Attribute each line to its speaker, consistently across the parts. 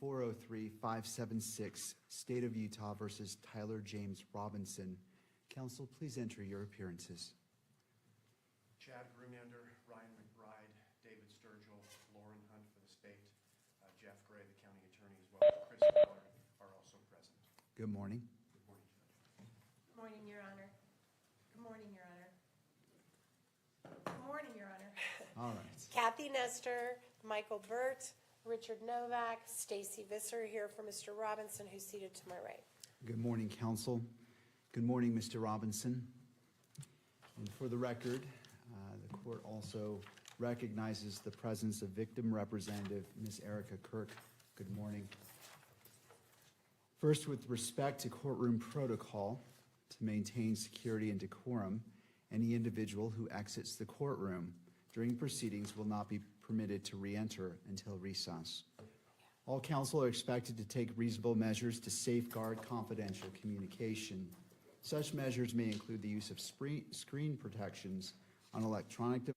Speaker 1: 403-576, State of Utah versus Tyler James Robinson. Counsel, please enter your appearances.
Speaker 2: Chad Grumander, Ryan McBride, David Sturgill, Lauren Hunt for the state, Jeff Gray, the county attorney, as well as Chris Miller are also present.
Speaker 1: Good morning.
Speaker 2: Good morning, Judge.
Speaker 3: Good morning, Your Honor. Good morning, Your Honor. Good morning, Your Honor.
Speaker 1: All right.
Speaker 3: Kathy Nestor, Michael Burt, Richard Novak, Stacy Visser here for Mr. Robinson, who's seated to my right.
Speaker 1: Good morning, counsel. Good morning, Mr. Robinson. And for the record, the court also recognizes the presence of victim representative, Ms. Erica Kirk. Good morning. First, with respect to courtroom protocol to maintain security and decorum, any individual who exits the courtroom during proceedings will not be permitted to re-enter until recess. All counsel are expected to take reasonable measures to safeguard confidential communication. Such measures may include the use of screen protections on electronic devices.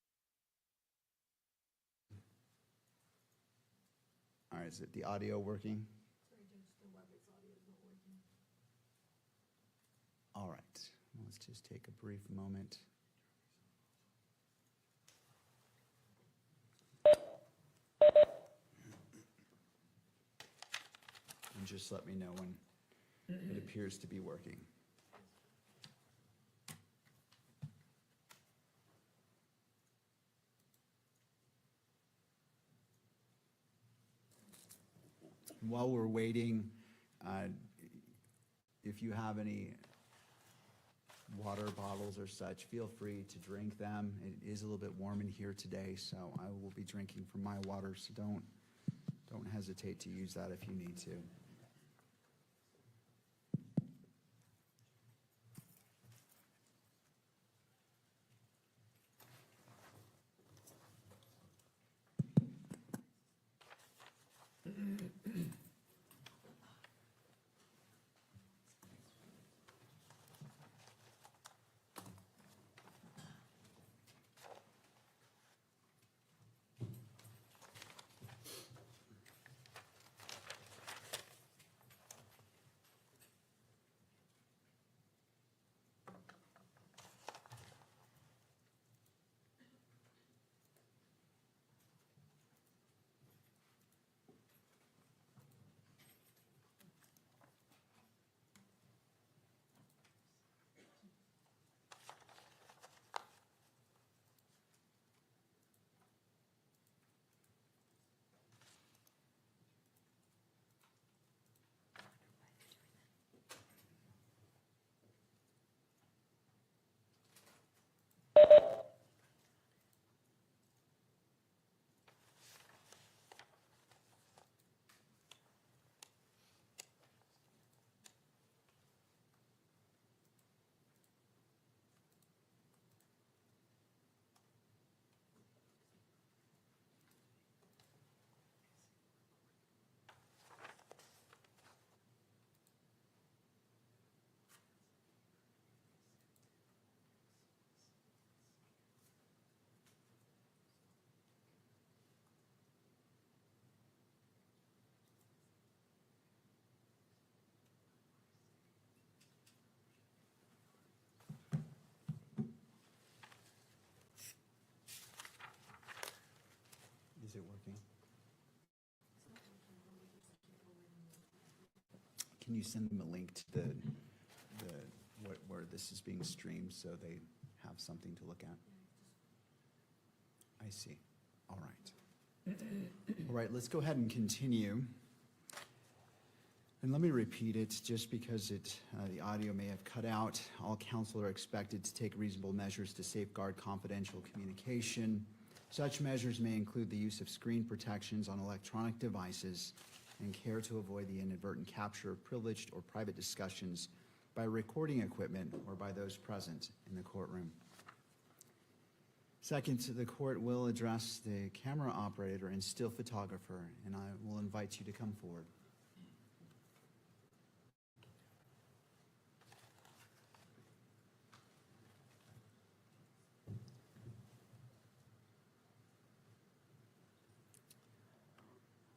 Speaker 1: All right, is it the audio working?
Speaker 4: Sorry, Judge, the WebEx audio is not working.
Speaker 1: All right, let's just take a brief moment. And just let me know when it appears to be working. While we're waiting, if you have any water bottles or such, feel free to drink them. It is a little bit warm in here today, so I will be drinking from my water, so don't hesitate to use that if you need to. Is it working? Can you send them a link to where this is being streamed so they have something to look at? I see. All right. All right, let's go ahead and continue. And let me repeat it just because the audio may have cut out. All counsel are expected to take reasonable measures to safeguard confidential communication. Such measures may include the use of screen protections on electronic devices and care to avoid the inadvertent capture of privileged or private discussions by recording equipment or by those present in the courtroom. Second, the court will address the camera operator and still photographer, and I will invite you to come forward.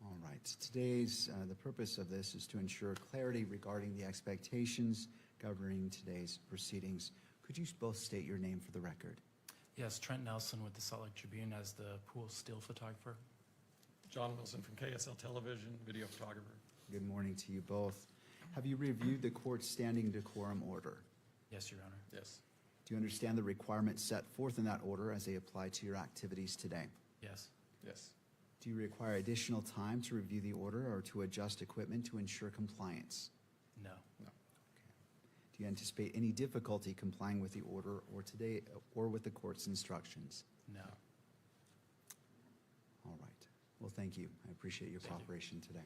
Speaker 1: All right. The purpose of this is to ensure clarity regarding the expectations governing today's proceedings. Could you both state your name for the record?
Speaker 5: Yes, Trent Nelson with the Salt Lake Tribune as the pool still photographer.
Speaker 6: John Wilson from KSL Television, video photographer.
Speaker 1: Good morning to you both. Have you reviewed the court's standing decorum order?
Speaker 5: Yes, Your Honor.
Speaker 6: Yes.
Speaker 1: Do you understand the requirements set forth in that order as they apply to your activities today?
Speaker 5: Yes.
Speaker 6: Yes.
Speaker 1: Do you require additional time to review the order or to adjust equipment to ensure compliance?
Speaker 5: No.
Speaker 6: No.
Speaker 1: Do you anticipate any difficulty complying with the order or with the court's instructions?
Speaker 5: No.
Speaker 1: All right. Well, thank you. I appreciate your cooperation today.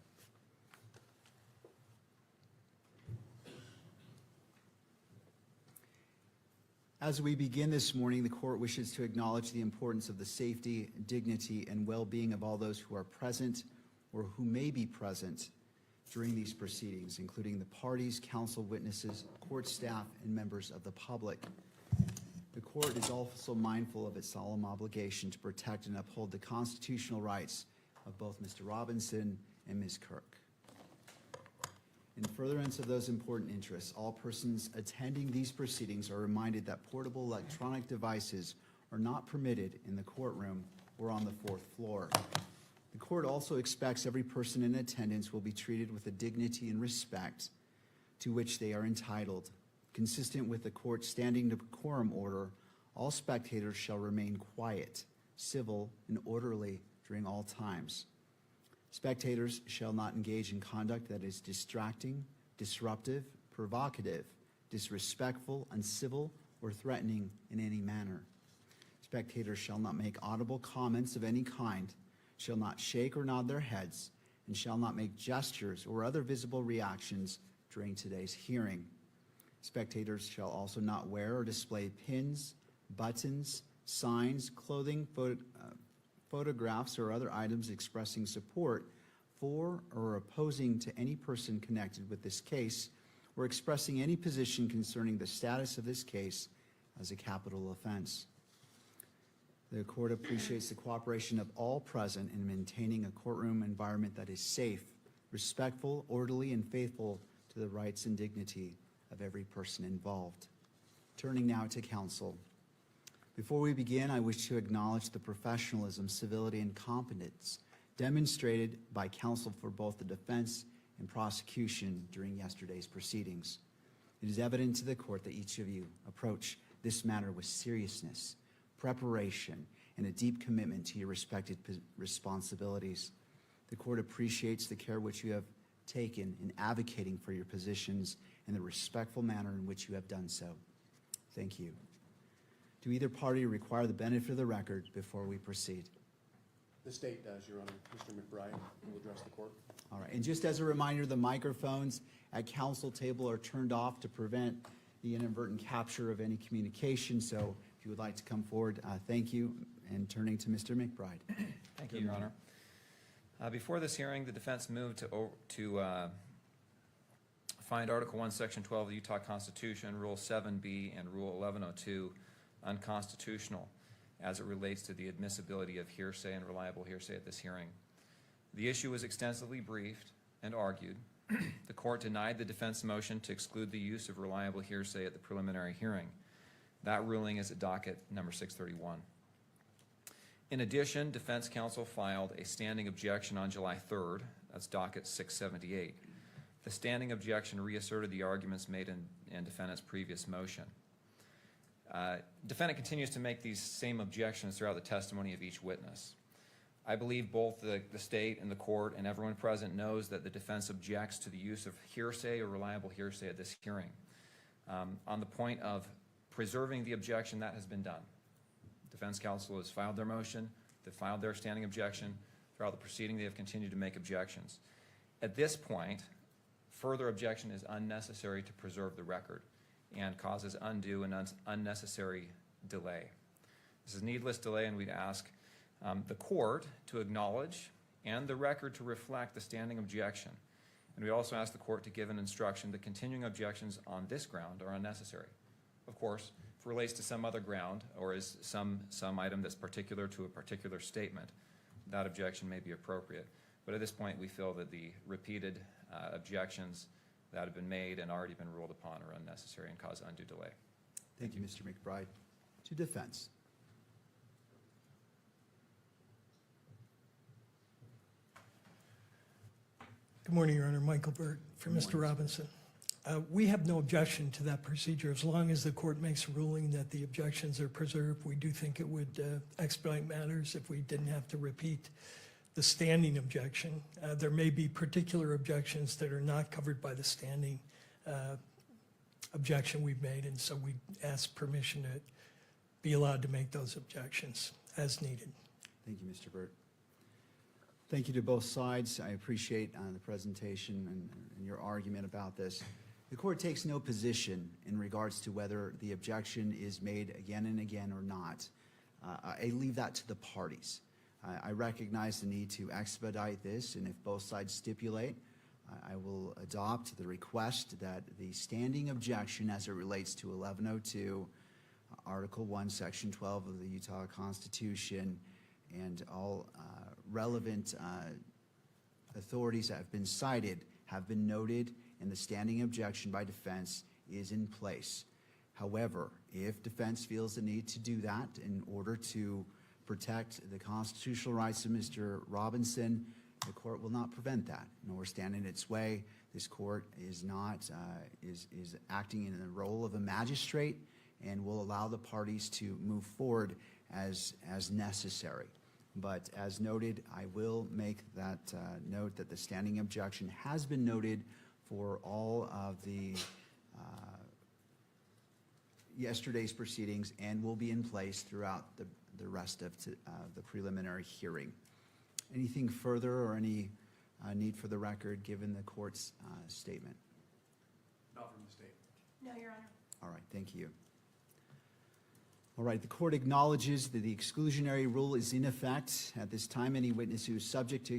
Speaker 1: As we begin this morning, the court wishes to acknowledge the importance of the safety, dignity, and well-being of all those who are present or who may be present during these proceedings, including the parties, counsel, witnesses, court staff, and members of the public. The court is also mindful of its solemn obligation to protect and uphold the constitutional rights of both Mr. Robinson and Ms. Kirk. In furtherance of those important interests, all persons attending these proceedings are reminded that portable electronic devices are not permitted in the courtroom or on the fourth floor. The court also expects every person in attendance will be treated with the dignity and respect to which they are entitled. Consistent with the court's standing decorum order, all spectators shall remain quiet, civil, and orderly during all times. Spectators shall not engage in conduct that is distracting, disruptive, provocative, disrespectful, uncivil, or threatening in any manner. Spectators shall not make audible comments of any kind, shall not shake or nod their heads, and shall not make gestures or other visible reactions during today's hearing. Spectators shall also not wear or display pins, buttons, signs, clothing, photographs, or other items expressing support for or opposing to any person connected with this case, or expressing any position concerning the status of this case as a capital offense. The court appreciates the cooperation of all present in maintaining a courtroom environment that is safe, respectful, orderly, and faithful to the rights and dignity of every person involved. Turning now to counsel. Before we begin, I wish to acknowledge the professionalism, civility, and competence demonstrated by counsel for both the defense and prosecution during yesterday's proceedings. It is evident to the court that each of you approach this matter with seriousness, preparation, and a deep commitment to your respected responsibilities. The court appreciates the care which you have taken in advocating for your positions and the respectful manner in which you have done so. Thank you. Do either party require the benefit of the record before we proceed?
Speaker 2: The state does, Your Honor. Mr. McBride will address the court.
Speaker 1: All right, and just as a reminder, the microphones at council table are turned off to prevent the inadvertent capture of any communication. So if you would like to come forward, thank you. And turning to Mr. McBride.
Speaker 7: Thank you, Your Honor. Before this hearing, the defense moved to find Article 1, Section 12 of the Utah Constitution, Rule 7B, and Rule 1102 unconstitutional as it relates to the admissibility of hearsay and reliable hearsay at this hearing. The issue was extensively briefed and argued. The court denied the defense motion to exclude the use of reliable hearsay at the preliminary hearing. That ruling is at docket number 631. In addition, defense counsel filed a standing objection on July 3rd. That's docket 678. The standing objection reasserted the arguments made in defendant's previous motion. Defendant continues to make these same objections throughout the testimony of each witness. I believe both the state and the court and everyone present knows that the defense objects to the use of hearsay or reliable hearsay at this hearing. On the point of preserving the objection, that has been done. Defense counsel has filed their motion, they filed their standing objection. Throughout the proceeding, they have continued to make objections. At this point, further objection is unnecessary to preserve the record and causes undue and unnecessary delay. This is needless delay, and we'd ask the court to acknowledge and the record to reflect the standing objection. And we also ask the court to give an instruction that continuing objections on this ground are unnecessary. Of course, if it relates to some other ground or is some item that's particular to a particular statement, that objection may be appropriate. But at this point, we feel that the repeated objections that have been made and already been ruled upon are unnecessary and cause undue delay.
Speaker 1: Thank you, Mr. McBride. To defense.
Speaker 8: Good morning, Your Honor. Michael Burt for
Speaker 1: Good
Speaker 8: Mr.
Speaker 1: morning.
Speaker 8: Robinson. We have no objection to that procedure. As long as the court makes a ruling that the objections are preserved, we do think it would expedite matters if we didn't have to repeat the standing objection. There may be particular objections that are not covered by the standing objection we've made, and so we ask permission to be allowed to make those objections as needed.
Speaker 1: Thank you, Mr. Burt. Thank you to both sides. I appreciate the presentation and your argument about this. The court takes no position in regards to whether the objection is made again and again or not. I leave that to the parties. I recognize the need to expedite this, and if both sides stipulate, I will adopt the request that the standing objection as it relates to 1102, Article 1, Section 12 of the Utah Constitution, and all relevant authorities that have been cited have been noted, and the standing objection by defense is in place. However, if defense feels the need to do that in order to protect the constitutional rights of Mr. Robinson, the court will not prevent that, nor stand in its way. This court is not is acting in the role of a magistrate and will allow the parties to move forward as necessary. But as noted, I will make that note that the standing objection has been noted for all of the yesterday's proceedings and will be in place throughout the rest of the preliminary hearing. Anything further or any need for the record given the court's statement?
Speaker 2: Not from the state.
Speaker 3: No, Your Honor.
Speaker 1: All right, thank you. All right, the court acknowledges that the exclusionary rule is in effect. At this time, any witness who is subject to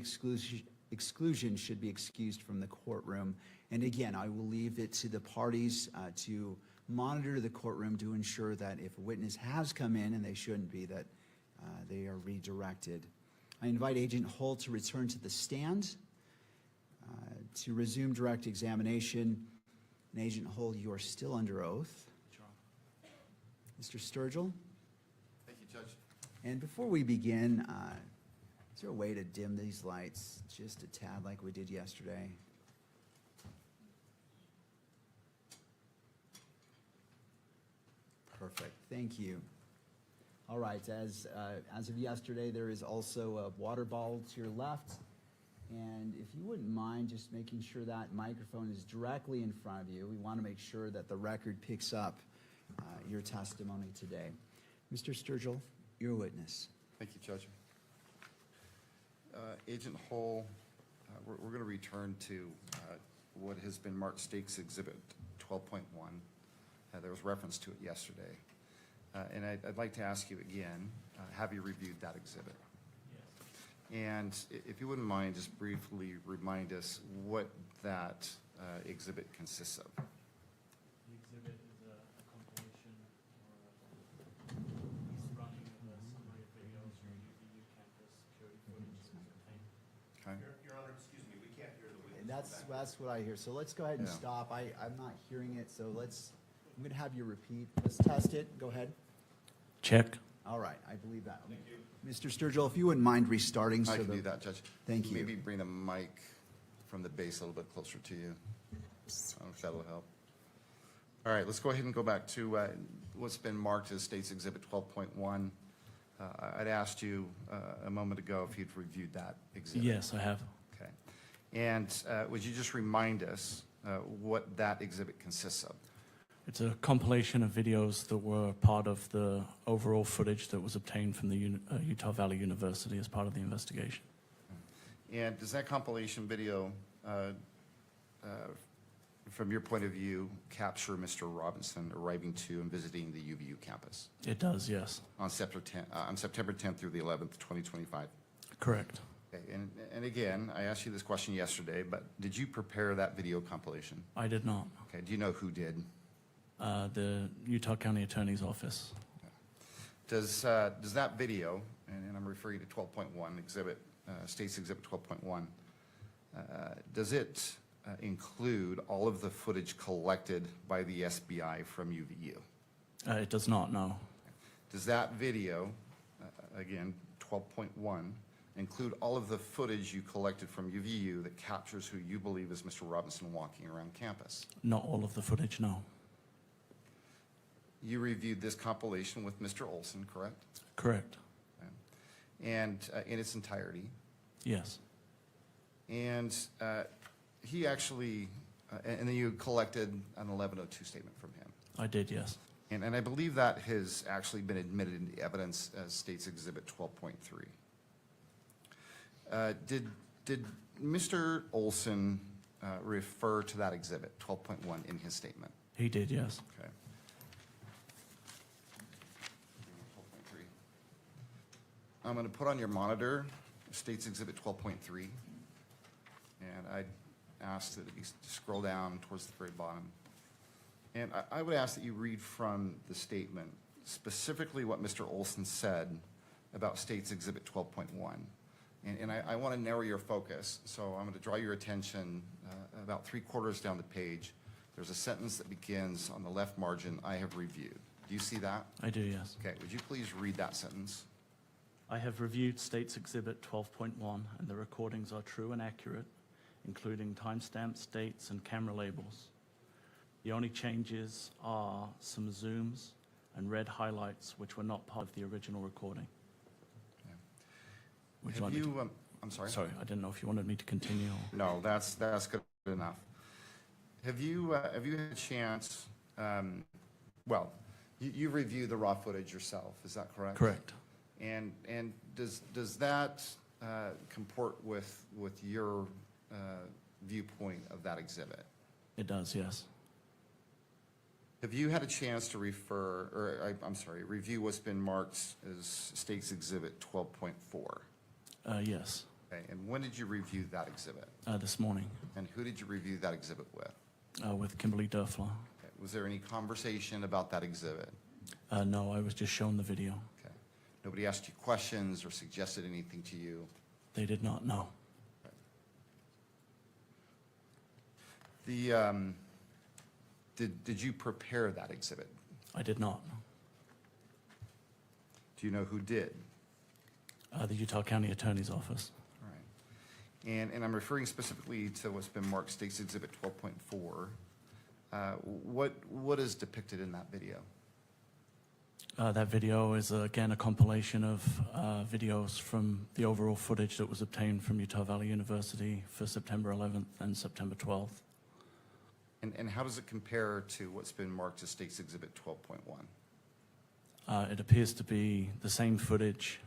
Speaker 1: exclusion should be excused from the courtroom. And again, I will leave it to the parties to monitor the courtroom to ensure that if a witness has come in and they shouldn't be, that they are redirected. I invite Agent Holt to return to the stand to resume direct examination. And Agent Holt, you are still under oath. Mr. Sturgill?
Speaker 9: Thank you, Judge.
Speaker 1: And before we begin, is there a way to dim these lights just a tad like we did yesterday? Perfect, thank you. All right, as of yesterday, there is also a water bottle to your left. And if you wouldn't mind just making sure that microphone is directly in front of you, we want to make sure that the record picks up your testimony today. Mr. Sturgill, your witness.
Speaker 9: Thank you, Judge. Agent Hull, we're going to return to what has been marked State's Exhibit 12.1. There was reference to it yesterday. And I'd like to ask you again, have you reviewed that exhibit?
Speaker 5: Yes.
Speaker 9: And if you wouldn't mind, just briefly remind us what that exhibit consists of.
Speaker 5: The exhibit is a compilation or he's running a summary of videos from UVU campus security footage that was obtained.
Speaker 9: Okay.
Speaker 2: Your Honor, excuse me, we can't hear the witness.
Speaker 1: And that's what I hear. So let's go ahead and
Speaker 9: Yeah.
Speaker 1: stop. I'm not hearing it, so I'm going to have you repeat. Let's test it. Go ahead.
Speaker 5: Check.
Speaker 1: All right, I believe that. Thank you. Mr. Sturgill, if you wouldn't mind restarting.
Speaker 9: I
Speaker 1: so
Speaker 9: can do that, Judge.
Speaker 1: Thank you.
Speaker 9: Maybe bring the mic from the base a little bit closer to you. I don't know if that'll help. All right, let's go ahead and go back to what's been marked as State's Exhibit 12.1. I'd asked you a moment ago if you'd reviewed that exhibit.
Speaker 5: Yes, I have.
Speaker 9: Okay. And would you just remind us what that exhibit consists of?
Speaker 5: It's a compilation of videos that were part of the overall footage that was obtained from the Utah Valley University as part of the investigation.
Speaker 9: And does that compilation video, from your point of view, capture Mr. Robinson arriving to and visiting the UVU campus
Speaker 5: It does, yes.
Speaker 9: on September 10th through the 11th, 2025?
Speaker 5: Correct.
Speaker 9: Okay. And again, I asked you this question yesterday, but did you prepare that video compilation?
Speaker 5: I did not.
Speaker 9: Okay. Do you know who did?
Speaker 5: The Utah County Attorney's Office.
Speaker 9: Does that video and I'm referring to 12.1, State's Exhibit 12.1, does it include all of the footage collected by the SBI from UVU?
Speaker 5: It does not, no.
Speaker 9: Does that video, again, 12.1, include all of the footage you collected from UVU that captures who you believe is Mr. Robinson walking around campus?
Speaker 5: Not all of the footage, no.
Speaker 9: You reviewed this compilation with Mr. Olson, correct?
Speaker 5: Correct.
Speaker 9: And in its entirety?
Speaker 5: Yes.
Speaker 9: And he actually, and then you collected an 1102 statement from him.
Speaker 5: I did, yes.
Speaker 9: And I believe that has actually been admitted into evidence as State's Exhibit 12.3. Did Mr. Olson refer to that exhibit, 12.1, in his statement?
Speaker 5: He did, yes.
Speaker 9: Okay. 12.3. I'm going to put on your monitor State's Exhibit 12.3, and I ask that you scroll down towards the very bottom. And I would ask that you read from the statement specifically what Mr. Olson said about State's Exhibit 12.1. And I want to narrow your focus, so I'm going to draw your attention about 3/4 down the page. There's a sentence that begins on the left margin, "I have reviewed." Do you see that?
Speaker 5: I do, yes.
Speaker 9: Okay, would you please read that sentence?
Speaker 5: I have reviewed State's Exhibit 12.1, and the recordings are true and accurate, including timestamps, dates, and camera labels. The only changes are some zooms and red highlights, which were not part of the original recording. Would you
Speaker 9: Have
Speaker 5: like me to-
Speaker 9: you, I'm sorry?
Speaker 5: Sorry, I didn't know if you wanted me to continue. Or...
Speaker 9: No, that's good enough. Have you had a chance, well, you reviewed the raw footage yourself, is that correct?
Speaker 5: Correct.
Speaker 9: And does that comport with your viewpoint of that exhibit?
Speaker 5: It does, yes.
Speaker 9: Have you had a chance to review what's been marked as State's Exhibit 12.4?
Speaker 5: Yes.
Speaker 9: Okay, and when did you review that exhibit?
Speaker 5: This morning,
Speaker 9: And who did you review that exhibit with?
Speaker 5: with Kimberly Durfler.
Speaker 9: Okay, was there any conversation about that exhibit?
Speaker 5: No, I was just shown the video.
Speaker 9: Okay. Nobody asked you questions or suggested anything to you?
Speaker 5: They did not know.
Speaker 9: Did you prepare that exhibit?
Speaker 5: I did not.
Speaker 9: Do you know who did?
Speaker 5: The Utah County Attorney's Office.
Speaker 9: All right. And I'm referring specifically to what's been marked State's Exhibit 12.4. What is depicted in that video?
Speaker 5: That video is, again, a compilation of videos from the overall footage that was obtained from Utah Valley University for September 11th and September 12th.
Speaker 9: And how does it compare to what's been marked as State's Exhibit 12.1?
Speaker 5: It appears to be the same footage.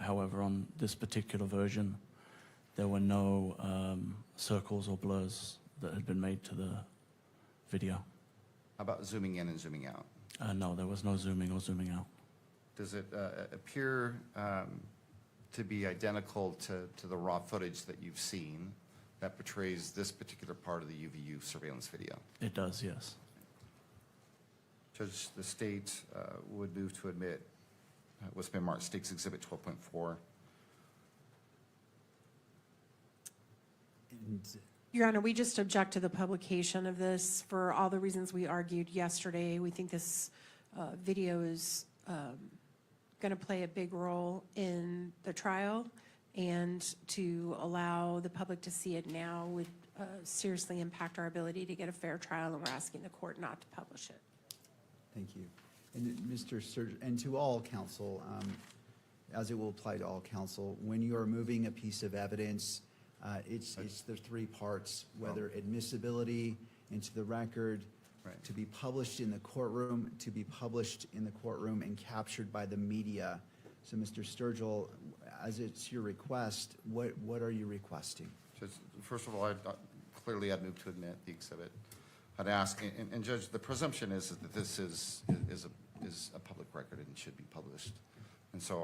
Speaker 5: However, on this particular version, there were no circles or blurs that had been made to the video.
Speaker 9: How about zooming in and zooming out?
Speaker 5: No, there was no zooming or zooming out.
Speaker 9: Does it appear to be identical to the raw footage that you've seen that portrays this particular part of the UVU surveillance video?
Speaker 5: It does, yes.
Speaker 9: Judge, the state would move to admit what's been marked State's Exhibit 12.4.
Speaker 3: Your Honor, we just object to the publication of this for all the reasons we argued yesterday. We think this video is going to play a big role in the trial, and to allow the public to see it now would seriously impact our ability to get a fair trial, and we're asking the court not to publish it.
Speaker 1: Thank you. And Mr. Sturgill, and to all counsel, as it will apply to all counsel, when you are moving a piece of evidence, it's the three parts, whether admissibility into the record,
Speaker 9: Right.
Speaker 1: to be published in the courtroom, to be published in the courtroom and captured by the media. So, Mr. Sturgill, as it's your request, what are you requesting?
Speaker 9: Judge, first of all, clearly I'd move to admit the exhibit. I'd ask, and Judge, the presumption is that this is a public record and should be published. And so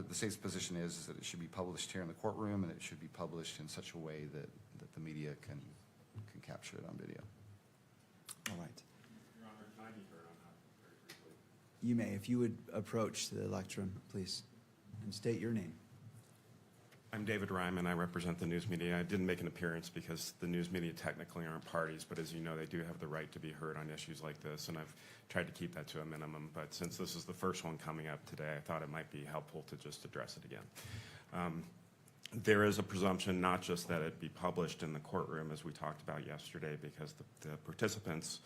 Speaker 9: the state's position is that it should be published here in the courtroom, and it should be published in such a way that the media can capture it on video.
Speaker 1: All right.
Speaker 10: Your Honor, can I defer on that very briefly?
Speaker 1: You may, if you would approach the lectern, please. and state your name.
Speaker 10: I'm David Ryman. I represent the news media. I didn't make an appearance because the news media technically aren't parties, but as you know, they do have the right to be heard on issues like this, and I've tried to keep that to a minimum. But since this is the first one coming up today, I thought it might be helpful to just address it again. There is a presumption not just that it be published in the courtroom, as we talked about yesterday, because the participants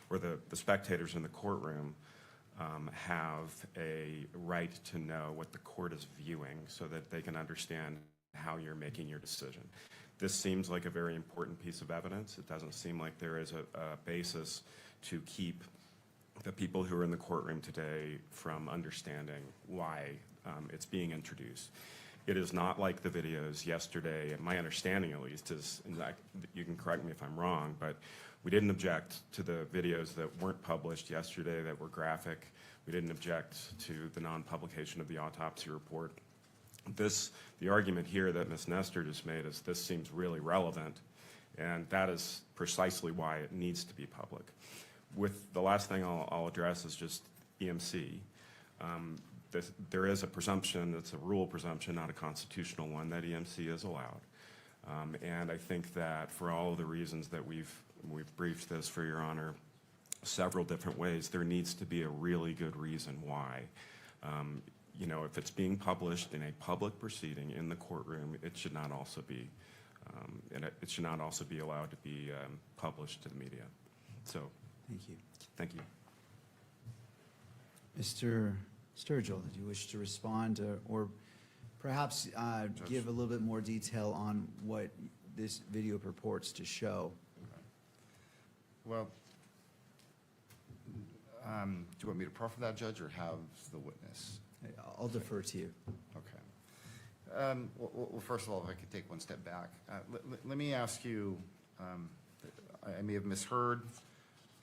Speaker 10: or the spectators in the courtroom have a right to know what the court is viewing so that they can understand how you're making your decision. This seems like a very important piece of evidence. It doesn't seem like there is a basis to keep the people who are in the courtroom today from understanding why it's being introduced. It is not like the videos yesterday, and my understanding at least is, and you can correct me if I'm wrong, but we didn't object to the videos that weren't published yesterday that were graphic. We didn't object to the non-publication of the autopsy report. The argument here that Ms. Nestor just made is this seems really relevant, and that is precisely why it needs to be public. With the last thing I'll address is just EMC. There is a presumption, it's a rule presumption, not a constitutional one, that EMC is allowed. And I think that for all of the reasons that we've briefed this for your honor several different ways, there needs to be a really good reason why. You know, if it's being published in a public proceeding in the courtroom, it should not also be, it should not also be allowed to be published to the media. So,
Speaker 1: Thank you.
Speaker 10: thank you.
Speaker 1: Mr. Sturgill, do you wish to respond or perhaps give a little bit more detail on what this video purports to show?
Speaker 9: Well, do you want me to proffer that, Judge, or have the witness?
Speaker 1: I'll defer to you.
Speaker 9: Okay. Well, first of all, if I could take one step back. Let me ask you, I may have misheard,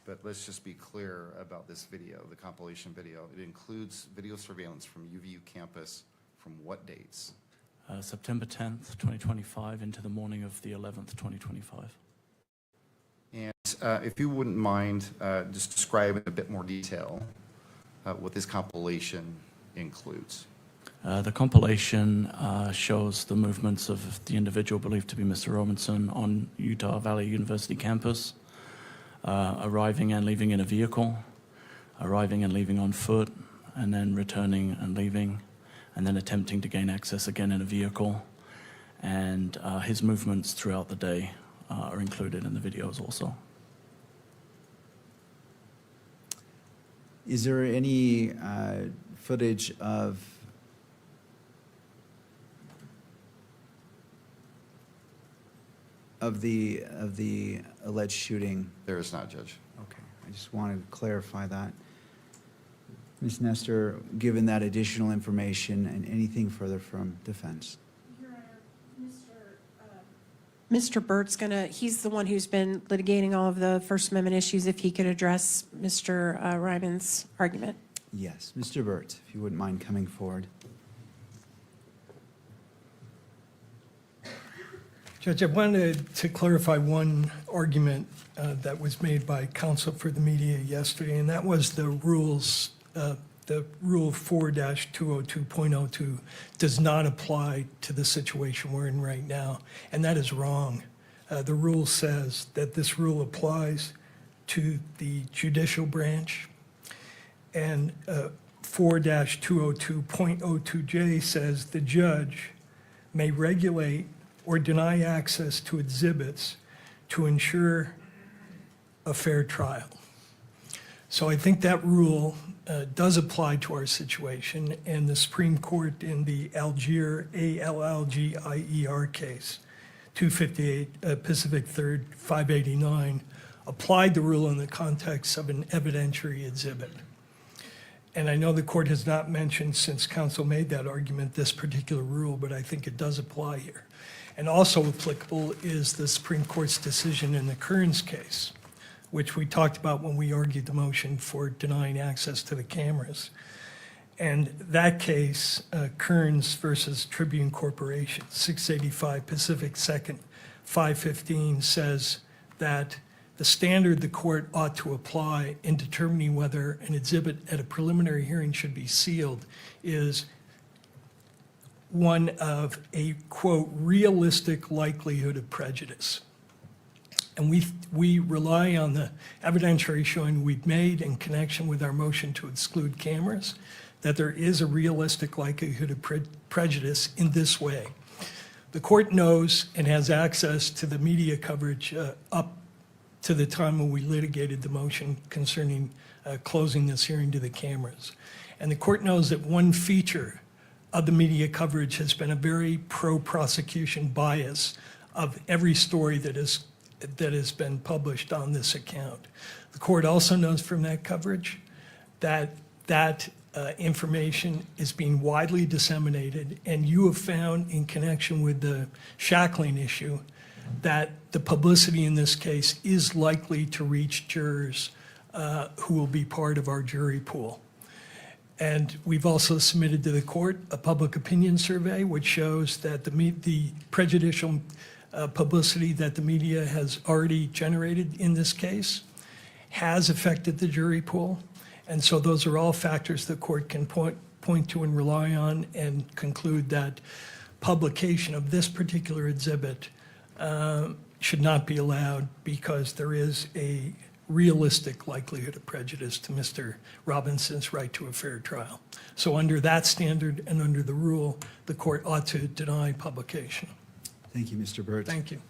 Speaker 9: but let's just be clear about this video, the compilation video. It includes video surveillance from UVU campus from what dates?
Speaker 5: September 10th, 2025 into the morning of the 11th, 2025.
Speaker 9: And if you wouldn't mind just describing in a bit more detail what this compilation includes.
Speaker 5: The compilation shows the movements of the individual believed to be Mr. Robinson on Utah Valley University campus, arriving and leaving in a vehicle, arriving and leaving on foot, and then returning and leaving, and then attempting to gain access again in a vehicle. And his movements throughout the day are included in the videos also.
Speaker 1: Is there any footage of the alleged shooting?
Speaker 9: There is not, Judge.
Speaker 1: Okay, I just want to clarify that. Ms. Nestor, given that additional information and anything further from defense?
Speaker 3: Your Honor, Mr. Burt's he's the one who's been litigating all of the First Amendment issues, if he could address Mr. Ryman's argument.
Speaker 1: Yes, Mr. Burt, if you wouldn't mind coming forward.
Speaker 8: Judge, I wanted to clarify one argument that was made by counsel for the media yesterday, and that was the rules, the Rule 4-202.02 does not apply to the situation we're in right now, and that is wrong. The rule says that this rule applies to the judicial branch, and 4-202.02J says the judge may regulate or deny access to exhibits to ensure a fair trial. So I think that rule does apply to our situation, and the Supreme Court in the Algier, A-L-L-G-I-E-R case, 258 Pacific 3rd, 589, applied the rule in the context of an evidentiary exhibit. And I know the court has not mentioned, since counsel made that argument, this particular rule, but I think it does apply here. And also applicable is the Supreme Court's decision in the Kearns case, which we talked about when we argued the motion for denying access to the cameras. And that case, Kearns versus Tribune Corporation, 685 Pacific 2nd, 515, says that the standard the court ought to apply in determining whether an exhibit at a preliminary hearing should be sealed is one of a, quote, realistic likelihood of prejudice. And we rely on the evidentiary showing we've made in connection with our motion to exclude cameras, that there is a realistic likelihood of prejudice in this way. The court knows and has access to the media coverage up to the time when we litigated the motion concerning closing this hearing to the cameras. And the court knows that one feature of the media coverage has been a very pro-prosecution bias of every story that has been published on this account. The court also knows from that coverage that information is being widely disseminated, and you have found in connection with the shackling issue that the publicity in this case is likely to reach jurors who will be part of our jury pool. And we've also submitted to the court a public opinion survey which shows that the prejudicial publicity that the media has already generated in this case has affected the jury pool. And so those are all factors the court can point to and rely on and conclude that publication of this particular exhibit should not be allowed because there is a realistic likelihood of prejudice to Mr. Robinson's right to a fair trial. So under that standard and under the rule, the court ought to deny publication.
Speaker 1: Thank you, Mr. Burt.
Speaker 8: Thank you.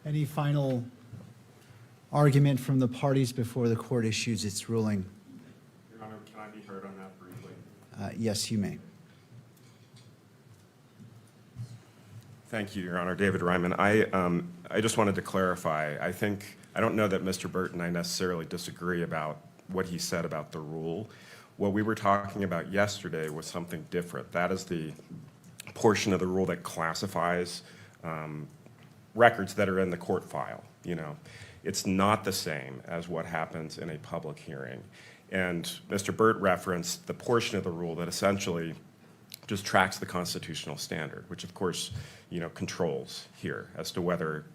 Speaker 1: Any final argument from the parties before the court issues its ruling?
Speaker 10: Your Honor, can I be heard on that briefly?
Speaker 1: Yes, you may.
Speaker 10: Thank you, Your Honor. David Ryman. I just wanted to clarify. I don't know that Mr. Burt and I necessarily disagree about what he said about the rule. What we were talking about yesterday was something different. That is the portion of the rule that classifies records that are in the court file. You know, it's not the same as what happens in a public hearing. And Mr. Burt referenced the portion of the rule that essentially just tracks the constitutional standard, which of course, you know, controls here as to whether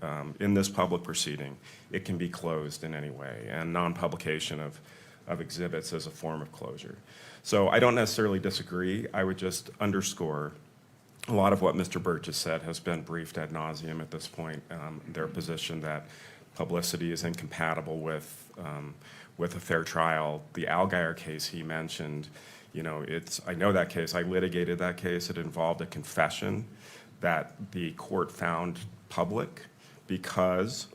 Speaker 10: in this public proceeding it can be closed in any way, and non-publication of exhibits as a form of closure. So I don't necessarily disagree. I would just underscore a lot of what Mr. Burt just said has been briefed ad nauseum at this point. Their position that publicity is incompatible with a fair trial. The Allgaier case he mentioned, you know, I know that case. I litigated that case. It involved a confession that the court found public because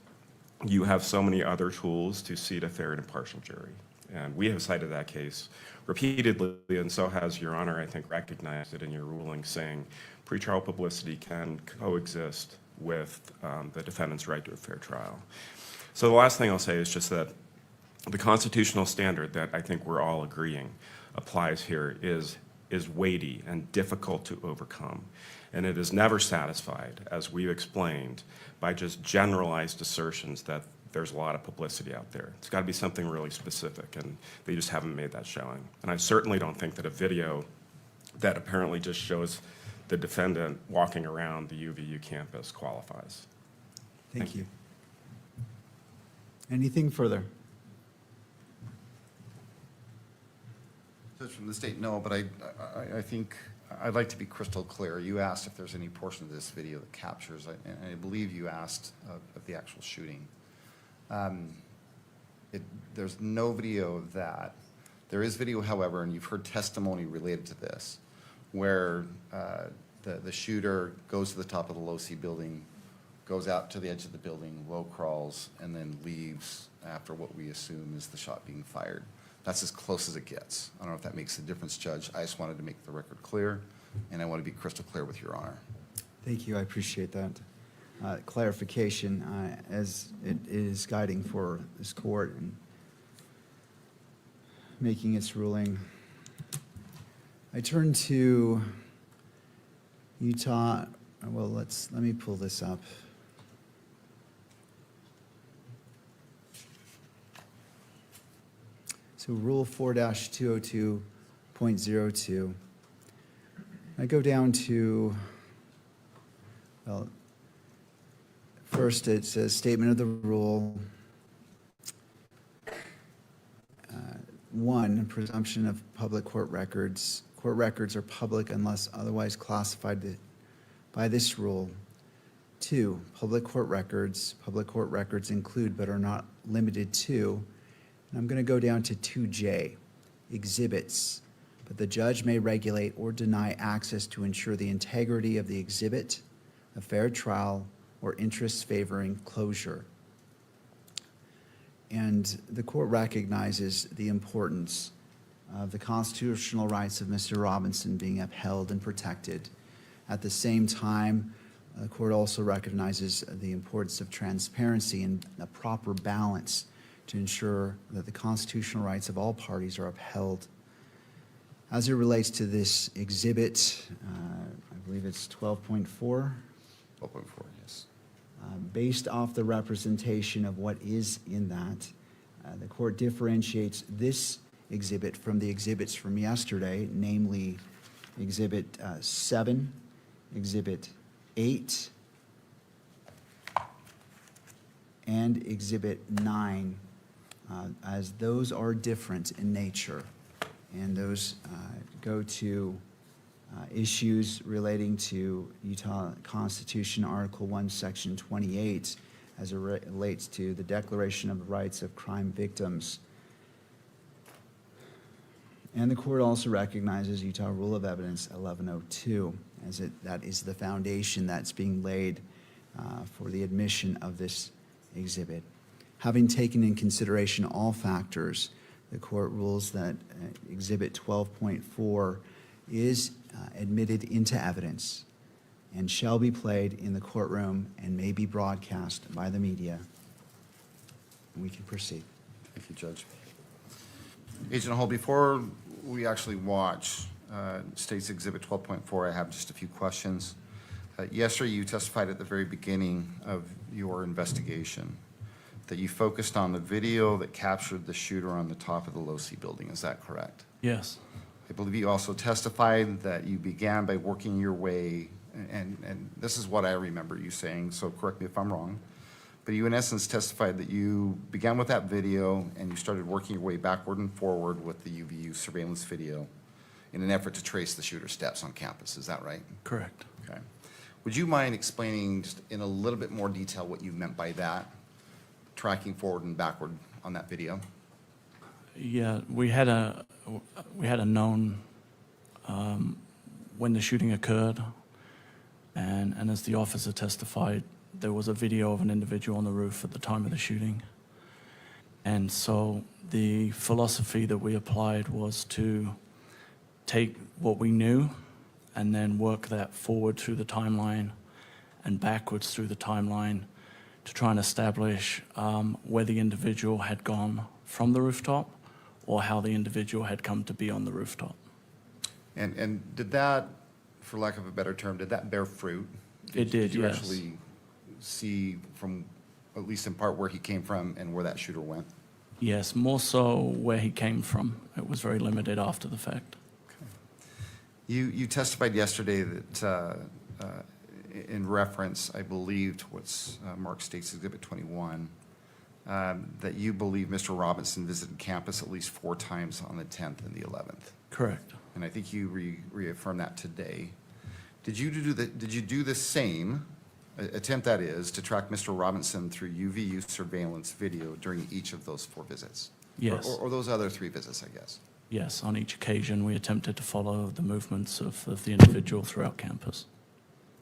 Speaker 10: you have so many other tools to seat a fair and impartial jury. And we have cited that case repeatedly, and so has Your Honor, I think, recognized it in your ruling, saying pretrial publicity can coexist with the defendant's right to a fair trial. So the last thing I'll say is just that the constitutional standard that I think we're all agreeing applies here is weighty and difficult to overcome. And it is never satisfied, as we've explained, by just generalized assertions that there's a lot of publicity out there. It's got to be something really specific, and they just haven't made that showing. And I certainly don't think that a video that apparently just shows the defendant walking around the UVU campus qualifies.
Speaker 1: Thank you. Anything further?
Speaker 9: Judge, from the state, no, but I think I'd like to be crystal clear. You asked if there's any portion of this video that captures, and I believe you asked of the actual shooting. There's no video of that. There is video, however, and you've heard testimony related to this, where the shooter goes to the top of the Losee building, goes out to the edge of the building, low crawls, and then leaves after what we assume is the shot being fired. That's as close as it gets. I don't know if that makes a difference, Judge. I just wanted to make the record clear, and I want to be crystal clear with Your Honor.
Speaker 1: Thank you, I appreciate that clarification as it is guiding for this court and making its ruling. I turn to Utah, well, let me pull this up. So Rule 4-202.02. I go down to, well, first it says statement of the rule. 1, presumption of public court records. Court records are public unless otherwise classified by this rule. 2, public court records. Public court records include but are not limited to, and I'm going to go down to 2J, exhibits. But the judge may regulate or deny access to ensure the integrity of the exhibit, a fair trial, or interests favoring closure. And the court recognizes the importance of the constitutional rights of Mr. Robinson being upheld and protected. At the same time, the court also recognizes the importance of transparency and a proper balance to ensure that the constitutional rights of all parties are upheld. As it relates to this exhibit, I believe it's 12.4.
Speaker 9: 12.4, yes.
Speaker 1: Based off the representation of what is in that, the court differentiates this exhibit from the exhibits from yesterday, namely Exhibit 7, Exhibit 8, and Exhibit 9, as those are different in nature, and those go to issues relating to Utah Constitution, Article 1, Section 28, as it relates to the Declaration of the Rights of Crime Victims. And the court also recognizes Utah Rule of Evidence 1102, as that is the foundation that's being laid for the admission of this exhibit. Having taken in consideration all factors, the court rules that Exhibit 12.4 is admitted into evidence and shall be played in the courtroom and may be broadcast by the media. We can proceed.
Speaker 9: Thank you, Judge. Agent Holt, before we actually watch State's Exhibit 12.4, I have just a few questions. Yesterday, you testified at the very beginning of your investigation that you focused on the video that captured the shooter on the top of the Losee building. Is that correct?
Speaker 5: Yes.
Speaker 9: I believe you also testified that you began by working your way, and this is what I remember you saying, so correct me if I'm wrong, but you in essence testified that you began with that video and you started working your way backward and forward with the UVU surveillance video in an effort to trace the shooter's steps on campus. Is that right?
Speaker 5: Correct.
Speaker 9: Okay. Would you mind explaining just in a little bit more detail what you meant by that, tracking forward and backward on that video?
Speaker 5: Yeah, we had a known when the shooting occurred, and as the officer testified, there was a video of an individual on the roof at the time of the shooting. And so the philosophy that we applied was to take what we knew and then work that forward through the timeline and backwards through the timeline to try and establish where the individual had gone from the rooftop or how the individual had come to be on the rooftop.
Speaker 9: And did that, for lack of a better term, did that bear fruit?
Speaker 5: It did,
Speaker 9: Did you
Speaker 5: yes.
Speaker 9: actually see from, at least in part, where he came from and where that shooter went?
Speaker 5: Yes, more so where he came from. It was very limited after the fact.
Speaker 9: You testified yesterday that, in reference, I believe, to what's marked State's Exhibit 21, that you believe Mr. Robinson visited campus at least 4 times on the 10th and the 11th.
Speaker 5: Correct.
Speaker 9: And I think you reaffirmed that today. Did you do the same, attempt that is, to track Mr. Robinson through UVU surveillance video during each of those 4 visits?
Speaker 5: Yes.
Speaker 9: Or those other 3 visits, I guess?
Speaker 5: Yes, on each occasion, we attempted to follow the movements of the individual throughout campus.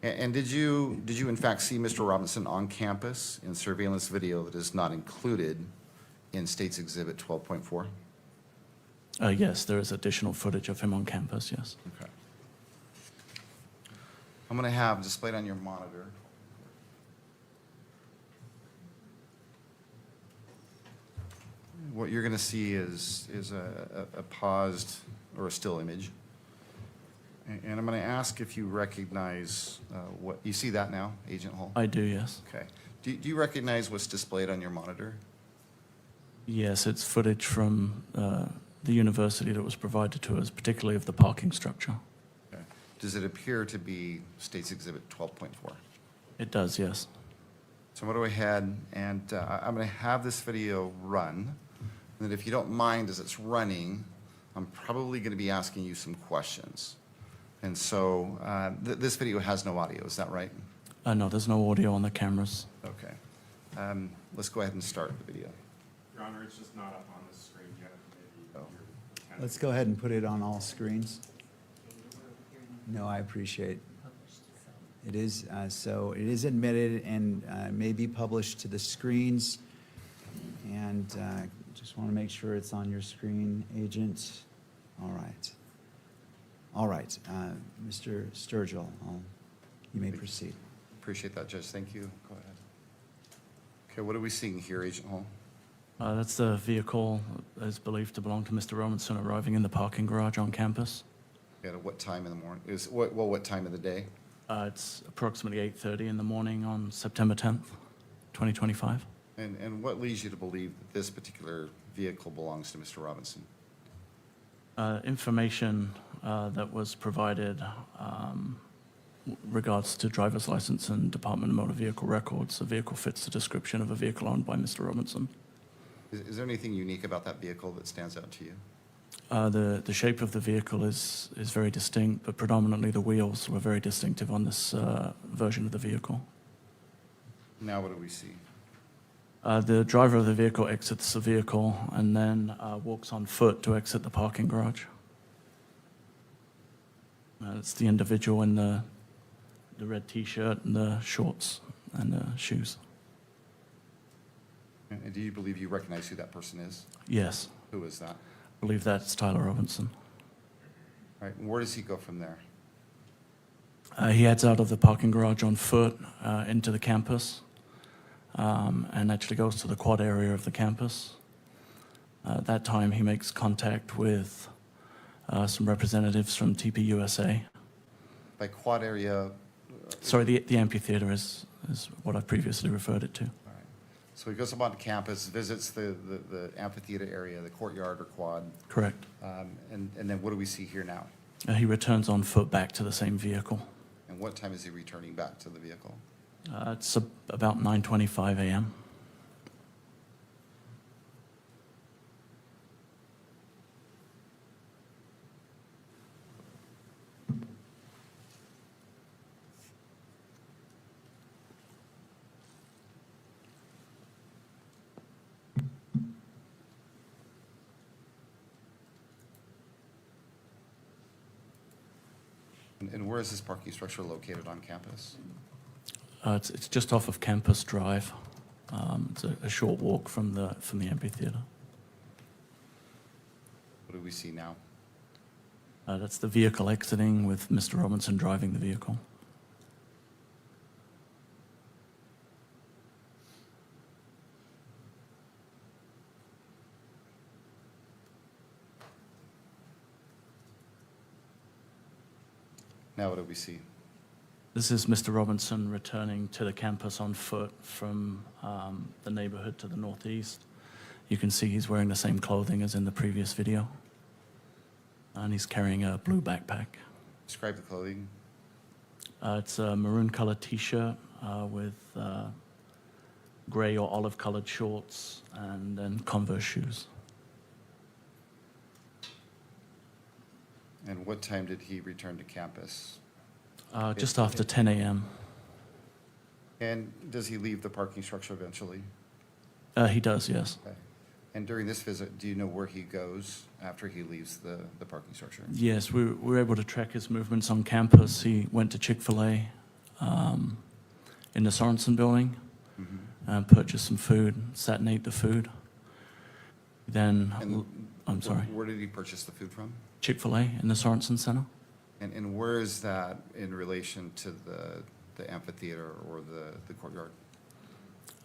Speaker 9: And did you in fact see Mr. Robinson on campus in surveillance video that is not included in State's Exhibit 12.4?
Speaker 5: Yes, there is additional footage of him on campus, yes.
Speaker 9: Okay. I'm going to have displayed on your monitor. What you're going to see is a paused or a still image. And I'm going to ask if you recognize what, you see that now, Agent Hall?
Speaker 5: I do, yes.
Speaker 9: Okay. Do you recognize what's displayed on your monitor?
Speaker 5: Yes, it's footage from the university that was provided to us, particularly of the parking structure.
Speaker 9: Okay. Does it appear to be State's Exhibit 12.4?
Speaker 5: It does, yes.
Speaker 9: So I'm going to go ahead and I'm going to have this video run. And if you don't mind, as it's running, I'm probably going to be asking you some questions. And so this video has no audio, is that right?
Speaker 5: No, there's no audio on the cameras.
Speaker 9: Okay. Let's go ahead and start the video.
Speaker 10: Your Honor, it's just not up on the screen yet. Maybe you're-
Speaker 1: Let's go ahead and put it on all screens. No, I appreciate. It is, so it is admitted and may be published to the screens. And just want to make sure it's on your screen, Agent. All right. All right, Mr. Sturgill, you may proceed.
Speaker 9: Appreciate that, Judge. Thank you. Go ahead. Okay, what are we seeing here, Agent Hall?
Speaker 5: That's the vehicle that is believed to belong to Mr. Robinson arriving in the parking garage on campus.
Speaker 9: At what time in the morning? What time of the day?
Speaker 5: It's approximately 8:30 in the morning on September 10th, 2025.
Speaker 9: And what leads you to believe that this particular vehicle belongs to Mr. Robinson?
Speaker 5: Information that was provided regards to driver's license and Department of Motor Vehicle records. The vehicle fits the description of a vehicle owned by Mr. Robinson.
Speaker 9: Is there anything unique about that vehicle that stands out to you?
Speaker 5: The shape of the vehicle is very distinct, but predominantly the wheels were very distinctive on this version of the vehicle.
Speaker 9: Now what do we see?
Speaker 5: The driver of the vehicle exits the vehicle and then walks on foot to exit the parking garage. It's the individual in the red T-shirt and the shorts and the shoes.
Speaker 9: And do you believe you recognize who that person is?
Speaker 5: Yes,
Speaker 9: Who is that?
Speaker 5: I believe that's Tyler Robinson.
Speaker 9: All right, and where does he go from there?
Speaker 5: He heads out of the parking garage on foot into the campus and actually goes to the quad area of the campus. At that time, he makes contact with some representatives from TPUSA.
Speaker 9: By quad area?
Speaker 5: Sorry, the amphitheater is what I previously referred it to.
Speaker 9: All right. So he goes up onto campus, visits the amphitheater area, the courtyard or quad.
Speaker 5: Correct.
Speaker 9: And then what do we see here now?
Speaker 5: He returns on foot back to the same vehicle.
Speaker 9: And what time is he returning back to the vehicle?
Speaker 5: It's about 9:25 a.m.
Speaker 9: And where is this parking structure located on campus?
Speaker 5: It's just off of Campus Drive. It's a short walk from the amphitheater.
Speaker 9: What do we see now?
Speaker 5: That's the vehicle exiting with Mr. Robinson driving the vehicle.
Speaker 9: Now what do we see?
Speaker 5: This is Mr. Robinson returning to the campus on foot from the neighborhood to the northeast. You can see he's wearing the same clothing as in the previous video. And he's carrying a blue backpack.
Speaker 9: Describe the clothing.
Speaker 5: It's a maroon colored t-shirt with gray or olive colored shorts and then Converse shoes.
Speaker 9: And what time did he return to campus?
Speaker 5: Just after 10 a.m.
Speaker 9: And does he leave the parking structure eventually?
Speaker 5: He does, yes.
Speaker 9: Okay. And during this visit, do you know where he goes after he leaves the parking structure?
Speaker 5: Yes, we were able to track his movements on campus. He went to Chick-fil-A in the Sorensen building and purchased some food, sat and ate the food. Then,
Speaker 9: And
Speaker 5: I'm sorry,
Speaker 9: Where did he purchase the food from?
Speaker 5: Chick-fil-A in the Sorensen Center.
Speaker 9: And where is that in relation to the amphitheater or the courtyard?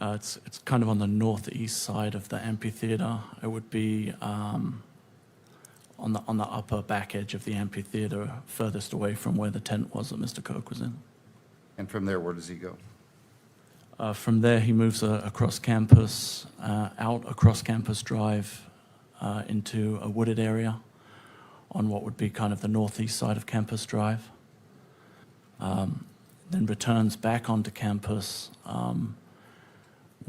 Speaker 5: It's kind of on the northeast side of the amphitheater. It would be on the upper back edge of the amphitheater, furthest away from where the tent was that Mr. Kirk was in.
Speaker 9: And from there, where does he go?
Speaker 5: From there, he moves across campus, out across Campus Drive into a wooded area on what would be kind of the northeast side of Campus Drive. Then returns back onto campus.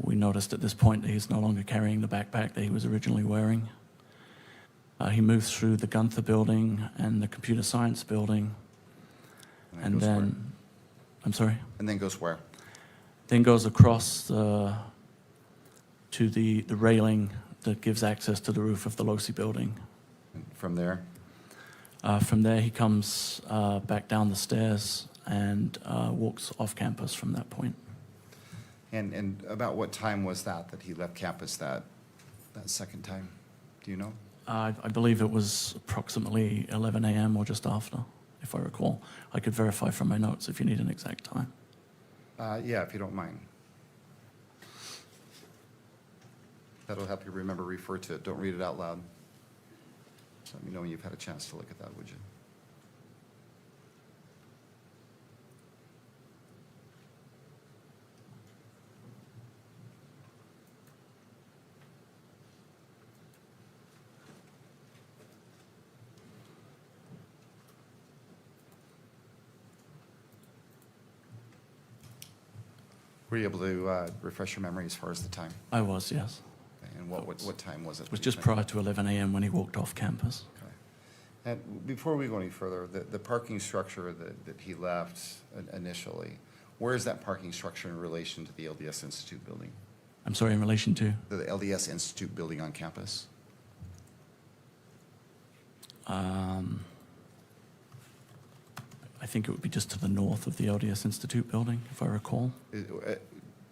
Speaker 5: We noticed at this point that he's no longer carrying the backpack that he was originally wearing. He moves through the Gunther building and the computer science building
Speaker 9: And
Speaker 5: And
Speaker 9: goes where?
Speaker 5: then, I'm sorry?
Speaker 9: And then goes where?
Speaker 5: Then goes across to the railing that gives access to the roof of the Losee building.
Speaker 9: And from there?
Speaker 5: From there, he comes back down the stairs and walks off campus from that point.
Speaker 9: And about what time was that he left campus that second time? Do you know?
Speaker 5: I believe it was approximately 11 a.m. or just after, if I recall. I could verify from my notes if you need an exact time.
Speaker 9: Yeah, if you don't mind. That'll help you remember, refer to it. Don't read it out loud. Just let me know when you've had a chance to look at that, would you? Were you able to refresh your memory as far as the time?
Speaker 5: I was, yes.
Speaker 9: And what time was it?
Speaker 5: It was just prior to 11 a.m. when he walked off campus.
Speaker 9: Okay. And before we go any further, the parking structure that he left initially, where is that parking structure in relation to the LDS Institute building?
Speaker 5: I'm sorry, in relation to?
Speaker 9: The LDS Institute building on campus?
Speaker 5: I think it would be just to the north of the LDS Institute building, if I recall.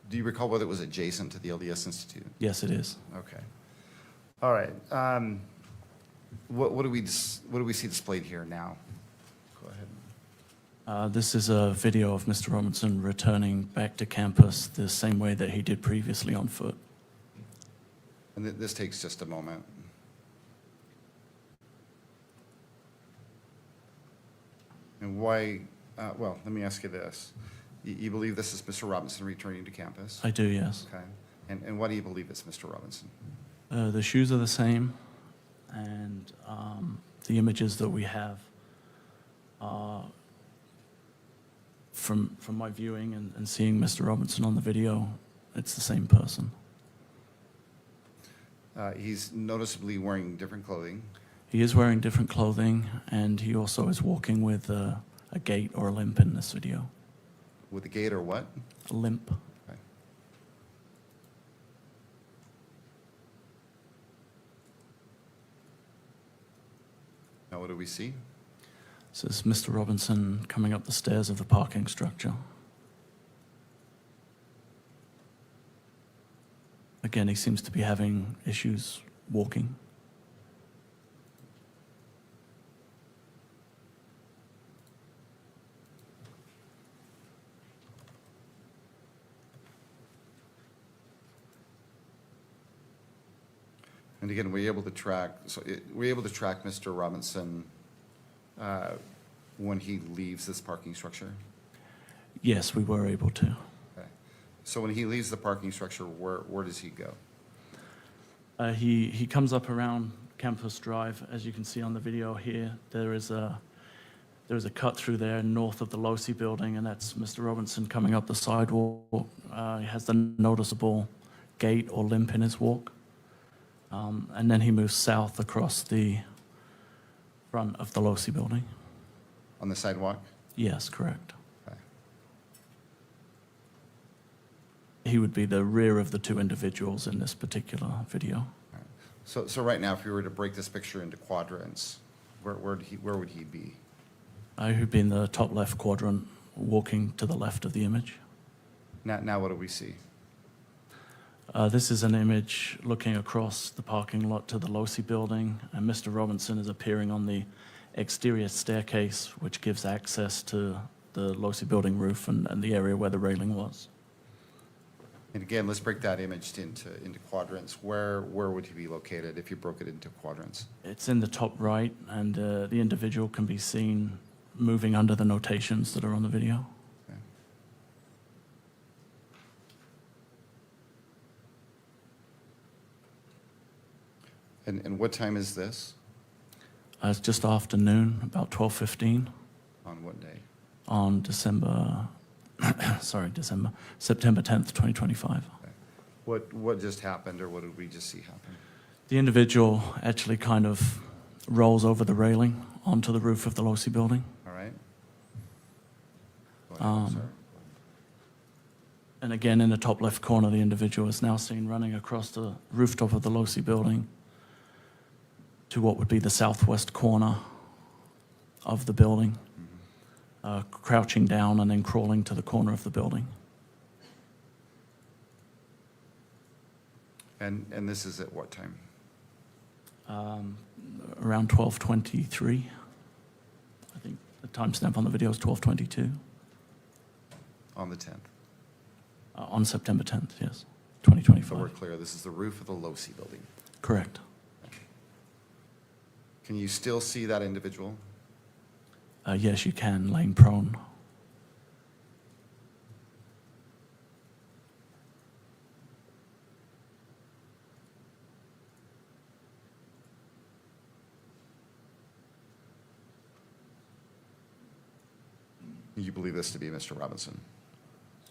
Speaker 9: Do you recall whether it was adjacent to the LDS Institute?
Speaker 5: Yes, it is.
Speaker 9: Okay. All right. What do we see displayed here now? Go ahead.
Speaker 5: This is a video of Mr. Robinson returning back to campus the same way that he did previously on foot.
Speaker 9: And this takes just a moment. And why, well, let me ask you this. You believe this is Mr. Robinson returning to campus?
Speaker 5: I do, yes.
Speaker 9: Okay. And why do you believe it's Mr. Robinson?
Speaker 5: The shoes are the same, and the images that we have are from my viewing and seeing Mr. Robinson on the video, it's the same person.
Speaker 9: He's noticeably wearing different clothing.
Speaker 5: He is wearing different clothing, and he also is walking with a gait or a limp in this video.
Speaker 9: With a gait or what?
Speaker 5: A limp.
Speaker 9: Okay. Now what do we see?
Speaker 5: This is Mr. Robinson coming up the stairs of the parking structure. Again, he seems to be having issues walking.
Speaker 9: And again, were you able to track Mr. Robinson when he leaves this parking structure?
Speaker 5: Yes, we were able to.
Speaker 9: Okay. So when he leaves the parking structure, where does he go?
Speaker 5: He comes up around Campus Drive, as you can see on the video here. There is a cut through there north of the Losee building, and that's Mr. Robinson coming up the sidewalk. He has the noticeable gait or limp in his walk. And then he moves south across the front of the Losee building.
Speaker 9: On the sidewalk?
Speaker 5: Yes, correct.
Speaker 9: Okay.
Speaker 5: He would be the rear of the two individuals in this particular video.
Speaker 9: So right now, if you were to break this picture into quadrants, where would he be?
Speaker 5: He would be in the top left quadrant, walking to the left of the image.
Speaker 9: Now what do we see?
Speaker 5: This is an image looking across the parking lot to the Losee building, and Mr. Robinson is appearing on the exterior staircase, which gives access to the Losee building roof and the area where the railing was.
Speaker 9: And again, let's break that image into quadrants. Where would he be located if you broke it into quadrants?
Speaker 5: It's in the top right, and the individual can be seen moving under the notations that are on the video.
Speaker 9: And what time is this?
Speaker 5: It's just afternoon, about 12:15
Speaker 9: On what day?
Speaker 5: on September 10th, 2025.
Speaker 9: What just happened, or what did we just see happen?
Speaker 5: The individual actually kind of rolls over the railing onto the roof of the Losee building.
Speaker 9: All right? Go ahead, I'm sorry.
Speaker 5: And again, in the top left corner, the individual is now seen running across the rooftop of the Losee building to what would be the southwest corner of the building, crouching down and then crawling to the corner of the building.
Speaker 9: And this is at what time?
Speaker 5: Around 12:23. I think the timestamp on the video is 12:22.
Speaker 9: On the 10th.
Speaker 5: On September 10th, yes,
Speaker 9: So
Speaker 5: 2025.
Speaker 9: we're clear, this is the roof of the Losee building.
Speaker 5: Correct.
Speaker 9: Can you still see that individual?
Speaker 5: Yes, you can, laying prone.
Speaker 9: You believe this to be Mr. Robinson?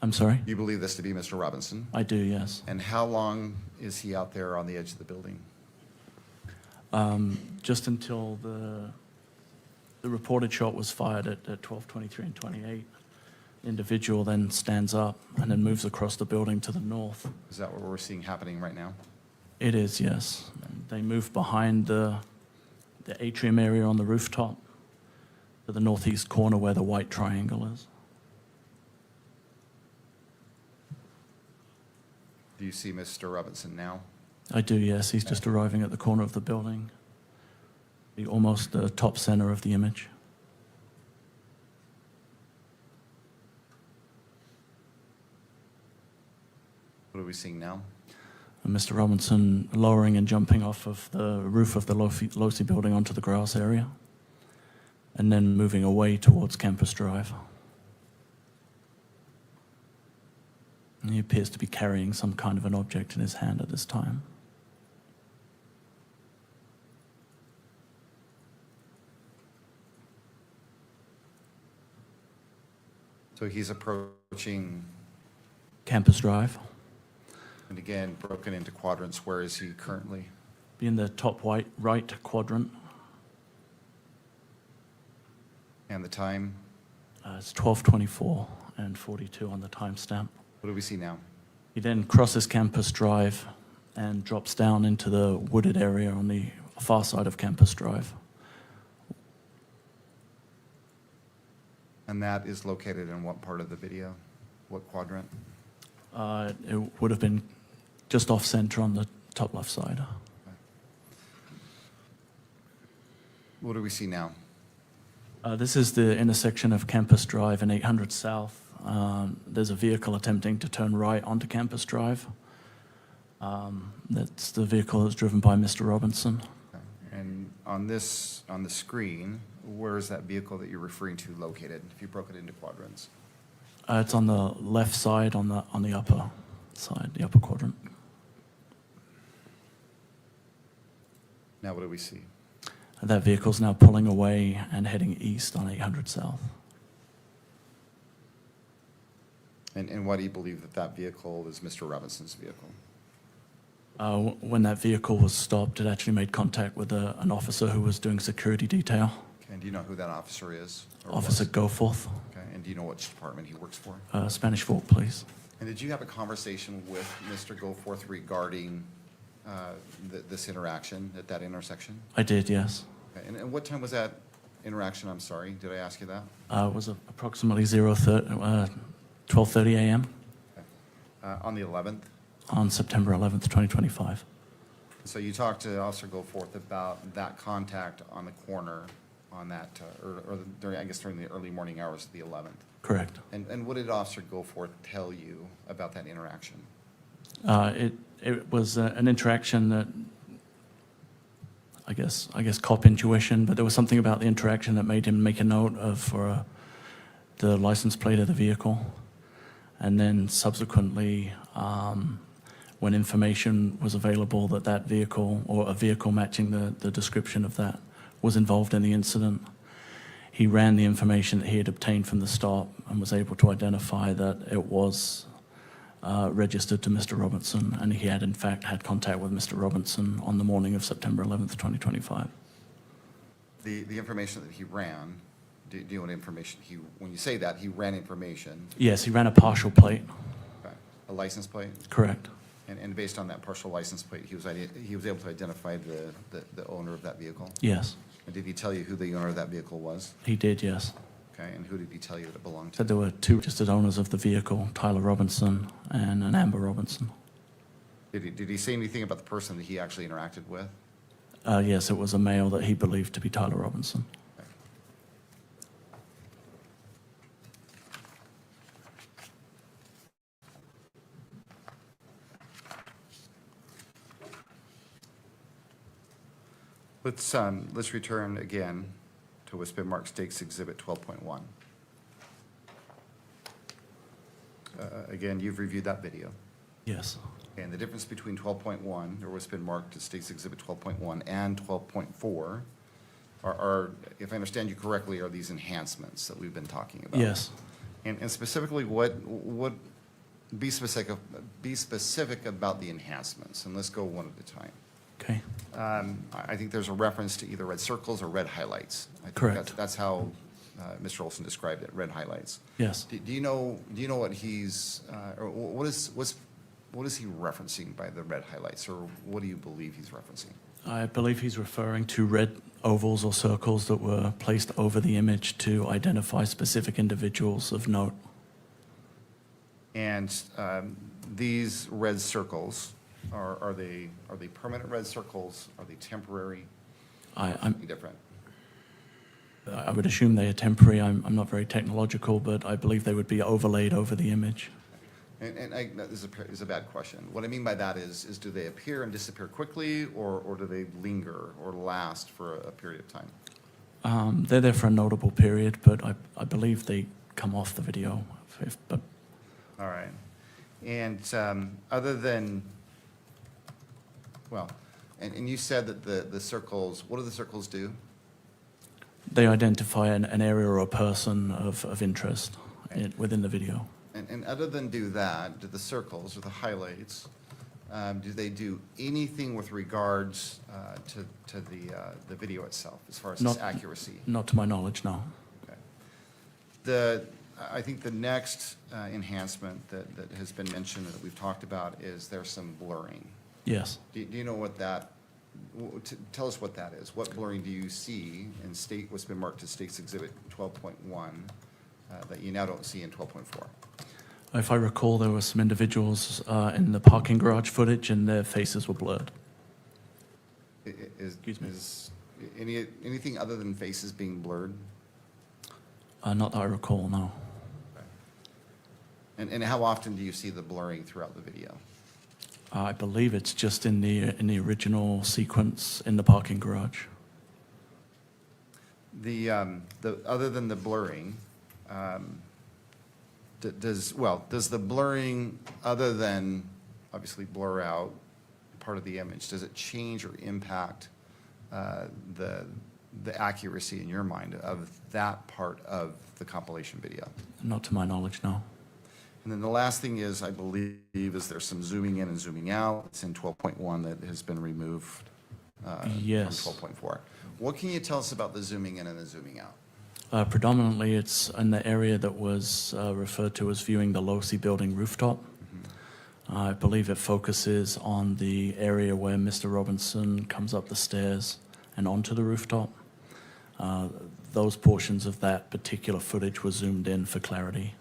Speaker 5: I'm sorry?
Speaker 9: You believe this to be Mr. Robinson?
Speaker 5: I do, yes.
Speaker 9: And how long is he out there on the edge of the building?
Speaker 5: Just until the reported shot was fired at 12:23 and 28. The individual then stands up and then moves across the building to the north.
Speaker 9: Is that what we're seeing happening right now?
Speaker 5: It is, yes. They move behind the atrium area on the rooftop to the northeast corner where the white triangle is.
Speaker 9: Do you see Mr. Robinson now?
Speaker 5: I do, yes. He's just arriving at the corner of the building, almost the top center of the image.
Speaker 9: What are we seeing now?
Speaker 5: And Mr. Robinson lowering and jumping off of the roof of the Losee building onto the grass area, and then moving away towards Campus Drive. And he appears to be carrying some kind of an object in his hand at this time.
Speaker 9: So he's approaching,
Speaker 5: Campus Drive,
Speaker 9: and again, broken into quadrants. Where is he currently?
Speaker 5: be in the top right quadrant.
Speaker 9: And the time?
Speaker 5: It's 12:24 and 42 on the timestamp.
Speaker 9: What do we see now?
Speaker 5: He then crosses Campus Drive and drops down into the wooded area on the far side of Campus Drive.
Speaker 9: And that is located in what part of the video? What quadrant?
Speaker 5: It would have been just off center on the top left side.
Speaker 9: What do we see now?
Speaker 5: This is the intersection of Campus Drive and 800 South. There's a vehicle attempting to turn right onto Campus Drive. That's the vehicle that's driven by Mr. Robinson.
Speaker 9: And on the screen, where is that vehicle that you're referring to located, if you broke it into quadrants?
Speaker 5: It's on the left side, on the upper side, the upper quadrant.
Speaker 9: Now what do we see?
Speaker 5: That vehicle's now pulling away and heading east on 800 South.
Speaker 9: And why do you believe that that vehicle is Mr. Robinson's vehicle?
Speaker 5: When that vehicle was stopped, it actually made contact with an officer who was doing security detail,
Speaker 9: Okay, and do you know who that officer is? or
Speaker 5: Officer
Speaker 9: was?
Speaker 5: Goforth.
Speaker 9: Okay, and do you know which department he works for?
Speaker 5: Spanish Fork, please.
Speaker 9: And did you have a conversation with Mr. Goforth regarding this interaction at that intersection?
Speaker 5: I did, yes.
Speaker 9: Okay, and what time was that interaction? I'm sorry, did I ask you that?
Speaker 5: It was approximately 12:30 a.m.
Speaker 9: On the 11th?
Speaker 5: on September 11th, 2025.
Speaker 9: So you talked to Officer Goforth about that contact on the corner on that, or during, I guess during the early morning hours of the 11th.
Speaker 5: Correct.
Speaker 9: And what did Officer Goforth tell you about that interaction?
Speaker 5: It was an interaction that, I guess cop intuition, but there was something about the interaction that made him make a note of the license plate of the vehicle. And then subsequently, when information was available that that vehicle, or a vehicle matching the description of that, was involved in the incident, he ran the information that he had obtained from the stop and was able to identify that it was registered to Mr. Robinson, and he had in fact had contact with Mr. Robinson on the morning of September 11th, 2025.
Speaker 9: The information that he ran, Do you know what information when you say that, he ran information,
Speaker 5: Yes, he ran a partial plate.
Speaker 9: a license plate?
Speaker 5: Correct.
Speaker 9: And based on that partial license plate, he was able to identify the owner of that vehicle?
Speaker 5: Yes,
Speaker 9: And did he tell you who the owner of that vehicle was?
Speaker 5: he did, yes.
Speaker 9: Okay, and who did he tell you that it belonged to?
Speaker 5: Said there were two registered owners of the vehicle, Tyler Robinson and an Amber Robinson.
Speaker 9: Did he say anything about the person that he actually interacted with?
Speaker 5: Yes, it was a male that he believed to be Tyler Robinson.
Speaker 9: Let's return again to what's been marked State's Exhibit 12.1. Again, you've reviewed that video.
Speaker 5: Yes,
Speaker 9: And the difference between 12.1, or what's been marked as State's Exhibit 12.1, and 12.4 are, if I understand you correctly, are these enhancements that we've been talking about.
Speaker 5: yes.
Speaker 9: And specifically, be specific about the enhancements, and let's go one at a time.
Speaker 5: Okay,
Speaker 9: I think there's a reference to either red circles or red highlights. I think
Speaker 5: Correct.
Speaker 9: That's how Mr. Olson described it, red highlights.
Speaker 5: yes.
Speaker 9: Do you know what he's, or what is he referencing by the red highlights, or what do you believe he's referencing?
Speaker 5: I believe he's referring to red ovals or circles that were placed over the image to identify specific individuals of note.
Speaker 9: And these red circles, are they permanent red circles? Are they temporary?
Speaker 5: I'm
Speaker 9: Something different?
Speaker 5: I would assume they are temporary. I'm not very technological, but I believe they would be overlaid over the image.
Speaker 9: This is a bad question. What I mean by that is do they appear and disappear quickly, or do they linger or last for a period of time?
Speaker 5: They're there for a notable period, but I believe they come off the video. But
Speaker 9: All right. And other than, well, and you said that the circles, what do the circles do?
Speaker 5: they identify an area or a person of interest within the video.
Speaker 9: And other than do that, do the circles or the highlights, do they do anything with regards to the video itself, as far as its accuracy?
Speaker 5: Not to my knowledge, no.
Speaker 9: Okay. I think the next enhancement that has been mentioned, that we've talked about, is there's some blurring.
Speaker 5: Yes.
Speaker 9: Do you know what that, tell us what that is. What blurring do you see in what's been marked as State's Exhibit 12.1 that you now don't see in 12.4?
Speaker 5: If I recall, there were some individuals in the parking garage footage, and their faces were blurred. Excuse me.
Speaker 9: Is anything other than faces being blurred?
Speaker 5: Not that I recall, no.
Speaker 9: And how often do you see the blurring throughout the video?
Speaker 5: I believe it's just in the original sequence in the parking garage.
Speaker 9: The other than the blurring, does the blurring, other than obviously blur out part of the image, does it change or impact the accuracy in your mind of that part of the compilation video?
Speaker 5: Not to my knowledge, no.
Speaker 9: And then the last thing is, I believe, is there's some zooming in and zooming out. It's in 12.1 that has been removed
Speaker 5: Yes.
Speaker 9: from 12.4. What can you tell us about the zooming in and the zooming out?
Speaker 5: Predominantly, it's in the area that was referred to as viewing the Losee building rooftop. I believe it focuses on the area where Mr. Robinson comes up the stairs and onto the rooftop. Those portions of that particular footage were zoomed in for clarity.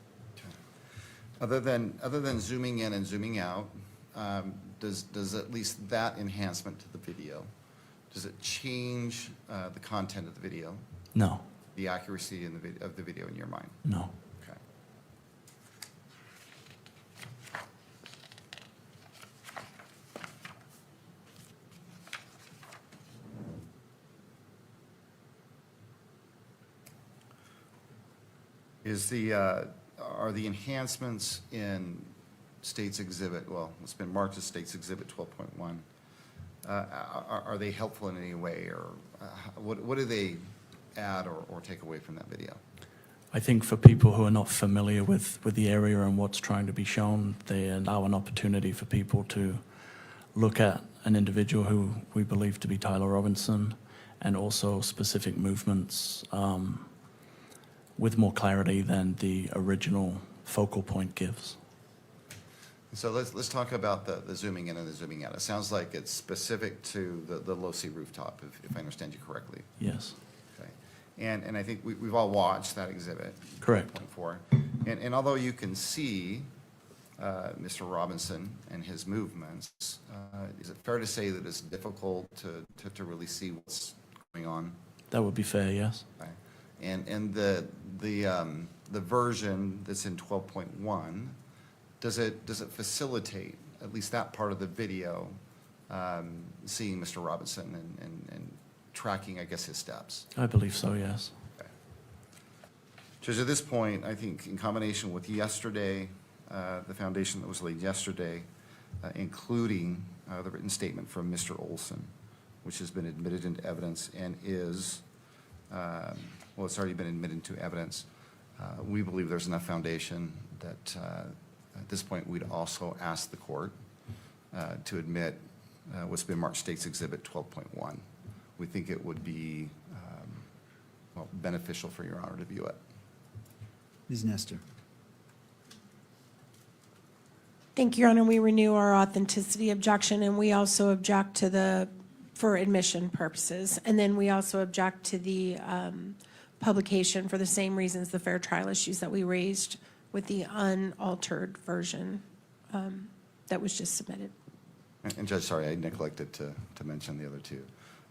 Speaker 9: Other than zooming in and zooming out, does at least that enhancement to the video, does it change the content of the video,
Speaker 5: No,
Speaker 9: the accuracy of the video in your mind?
Speaker 5: no.
Speaker 9: Okay. Are the enhancements in State's Exhibit, well, it's been marked as State's Exhibit 12.1, are they helpful in any way, or what do they add or take away from that video?
Speaker 5: I think for people who are not familiar with the area and what's trying to be shown, they allow an opportunity for people to look at an individual who we believe to be Tyler Robinson, and also specific movements with more clarity than the original focal point gives.
Speaker 9: So let's talk about the zooming in and the zooming out. It sounds like it's specific to the Losee rooftop, if I understand you correctly.
Speaker 5: Yes,
Speaker 9: Okay. And I think we've all watched that exhibit.
Speaker 5: Correct.
Speaker 9: 4. And although you can see Mr. Robinson and his movements, is it fair to say that it's difficult to really see what's going on?
Speaker 5: that would be fair, yes.
Speaker 9: Okay. And the version that's in 12.1, does it facilitate at least that part of the video, seeing Mr. Robinson and tracking, I guess, his steps?
Speaker 5: I believe so, yes.
Speaker 9: Okay. Judge, at this point, I think in combination with yesterday, the foundation that was laid yesterday, including the written statement from Mr. Olson, which has been admitted into evidence and is, well, it's already been admitted into evidence. We believe there's enough foundation that at this point we'd also ask the court to admit what's been marked State's Exhibit 12.1. We think it would be well, beneficial for Your Honor to view it.
Speaker 1: Ms. Nestor.
Speaker 3: Thank you, Your Honor. We renew our authenticity objection, and we also object to for admission purposes. And then we also object to the publication for the same reasons, the fair trial issues that we raised with the unaltered version that was just submitted.
Speaker 9: And Judge, sorry, I neglected to mention the other two.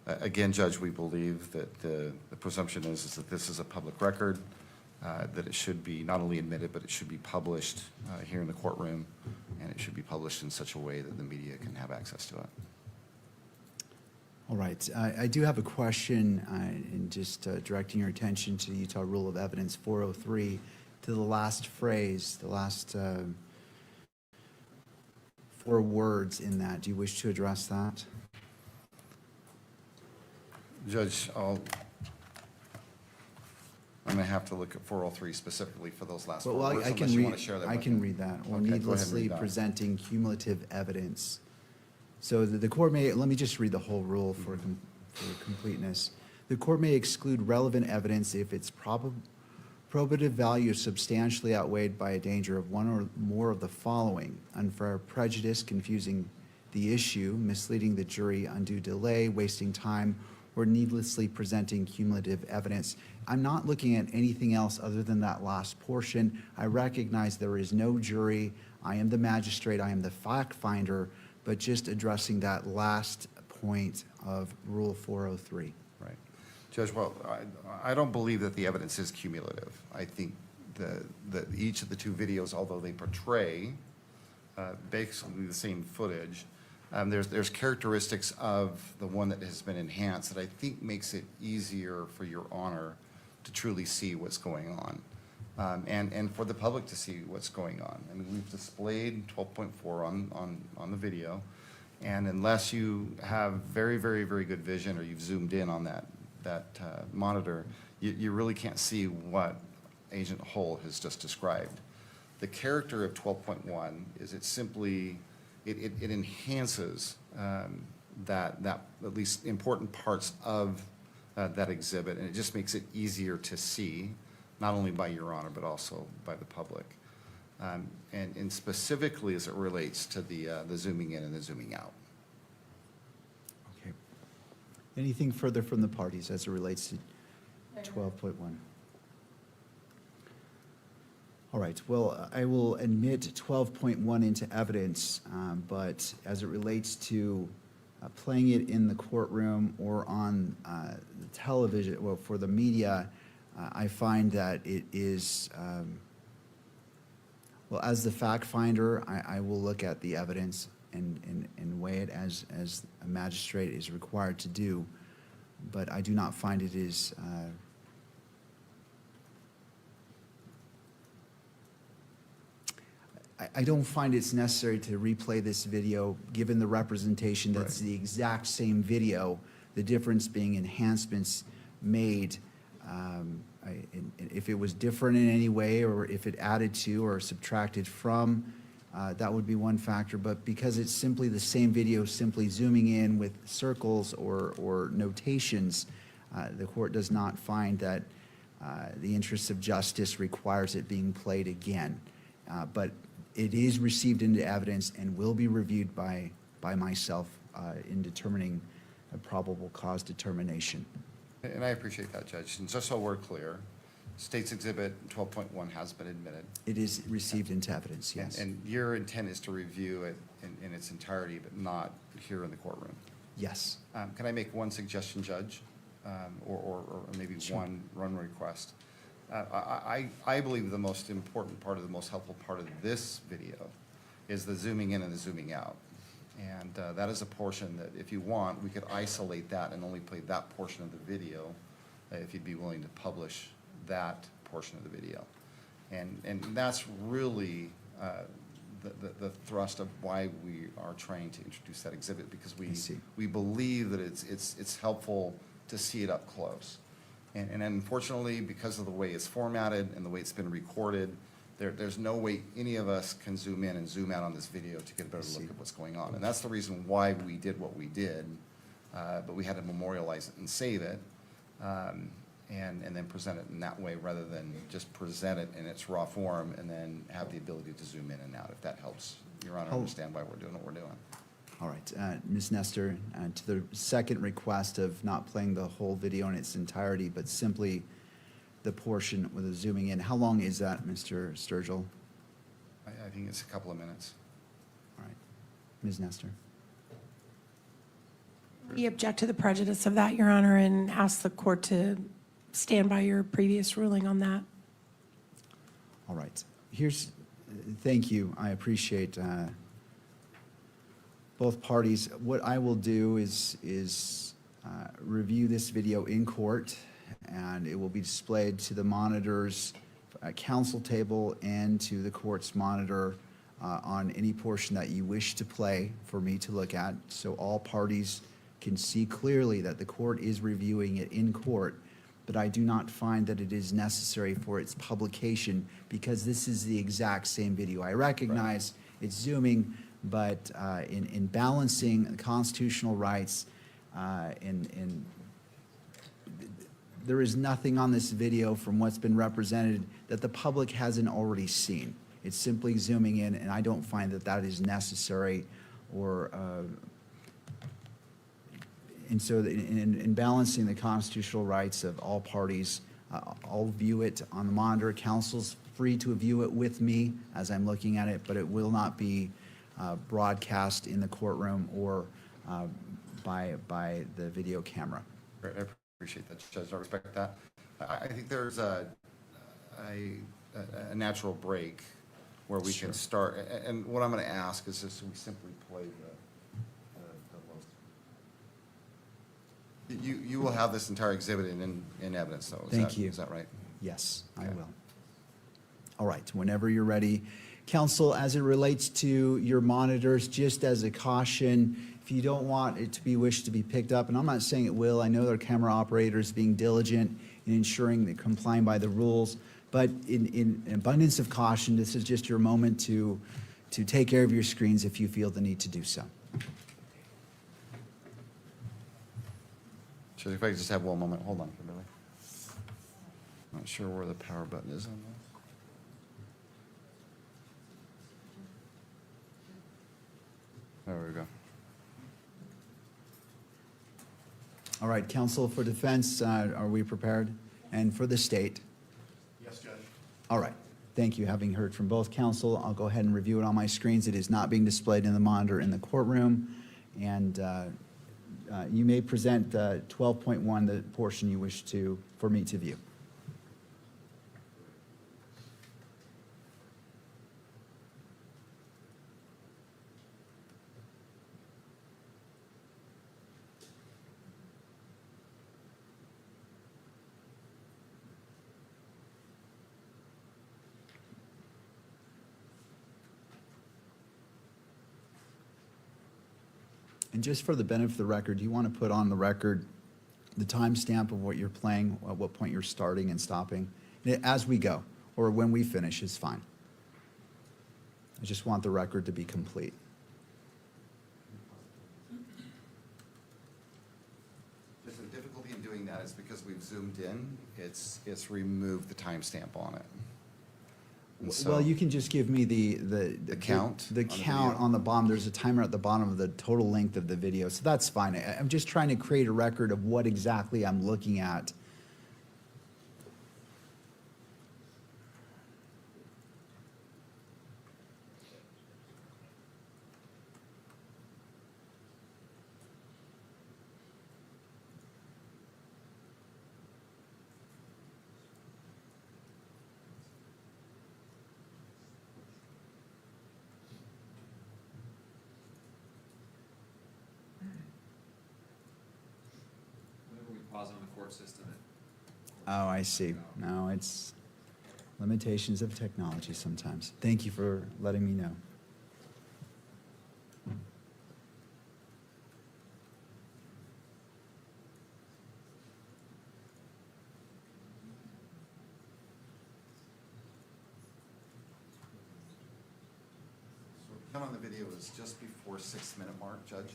Speaker 9: Again, Judge, we believe that the presumption is that this is a public record, that it should be not only admitted, but it should be published here in the courtroom, and it should be published in such a way that the media can have access to it.
Speaker 1: All right. I do have a question in just directing your attention to the Utah Rule of Evidence 403, to the last phrase, the last 4 words in that. Do you wish to address that?
Speaker 9: Judge, I'm going to have to look at 403 specifically for those last 4 words,
Speaker 1: I
Speaker 9: unless
Speaker 1: can
Speaker 9: you
Speaker 1: read.
Speaker 9: want to share that
Speaker 1: I
Speaker 9: with
Speaker 1: can
Speaker 9: me.
Speaker 1: read that. Or
Speaker 9: Okay, go ahead and
Speaker 1: needlessly
Speaker 9: read that.
Speaker 1: presenting cumulative evidence. So the court may. Let me just read the whole rule for completeness. The court may exclude relevant evidence if its probative value is substantially outweighed by a danger of one or more of the following: unfair prejudice, confusing the issue, misleading the jury, undue delay, wasting time, or needlessly presenting cumulative evidence. I'm not looking at anything else other than that last portion. I recognize there is no jury. I am the magistrate. I am the fact finder, but just addressing that last point of Rule 403.
Speaker 9: Right. Judge, well, I don't believe that the evidence is cumulative. I think that each of the 2 videos, although they portray basically the same footage, there's characteristics of the one that has been enhanced that I think makes it easier for Your Honor to truly see what's going on, and for the public to see what's going on. I mean, we've displayed 12.4 on the video, and unless you have very, very, very good vision, or you've zoomed in on that monitor, you really can't see what Agent Holt has just described. The character of 12.1 is it simply it enhances that at least important parts of that exhibit, and it just makes it easier to see, not only by Your Honor, but also by the public. And specifically as it relates to the zooming in and the zooming out.
Speaker 1: Okay. Anything further from the parties as it relates to 12.1? All right. Well, I will admit 12.1 into evidence, but as it relates to playing it in the courtroom or on the television, well, for the media, I find that it is, well, as the fact finder, I will look at the evidence and weigh it as a magistrate is required to do, but I do not find it is I don't find it's necessary to replay this video, given the representation that's the exact same video, the difference being enhancements made. If it was different in any way, or if it added to or subtracted from, that would be one factor. But because it's simply the same video, simply zooming in with circles or notations, the court does not find that the interests of justice requires it being played again. But it is received into evidence and will be reviewed by myself in determining a probable cause determination.
Speaker 9: And I appreciate that, Judge. And just so we're clear, State's Exhibit 12.1 has been admitted.
Speaker 1: It is received into evidence, yes.
Speaker 9: And your intent is to review it in its entirety, but not here in the courtroom.
Speaker 1: Yes.
Speaker 9: Can I make one suggestion, Judge? Or maybe one request? I believe the most important part of the most helpful part of this video is the zooming in and the zooming out. And that is a portion that, if you want, we could isolate that and only play that portion of the video if you'd be willing to publish that portion of the video. And that's really the thrust of why we are trying to introduce that exhibit, because we believe that it's helpful to see it up close. And unfortunately, because of the way it's formatted and the way it's been recorded, there's no way any of us can zoom in and zoom out on this video to get a better look at what's going on. And that's the reason why we did what we did, but we had to memorialize it and save it, and then present it in that way rather than just present it in its raw form and then have the ability to zoom in and out, if that helps Your Honor understand why we're doing what we're doing.
Speaker 1: All right, Ms. Nestor, to the second request of not playing the whole video in its entirety, but simply the portion with the zooming in, how long is that, Mr. Sturgill?
Speaker 9: I think it's a couple of minutes.
Speaker 1: All right, Ms. Nestor.
Speaker 3: We object to the prejudice of that, Your Honor, and ask the court to stand by your previous ruling on that.
Speaker 1: All right, thank you, I appreciate both parties. What I will do is review this video in court, and it will be displayed to the monitor's counsel table and to the court's monitor on any portion that you wish to play for me to look at, so all parties can see clearly that the court is reviewing it in court. But I do not find that it is necessary for its publication, because this is the exact same video. I recognize it's zooming, but in balancing constitutional rights, there is nothing on this video from what's been represented that the public hasn't already seen. It's simply zooming in, and I don't find that that is necessary, or and so in balancing the constitutional rights of all parties, I'll view it on the monitor. Counsel's free to view it with me as I'm looking at it, but it will not be broadcast in the courtroom or by the video camera.
Speaker 9: Great, I appreciate that, Judge. I respect that. I think there's a natural break where we can start. And what I'm going to ask is just we simply play the You will have this entire exhibit in evidence, though.
Speaker 1: Thank you.
Speaker 9: Is that right?
Speaker 1: Yes, I
Speaker 9: Okay.
Speaker 1: will. All right, whenever you're ready. Counsel, as it relates to your monitors, just as a caution, if you don't want it to be wished to be picked up, and I'm not saying it will, I know there are camera operators being diligent in ensuring they're complying by the rules, but in abundance of caution, this is just your moment to take care of your screens if you feel the need to do so.
Speaker 9: So if I could just have one moment. Hold on, Kimberly. Not sure where the power button is on this. There we go.
Speaker 1: All right, counsel for defense, are we prepared? And for the state?
Speaker 2: Yes, Judge.
Speaker 1: All right, thank you. Having heard from both counsel, I'll go ahead and review it on my screens. It is not being displayed in the monitor in the courtroom. And you may present 12.1, the portion you wish for me to view. And just for the benefit of the record, do you want to put on the record the timestamp of what you're playing, at what point you're starting and stopping? As we go, or when we finish is fine. I just want the record to be complete.
Speaker 9: Just the difficulty in doing that is because we've zoomed in, it's removed the timestamp on it. And
Speaker 1: Well,
Speaker 9: so-
Speaker 1: you can just give me the
Speaker 9: count
Speaker 1: The
Speaker 9: on the
Speaker 1: count
Speaker 9: video?
Speaker 1: on the bottom. There's a timer at the bottom of the total length of the video, so that's fine. I'm just trying to create a record of what exactly I'm looking at.
Speaker 7: Whenever we pause on the court system,
Speaker 1: Oh, I see. No, it's limitations of technology sometimes. Thank you for letting me know.
Speaker 9: So count on the video is just before 6-minute mark, Judge.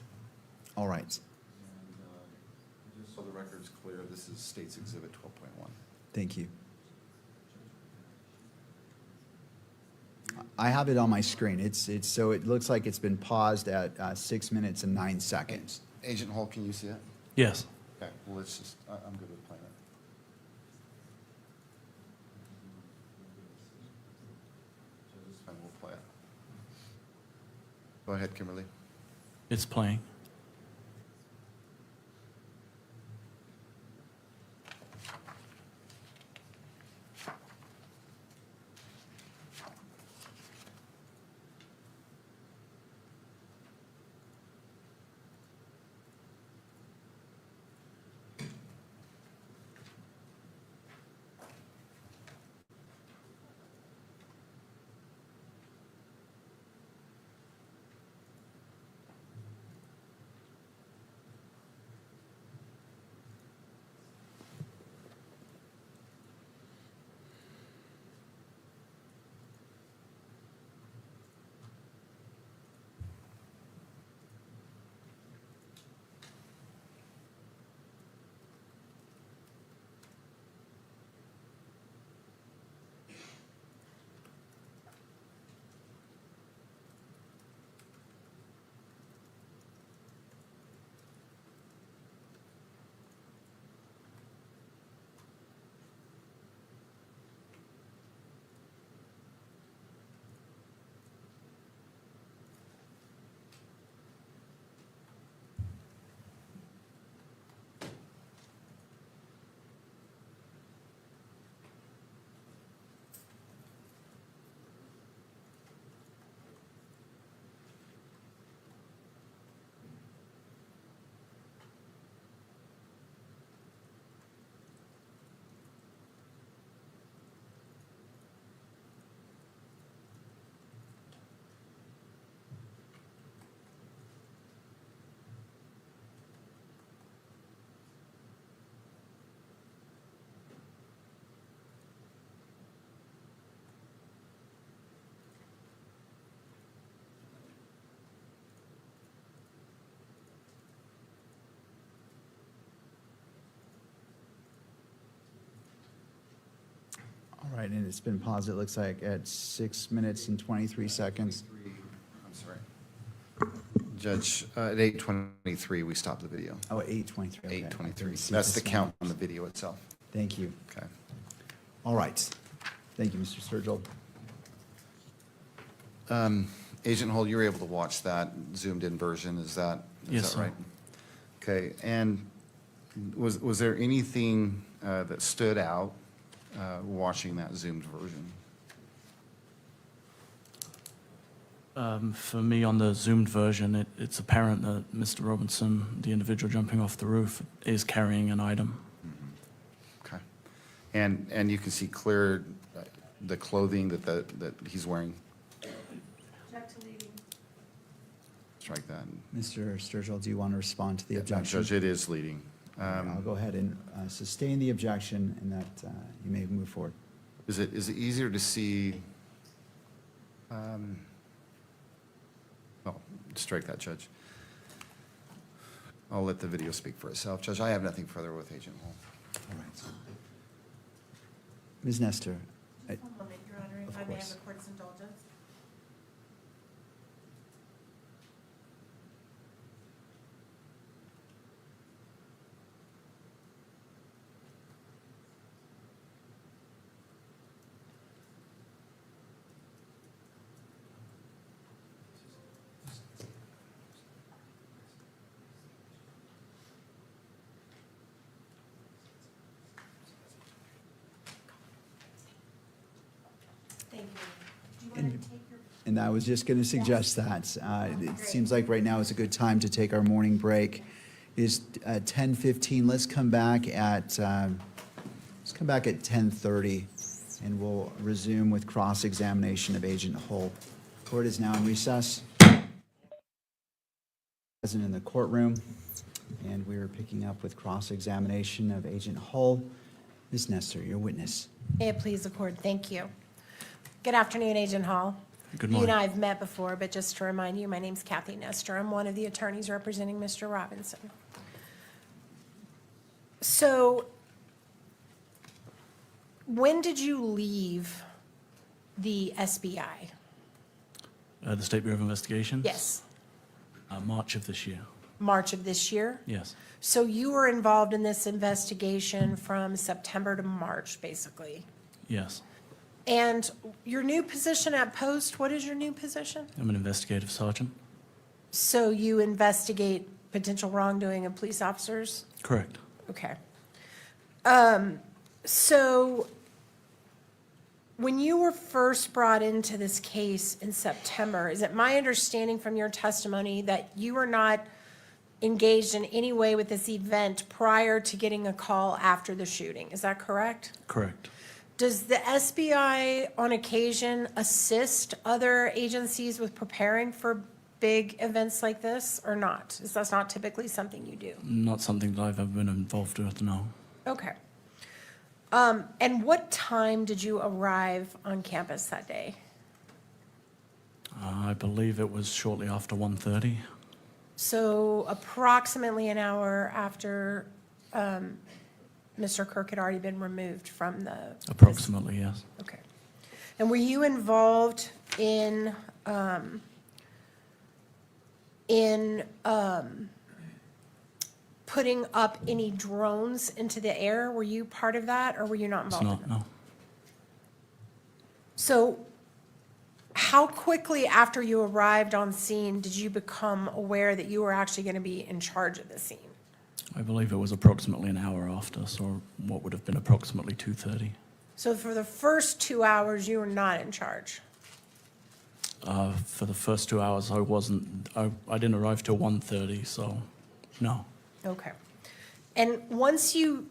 Speaker 1: All right.
Speaker 9: And just so the record's clear, this is State's Exhibit 12.1.
Speaker 1: Thank you. I have it on my screen. So it looks like it's been paused at 6 minutes and 9 seconds.
Speaker 9: Agent Holt, can you see it?
Speaker 5: Yes.
Speaker 9: Okay, well, let's just, I'm good with playing it. So this time we'll play it. Go ahead, Kimberly.
Speaker 5: It's playing.
Speaker 1: All right, and it's been paused, it looks like, at 6 minutes and 23 seconds.
Speaker 9: I'm sorry. Judge, at 8:23, we stopped the video.
Speaker 1: Oh, 8:23. okay. I
Speaker 9: 8:23.
Speaker 1: couldn't see
Speaker 9: That's
Speaker 1: this
Speaker 9: the
Speaker 1: one.
Speaker 9: count on the video itself.
Speaker 1: Thank you.
Speaker 9: Okay.
Speaker 1: All right. Thank you, Mr. Sturgill.
Speaker 9: Agent Holt, you were able to watch that zoomed-in version, is that
Speaker 5: Yes, sir.
Speaker 9: right? Okay, and was there anything that stood out watching that zoomed version?
Speaker 5: For me, on the zoomed version, it's apparent that Mr. Robinson, the individual jumping off the roof, is carrying an item.
Speaker 9: Okay. And you can see clear the clothing that he's wearing?
Speaker 4: Check to leading.
Speaker 9: Strike that.
Speaker 1: Mr. Sturgill, do you want to respond to the objection?
Speaker 9: Judge, it is leading.
Speaker 1: I'll go ahead and sustain the objection, and that you may move forward.
Speaker 9: Is it easier to see? Well, strike that, Judge. I'll let the video speak for itself. Judge, I have nothing further with Agent Holt.
Speaker 1: All right. Ms. Nestor,
Speaker 3: Just one moment, Your Honor, if
Speaker 1: Of
Speaker 3: I may have
Speaker 1: course.
Speaker 3: the court's indulgence. Thank you. Do you want to take your?
Speaker 1: and I was just going to suggest that. It seems like right now is a good time to take our morning break. It is 10:15. Let's come back at 10:30, and we'll resume with cross-examination of Agent Holt. Court is now in recess. Present in the courtroom, and we are picking up with cross-examination of Agent Hull. Ms. Nestor, your witness.
Speaker 3: May it please the court, thank you. Good afternoon, Agent Hall.
Speaker 5: Good
Speaker 3: You
Speaker 5: morning.
Speaker 3: and I have met before, but just to remind you, my name's Kathy Nestor. I'm one of the attorneys representing Mr. Robinson. So, when did you leave the SBI?
Speaker 5: The State Bureau of Investigation?
Speaker 3: Yes,
Speaker 5: March of this year.
Speaker 3: March of this year?
Speaker 5: Yes,
Speaker 3: So you were involved in this investigation from September to March, basically?
Speaker 5: yes.
Speaker 3: And your new position at Post, what is your new position?
Speaker 5: I'm an investigative sergeant.
Speaker 3: So you investigate potential wrongdoing of police officers?
Speaker 5: Correct.
Speaker 3: Okay. So when you were first brought into this case in September, is it my understanding from your testimony that you were not engaged in any way with this event prior to getting a call after the shooting? Is that correct?
Speaker 5: Correct.
Speaker 3: Does the SBI on occasion assist other agencies with preparing for big events like this or not? Is that not typically something you do?
Speaker 5: Not something that I've ever been involved with, no.
Speaker 3: Okay. And what time did you arrive on campus that day?
Speaker 5: I believe it was shortly after 1:30.
Speaker 3: So approximately an hour after Mr. Kirk had already been removed from the...
Speaker 5: Approximately, yes.
Speaker 3: Okay. And were you involved in putting up any drones into the air? Were you part of that, or were you not
Speaker 5: It's
Speaker 3: involved in
Speaker 5: not,
Speaker 3: that?
Speaker 5: no.
Speaker 3: So how quickly after you arrived on scene did you become aware that you were actually going to be in charge of the scene?
Speaker 5: I believe it was approximately an hour after, so what would have been approximately 2:30.
Speaker 3: So for the first 2 hours, you were not in charge?
Speaker 5: For the first 2 hours, I wasn't, I didn't arrive till 1:30, so no.
Speaker 3: Okay. And once you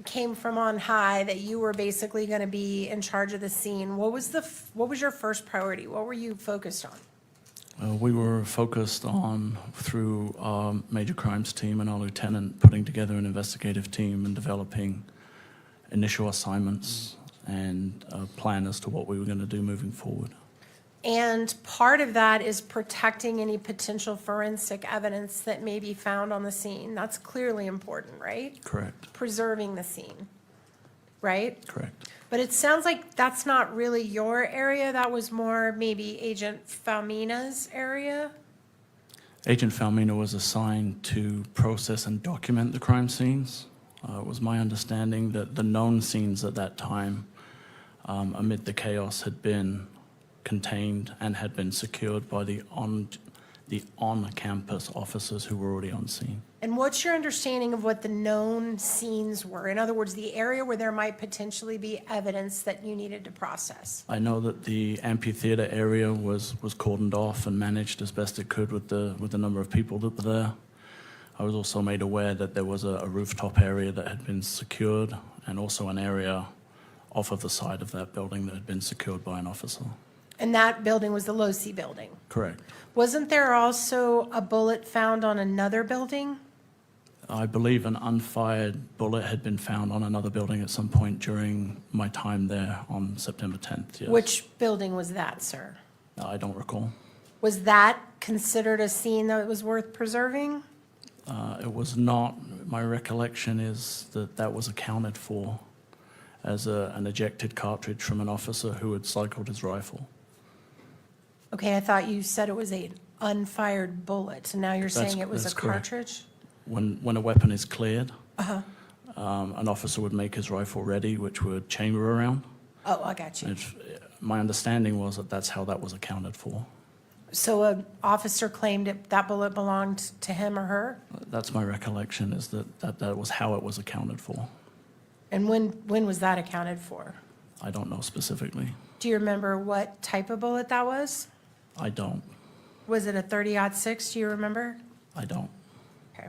Speaker 3: came from on high that you were basically going to be in charge of the scene, what was your first priority? What were you focused on?
Speaker 5: We were focused on, through our major crimes team and our lieutenant, putting together an investigative team and developing initial assignments and a plan as to what we were going to do moving forward.
Speaker 3: And part of that is protecting any potential forensic evidence that may be found on the scene. That's clearly important, right?
Speaker 5: Correct,
Speaker 3: Preserving the scene, right?
Speaker 5: correct.
Speaker 3: But it sounds like that's not really your area. That was more maybe Agent Faumina's area?
Speaker 5: Agent Faumuina was assigned to process and document the crime scenes. It was my understanding that the known scenes at that time, amid the chaos, had been contained and had been secured by the on-campus officers who were already on scene.
Speaker 3: And what's your understanding of what the known scenes were? In other words, the area where there might potentially be evidence that you needed to process?
Speaker 5: I know that the amphitheater area was cordoned off and managed as best it could with the number of people that were there. I was also made aware that there was a rooftop area that had been secured, and also an area off of the side of that building that had been secured by an officer.
Speaker 3: And that building was the Losee building?
Speaker 5: Correct.
Speaker 3: Wasn't there also a bullet found on another building?
Speaker 5: I believe an unfired bullet had been found on another building at some point during my time there on September 10th, yes.
Speaker 3: Which building was that, sir?
Speaker 5: I don't recall.
Speaker 3: Was that considered a scene that was worth preserving?
Speaker 5: It was not. My recollection is that that was accounted for as an ejected cartridge from an officer who had cycled his rifle.
Speaker 3: Okay, I thought you said it was an unfired bullet, and now you're saying it was a
Speaker 5: that's correct.
Speaker 3: cartridge?
Speaker 5: When a weapon is cleared, an officer would make his rifle ready, which would chamber around.
Speaker 3: Oh, I got you.
Speaker 5: And my understanding was that that's how that was accounted for.
Speaker 3: So an officer claimed that bullet belonged to him or her?
Speaker 5: That's my recollection, is that was how it was accounted for.
Speaker 3: And when was that accounted for?
Speaker 5: I don't know specifically.
Speaker 3: Do you remember what type of bullet that was?
Speaker 5: I don't.
Speaker 3: Was it a 30-06, do you remember?
Speaker 5: I don't.
Speaker 3: Okay.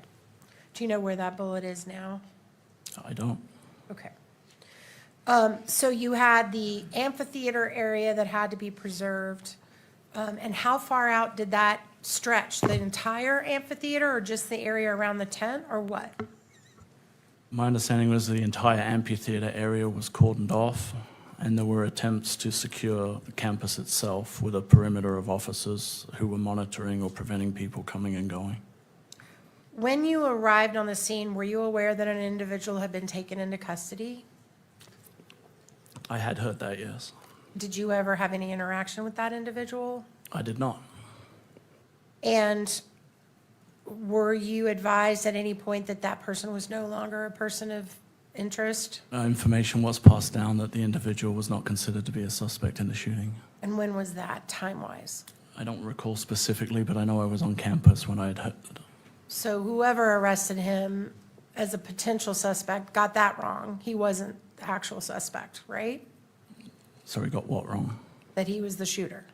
Speaker 3: Do you know where that bullet is now?
Speaker 5: I don't.
Speaker 3: Okay. So you had the amphitheater area that had to be preserved. And how far out did that stretch? The entire amphitheater or just the area around the tent or what?
Speaker 5: My understanding was the entire amphitheater area was cordoned off, and there were attempts to secure the campus itself with a perimeter of officers who were monitoring or preventing people coming and going.
Speaker 3: When you arrived on the scene, were you aware that an individual had been taken into custody?
Speaker 5: I had heard that, yes.
Speaker 3: Did you ever have any interaction with that individual?
Speaker 5: I did not.
Speaker 3: And were you advised at any point that that person was no longer a person of interest?
Speaker 5: Information was passed down that the individual was not considered to be a suspect in the shooting.
Speaker 3: And when was that, time-wise?
Speaker 5: I don't recall specifically, but I know I was on campus when I had heard.
Speaker 3: So whoever arrested him as a potential suspect got that wrong. He wasn't the actual suspect, right?
Speaker 5: Sorry, got what wrong?
Speaker 3: That he was the shooter.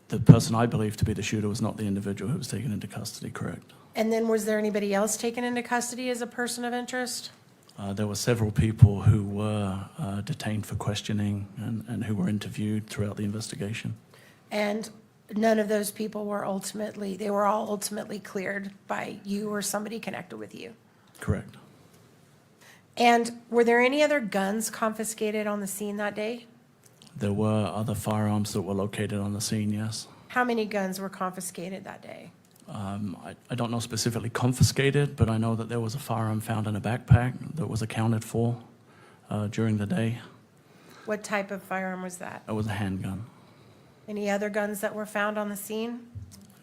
Speaker 5: The person I believe to be the shooter was not the individual who was taken into custody, correct?
Speaker 3: And then was there anybody else taken into custody as a person of interest?
Speaker 5: There were several people who were detained for questioning and who were interviewed throughout the investigation.
Speaker 3: And none of those people were they were all ultimately cleared by you or somebody connected with you?
Speaker 5: Correct.
Speaker 3: And were there any other guns confiscated on the scene that day?
Speaker 5: There were other firearms that were located on the scene, yes.
Speaker 3: How many guns were confiscated that day?
Speaker 5: I don't know specifically confiscated, but I know that there was a firearm found in a backpack that was accounted for during the day.
Speaker 3: What type of firearm was that?
Speaker 5: It was a handgun,
Speaker 3: Any other guns that were found on the scene?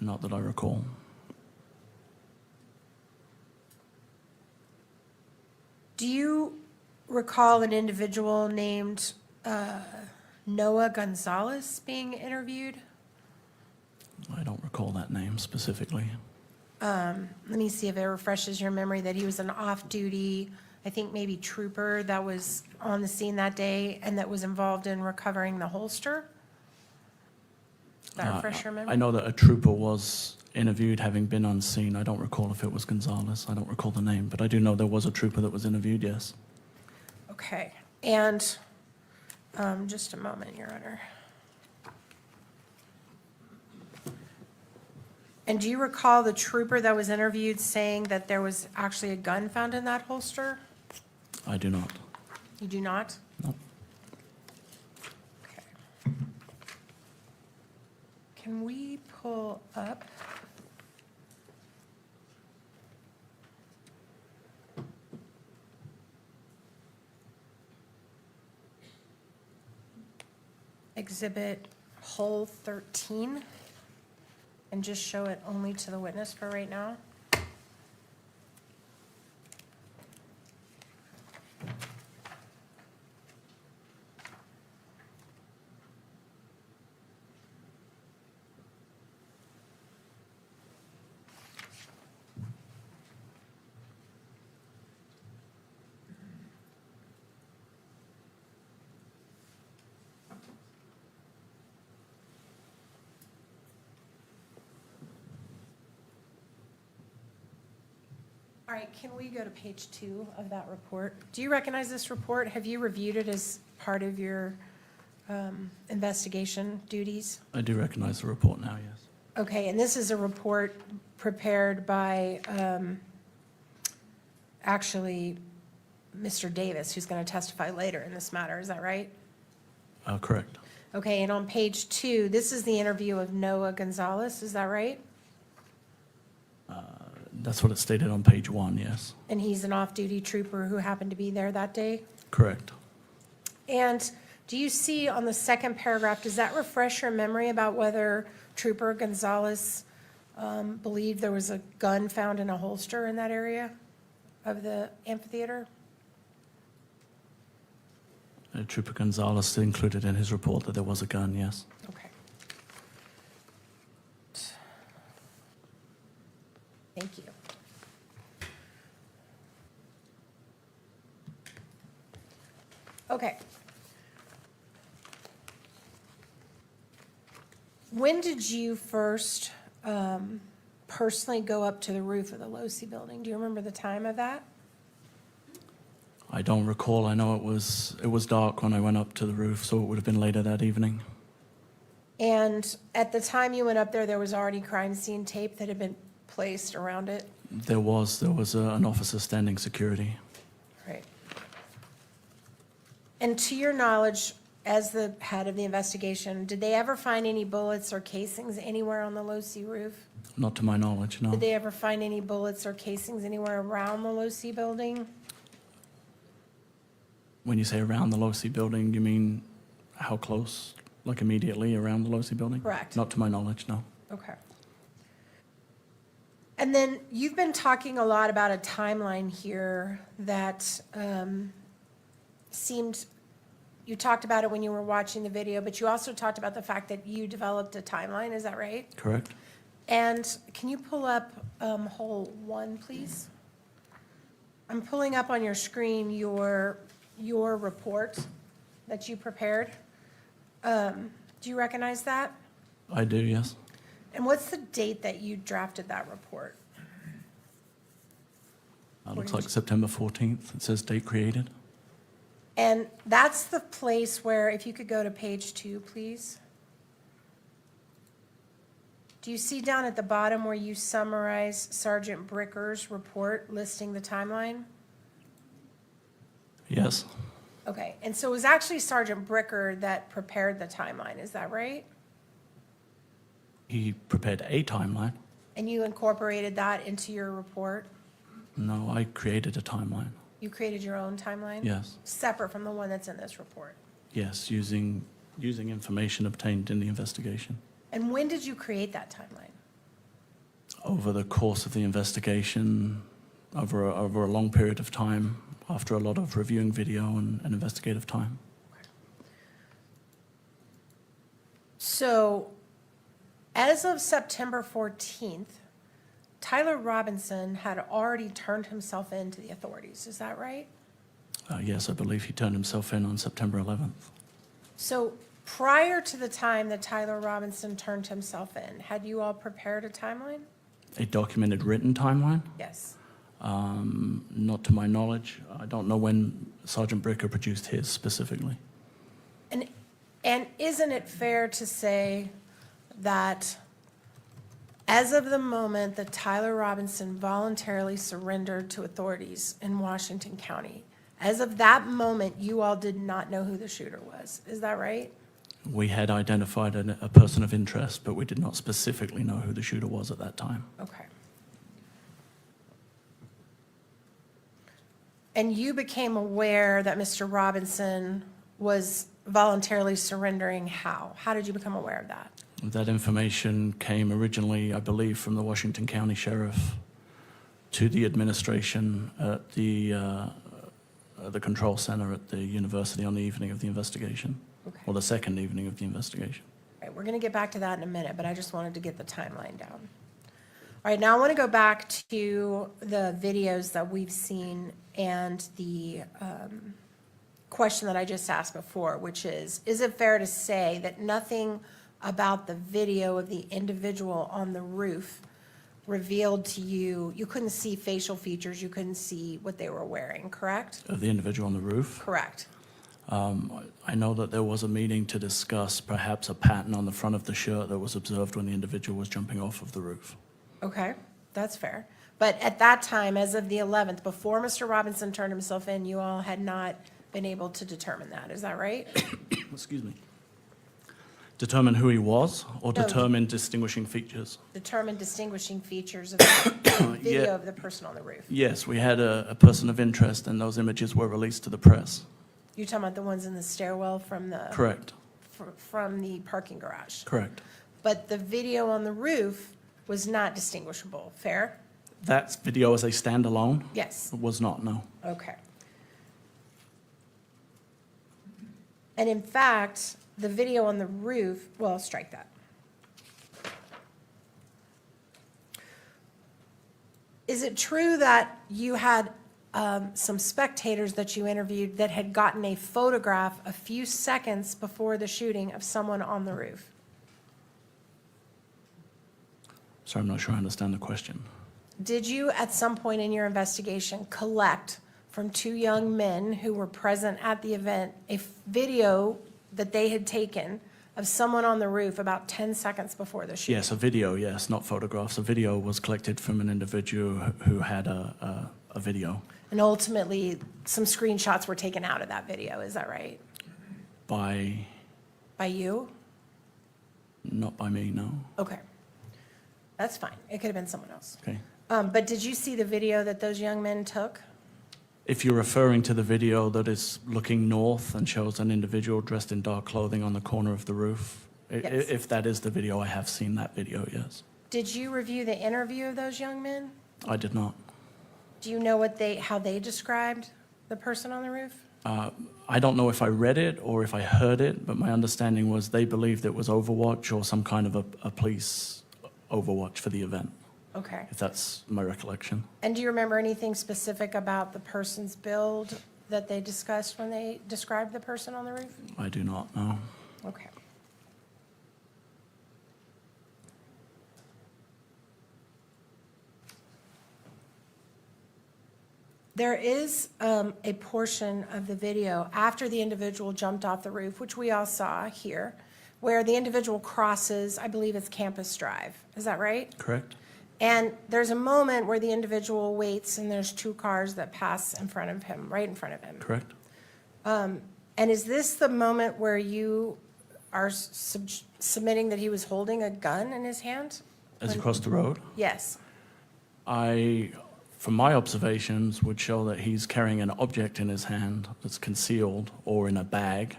Speaker 5: not that I recall.
Speaker 3: Do you recall an individual named Noah Gonzalez being interviewed?
Speaker 5: I don't recall that name specifically.
Speaker 3: Let me see if it refreshes your memory that he was an off-duty, I think maybe trooper that was on the scene that day and that was involved in recovering the holster? Does that refresh your memory?
Speaker 5: I know that a trooper was interviewed having been on scene. I don't recall if it was Gonzalez. I don't recall the name, but I do know there was a trooper that was interviewed, yes.
Speaker 3: Okay, and just a moment, Your Honor. And do you recall the trooper that was interviewed saying that there was actually a gun found in that holster?
Speaker 5: I do not.
Speaker 3: You do not?
Speaker 5: No.
Speaker 3: Okay. Can we pull up? Exhibit Hole 13 and just show it only to the witness for right now? All right, can we go to page 2 of that report? Do you recognize this report? Have you reviewed it as part of your investigation duties?
Speaker 5: I do recognize the report now, yes.
Speaker 3: Okay, and this is a report prepared by actually Mr. Davis, who's going to testify later in this matter. Is that right?
Speaker 5: Correct.
Speaker 3: Okay, and on page 2, this is the interview of Noah Gonzalez. Is that right?
Speaker 5: That's what it stated on page 1, yes.
Speaker 3: And he's an off-duty trooper who happened to be there that day?
Speaker 5: Correct.
Speaker 3: And do you see on the second paragraph, does that refresh your memory about whether Trooper Gonzalez believed there was a gun found in a holster in that area of the amphitheater?
Speaker 5: Trooper Gonzalez included in his report that there was a gun, yes.
Speaker 3: Okay. Thank you. Okay. When did you first personally go up to the roof of the Losee building? Do you remember the time of that?
Speaker 5: I don't recall. I know it was dark when I went up to the roof, so it would have been later that evening.
Speaker 3: And at the time you went up there, there was already crime scene tape that had been placed around it?
Speaker 5: There was an officer standing security.
Speaker 3: Right. And to your knowledge, as the head of the investigation, did they ever find any bullets or casings anywhere on the Losee roof?
Speaker 5: Not to my knowledge, no.
Speaker 3: Did they ever find any bullets or casings anywhere around the Losee building?
Speaker 5: When you say around the Losee building, you mean how close? Like immediately around the Losee building?
Speaker 3: Correct.
Speaker 5: Not to my knowledge, no.
Speaker 3: Okay. And then you've been talking a lot about a timeline here that seemed, you talked about it when you were watching the video, but you also talked about the fact that you developed a timeline, is that right?
Speaker 5: Correct?
Speaker 3: And can you pull up hole 1, please? I'm pulling up on your screen your report that you prepared. Do you recognize that?
Speaker 5: I do, yes.
Speaker 3: And what's the date that you drafted that report?
Speaker 5: Looks like September 14th. It says date created.
Speaker 3: And that's the place where, if you could go to page 2, please. Do you see down at the bottom where you summarize Sergeant Bricker's report listing the timeline?
Speaker 5: Yes.
Speaker 3: Okay, and so it was actually Sergeant Bricker that prepared the timeline, is that right?
Speaker 5: He prepared a timeline.
Speaker 3: And you incorporated that into your report?
Speaker 5: No, I created a timeline.
Speaker 3: You created your own timeline?
Speaker 5: Yes.
Speaker 3: Separate from the one that's in this report?
Speaker 5: Yes, using information obtained in the investigation.
Speaker 3: And when did you create that timeline?
Speaker 5: Over the course of the investigation, over a long period of time, after a lot of reviewing video and investigative time.
Speaker 3: So, as of September 14th, Tyler Robinson had already turned himself in to the authorities, is that right?
Speaker 5: Yes, I believe he turned himself in on September 11th.
Speaker 3: So, prior to the time that Tyler Robinson turned himself in, had you all prepared a timeline?
Speaker 5: A documented written timeline?
Speaker 3: Yes.
Speaker 5: Not to my knowledge. I don't know when Sergeant Bricker produced his specifically.
Speaker 3: And isn't it fair to say that as of the moment that Tyler Robinson voluntarily surrendered to authorities in Washington County, as of that moment, you all did not know who the shooter was, is that right?
Speaker 5: We had identified a person of interest, but we did not specifically know who the shooter was at that time.
Speaker 3: Okay. And you became aware that Mr. Robinson was voluntarily surrendering how? How did you become aware of that?
Speaker 5: That information came originally, I believe, from the Washington County Sheriff to the administration at the control center at the university on the evening of the investigation,
Speaker 3: Okay.
Speaker 5: or the second evening of the investigation.
Speaker 3: All right, we're going to get back to that in a minute, but I just wanted to get the timeline down. All right, now I want to go back to the videos that we've seen and the question that I just asked before, which is it fair to say that nothing about the video of the individual on the roof revealed to you, you couldn't see facial features, you couldn't see what they were wearing, correct?
Speaker 5: Of the individual on the roof?
Speaker 3: Correct.
Speaker 5: I know that there was a meeting to discuss perhaps a pattern on the front of the shirt that was observed when the individual was jumping off of the roof.
Speaker 3: Okay, that's fair. But at that time, as of the 11th, before Mr. Robinson turned himself in, you all had not been able to determine that, is that right?
Speaker 5: Excuse me. Determine who he was or
Speaker 3: No.
Speaker 5: determine distinguishing features?
Speaker 3: Determine distinguishing features of the video
Speaker 5: Yeah.
Speaker 3: of the person on the roof.
Speaker 5: Yes, we had a person of interest, and those images were released to the press.
Speaker 3: You're talking about the ones in the stairwell from the
Speaker 5: Correct,
Speaker 3: from the parking garage.
Speaker 5: correct.
Speaker 3: But the video on the roof was not distinguishable. Fair?
Speaker 5: That video as a standalone
Speaker 3: Yes.
Speaker 5: was not, no.
Speaker 3: Okay. And in fact, the video on the roof, well, strike that. Is it true that you had some spectators that you interviewed that had gotten a photograph a few seconds before the shooting of someone on the roof?
Speaker 5: Sorry, I'm not sure I understand the question.
Speaker 3: Did you, at some point in your investigation, collect from two young men who were present at the event a video that they had taken of someone on the roof about 10 seconds before the shooting?
Speaker 5: Yes, a video, yes, not photographs. A video was collected from an individual who had a video
Speaker 3: And ultimately, some screenshots were taken out of that video, is that right?
Speaker 5: by,
Speaker 3: By you?
Speaker 5: not by me, no.
Speaker 3: Okay. That's fine. It could have been someone else.
Speaker 5: Okay.
Speaker 3: But did you see the video that those young men took?
Speaker 5: If you're referring to the video that is looking north and shows an individual dressed in dark clothing on the corner of the roof,
Speaker 3: Yes.
Speaker 5: if that is the video, I have seen that video, yes.
Speaker 3: Did you review the interview of those young men?
Speaker 5: I did not.
Speaker 3: Do you know how they described the person on the roof?
Speaker 5: I don't know if I read it or if I heard it, but my understanding was they believed it was Overwatch or some kind of a police Overwatch for the event,
Speaker 3: Okay.
Speaker 5: if that's my recollection.
Speaker 3: And do you remember anything specific about the person's build that they discussed when they described the person on the roof?
Speaker 5: I do not know.
Speaker 3: Okay. There is a portion of the video after the individual jumped off the roof, which we all saw here, where the individual crosses, I believe it's Campus Drive. Is that right?
Speaker 5: Correct?
Speaker 3: And there's a moment where the individual waits and there's two cars that pass in front of him, right in front of him.
Speaker 5: Correct?
Speaker 3: And is this the moment where you are submitting that he was holding a gun in his hand?
Speaker 5: As you cross the road?
Speaker 3: Yes.
Speaker 5: From my observations, would show that he's carrying an object in his hand that's concealed or in a bag,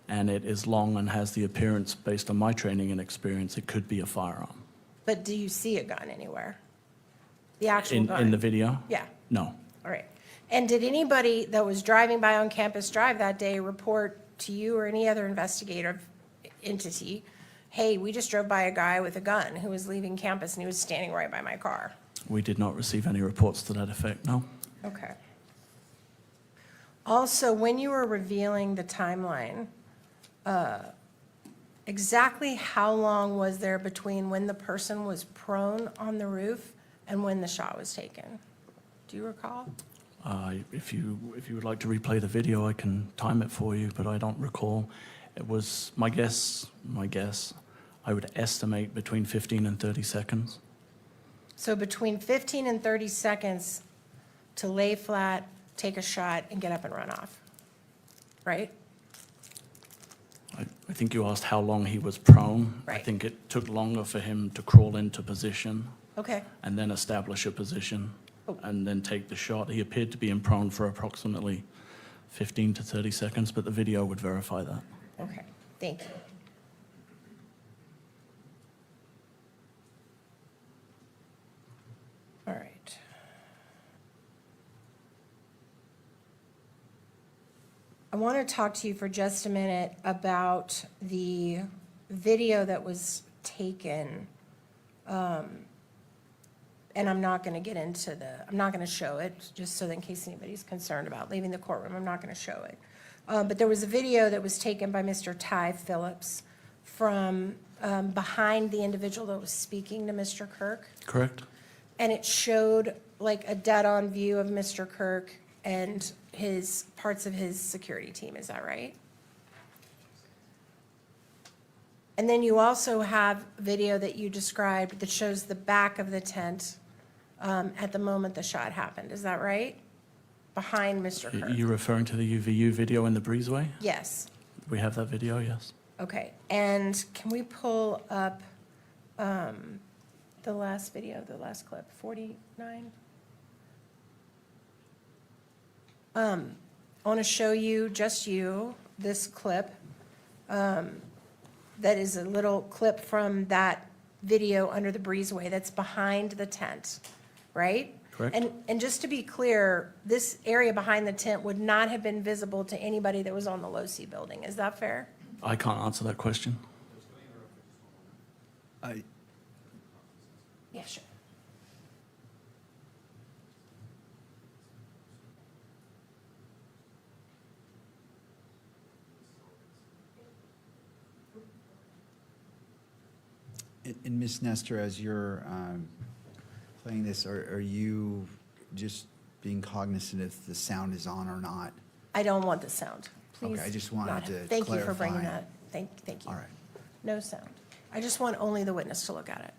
Speaker 5: and it is long and has the appearance, based on my training and experience, it could be a firearm.
Speaker 3: But do you see a gun anywhere? The actual gun?
Speaker 5: In the video?
Speaker 3: Yeah,
Speaker 5: No.
Speaker 3: all right. And did anybody that was driving by on Campus Drive that day report to you or any other investigative entity, hey, we just drove by a guy with a gun who was leaving campus and he was standing right by my car?
Speaker 5: We did not receive any reports to that effect, no.
Speaker 3: Okay. Also, when you were revealing the timeline, exactly how long was there between when the person was prone on the roof and when the shot was taken? Do you recall?
Speaker 5: If you would like to replay the video, I can time it for you, but I don't recall. It was, my guess, I would estimate between 15 and 30 seconds.
Speaker 3: So between 15 and 30 seconds to lay flat, take a shot, and get up and run off, right?
Speaker 5: I think you asked how long he was prone. I
Speaker 3: Right.
Speaker 5: think it took longer for him to crawl into position
Speaker 3: Okay,
Speaker 5: and then establish a position
Speaker 3: Oh.
Speaker 5: and then take the shot. He appeared to be in prone for approximately 15 to 30 seconds, but the video would verify that.
Speaker 3: okay, thank you. All right. I want to talk to you for just a minute about the video that was taken. And I'm not going to get into I'm not going to show it, just so that in case anybody's concerned about leaving the courtroom, I'm not going to show it. But there was a video that was taken by Mr. Ty Phillips from behind the individual that was speaking to Mr. Kirk.
Speaker 5: Correct?
Speaker 3: And it showed like a dead-on view of Mr. Kirk and parts of his security team, is that right? And then you also have video that you described that shows the back of the tent at the moment the shot happened, is that right? Behind Mr. Kirk?
Speaker 5: You're referring to the UVU video in the breezeway?
Speaker 3: Yes.
Speaker 5: We have that video, yes.
Speaker 3: Okay, and can we pull up the last video, the last clip, 49? I want to show you, just you, this clip. That is a little clip from that video under the breezeway that's behind the tent, right?
Speaker 5: Correct.
Speaker 3: And just to be clear, this area behind the tent would not have been visible to anybody that was on the Losee building. Is that fair?
Speaker 5: I can't answer that question.
Speaker 3: Yeah, sure.
Speaker 1: And Ms. Nestor, as you're playing this, are you just being cognizant if the sound is on or not?
Speaker 3: I don't want the sound. Please.
Speaker 1: Okay, I just wanted
Speaker 3: not-
Speaker 1: to
Speaker 3: Thank you for bringing
Speaker 1: clarify.
Speaker 3: that. Thank you.
Speaker 1: All right.
Speaker 3: No sound. I just want only the witness to look at it.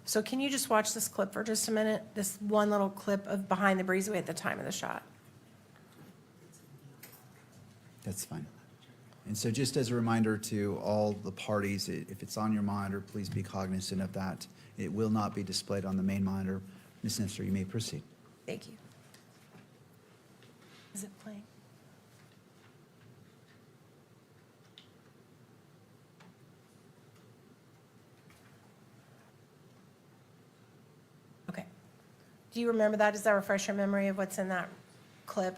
Speaker 3: So can you just watch this clip for just a minute? This one little clip of behind the breezeway at the time of the shot.
Speaker 1: That's fine. And so just as a reminder to all the parties, if it's on your monitor, please be cognizant of that. It will not be displayed on the main monitor. Ms. Nestor, you may proceed.
Speaker 3: Thank you. Is it playing? Okay. Do you remember that? Does that refresh your memory of what's in that clip?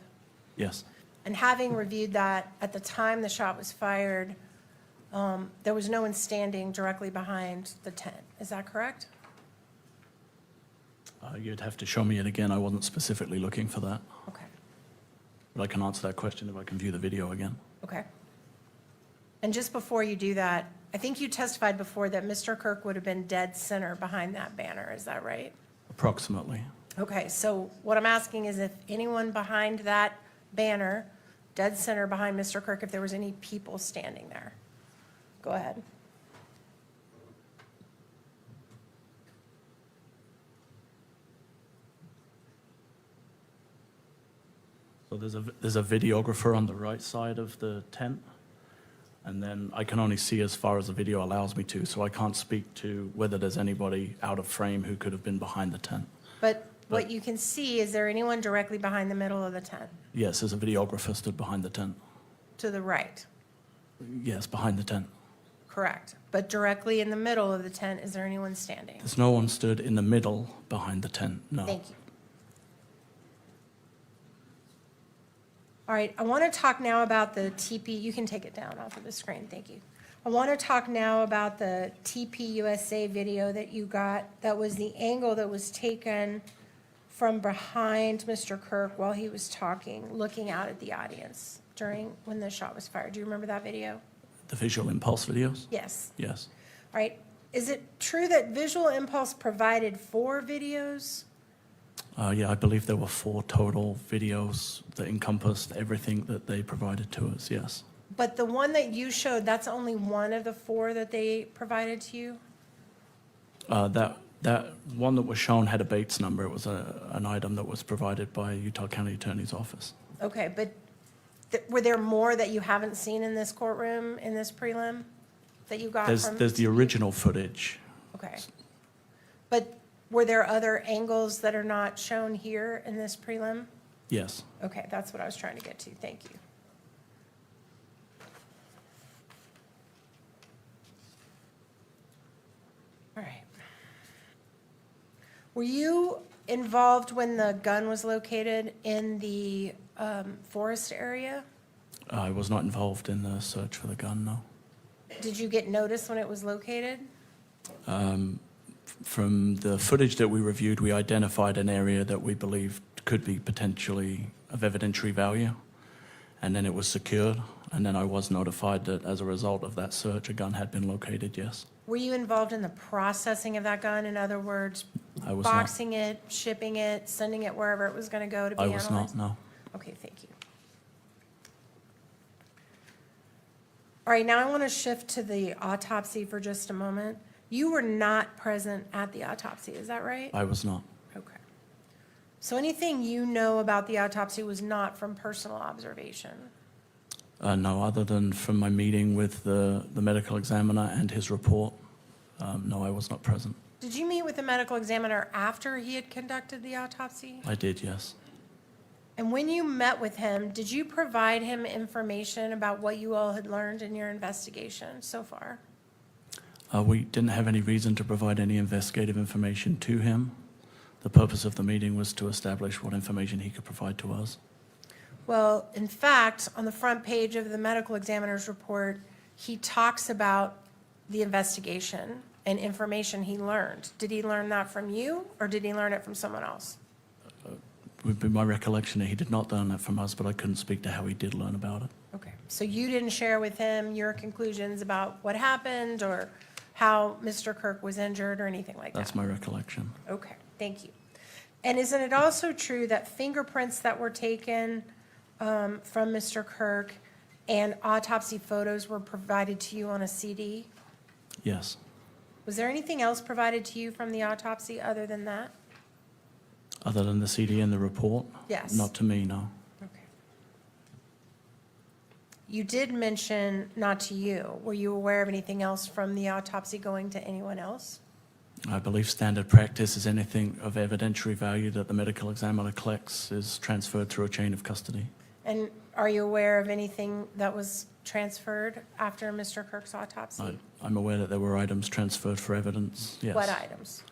Speaker 5: Yes.
Speaker 3: And having reviewed that, at the time the shot was fired, there was no one standing directly behind the tent. Is that correct?
Speaker 5: You'd have to show me it again. I wasn't specifically looking for that.
Speaker 3: Okay,
Speaker 5: But I can answer that question if I can view the video again.
Speaker 3: okay. And just before you do that, I think you testified before that Mr. Kirk would have been dead center behind that banner. Is that right?
Speaker 5: Approximately.
Speaker 3: Okay, so what I'm asking is if anyone behind that banner, dead center behind Mr. Kirk, if there was any people standing there. Go ahead.
Speaker 5: So there's a videographer on the right side of the tent, and then I can only see as far as the video allows me to, so I can't speak to whether there's anybody out of frame who could have been behind the tent.
Speaker 3: But what you can see, is there anyone directly behind the middle of the tent?
Speaker 5: Yes, there's a videographer stood behind the tent.
Speaker 3: To the right?
Speaker 5: Yes, behind the tent.
Speaker 3: Correct. But directly in the middle of the tent, is there anyone standing?
Speaker 5: There's no one stood in the middle behind the tent, no.
Speaker 3: Thank you. All right, I want to talk now about the TP. You can take it down off of the screen. Thank you. I want to talk now about the TPUSA video that you got. That was the angle that was taken from behind Mr. Kirk while he was talking, looking out at the audience when the shot was fired. Do you remember that video?
Speaker 5: The visual impulse videos?
Speaker 3: Yes.
Speaker 5: Yes.
Speaker 3: All right. Is it true that Visual Impulse provided 4 videos?
Speaker 5: Yeah, I believe there were 4 total videos that encompassed everything that they provided to us, yes.
Speaker 3: But the one that you showed, that's only one of the 4 that they provided to you?
Speaker 5: That one that was shown had a Bates number. It was an item that was provided by Utah County Attorney's Office.
Speaker 3: Okay, but were there more that you haven't seen in this courtroom, in this prelim, that you got from?
Speaker 5: There's the original footage.
Speaker 3: Okay. But were there other angles that are not shown here in this prelim?
Speaker 5: Yes.
Speaker 3: Okay, that's what I was trying to get to. Thank you. All right. Were you involved when the gun was located in the forest area?
Speaker 5: I was not involved in the search for the gun, no.
Speaker 3: Did you get notice when it was located?
Speaker 5: From the footage that we reviewed, we identified an area that we believed could be potentially of evidentiary value, and then it was secured, and then I was notified that as a result of that search, a gun had been located, yes.
Speaker 3: Were you involved in the processing of that gun? In other words,
Speaker 5: I was not.
Speaker 3: boxing it, shipping it, sending it wherever it was going to go to be
Speaker 5: I
Speaker 3: analyzed?
Speaker 5: was not, no.
Speaker 3: Okay, thank you. All right, now I want to shift to the autopsy for just a moment. You were not present at the autopsy, is that right?
Speaker 5: I was not.
Speaker 3: Okay. So anything you know about the autopsy was not from personal observation?
Speaker 5: No, other than from my meeting with the medical examiner and his report, no, I was not present.
Speaker 3: Did you meet with the medical examiner after he had conducted the autopsy?
Speaker 5: I did, yes.
Speaker 3: And when you met with him, did you provide him information about what you all had learned in your investigation so far?
Speaker 5: We didn't have any reason to provide any investigative information to him. The purpose of the meeting was to establish what information he could provide to us.
Speaker 3: Well, in fact, on the front page of the medical examiner's report, he talks about the investigation and information he learned. Did he learn that from you, or did he learn it from someone else?
Speaker 5: It would be my recollection that he did not learn that from us, but I couldn't speak to how he did learn about it.
Speaker 3: Okay, so you didn't share with him your conclusions about what happened or how Mr. Kirk was injured or anything like that?
Speaker 5: That's my recollection.
Speaker 3: Okay, thank you. And isn't it also true that fingerprints that were taken from Mr. Kirk and autopsy photos were provided to you on a CD?
Speaker 5: Yes.
Speaker 3: Was there anything else provided to you from the autopsy other than that?
Speaker 5: Other than the CD and the report?
Speaker 3: Yes.
Speaker 5: Not to me, no.
Speaker 3: Okay. You did mention not to you. Were you aware of anything else from the autopsy going to anyone else?
Speaker 5: I believe standard practice is anything of evidentiary value that the medical examiner collects is transferred through a chain of custody.
Speaker 3: And are you aware of anything that was transferred after Mr. Kirk's autopsy?
Speaker 5: I'm aware that there were items transferred for evidence, yes.
Speaker 3: What items?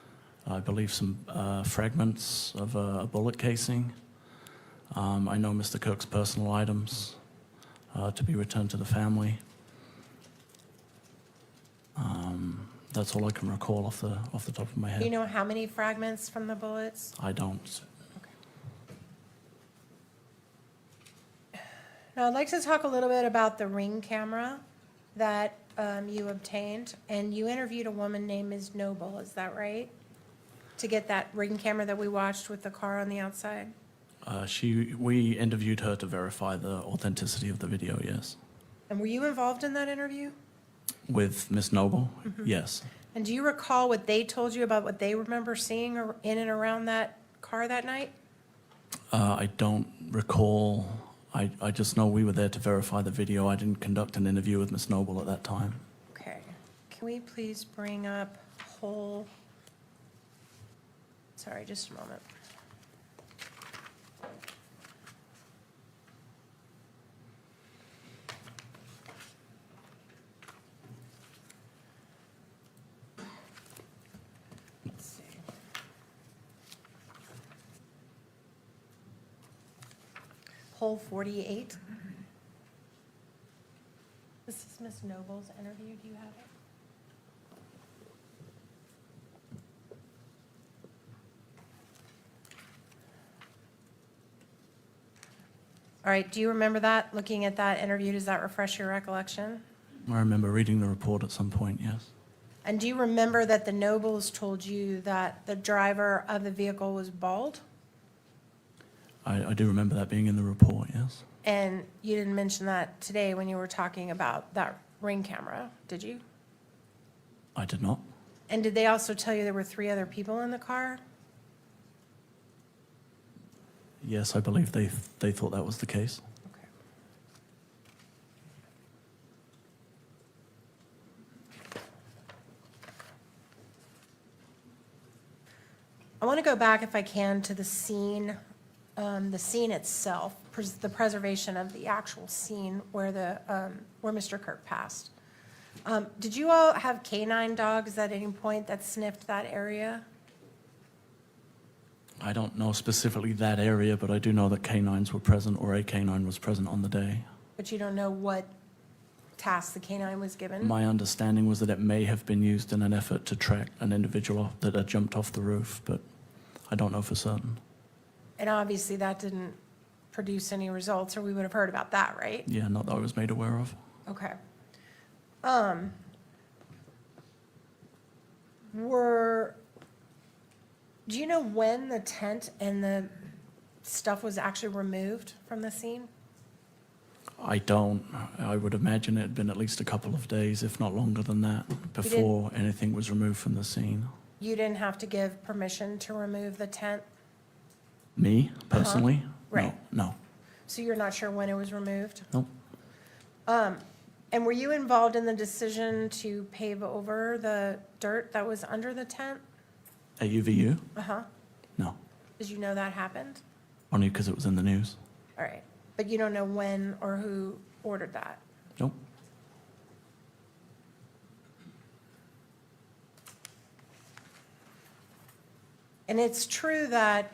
Speaker 5: I believe some fragments of a bullet casing. I know Mr. Kirk's personal items to be returned to the family. That's all I can recall off the top of my
Speaker 3: Do
Speaker 5: head.
Speaker 3: you know how many fragments from the bullets?
Speaker 5: I don't.
Speaker 3: Now, I'd like to talk a little bit about the ring camera that you obtained, and you interviewed a woman named Ms. Noble, is that right? To get that ring camera that we watched with the car on the outside?
Speaker 5: We interviewed her to verify the authenticity of the video, yes.
Speaker 3: And were you involved in that interview?
Speaker 5: With Ms. Noble, yes.
Speaker 3: And do you recall what they told you about what they remember seeing in and around that car that night?
Speaker 5: I don't recall. I just know we were there to verify the video. I didn't conduct an interview with Ms. Noble at that time.
Speaker 3: Okay. Can we please bring up whole, sorry, just a moment. Let's see. Whole 48. This is Ms. Noble's interview. Do you have it? All right, do you remember that? Looking at that interview, does that refresh your recollection?
Speaker 5: I remember reading the report at some point, yes.
Speaker 3: And do you remember that the Nobles told you that the driver of the vehicle was bald?
Speaker 5: I do remember that being in the report, yes.
Speaker 3: And you didn't mention that today when you were talking about that ring camera, did you?
Speaker 5: I did not.
Speaker 3: And did they also tell you there were 3 other people in the car?
Speaker 5: Yes, I believe they thought that was the case.
Speaker 3: Okay. I want to go back, if I can, to the scene itself, the preservation of the actual scene where Mr. Kirk passed. Did you all have canine dogs at any point that sniffed that area?
Speaker 5: I don't know specifically that area, but I do know that canines were present, or a canine was present on the day.
Speaker 3: But you don't know what task the canine was given?
Speaker 5: My understanding was that it may have been used in an effort to track an individual that had jumped off the roof, but I don't know for certain.
Speaker 3: And obviously that didn't produce any results, or we would have heard about that, right?
Speaker 5: Yeah, not that I was made aware of.
Speaker 3: Okay. Do you know when the tent and the stuff was actually removed from the scene?
Speaker 5: I don't. I would imagine it had been at least a couple of days, if not longer than that, before anything was removed from the scene.
Speaker 3: You didn't have to give permission to remove the tent?
Speaker 5: Me, personally?
Speaker 3: Right.
Speaker 5: No.
Speaker 3: So you're not sure when it was removed?
Speaker 5: Nope.
Speaker 3: And were you involved in the decision to pave over the dirt that was under the tent?
Speaker 5: At UVU?
Speaker 3: Uh-huh.
Speaker 5: No,
Speaker 3: Did you know that happened?
Speaker 5: only because it was in the news.
Speaker 3: All right. But you don't know when or who ordered that?
Speaker 5: Nope.
Speaker 3: And it's true that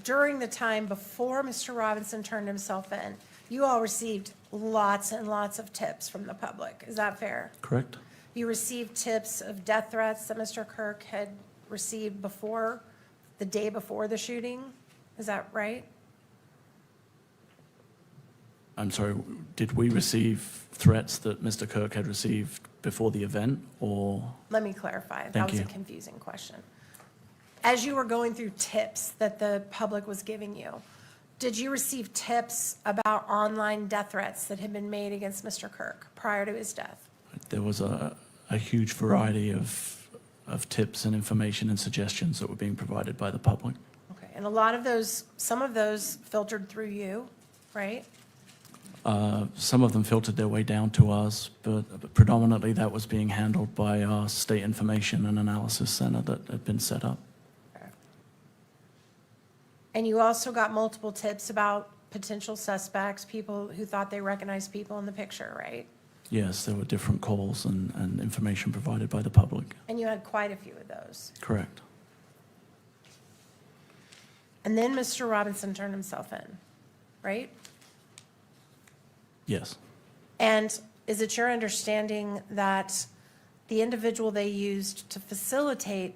Speaker 3: during the time before Mr. Robinson turned himself in, you all received lots and lots of tips from the public. Is that fair?
Speaker 5: Correct?
Speaker 3: You received tips of death threats that Mr. Kirk had received before, the day before the shooting? Is that right?
Speaker 5: I'm sorry, did we receive threats that Mr. Kirk had received before the event, or?
Speaker 3: Let me clarify. That
Speaker 5: Thank
Speaker 3: was a
Speaker 5: you.
Speaker 3: confusing question. As you were going through tips that the public was giving you, did you receive tips about online death threats that had been made against Mr. Kirk prior to his death?
Speaker 5: There was a huge variety of tips and information and suggestions that were being provided by the public.
Speaker 3: Okay, and a lot of those, some of those filtered through you, right?
Speaker 5: Some of them filtered their way down to us, but predominantly that was being handled by our State Information and Analysis Center that had been set up.
Speaker 3: And you also got multiple tips about potential suspects, people who thought they recognized people in the picture, right?
Speaker 5: Yes, there were different calls and information provided by the public.
Speaker 3: And you had quite a few of those.
Speaker 5: Correct.
Speaker 3: And then Mr. Robinson turned himself in, right?
Speaker 5: Yes.
Speaker 3: And is it your understanding that the individual they used to facilitate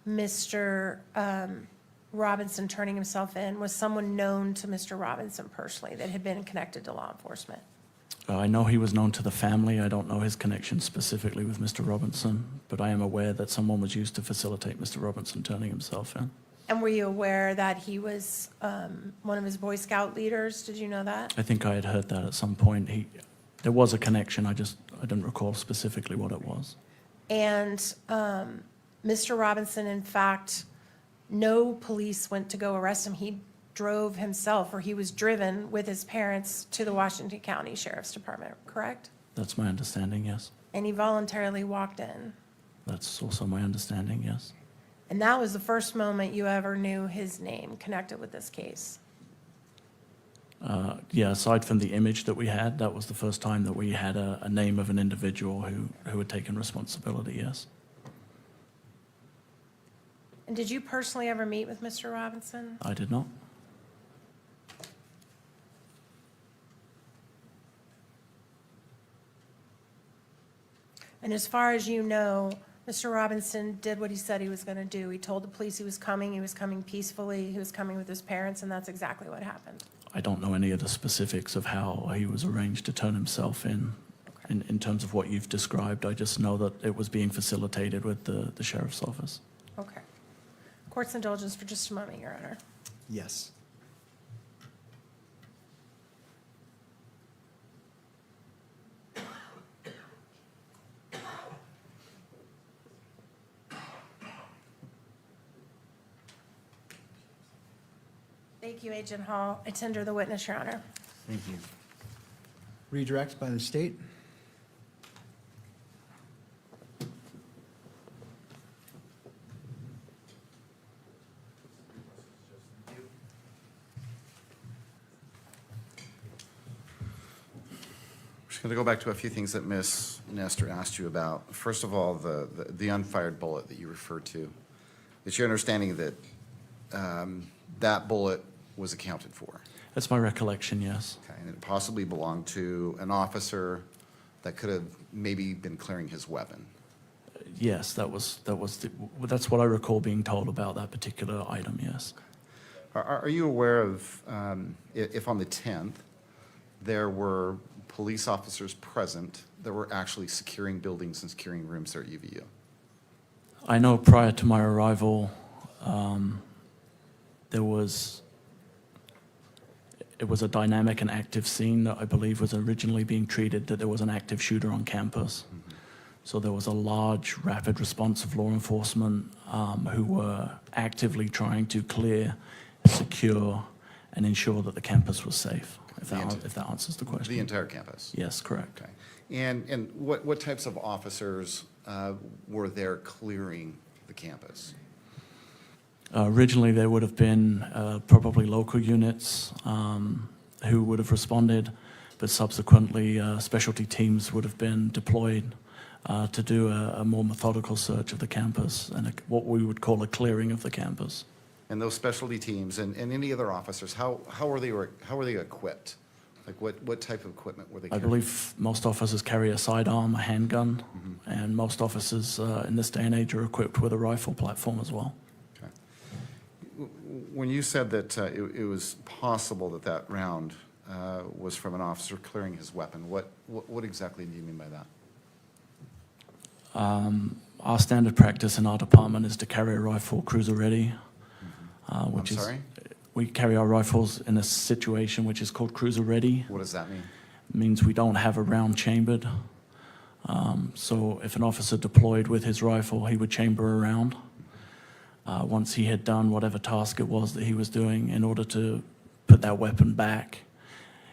Speaker 3: Mr. Robinson turning himself in was someone known to Mr. Robinson personally that had been connected to law enforcement?
Speaker 5: I know he was known to the family. I don't know his connection specifically with Mr. Robinson, but I am aware that someone was used to facilitate Mr. Robinson turning himself in.
Speaker 3: And were you aware that he was one of his Boy Scout leaders? Did you know that?
Speaker 5: I think I had heard that at some point. There was a connection. I didn't recall specifically what it was.
Speaker 3: And Mr. Robinson, in fact, no police went to go arrest him. He drove himself, or he was driven with his parents to the Washington County Sheriff's Department, correct?
Speaker 5: That's my understanding, yes.
Speaker 3: And he voluntarily walked in.
Speaker 5: That's also my understanding, yes.
Speaker 3: And that was the first moment you ever knew his name connected with this case.
Speaker 5: Yeah, aside from the image that we had, that was the first time that we had a name of an individual who had taken responsibility, yes.
Speaker 3: And did you personally ever meet with Mr. Robinson?
Speaker 5: I did not.
Speaker 3: And as far as you know, Mr. Robinson did what he said he was going to do. He told the police he was coming peacefully, he was coming with his parents, and that's exactly what happened.
Speaker 5: I don't know any of the specifics of how he was arranged to turn himself in terms of what you've described. I just know that it was being facilitated with the sheriff's office.
Speaker 3: Okay. Court's indulgence for just a moment, Your Honor.
Speaker 1: Yes.
Speaker 3: Thank you, Agent Hall. I tender the witness, Your Honor.
Speaker 1: Thank you. Redirect by the state.
Speaker 9: Just going to go back to a few things that Ms. Nestor asked you about. First of all, the unfired bullet that you referred to. It's your understanding that that bullet was accounted for?
Speaker 5: That's my recollection, yes.
Speaker 9: Okay, and it possibly belonged to an officer that could have maybe been clearing his weapon?
Speaker 5: Yes, that's what I recall being told about that particular item, yes.
Speaker 9: Are you aware of, if on the 10th, there were police officers present that were actually securing buildings and securing rooms there at UVU?
Speaker 5: I know prior to my arrival, it was a dynamic and active scene that I believe was originally being treated that there was an active shooter on campus.
Speaker 9: Mm-hmm.
Speaker 5: So there was a large, rapid response of law enforcement who were actively trying to clear, secure, and ensure that the campus was safe. if that answers the question.
Speaker 9: The entire campus?
Speaker 5: Yes, correct.
Speaker 9: Okay. And what types of officers were there clearing the campus?
Speaker 5: Originally, there would have been probably local units who would have responded, but subsequently, specialty teams would have been deployed to do a more methodical search of the campus and what we would call a clearing of the campus.
Speaker 9: And those specialty teams and any other officers, how were they equipped? Like what type of equipment were they
Speaker 5: I
Speaker 9: carrying?
Speaker 5: believe most officers carry a sidearm, a handgun, and most officers in this day and age are equipped with a rifle platform as well.
Speaker 9: Okay. When you said that it was possible that round was from an officer clearing his weapon, what exactly do you mean by that?
Speaker 5: Our standard practice in our department is to carry a rifle cruiser ready, which
Speaker 9: I'm
Speaker 5: is
Speaker 9: sorry?
Speaker 5: we carry our rifles in a situation which is called cruiser ready.
Speaker 9: What does that mean?
Speaker 5: It means we don't have a round chambered. So if an officer deployed with his rifle, he would chamber a round. Once he had done whatever task it was that he was doing in order to put that weapon back,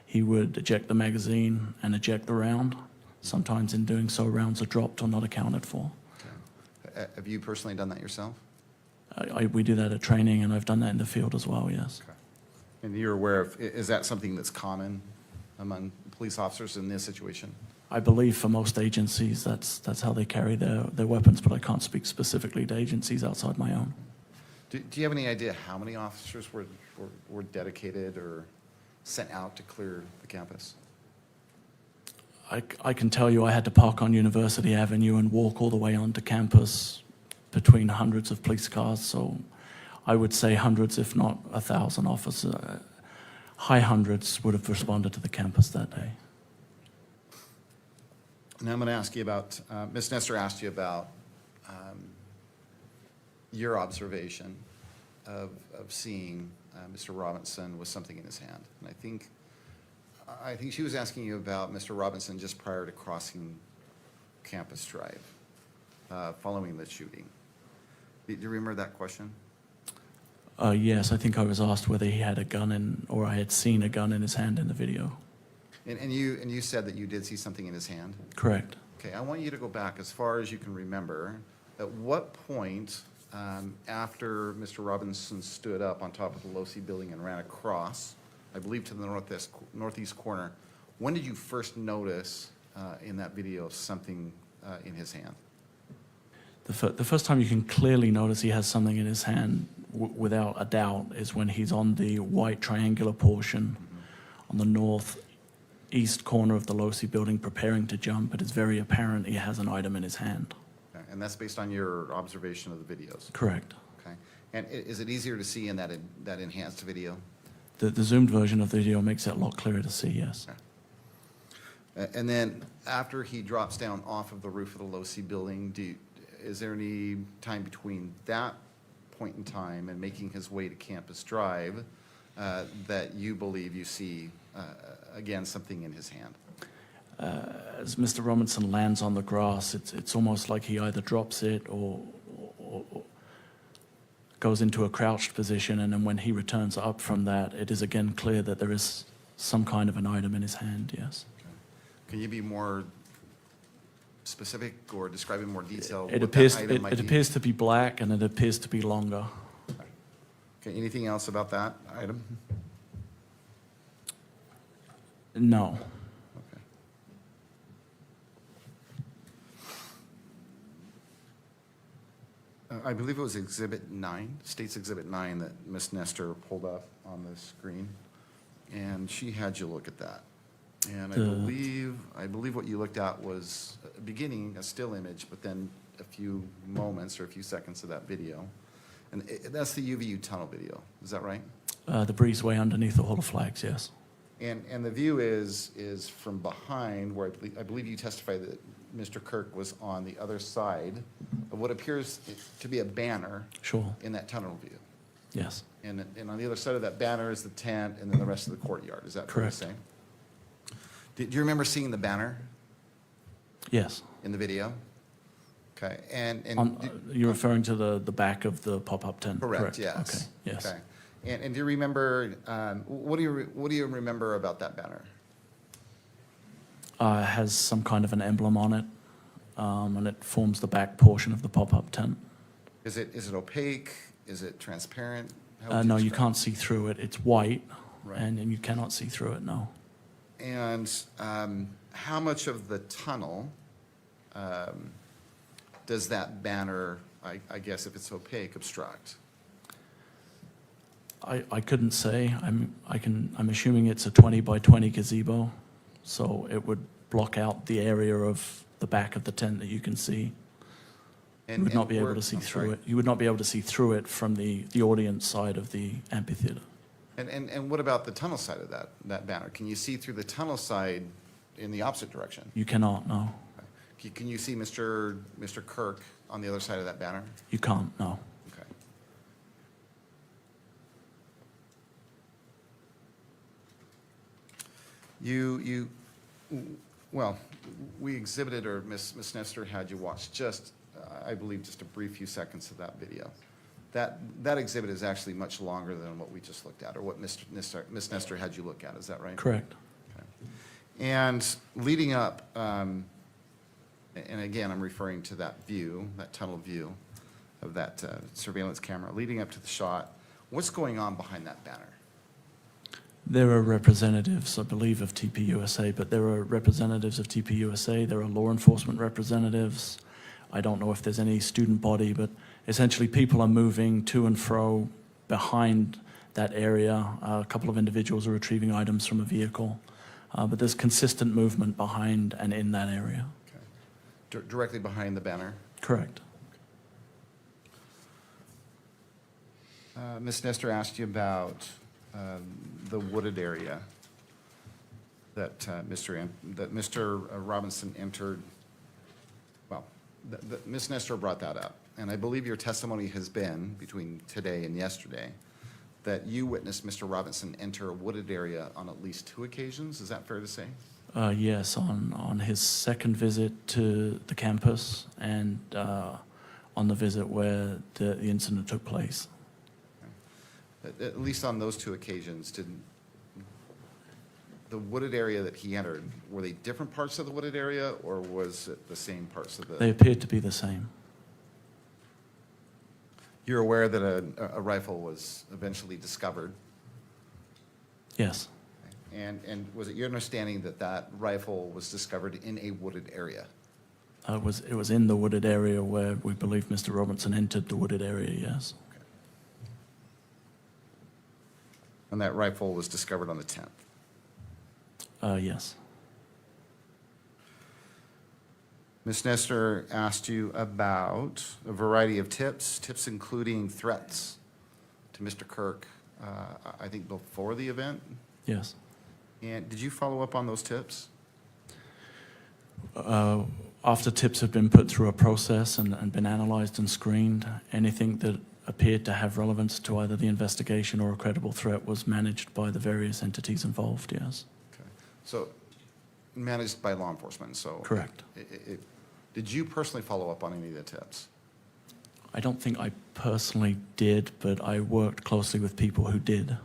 Speaker 5: he would eject the magazine and eject the round. Sometimes in doing so, rounds are dropped or not accounted for.
Speaker 9: Okay. Have you personally done that yourself?
Speaker 5: We do that at training, and I've done that in the field as well, yes.
Speaker 9: Okay. And you're aware of, is that something that's common among police officers in this situation?
Speaker 5: I believe for most agencies, that's how they carry their weapons, but I can't speak specifically to agencies outside my own.
Speaker 9: Do you have any idea how many officers were dedicated or sent out to clear the campus?
Speaker 5: I can tell you I had to park on University Avenue and walk all the way onto campus between hundreds of police cars, so I would say hundreds, if not 1,000 officers, high hundreds would have responded to the campus that day.
Speaker 9: Now I'm going to ask you about, Ms. Nestor asked you about your observation of seeing Mr. Robinson with something in his hand. And I think she was asking you about Mr. Robinson just prior to crossing Campus Drive, following the shooting. Do you remember that question?
Speaker 5: Yes, I think I was asked whether he had a gun in, or I had seen a gun in his hand in the video.
Speaker 9: And you said that you did see something in his hand?
Speaker 5: Correct.
Speaker 9: Okay, I want you to go back as far as you can remember. At what point, after Mr. Robinson stood up on top of the Losee building and ran across, I believe to the northeast corner, when did you first notice in that video something in his hand?
Speaker 5: The first time you can clearly notice he has something in his hand, without a doubt, is when he's on the white triangular portion on the northeast corner of the Losee building preparing to jump. It is very apparent he has an item in his hand.
Speaker 9: Okay, and that's based on your observation of the videos?
Speaker 5: Correct.
Speaker 9: Okay, and is it easier to see in that enhanced video?
Speaker 5: The zoomed version of the video makes it a lot clearer to see, yes.
Speaker 9: Okay. And then after he drops down off of the roof of the Losee building, is there any time between that point in time and making his way to Campus Drive that you believe you see, again, something in his hand?
Speaker 5: As Mr. Robinson lands on the grass, it's almost like he either drops it or goes into a crouched position, and then when he returns up from that, it is again clear that there is some kind of an item in his hand, yes.
Speaker 9: Okay. Can you be more specific or describe in more detail
Speaker 5: It
Speaker 9: what
Speaker 5: appears,
Speaker 9: that item
Speaker 5: it
Speaker 9: might be?
Speaker 5: appears to be black, and it appears to be longer.
Speaker 9: Okay, anything else about that item?
Speaker 5: No.
Speaker 9: Okay. I believe it was Exhibit 9, State's Exhibit 9 that Ms. Nestor pulled up on the screen, and she had you look at that. And I believe what you looked at was beginning a still image, but then a few moments or a few seconds of that video. And that's the UVU tunnel video, is that right?
Speaker 5: The breezeway underneath the Hall of Flags, yes.
Speaker 9: And the view is from behind, where I believe you testified that Mr. Kirk was on the other side of what appears to be a banner
Speaker 5: Sure,
Speaker 9: in that tunnel view.
Speaker 5: yes.
Speaker 9: And on the other side of that banner is the tent and then the rest of the courtyard. Is that fair to
Speaker 5: Correct.
Speaker 9: say? Do you remember seeing the banner
Speaker 5: Yes.
Speaker 9: in the video? Okay, and
Speaker 5: You're referring to the back of the pop-up tent?
Speaker 9: correct, yes.
Speaker 5: Okay, yes.
Speaker 9: Okay. And do you remember, what do you remember about that banner?
Speaker 5: It has some kind of an emblem on it, and it forms the back portion of the pop-up tent.
Speaker 9: Is it opaque? Is it transparent? How would
Speaker 5: No, you
Speaker 9: describe
Speaker 5: can't see through it. It's white,
Speaker 9: Right.
Speaker 5: and you cannot see through it, no.
Speaker 9: it? And how much of the tunnel does that banner, I guess if it's opaque, obstruct?
Speaker 5: I couldn't say. I'm assuming it's a 20 by 20 gazebo, so it would block out the area of the back of the tent that you can see. You would not be able to see through it. You would not be able to see through it from the audience side of the amphitheater.
Speaker 9: And what about the tunnel side of that banner? Can you see through the tunnel side in the opposite direction?
Speaker 5: You cannot, no.
Speaker 9: Can you see Mr. Kirk on the other side of that banner?
Speaker 5: You can't, no.
Speaker 9: Okay. Well, we exhibited, or Ms. Nestor had you watch just, I believe, just a brief few seconds of that video. That exhibit is actually much longer than what we just looked at, or what Ms. Nestor had you look at, is that right?
Speaker 5: Correct.
Speaker 9: Okay. And leading up, and again, I'm referring to that view, that tunnel view of that surveillance camera, leading up to the shot, what's going on behind that banner?
Speaker 5: There are representatives, I believe, of TPUSA, but there are representatives of TPUSA, there are law enforcement representatives. I don't know if there's any student body, but essentially people are moving to and fro behind that area. A couple of individuals are retrieving items from a vehicle, but there's consistent movement behind and in that area.
Speaker 9: Okay. Directly behind the banner?
Speaker 5: Correct.
Speaker 9: Ms. Nestor asked you about the wooded area that Mr. Robinson entered. Well, Ms. Nestor brought that up, and I believe your testimony has been, between today and yesterday, that you witnessed Mr. Robinson enter a wooded area on at least 2 occasions. Is that fair to say?
Speaker 5: Yes, on his second visit to the campus and on the visit where the incident took place.
Speaker 9: At least on those 2 occasions, did the wooded area that he entered, were they different parts of the wooded area, or was it the same parts of the?
Speaker 5: They appeared to be the same.
Speaker 9: You're aware that a rifle was eventually discovered,
Speaker 5: Yes,
Speaker 9: and was it your understanding that that rifle was discovered in a wooded area?
Speaker 5: it was in the wooded area where we believe Mr. Robinson entered the wooded area, yes.
Speaker 9: And that rifle was discovered on the 10th?
Speaker 5: Yes.
Speaker 9: Ms. Nestor asked you about a variety of tips including threats to Mr. Kirk, I think before the event.
Speaker 5: Yes.
Speaker 9: And did you follow up on those tips?
Speaker 5: After tips have been put through a process and been analyzed and screened, anything that appeared to have relevance to either the investigation or a credible threat was managed by the various entities involved, yes.
Speaker 9: Okay. So managed by law enforcement, so.
Speaker 5: Correct.
Speaker 9: Did you personally follow up on any of the tips?
Speaker 5: I don't think I personally did, but I worked closely with people who did.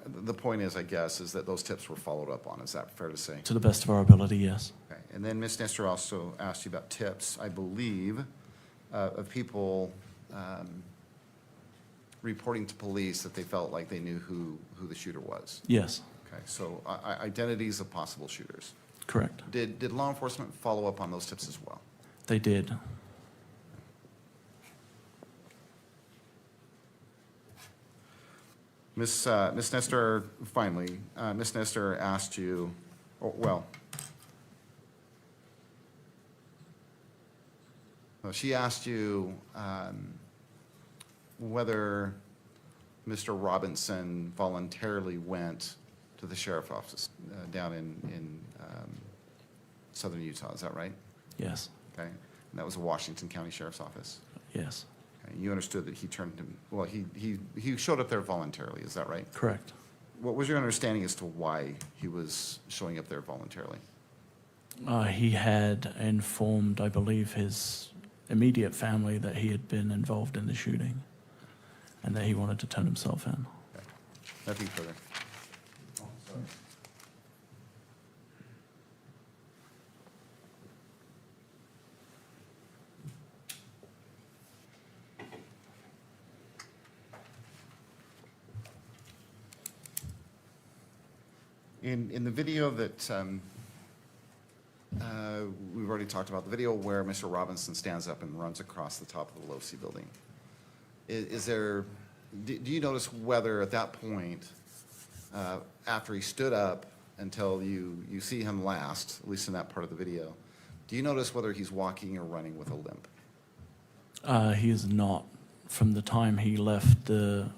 Speaker 9: The point is, I guess, is that those tips were followed up on. Is that fair to say?
Speaker 5: To the best of our ability, yes.
Speaker 9: Okay. And then Ms. Nestor also asked you about tips, I believe, of people reporting to police that they felt like they knew who the shooter was.
Speaker 5: Yes,
Speaker 9: Okay, so identities of possible shooters.
Speaker 5: correct.
Speaker 9: Did law enforcement follow up on those tips as well?
Speaker 5: They did.
Speaker 9: Ms. Nestor, finally, Ms. Nestor asked you, she asked you whether Mr. Robinson voluntarily went to the sheriff's office down in southern Utah, is that right?
Speaker 5: Yes,
Speaker 9: Okay, and that was the Washington County Sheriff's Office.
Speaker 5: yes,
Speaker 9: Okay, you understood that he turned him, well, he showed up there voluntarily, is that right?
Speaker 5: correct.
Speaker 9: What was your understanding as to why he was showing up there voluntarily?
Speaker 5: He had informed, I believe, his immediate family that he had been involved in the shooting. and that he wanted to turn himself in.
Speaker 9: Nothing further. In the video that we've already talked about, the video where Mr. Robinson stands up and runs across the top of the Losee building, is there, do you notice whether at that point, after he stood up until you see him last, at least in that part of the video, do you notice whether he's walking or running with a limp?
Speaker 5: He is not. From the time he left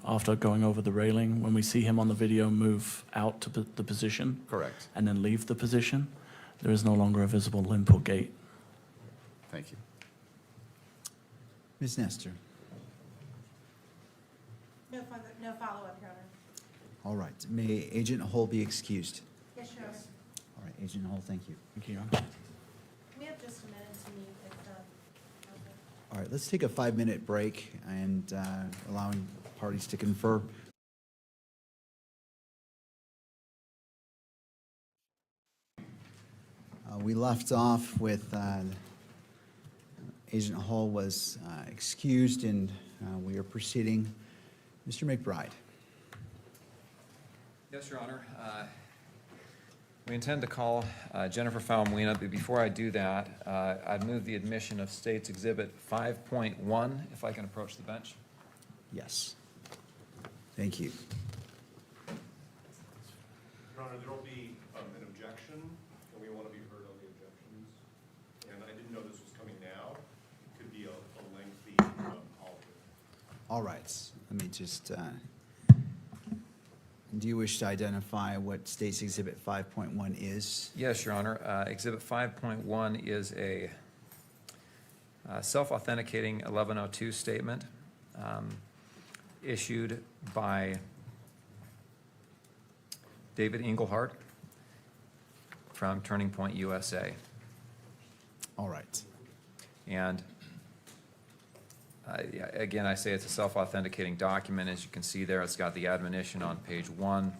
Speaker 5: after going over the railing, when we see him on the video move out to the position
Speaker 9: Correct.
Speaker 5: and then leave the position, there is no longer a visible limp or gait.
Speaker 9: Thank you.
Speaker 1: Ms. Nestor.
Speaker 4: No follow-up, Your Honor.
Speaker 1: All right. May Agent Holt be excused?
Speaker 4: Yes, Your Honor.
Speaker 1: All right, Agent Holt, thank you.
Speaker 5: Thank you, Your Honor.
Speaker 4: We have just a minute to meet if, okay.
Speaker 1: All right, let's take a 5-minute break and allowing parties to confer. We left off with Agent Hull was excused, and we are proceeding. Mr. McBride.
Speaker 7: Yes, Your Honor. We intend to call Jennifer Faumuina, but before I do that, I'd move the admission of State's Exhibit 5.1, if I can approach the bench.
Speaker 1: Yes. Thank you.
Speaker 2: Your Honor, there will be an objection, and we want to be heard on the objections. And I didn't know this was coming now. It could be a lengthy call.
Speaker 1: All right. Let me just, do you wish to identify what State's Exhibit 5.1 is?
Speaker 7: Yes, Your Honor. Exhibit 5.1 is a self-authenticating 1102 statement issued by David Engelhardt from Turning Point USA.
Speaker 1: All right.
Speaker 7: And yeah, again, I say it's a self-authenticating document. As you can see there, it's got the admonition on page 1.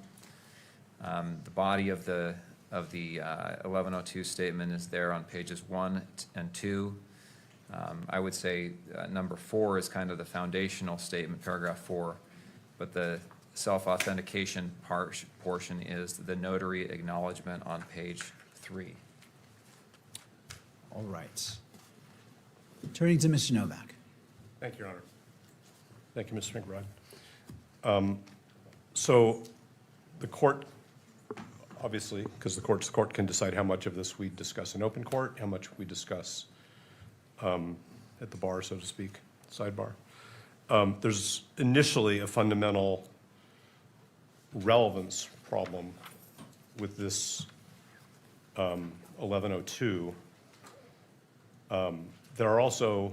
Speaker 7: The body of the 1102 statement is there on pages 1 and 2. I would say number 4 is kind of the foundational statement, paragraph 4, but the self-authentication portion is the notary acknowledgement on page 3.
Speaker 1: All right. Turning to Mr. Novak.
Speaker 2: Thank you, Your Honor. Thank you, Mr. McBride. So the court, obviously, because the court can decide how much of this we discuss in open court, how much we discuss at the bar, so to speak, sidebar. There's initially a fundamental relevance problem with this 1102. There are also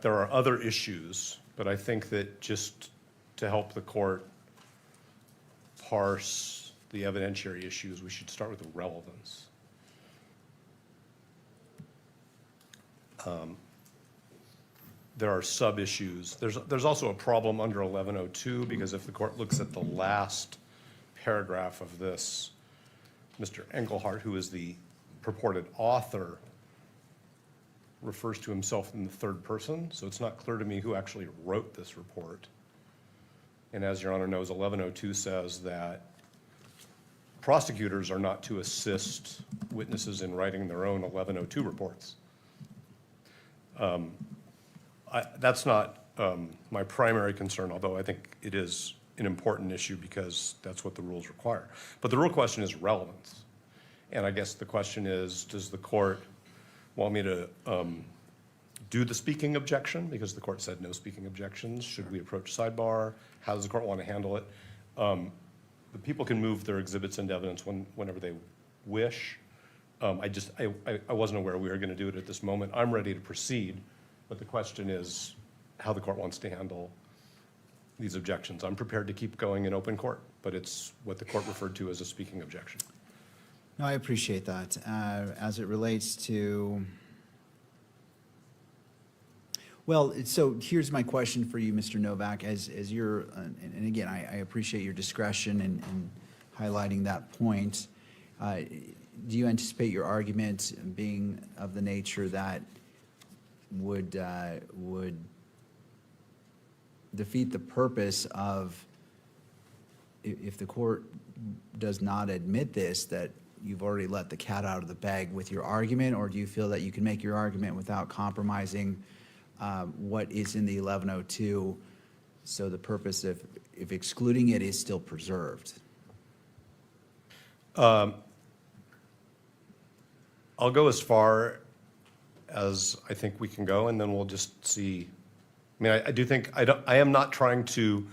Speaker 2: there are other issues, but I think that just to help the court parse the evidentiary issues, we should start with the relevance. There are sub-issues. There's also a problem under 1102, because if the court looks at the last paragraph of this, Mr. Engelhardt, who is the purported author, refers to himself in the third person, so it's not clear to me who actually wrote this report. And as Your Honor knows, 1102 says that prosecutors are not to assist witnesses in writing their own 1102 reports. That's not my primary concern, although I think it is an important issue because that's what the rules require. But the real question is relevance. And I guess the question is, does the court want me to do the speaking objection? Because the court said no speaking objections. Should we approach sidebar? How does the court want to handle it? The people can move their exhibits into evidence whenever they wish. I wasn't aware we were going to do it at this moment. I'm ready to proceed, but the question is how the court wants to handle these objections. I'm prepared to keep going in open court, but it's what the court referred to as a speaking objection.
Speaker 1: No, I appreciate that. As it relates to, Well, so here's my question for you, Mr. Novak, as you're, and again, I appreciate your discretion in highlighting that point. Do you anticipate your argument being of the nature that would defeat the purpose of, if the court does not admit this, that you've already let the cat out of the bag with your argument? Or do you feel that you can make your argument without compromising what is in the 1102, so the purpose of, if excluding it is still preserved?
Speaker 2: I'll go as far as I think we can go, and then we'll just see. I mean, I do think, I am not trying to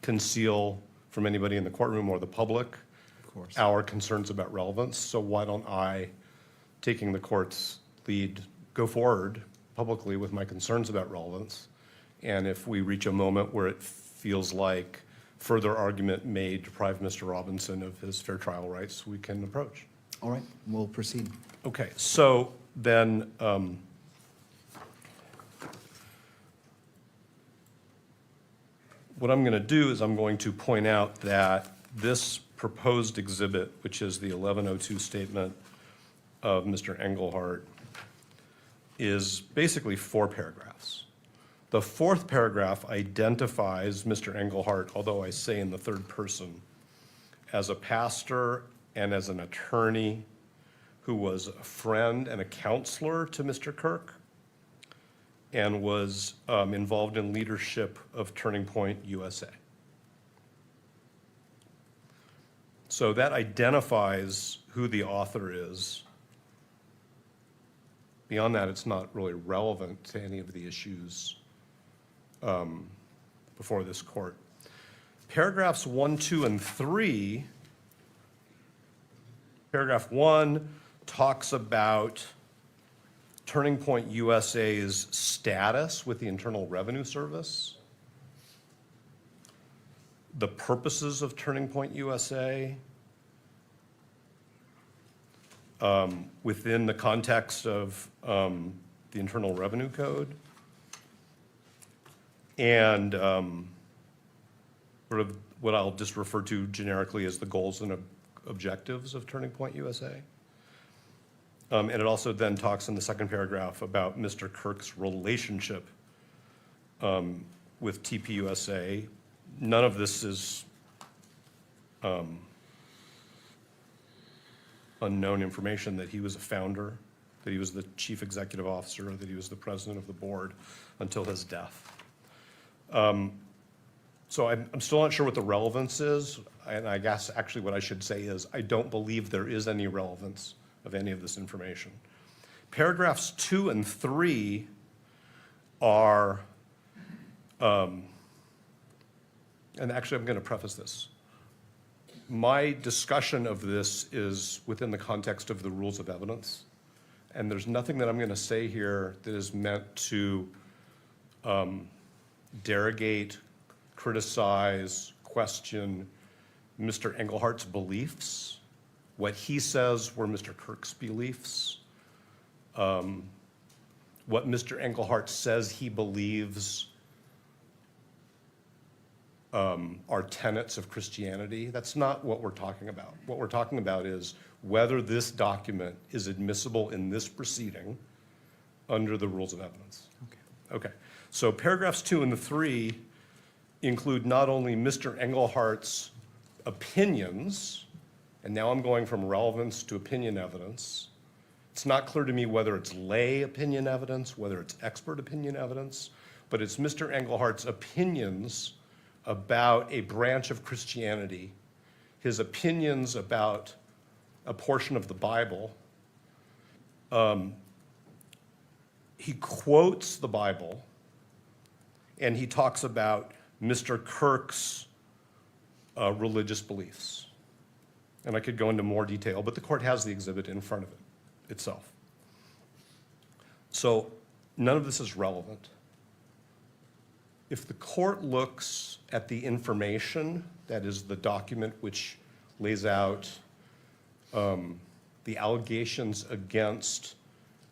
Speaker 2: conceal from anybody in the courtroom or the public
Speaker 1: Of course.
Speaker 2: our concerns about relevance. So why don't I, taking the court's lead, go forward publicly with my concerns about relevance. And if we reach a moment where it feels like further argument may deprive Mr. Robinson of his fair trial rights, we can approach.
Speaker 1: All right, we'll proceed.
Speaker 2: Okay, so then, what I'm going to do is I'm going to point out that this proposed exhibit, which is the 1102 statement of Mr. Engelhardt, is basically 4 paragraphs. The 4th paragraph identifies Mr. Engelhardt, although I say in the 3rd person, as a pastor and as an attorney who was a friend and a counselor to Mr. Kirk, and was involved in leadership of Turning Point USA. So that identifies who the author is. Beyond that, it's not really relevant to any of the issues before this court. Paragraphs 1, 2, and 3, paragraph 1 talks about Turning Point USA's status with the Internal Revenue Service, the purposes of Turning Point USA, within the context of the Internal Revenue Code, and sort of what I'll just refer to generically as the goals and objectives of Turning Point USA. And it also then talks in the 2nd paragraph about Mr. Kirk's relationship with TPUSA. None of this is unknown information, that he was a founder, that he was the chief executive officer, that he was the president of the board until his death. So I'm still not sure what the relevance is, and I guess actually what I should say is I don't believe there is any relevance of any of this information. Paragraphs 2 and 3 are, and actually I'm going to preface this. My discussion of this is within the context of the rules of evidence, and there's nothing that I'm going to say here that is meant to derogate, criticize, question Mr. Engelhardt's beliefs. What he says were Mr. Kirk's beliefs. What Mr. Engelhardt says he believes are tenets of Christianity. That's not what we're talking about. What we're talking about is whether this document is admissible in this proceeding under the rules of evidence. Okay. So paragraphs 2 and 3 include not only Mr. Engelhardt's opinions, and now I'm going from relevance to opinion evidence. It's not clear to me whether it's lay opinion evidence, whether it's expert opinion evidence, but it's Mr. Engelhardt's opinions about a branch of Christianity, his opinions about a portion of the Bible. He quotes the Bible, and he talks about Mr. Kirk's religious beliefs. And I could go into more detail, but the court has the exhibit in front of it itself. So none of this is relevant. If the court looks at the information, that is the document which lays out the allegations against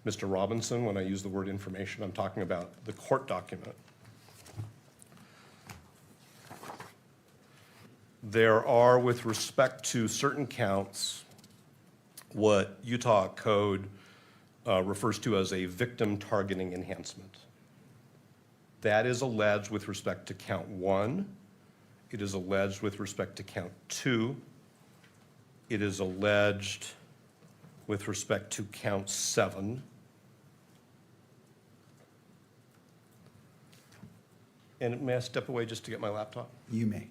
Speaker 2: Mr. Robinson. When I use the word information, I'm talking about the court document. There are, with respect to certain counts, what Utah code refers to as a victim targeting enhancement. That is alleged with respect to count 1. It is alleged with respect to count 2. It is alleged with respect to count 7. And may I step away just to get my laptop?
Speaker 1: You may.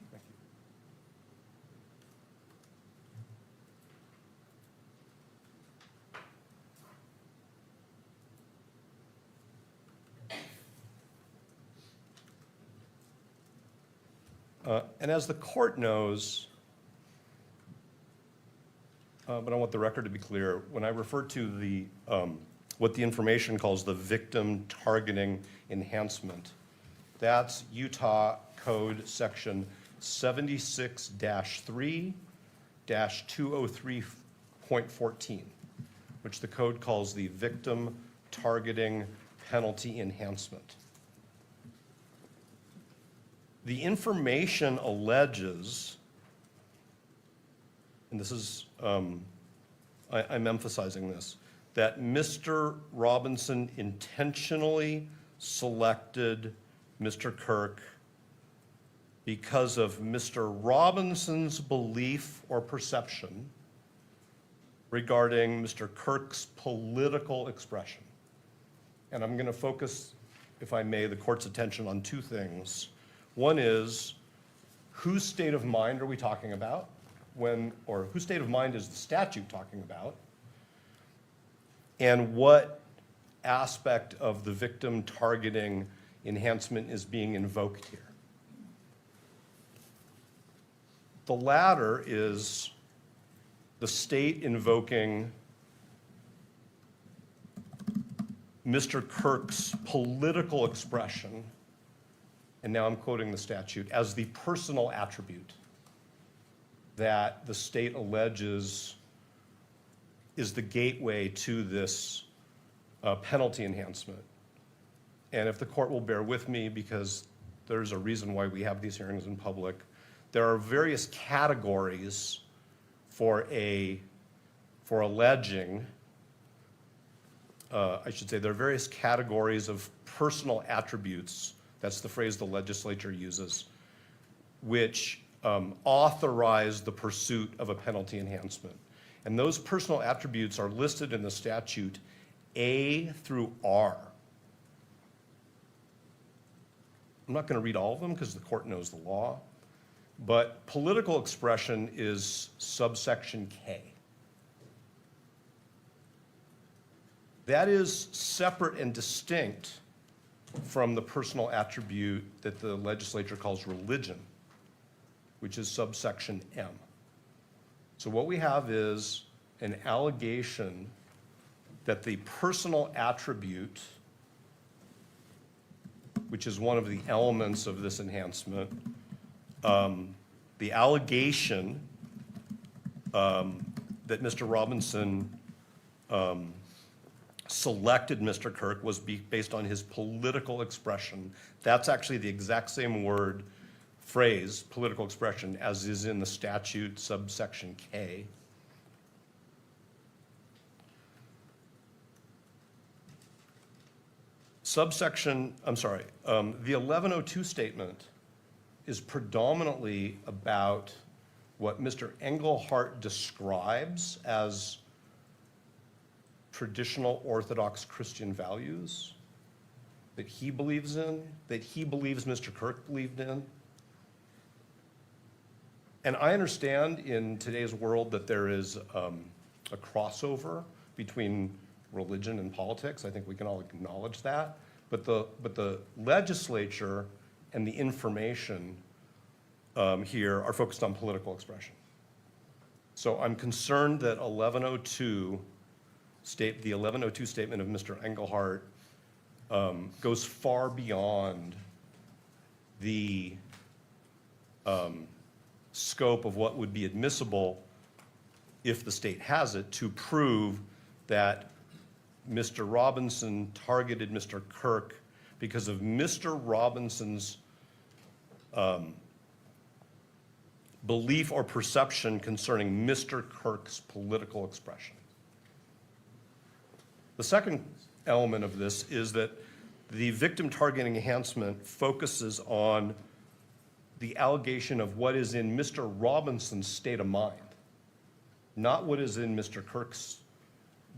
Speaker 2: And as the court knows, but I want the record to be clear, when I refer to the, what the information calls the victim targeting enhancement, that's Utah Code Section 76-3-203.14, which the code calls the victim targeting penalty enhancement. The information alleges, and this is, I'm emphasizing this, that Mr. Robinson intentionally selected Mr. Kirk because of Mr. Robinson's belief or perception regarding Mr. Kirk's political expression. And I'm going to focus, if I may, the court's attention on two things. One is, whose state of mind are we talking about when, or whose state of mind is the statute talking about? And what aspect of the victim targeting enhancement is being invoked here? The latter is the state invoking Mr. Kirk's political expression, and now I'm quoting the statute, as the personal attribute that the state alleges is the gateway to this penalty enhancement. And if the court will bear with me, because there's a reason why we have these hearings in public, there are various categories for alleging, I should say, there are various categories of personal attributes, that's the phrase the legislature uses, which authorize the pursuit of a penalty enhancement. And those personal attributes are listed in the statute A through R. I'm not going to read all of them because the court knows the law, but political expression is subsection K. That is separate and distinct from the personal attribute that the legislature calls religion, which is subsection M. So what we have is an allegation that the personal attribute, which is one of the elements of this enhancement, the allegation that Mr. Robinson selected Mr. Kirk was based on his political expression. That's actually the exact same phrase, political expression, as is in the statute subsection K. The 1102 statement is predominantly about what Mr. Engelhardt describes as traditional Orthodox Christian values that he believes in, that he believes Mr. Kirk believed in. And I understand in today's world that there is a crossover between religion and politics. I think we can all acknowledge that. But the legislature and the information here are focused on political expression. So I'm concerned that the 1102 statement of Mr. Engelhardt goes far beyond the scope of what would be admissible if the state has it to prove that Mr. Robinson targeted Mr. Kirk because of Mr. Robinson's belief or perception concerning Mr. Kirk's political expression. The second element of this is that the victim targeting enhancement focuses on the allegation of what is in Mr. Robinson's state of mind, not what is in Mr. Kirk's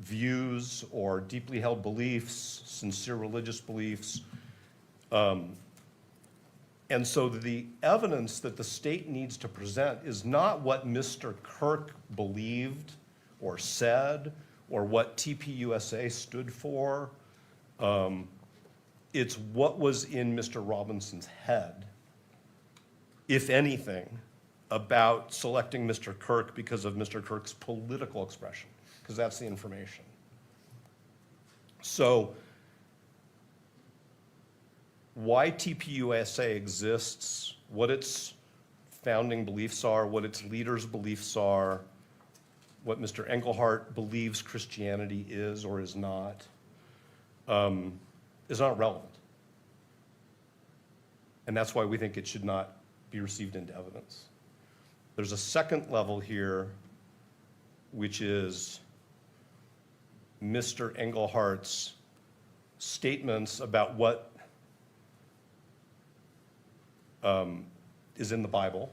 Speaker 2: views or deeply held beliefs, sincere religious beliefs. And so the evidence that the state needs to present is not what Mr. Kirk believed or said or what TPUSA stood for. It's what was in Mr. Robinson's head, if anything, about selecting Mr. Kirk because of Mr. Kirk's political expression, because that's the information. So why TPUSA exists, what its founding beliefs are, what its leaders' beliefs are, what Mr. Engelhardt believes Christianity is or is not relevant. And that's why we think it should not be received into evidence. There's a second level here, which is Mr. Engelhardt's statements about what is in the Bible,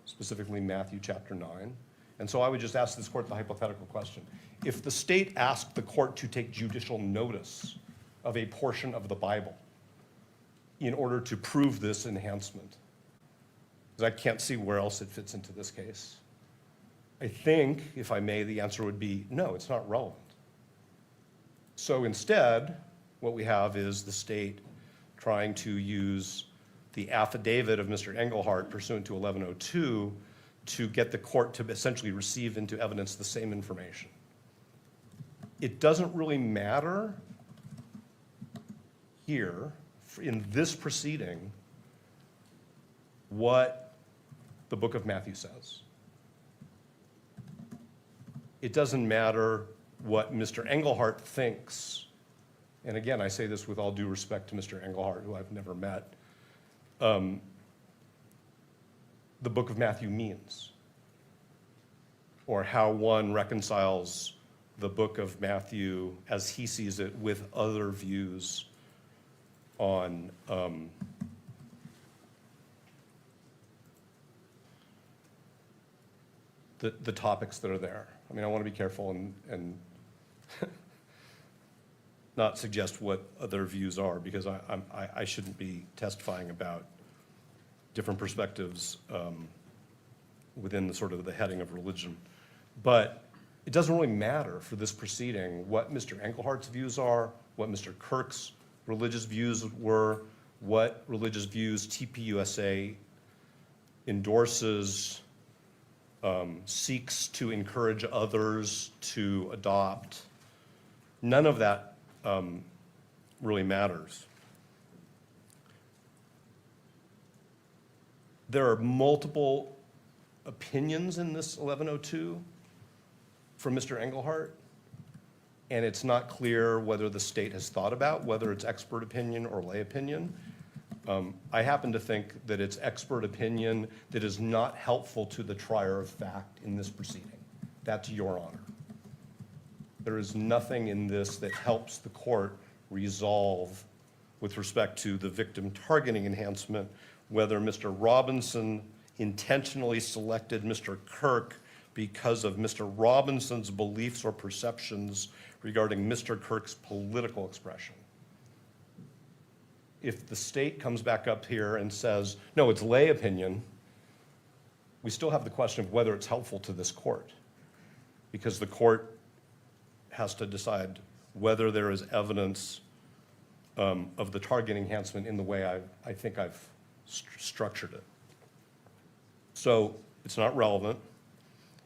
Speaker 2: specifically Matthew chapter 9. And so I would just ask this court the hypothetical question. If the state asked the court to take judicial notice of a portion of the Bible in order to prove this enhancement, because I can't see where else it fits into this case, I think, if I may, the answer would be no, it's not relevant. So instead, what we have is the state trying to use the affidavit of Mr. Engelhardt pursuant to 1102 to get the court to essentially receive into evidence the same information. It doesn't really matter here, in this proceeding, what the book of Matthew says. It doesn't matter what Mr. Engelhardt thinks, and again, I say this with all due respect to Mr. Engelhardt, who I've never met, the book of Matthew means, or how one reconciles the book of Matthew as he sees it with other views on the topics that are there. I mean, I want to be careful and not suggest what other views are, because I shouldn't be testifying about different perspectives within the sort of the heading of religion. But it doesn't really matter for this proceeding what Mr. Engelhardt's views are, what Mr. Kirk's religious views were, what religious views TPUSA endorses, seeks to encourage others to adopt. None of that really matters. There are multiple opinions in this 1102 from Mr. Engelhardt, and it's not clear whether the state has thought about whether it's expert opinion or lay opinion. I happen to think that it's expert opinion that is not helpful to the trier of fact in this proceeding. That's your honor. There is nothing in this that helps the court resolve, with respect to the victim targeting enhancement, whether Mr. Robinson intentionally selected Mr. Kirk because of Mr. Robinson's beliefs or perceptions regarding Mr. Kirk's political expression. If the state comes back up here and says, no, it's lay opinion, we still have the question of whether it's helpful to this court, because the court has to decide whether there is evidence of the targeting enhancement in the way I think I've structured it. So it's not relevant.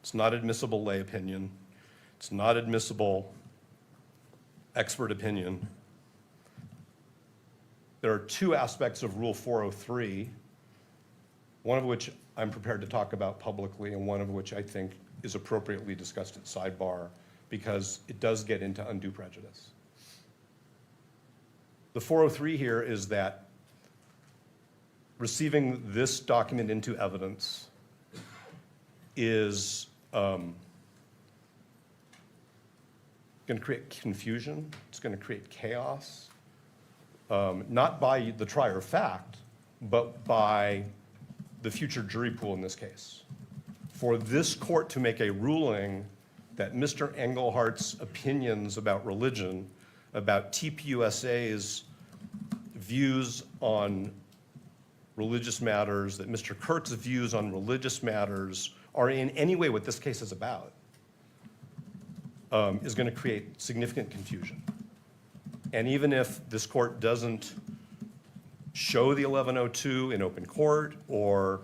Speaker 2: It's not admissible lay opinion. It's not admissible expert opinion. There are two aspects of Rule 403, one of which I'm prepared to talk about publicly and one of which I think is appropriately discussed at sidebar because it does get into undue prejudice. The 403 here is that receiving this document into evidence is going to create confusion. It's going to create chaos, not by the trier of fact, but by the future jury pool in this case. For this court to make a ruling that Mr. Englehart's opinions about religion, about TPUSA's views on religious matters, that Mr. Kirk's views on religious matters are in any way what this case is about, is going to create significant confusion. And even if this court doesn't show the 1102 in open court, or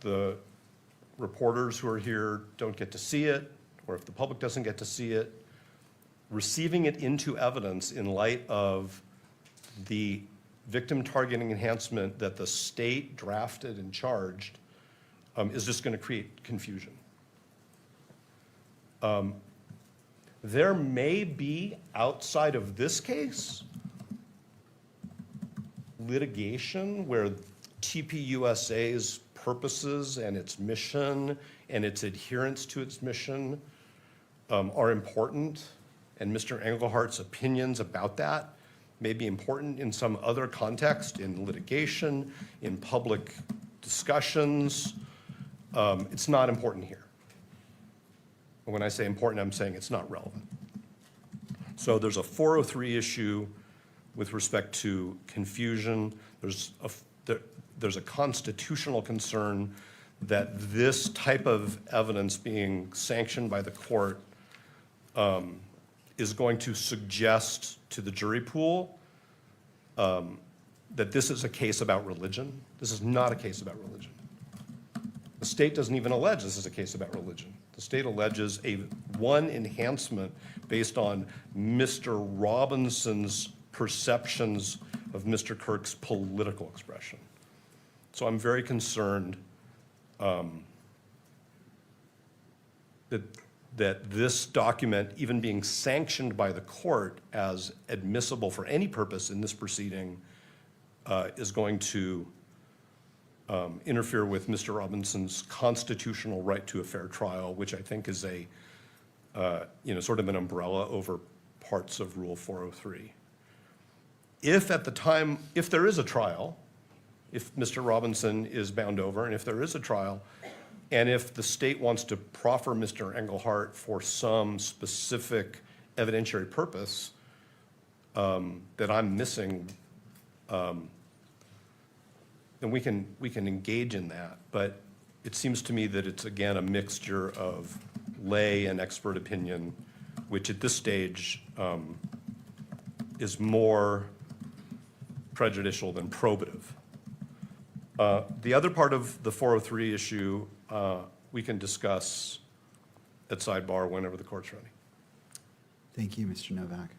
Speaker 2: the reporters who are here don't get to see it, or if the public doesn't get to see it, receiving it into evidence in light of the victim targeting enhancement that the state drafted and charged is just going to create confusion. There may be, outside of this case, litigation where TPUSA's purposes and its mission and its adherence to its mission are important, and Mr. Englehart's opinions about that may be important in some other context, in litigation, in public discussions. It's not important here. And when I say important, I'm saying it's not relevant. So there's a 403 issue with respect to confusion. There's a constitutional concern that this type of evidence being sanctioned by the court is going to suggest to the jury pool that this is a case about religion. This is not a case about religion. The state doesn't even allege this is a case about religion. The state alleges one enhancement based on Mr. Robinson's perceptions of Mr. Kirk's political expression. So I'm very concerned that this document, even being sanctioned by the court as admissible for any purpose in this proceeding, is going to interfere with Mr. Robinson's constitutional right to a fair trial, which I think is a, sort of an umbrella over parts of Rule 403. If at the time, if there is a trial, if Mr. Robinson is bound over, and if there is a trial, and if the state wants to proffer Mr. Englehart for some specific evidentiary purpose that I'm missing, then we can engage in that. But it seems to me that it's, again, a mixture of lay and expert opinion, which at this stage is more prejudicial than probative. The other part of the 403 issue we can discuss at sidebar whenever the court's ready.
Speaker 1: Thank you, Mr. Novak.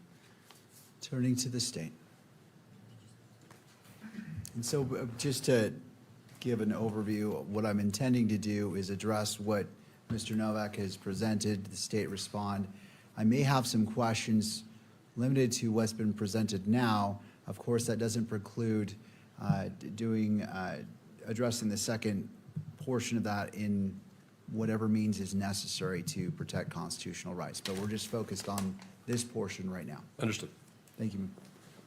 Speaker 1: Turning to the state. And so just to give an overview, what I'm intending to do is address what Mr. Novak has presented, the state respond. I may have some questions limited to what's been presented now. Of course, that doesn't preclude addressing the second portion of that in whatever means is necessary to protect constitutional rights. But we're just focused on this portion right now.
Speaker 2: Understood.
Speaker 1: Thank you.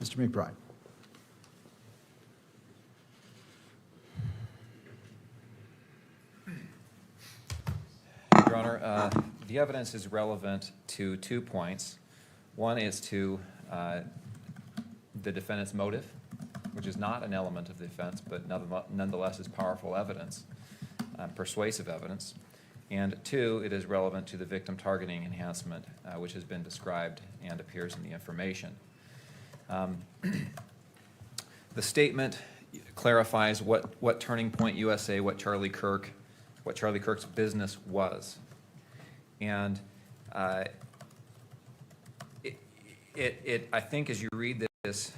Speaker 1: Mr. McBride.
Speaker 7: Your Honor, the evidence is relevant to 2 points. One is to the defendant's motive, which is not an element of the offense, but nonetheless is powerful evidence, persuasive evidence. And 2, it is relevant to the victim targeting enhancement, which has been described and appears in the information. The statement clarifies what Turning Point USA, what Charlie Kirk's business was. And I think as you read this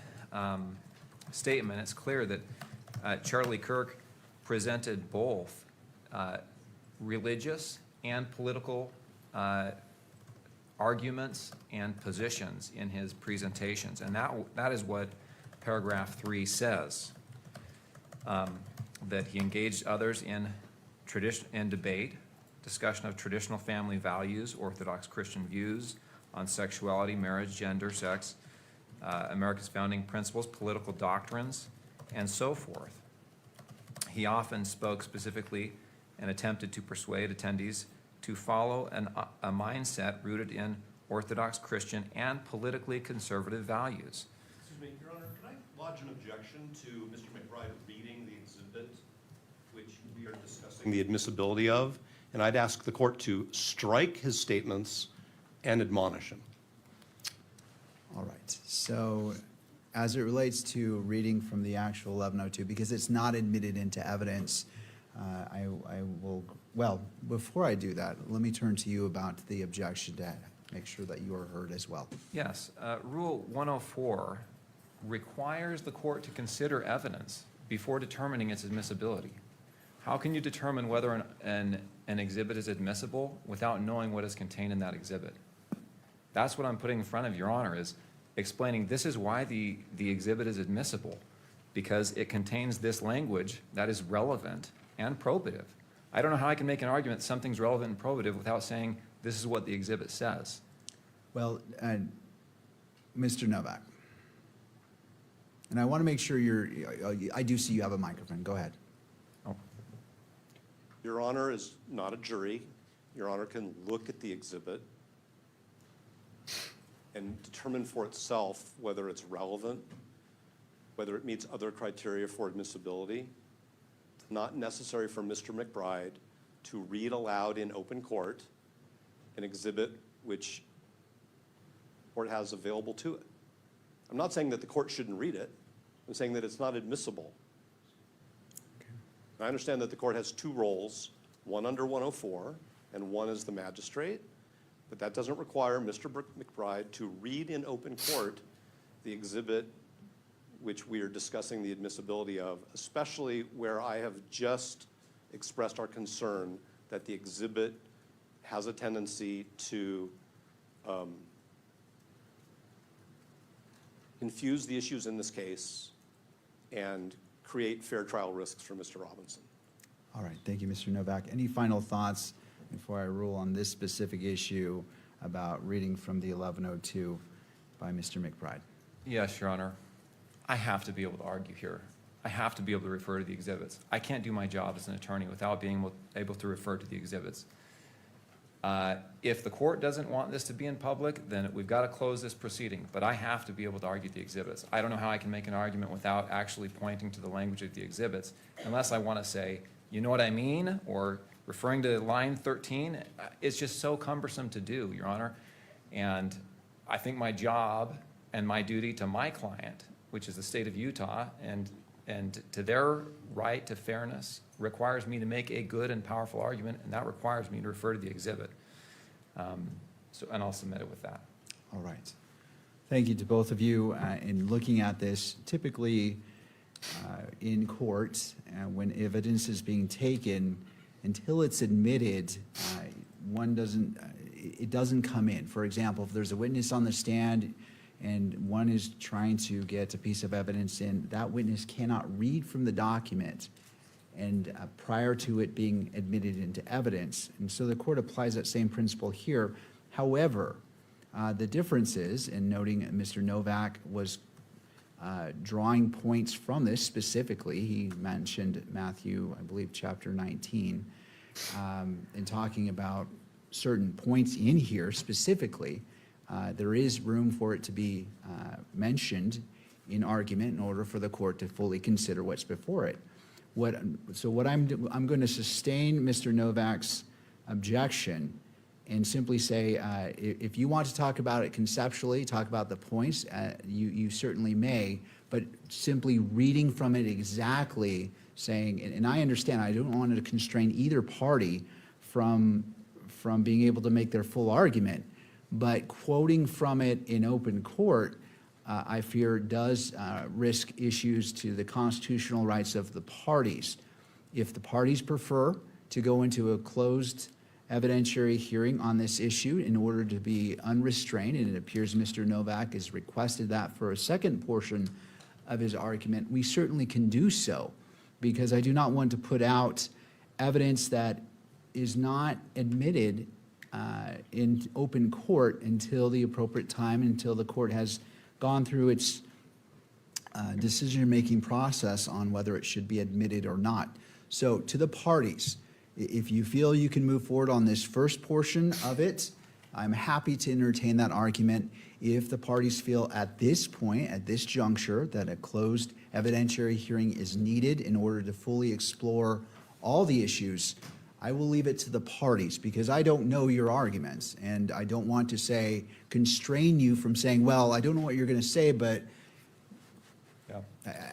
Speaker 7: statement, it's clear that Charlie Kirk presented both religious and political arguments and positions in his presentations. And that is what paragraph 3 says, that he engaged others in debate, discussion of traditional family values, Orthodox Christian views on sexuality, marriage, gender, sex, America's founding principles, political doctrines, and so forth. He often spoke specifically and attempted to persuade attendees to follow a mindset rooted in Orthodox Christian and politically conservative values.
Speaker 2: Excuse me, Your Honor, can I lodge an objection to Mr. McBride reading the exhibit which we are discussing the admissibility of? And I'd ask the court to strike his statements and admonish him.
Speaker 1: All right, so as it relates to reading from the actual 1102, because it's not admitted into evidence, I will, well, before I do that, let me turn to you about the objection to make sure that you are heard as well.
Speaker 7: Yes, Rule 104 requires the court to consider evidence before determining its admissibility. How can you determine whether an exhibit is admissible without knowing what is contained in that exhibit? That's what I'm putting in front of Your Honor, is explaining this is why the exhibit is admissible, because it contains this language that is relevant and probative. I don't know how I can make an argument something's relevant and probative without saying this is what the exhibit says.
Speaker 1: Well, Mr. Novak, and I want to make sure I do see you have a microphone. Go ahead.
Speaker 7: Oh.
Speaker 2: Your Honor is not a jury. Your Honor can look at the exhibit and determine for itself whether it's relevant, whether it meets other criteria for admissibility. It's not necessary for Mr. McBride to read aloud in open court an exhibit which the court has available to it. I'm not saying that the court shouldn't read it. I'm saying that it's not admissible. Okay. I understand that the court has two roles, one under 104 and one as the magistrate, but that doesn't require Mr. McBride to read in open court the exhibit which we are discussing the admissibility of, especially where I have just expressed our concern that the exhibit has a tendency to confuse the issues in this case and create fair trial risks for Mr. Robinson.
Speaker 1: All right, thank you, Mr. Novak. Any final thoughts before I rule on this specific issue about reading from the 1102 by Mr. McBride?
Speaker 7: Yes, Your Honor. I have to be able to argue here. I have to be able to refer to the exhibits. I can't do my job as an attorney without being able to refer to the exhibits. If the court doesn't want this to be in public, then we've got to close this proceeding, but I have to be able to argue the exhibits. I don't know how I can make an argument without actually pointing to the language of the exhibits, unless I want to say, you know what I mean, or referring to line 13. It's just so cumbersome to do, Your Honor. And I think my job and my duty to my client, which is the state of Utah, and to their right to fairness, requires me to make a good and powerful argument, and that requires me to refer to the exhibit. And I'll submit it with that.
Speaker 1: All right. Thank you to both of you. In looking at this, typically in court, when evidence is being taken, until it's admitted, it doesn't come in. For example, if there's a witness on the stand and one is trying to get a piece of evidence in, that witness cannot read from the document and prior to it being admitted into evidence. And so the court applies that same principle here. However, the difference is, in noting Mr. Novak was drawing points from this specifically, he mentioned Matthew, I believe, chapter 19, and talking about certain points in here specifically. There is room for it to be mentioned in argument in order for the court to fully consider what's before it. I'm going to sustain Mr. Novak's objection and simply say, if you want to talk about it conceptually, talk about the points, you certainly may, but simply reading from it exactly, saying, and I understand, I don't want to constrain either party from being able to make their full argument, but quoting from it in open court, I fear does risk issues to the constitutional rights of the parties. If the parties prefer to go into a closed evidentiary hearing on this issue in order to be unrestrained, and it appears Mr. Novak has requested that for a second portion of his argument, we certainly can do so, because I do not want to put out evidence that is not admitted in open court until the appropriate time, until the court has gone through its decision-making process on whether it should be admitted or not. So to the parties, if you feel you can move forward on this first portion of it, I'm happy to entertain that argument. If the parties feel at this point, at this juncture, that a closed evidentiary hearing is needed in order to fully explore all the issues, I will leave it to the parties, because I don't know your arguments, and I don't want to say, constrain you from saying, well, I don't know what you're going to say, but
Speaker 7: Yeah.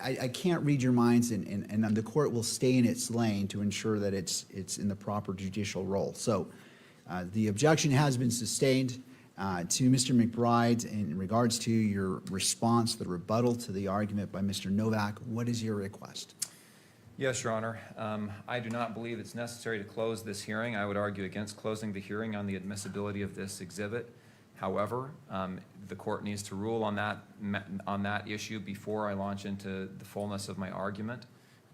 Speaker 1: I can't read your minds, and the court will stay in its lane to ensure that it's in the proper judicial role. So the objection has been sustained to Mr. McBride in regards to your response, the rebuttal to the argument by Mr. Novak. What is your request?
Speaker 7: Yes, Your Honor. I do not believe it's necessary to close this hearing. I would argue against closing the hearing on the admissibility of this exhibit. However, the court needs to rule on that issue before I launch into the fullness of my argument,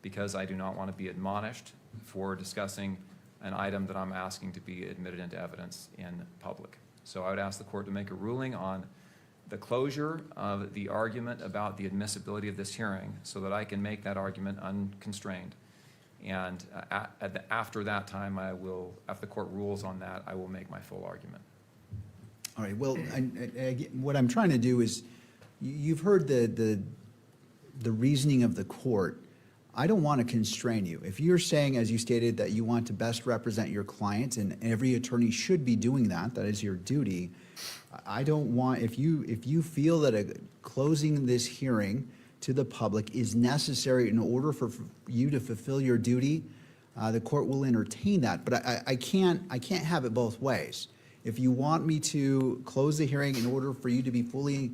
Speaker 7: because I do not want to be admonished for discussing an item that I'm asking to be admitted into evidence in public. So I would ask the court to make a ruling on the closure of the argument about the admissibility of this hearing so that I can make that argument unconstrained. And after that time, after the court rules on that, I will make my full argument.
Speaker 1: All right, well, what I'm trying to do is, you've heard the reasoning of the court. I don't want to constrain you. If you're saying, as you stated, that you want to best represent your client, and every attorney should be doing that, that is your duty, I don't want, if you feel that closing this hearing to the public is necessary in order for you to fulfill your duty, the court will entertain that. But I can't have it both ways. If you want me to close the hearing in order for you to be fully,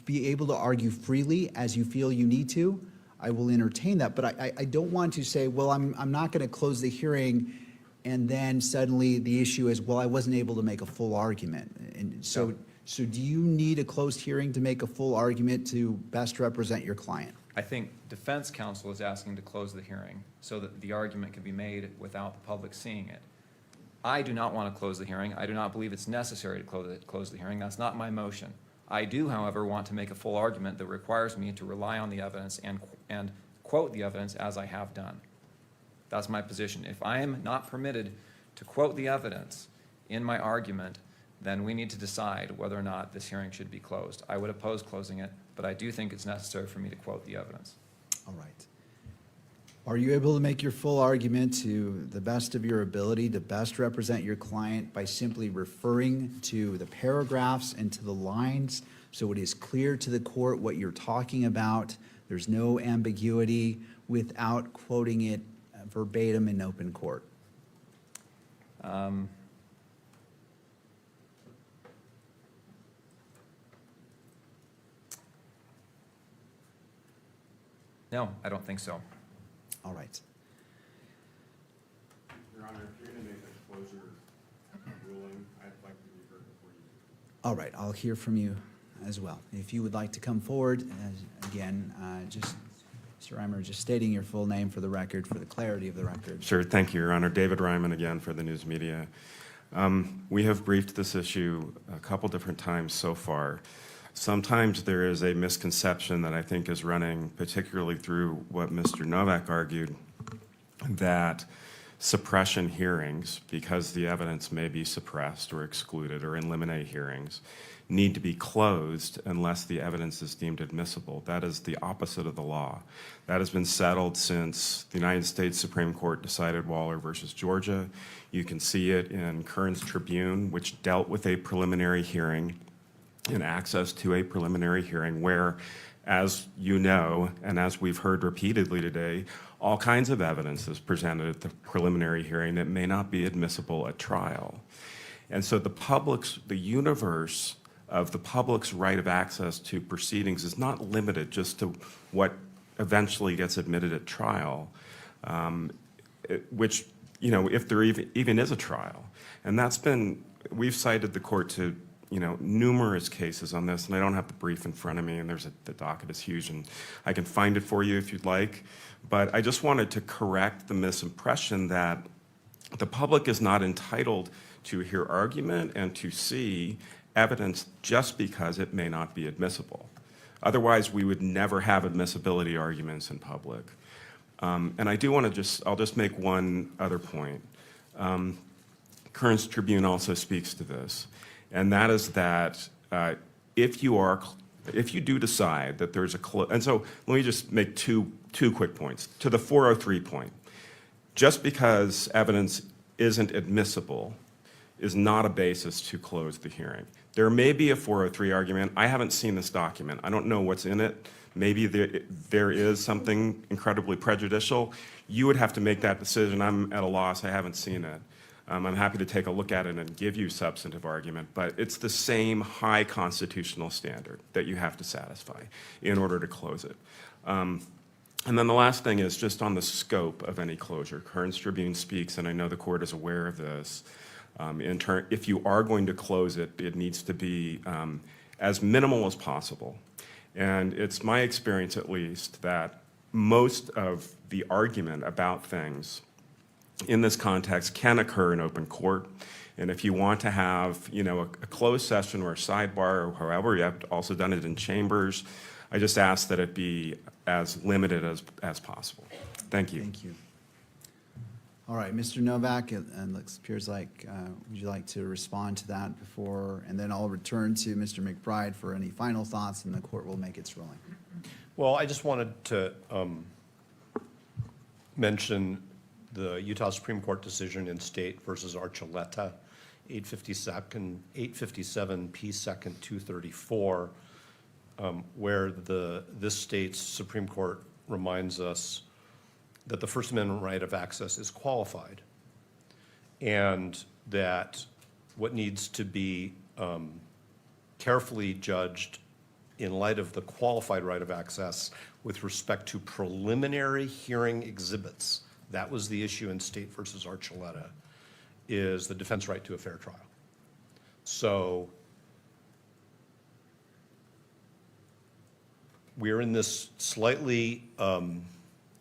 Speaker 1: be able to argue freely as you feel you need to, I will entertain that. But I don't want to say, well, I'm not going to close the hearing, and then suddenly the issue is, well, I wasn't able to make a full argument. And so do you need a closed hearing to make a full argument to best represent your client?
Speaker 7: I think defense counsel is asking to close the hearing so that the argument can be made without the public seeing it. I do not want to close the hearing. I do not believe it's necessary to close the hearing. That's not my motion. I do, however, want to make a full argument that requires me to rely on the evidence and quote the evidence as I have done. That's my position. If I am not permitted to quote the evidence in my argument, then we need to decide whether or not this hearing should be closed. I would oppose closing it, but I do think it's necessary for me to quote the evidence.
Speaker 1: All right. Are you able to make your full argument to the best of your ability to best represent your client by simply referring to the paragraphs and to the lines so it is clear to the court what you're talking about? There's no ambiguity without quoting it verbatim in open court.
Speaker 7: No, I don't think so.
Speaker 1: All right.
Speaker 10: Your Honor, if you're going to make a closure ruling, I'd like to be heard before you do.
Speaker 1: All right, I'll hear from you as well. If you would like to come forward, again, just, Mr. Reimer, just stating your full name for the record, for the clarity of the record.
Speaker 10: Sure, thank you, Your Honor. David Ryman again for the news media. We have briefed this issue a couple different times so far. Sometimes there is a misconception that I think is running, particularly through what Mr. Novak argued, that suppression hearings, because the evidence may be suppressed or excluded, or eliminate hearings, need to be closed unless the evidence is deemed admissible. That is the opposite of the law. That has been settled since the United States Supreme Court decided Waller versus Georgia. You can see it in Kearns Tribune, which dealt with a preliminary hearing and access to a preliminary hearing where, as you know, and as we've heard repeatedly today, all kinds of evidence is presented at the preliminary hearing that may not be admissible at trial. And so the universe of the public's right of access to proceedings is not limited just to what eventually gets admitted at trial, which you know, if there even is a trial. And that's been, we've cited the court to, you know, numerous cases on this, and I don't have the brief in front of me, and the docket is huge, and I can find it for you if you'd like. But I just wanted to correct the misimpression that the public is not entitled to hear argument and to see evidence just because it may not be admissible. Otherwise, we would never have admissibility arguments in public. And I do want to I'll just make one other point. Currents Tribune also speaks to this, and that is that if you do decide that there's and so let me just make two quick points. To the 403 point, just because evidence isn't admissible is not a basis to close the hearing. There may be a 403 argument. I haven't seen this document. I don't know what's in it. Maybe there is something incredibly prejudicial. You would have to make that decision. I'm at a loss. I haven't seen it. I'm happy to take a look at it and give you substantive argument, but it's the same high constitutional standard that you have to satisfy in order to close it. And then the last thing is just on the scope of any closure. Currents Tribune speaks, and I know the court is aware of this. If you are going to close it, it needs to be as minimal as possible. And it's my experience, at least, that most of the argument about things in this context can occur in open court. And if you want to have, you know, a closed session or a sidebar or however, you have also done it in chambers. I just ask that it be as limited as possible. Thank you.
Speaker 1: Thank you. All right, Mr. Novak, and it appears like, would you like to respond to that before, and then I'll return to Mr. McBride for any final thoughts, and the court will make its ruling.
Speaker 2: Well, I just wanted to mention the Utah Supreme Court decision in State versus Archuleta, 857 P. 2nd 234, where this state's Supreme Court reminds us that the First Amendment right of access is qualified, and that what needs to be carefully judged in light of the qualified right of access with respect to preliminary hearing exhibits, that was the issue in State versus Archuleta, is the defense right to a fair trial. So we're in this slightly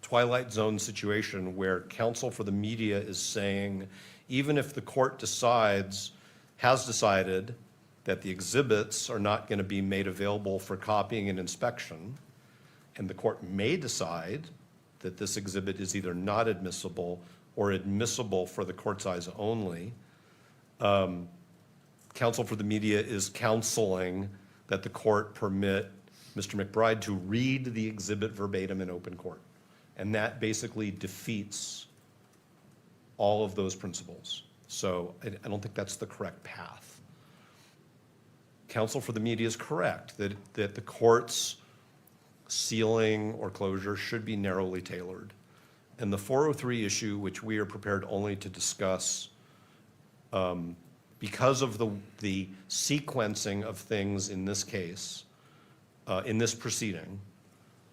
Speaker 2: twilight zone situation where counsel for the media is saying, even if the court has decided that the exhibits are not going to be made available for copying and inspection, and the court may decide that this exhibit is either not admissible or admissible for the court's eyes only, counsel for the media is counseling that the court permit Mr. McBride to read the exhibit verbatim in open court. And that basically defeats all of those principles. So I don't think that's the correct path. Counsel for the media is correct that the court's sealing or closure should be narrowly tailored. And the 403 issue, which we are prepared only to discuss because of the sequencing of things in this case, in this proceeding,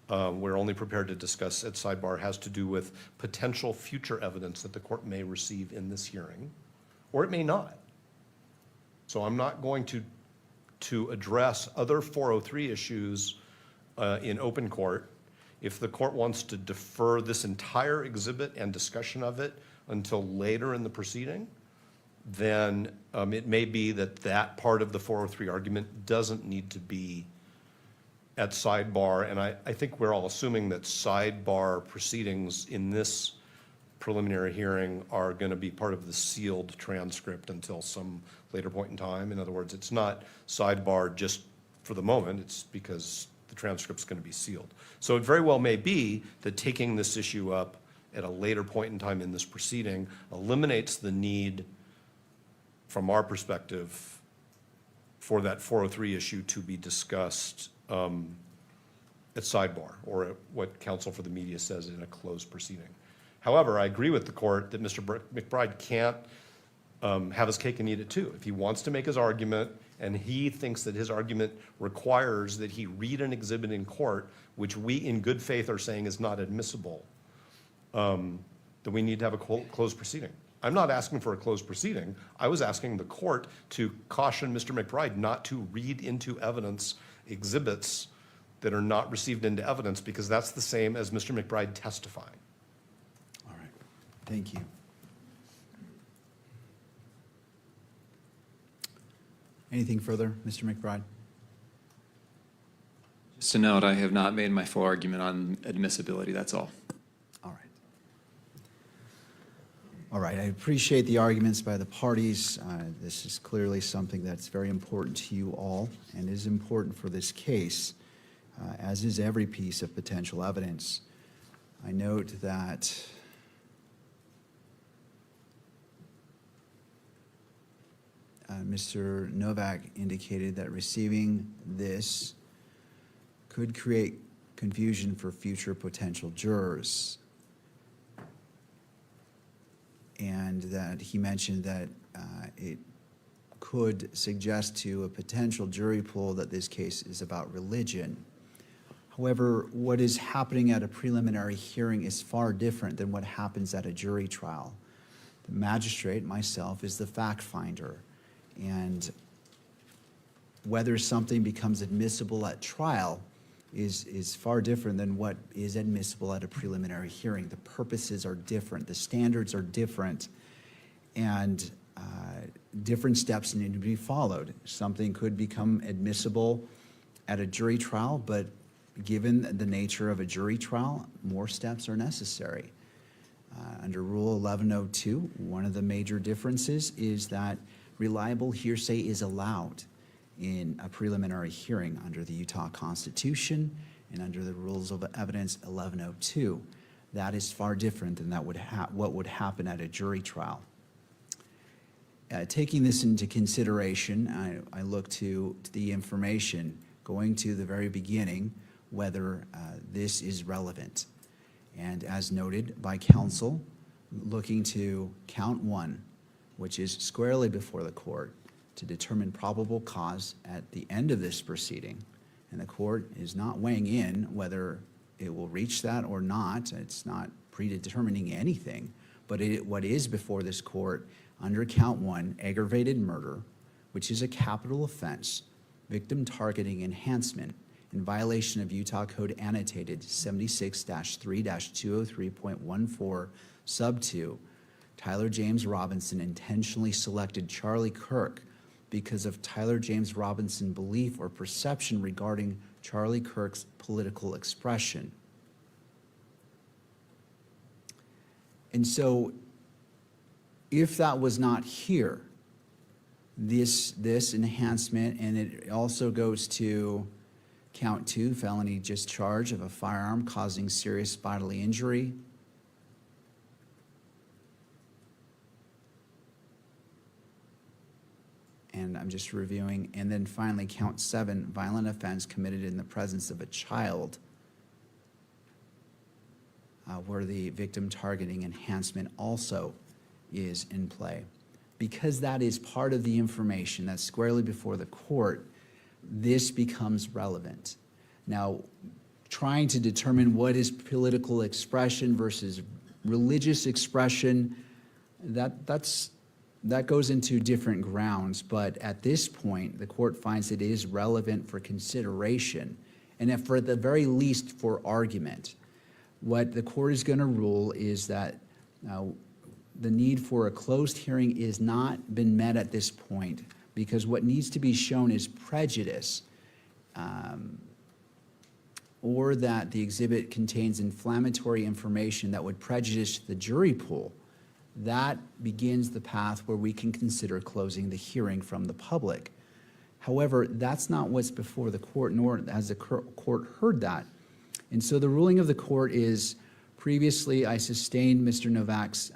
Speaker 2: we're only prepared to discuss at sidebar, has to do with potential future evidence that the court may receive in this hearing, or it may not. So I'm not going to address other 403 issues in open court. If the court wants to defer this entire exhibit and discussion of it until later in the proceeding, then it may be that part of the 403 argument doesn't need to be at sidebar, and I think we're all assuming that sidebar proceedings in this preliminary hearing are going to be part of the sealed transcript until some later point in time. In other words, it's not sidebar just for the moment, it's because the transcript's going to be sealed. So it very well may be that taking this issue up at a later point in time in this proceeding eliminates the need, from our perspective, for that 403 issue to be discussed at sidebar, or at what counsel for the media says in a closed proceeding. However, I agree with the court that Mr. McBride can't have his cake and eat it too. If he wants to make his argument and he thinks that his argument requires that he read an exhibit in court, which we in good faith are saying is not admissible, then we need to have a closed proceeding. I'm not asking for a closed proceeding. I was asking the court to caution Mr. McBride not to read into evidence exhibits that are not received into evidence, because that's the same as Mr. McBride testifying.
Speaker 1: All right, thank you. Anything further, Mr. McBride?
Speaker 11: Just a note, I have not made my full argument on admissibility, that's all.
Speaker 1: All right. All right, I appreciate the arguments by the parties. This is clearly something that's very important to you all and is important for this case, as is every piece of potential evidence. I note that Mr. Novak indicated that receiving this could create confusion for future potential jurors. And that he mentioned that it could suggest to a potential jury pool that this case is about religion. However, what is happening at a preliminary hearing is far different than what happens at a jury trial. The magistrate, myself, is the fact finder. And whether something becomes admissible at trial is far different than what is admissible at a preliminary hearing. The purposes are different, the standards are different, and different steps need to be followed. Something could become admissible at a jury trial, but given the nature of a jury trial, more steps are necessary. Under Rule 1102, one of the major differences is that reliable hearsay is allowed in a preliminary hearing under the Utah Constitution and under the Rules of Evidence 1102. That is far different than what would happen at a jury trial. Taking this into consideration, I look to the information going to the very beginning, whether this is relevant. And as noted by counsel, looking to count 1, which is squarely before the court, to determine probable cause at the end of this proceeding. And the court is not weighing in whether it will reach that or not. It's not predetermining anything. But what is before this court under count 1, aggravated murder, which is a capital offense, victim targeting enhancement in violation of Utah Code Annotated 76-3-203.14 sub 2, Tyler James Robinson intentionally selected Charlie Kirk because of Tyler James Robinson's belief or perception regarding Charlie Kirk's political expression. And so, if that was not here, this enhancement, and it also goes to count 2, felony discharge of a firearm causing serious bodily injury. And I'm just reviewing. And then finally, count 7, violent offense committed in the presence of a child, where the victim targeting enhancement also is in play. Because that is part of the information that's squarely before the court, this becomes relevant. Now, trying to determine what is political expression versus religious expression, that goes into different grounds, but at this point, the court finds it is relevant for consideration, and for the very least for argument. What the court is going to rule is that the need for a closed hearing is not been met at this point, because what needs to be shown is prejudice, or that the exhibit contains inflammatory information that would prejudice the jury pool. That begins the path where we can consider closing the hearing from the public. However, that's not what's before the court, nor has the court heard that. And so the ruling of the court is, previously I sustained Mr. Novak's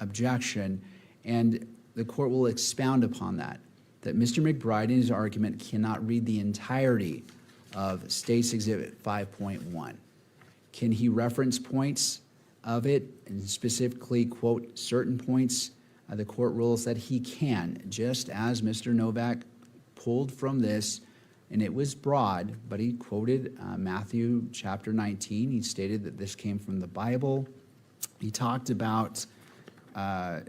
Speaker 1: objection, and the court will expound upon that Mr. McBride in his argument cannot read the entirety of State's Exhibit 5.1. Can he reference points of it and specifically quote certain points? The court rules that he can, just as Mr. Novak pulled from this, and it was broad, but he quoted Matthew chapter 19. He stated that this came from the Bible. He talked about going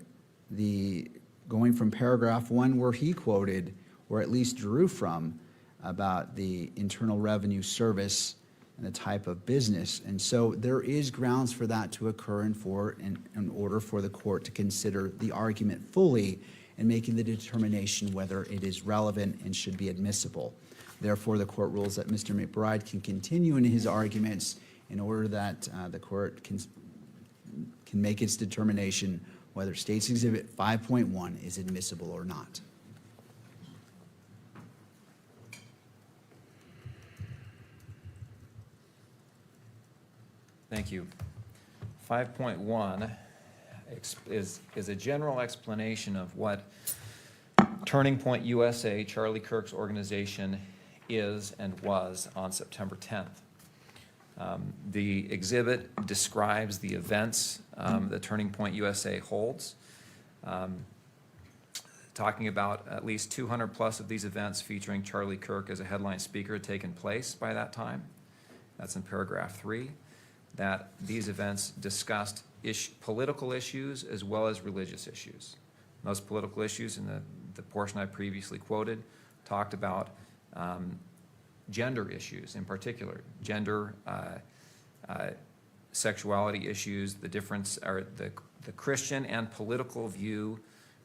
Speaker 1: from paragraph 1 where he quoted, or at least drew from, about the Internal Revenue Service and the type of business. And so there is grounds for that to occur in order for the court to consider the argument fully and making the determination whether it is relevant and should be admissible. Therefore, the court rules that Mr. McBride can continue in his arguments in order that the court can make its determination whether State's Exhibit 5.1 is admissible or not.
Speaker 7: Thank you. 5.1 is a general explanation of what Turning Point USA, Charlie Kirk's organization, is and was on September 10th. The exhibit describes the events that Turning Point USA holds, talking about at least 200 plus of these events featuring Charlie Kirk as a headline speaker had taken place by that time. That's in paragraph 3. That these events discussed political issues as well as religious issues. Those political issues in the portion I previously quoted talked about gender issues in particular, gender, sexuality issues, the difference, or the Christian and political view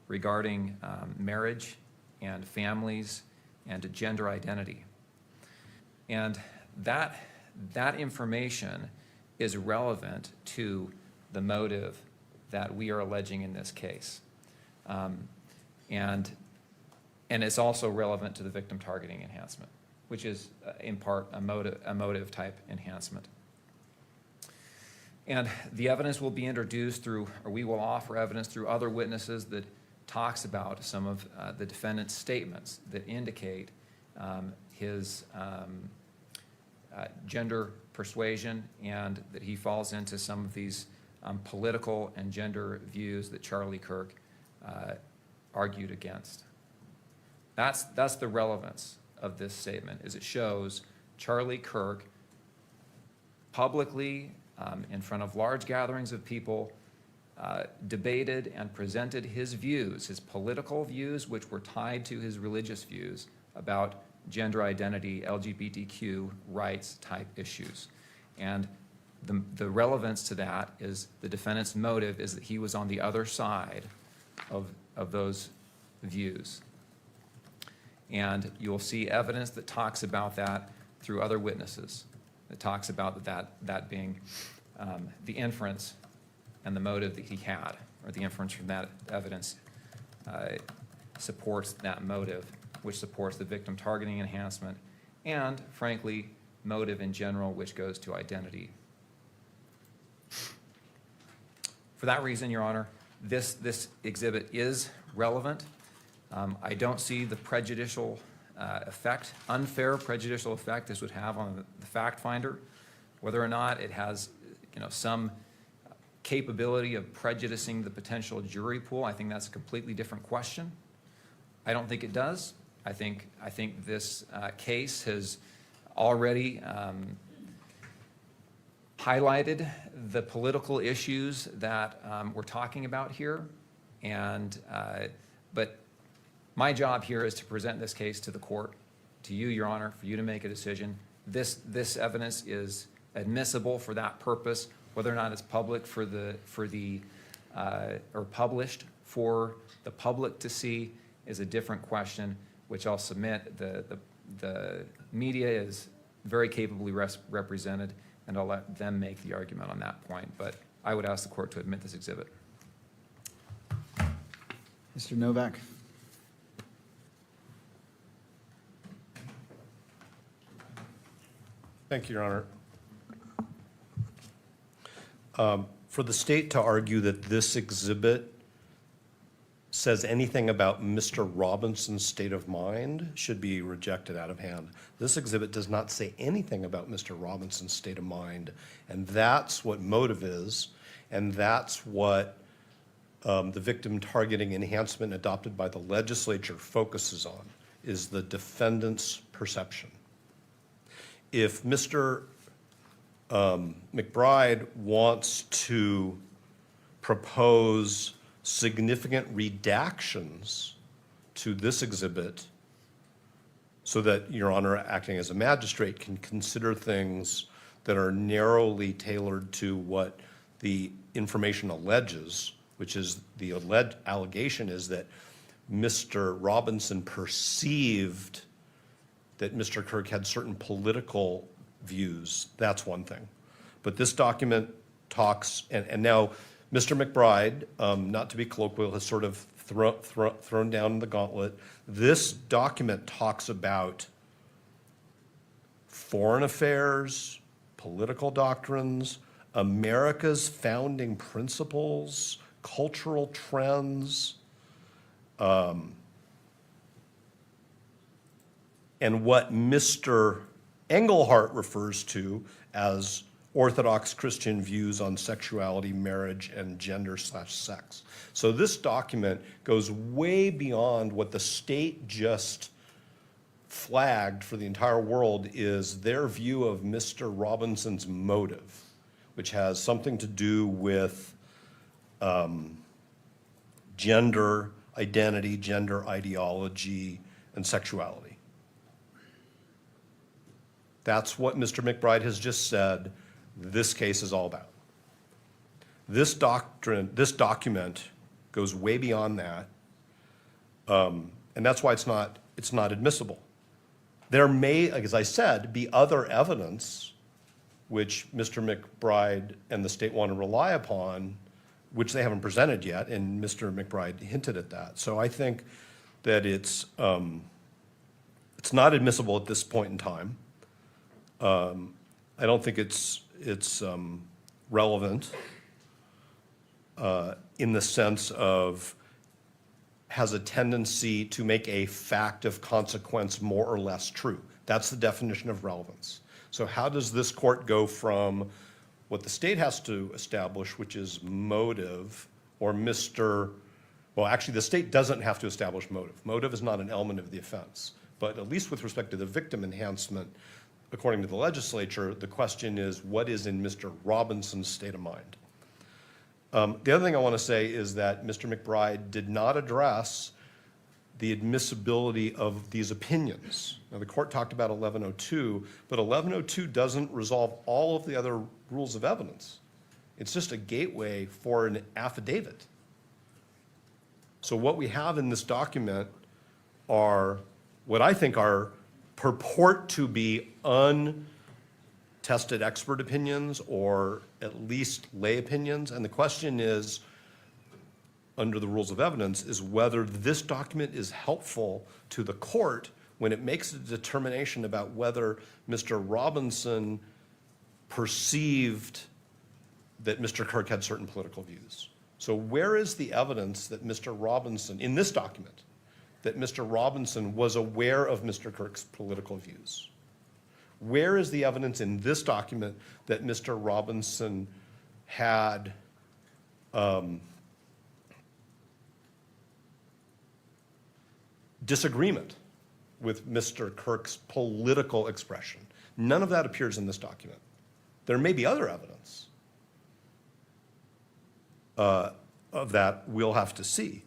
Speaker 7: regarding marriage and families and gender identity. And that information is relevant to the motive that we are alleging in this case. And it's also relevant to the victim targeting enhancement, which is in part a motive type enhancement. And the evidence will be introduced through, or we will offer evidence through other witnesses that talks about some of the defendant's statements that indicate his gender persuasion and that he falls into some of these political and gender views that Charlie Kirk argued against. That's the relevance of this statement, is it shows Charlie Kirk publicly in front of large gatherings of people debated and presented his views, his political views, which were tied to his religious views about gender identity, LGBTQ rights type issues. And the relevance to that is the defendant's motive is that he was on the other side of those views. And you'll see evidence that talks about that through other witnesses, that talks about that being the inference and the motive that he had, or the inference from that evidence supports that motive, which supports the victim targeting enhancement, and frankly, motive in general, which goes to identity. For that reason, Your Honor, this exhibit is relevant. I don't see the prejudicial effect, unfair prejudicial effect this would have on the fact finder. Whether or not it has, some capability of prejudicing the potential jury pool, I think that's a completely different question. I don't think it does. I think this case has already highlighted the political issues that we're talking about here, but my job here is to present this case to the court, to you, Your Honor, for you to make a decision. This evidence is admissible for that purpose. Whether or not it's public or published for the public to see is a different question, which I'll submit. The media is very capably represented, and I'll let them make the argument on that point. But I would ask the court to admit this exhibit.
Speaker 1: Mr. Novak.
Speaker 2: Thank you, Your Honor. For the state to argue that this exhibit says anything about Mr. Robinson's state of mind should be rejected out of hand. This exhibit does not say anything about Mr. Robinson's state of mind, and that's what motive is, and that's what the victim targeting enhancement adopted by the legislature focuses on, is the defendant's perception. If Mr. McBride wants to propose significant redactions to this exhibit so that Your Honor, acting as a magistrate, can consider things that are narrowly tailored to what the information alleges, which is the allegation is that Mr. Robinson perceived that Mr. Kirk had certain political views. That's one thing. But this document talks, and now Mr. McBride, not to be colloquial, has sort of thrown down the gauntlet. This document talks about foreign affairs, political doctrines, America's founding principles, cultural trends, and what Mr. Engelhardt refers to as Orthodox Christian views on sexuality, marriage, and gender/sex. So this document goes way beyond what the state just flagged for the entire world is their view of Mr. Robinson's motive, which has something to do with gender identity, gender ideology, and sexuality. That's what Mr. McBride has just said this case is all about. This document goes way beyond that, and that's why it's not admissible. There may, as I said, be other evidence which Mr. McBride and the state want to rely upon, which they haven't presented yet, and Mr. McBride hinted at that. So I think that it's not admissible at this point in time. I don't think it's relevant in the sense of has a tendency to make a fact of consequence more or less true. That's the definition of relevance. So how does this court go from what the state has to establish, which is motive, or well, actually, the state doesn't have to establish motive. Motive is not an element of the offense. But at least with respect to the victim enhancement, according to the legislature, the question is, what is in Mr. Robinson's state of mind? The other thing I want to say is that Mr. McBride did not address the admissibility of these opinions. Now, the court talked about 1102, but 1102 doesn't resolve all of the other rules of evidence. It's just a gateway for an affidavit. So what we have in this document are what I think are purport to be untested expert opinions or at least lay opinions. And the question is, under the rules of evidence, is whether this document is helpful to the court when it makes a determination about whether Mr. Robinson perceived that Mr. Kirk had certain political views. So where is the evidence that Mr. Robinson, in this document, that Mr. Robinson was aware of Mr. Kirk's political views? Where is the evidence in this document that Mr. Robinson had disagreement with Mr. Kirk's political expression? None of that appears in this document. There may be other evidence of that we'll have to see,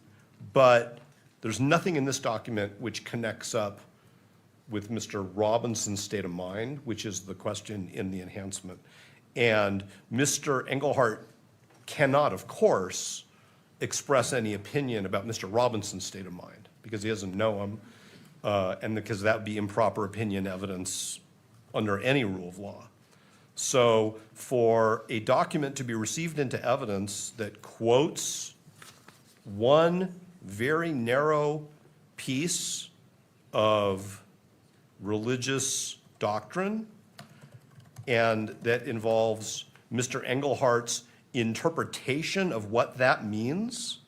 Speaker 2: but there's nothing in this document which connects up with Mr. Robinson's state of mind, which is the question in the enhancement. And Mr. Engelhardt cannot, of course, express any opinion about Mr. Robinson's state of mind because he doesn't know him, and because that would be improper opinion evidence under any rule of law. So for a document to be received into evidence that quotes one very narrow piece of religious doctrine and that involves Mr. Engelhardt's interpretation of what that means.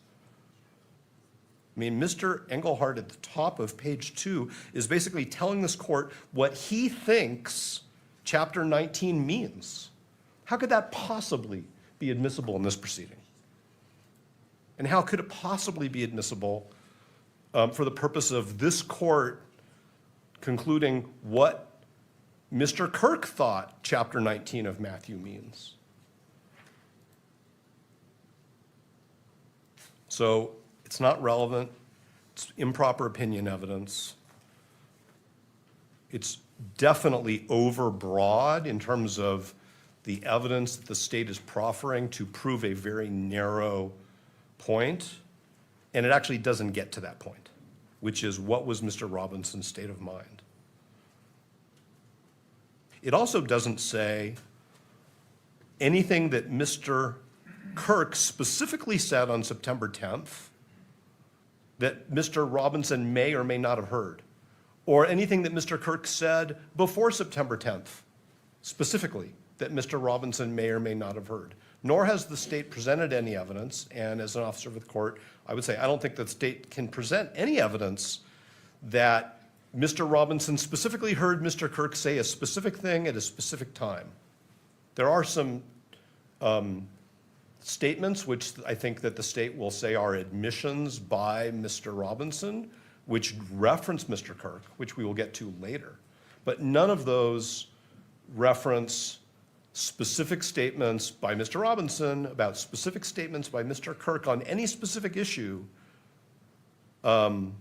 Speaker 2: I mean, Mr. Engelhardt at the top of page 2 is basically telling this court what he thinks Chapter 19 means. How could that possibly be admissible in this proceeding? And how could it possibly be admissible for the purpose of this court concluding what Mr. Kirk thought Chapter 19 of Matthew means? So it's not relevant, it's improper opinion evidence. It's definitely overbroad in terms of the evidence that the state is proffering to prove a very narrow point, and it actually doesn't get to that point, which is what was Mr. Robinson's state of mind. It also doesn't say anything that Mr. Kirk specifically said on September 10th that Mr. Robinson may or may not have heard, or anything that Mr. Kirk said before September 10th, specifically, that Mr. Robinson may or may not have heard. Nor has the state presented any evidence, and as an officer of the court, I would say I don't think the state can present any evidence that Mr. Robinson specifically heard Mr. Kirk say a specific thing at a specific time. There are some statements which I think that the state will say are admissions by Mr. Robinson, which reference Mr. Kirk, which we will get to later. But none of those reference specific statements by Mr. Robinson about specific statements by Mr. Kirk on any specific issue that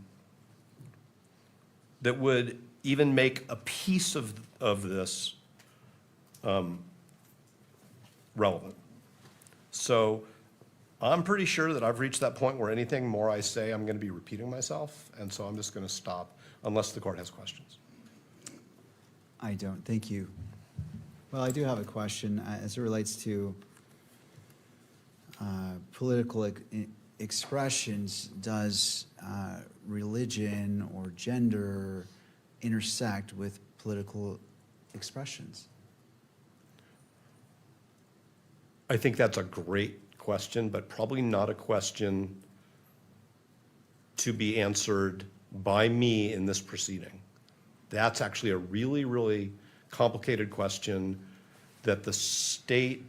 Speaker 2: would even make a piece of this relevant. So I'm pretty sure that I've reached that point where anything more I say, I'm going to be repeating myself, and so I'm just going to stop unless the court has questions.
Speaker 1: I don't, thank you. Well, I do have a question as it relates to political expressions. Does religion or gender intersect with political expressions?
Speaker 2: I think that's a great question, but probably not a question to be answered by me in this proceeding. That's actually a really, really complicated question that the state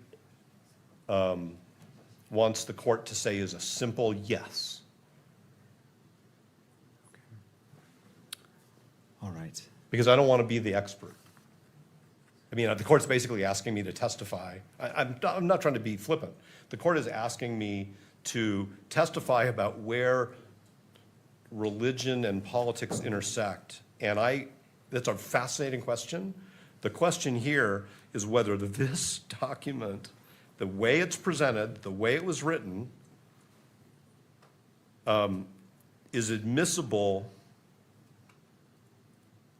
Speaker 2: wants the court to say is a simple yes.
Speaker 1: All right.
Speaker 2: Because I don't want to be the expert. I mean, the court's basically asking me to testify. I'm not trying to be flippant. The court is asking me to testify about where religion and politics intersect. And that's a fascinating question. The question here is whether this document, the way it's presented, the way it was written, is admissible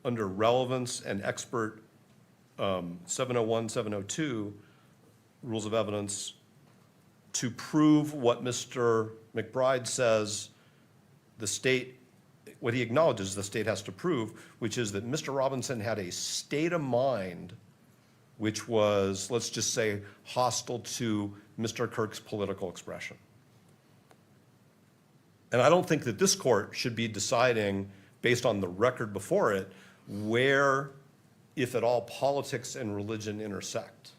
Speaker 2: under relevance and expert 701, 702 rules of evidence to prove what Mr. McBride says the state, what he acknowledges the state has to prove, which is that Mr. Robinson had a state of mind which was, let's just say, hostile to Mr. Kirk's political expression. And I don't think that this court should be deciding, based on the record before it, where, if at all, politics and religion intersect.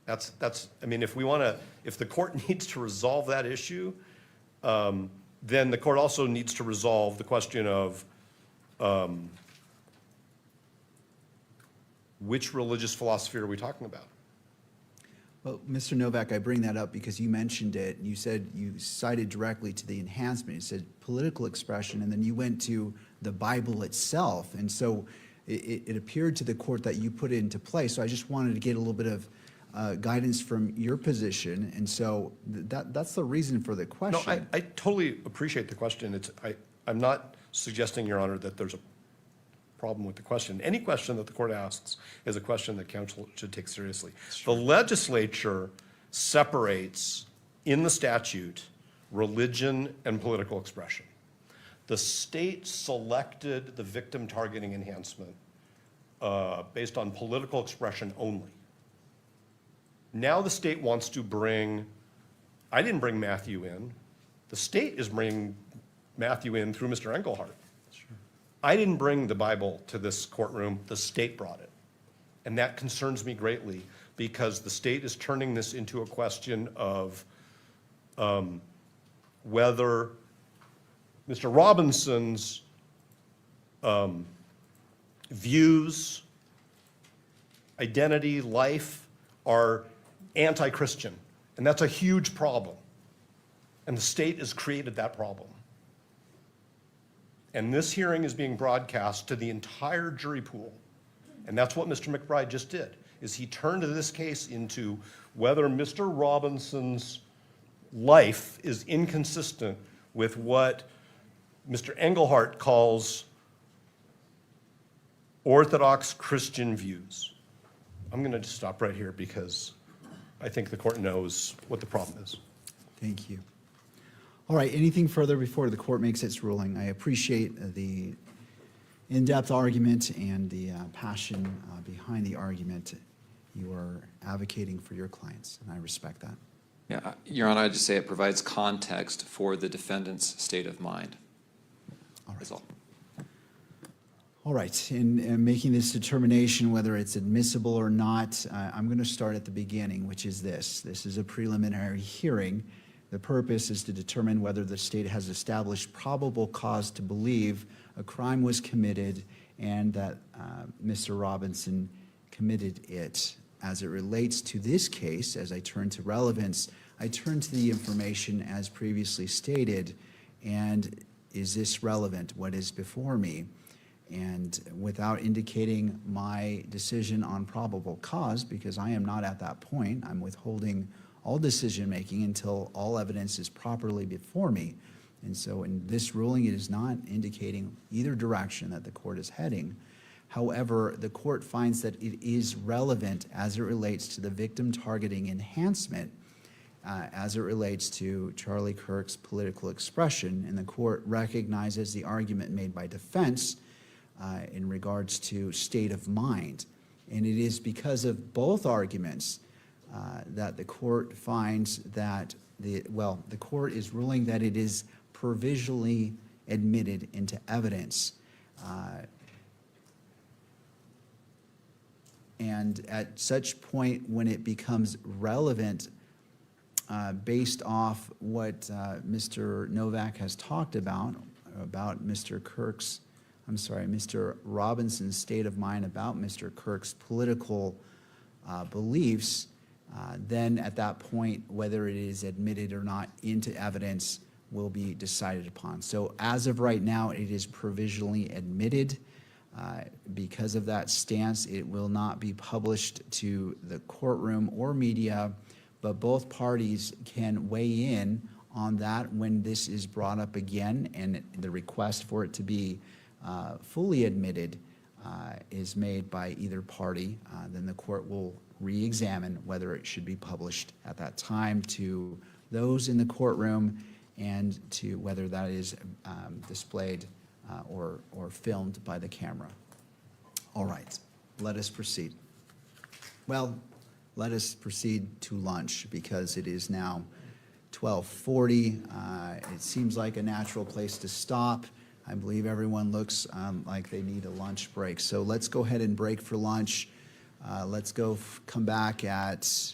Speaker 2: That's, I mean, if the court needs to resolve that issue, then the court also needs to resolve the question of which religious philosophy are we talking about?
Speaker 1: Well, Mr. Novak, I bring that up because you mentioned it. You said you cited directly to the enhancement. You said political expression, and then you went to the Bible itself. And so it appeared to the court that you put it into play. So I just wanted to get a little bit of guidance from your position. And so that's the reason for the question.
Speaker 2: No, I totally appreciate the question. I'm not suggesting, Your Honor, that there's a problem with the question. Any question that the court asks is a question that counsel should take seriously. The legislature separates in the statute religion and political expression. The state selected the victim targeting enhancement based on political expression only. Now the state wants to bring, I didn't bring Matthew in. The state is bringing Matthew in through Mr. Engelhardt. I didn't bring the Bible to this courtroom, the state brought it. And that concerns me greatly because the state is turning this into a question of whether Mr. Robinson's views, identity, life are anti-Christian And that's a huge problem. And the state has created that problem. And this hearing is being broadcast to the entire jury pool. And that's what Mr. McBride just did, is he turned this case into whether Mr. Robinson's life is inconsistent with what Mr. Engelhardt calls Orthodox Christian views. I'm going to just stop right here because I think the court knows what the problem is.
Speaker 1: Thank you. All right, anything further before the court makes its ruling? I appreciate the in-depth argument and the passion behind the argument. You are advocating for your clients, and I respect that.
Speaker 11: Yeah, Your Honor, I'd just say it provides context for the defendant's state of mind.
Speaker 1: All right.
Speaker 11: That's all.
Speaker 1: All right, in making this determination whether it's admissible or not, I'm going to start at the beginning, which is this. This is a preliminary hearing. The purpose is to determine whether the state has established probable cause to believe a crime was committed and that Mr. Robinson committed it. As it relates to this case, as I turn to relevance, I turn to the information as previously stated, and is this relevant, what is before me? And without indicating my decision on probable cause, because I am not at that point, I'm withholding all decision-making until all evidence is properly before me. And so in this ruling, it is not indicating either direction that the court is heading. However, the court finds that it is relevant as it relates to the victim targeting enhancement, as it relates to Charlie Kirk's political expression, and the court recognizes the argument made by defense in regards to state of mind. And it is because of both arguments that the court finds that the court is ruling that it is provisionally admitted into evidence. And at such point when it becomes relevant based off what Mr. Novak has talked about Mr. Robinson's state of mind about Mr. Kirk's political beliefs, then at that point, whether it is admitted or not into evidence will be decided upon. So as of right now, it is provisionally admitted. Because of that stance, it will not be published to the courtroom or media, but both parties can weigh in on that when this is brought up again and the request for it to be fully admitted is made by either party. Then the court will re-examine whether it should be published at that time to those in the courtroom and to whether that is displayed or filmed by the camera. All right, let us proceed. Well, let us proceed to lunch because it is now 12:40. It seems like a natural place to stop. I believe everyone looks like they need a lunch break. So let's go ahead and break for lunch. Let's come back at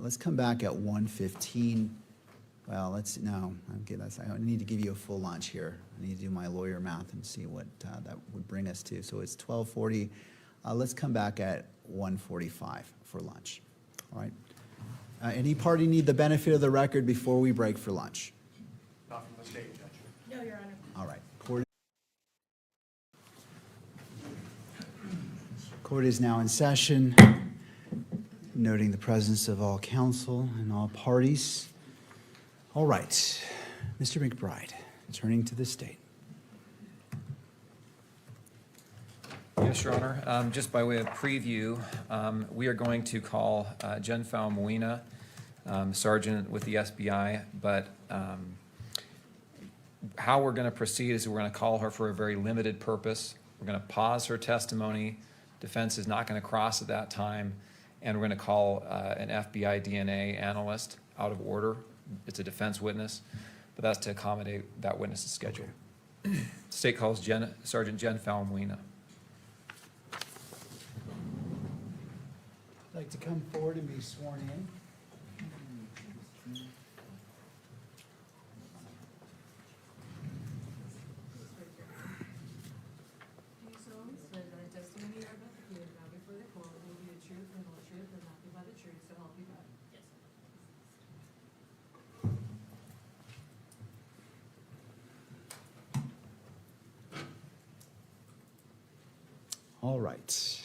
Speaker 1: 1:15. Well, I need to give you a full lunch here. I need to do my lawyer math and see what that would bring us to. So it's 12:40. Let's come back at 1:45 for lunch. All right. Any party need the benefit of the record before we break for lunch?
Speaker 2: Not from the state, Judge.
Speaker 4: No, Your Honor.
Speaker 1: All right. Court is now in session, noting the presence of all counsel and all parties. All right, Mr. McBride, turning to the state.
Speaker 7: Yes, Your Honor. Just by way of preview, we are going to call Jen Faumuina, Sergeant with the SBI, but how we're going to proceed is we're going to call her for a very limited purpose. We're going to pause her testimony. Defense is not going to cross at that time, and we're going to call an FBI DNA analyst out of order. It's a defense witness, but that's to accommodate that witness's schedule. State calls Sergeant Jen Faumuina.
Speaker 1: I'd like to come forward and be sworn in.
Speaker 12: Do you solemnly swear that the testimony you are about to give now before the court will be the truth and whole truth and nothing but the truth, so help you God? Yes.
Speaker 1: All right.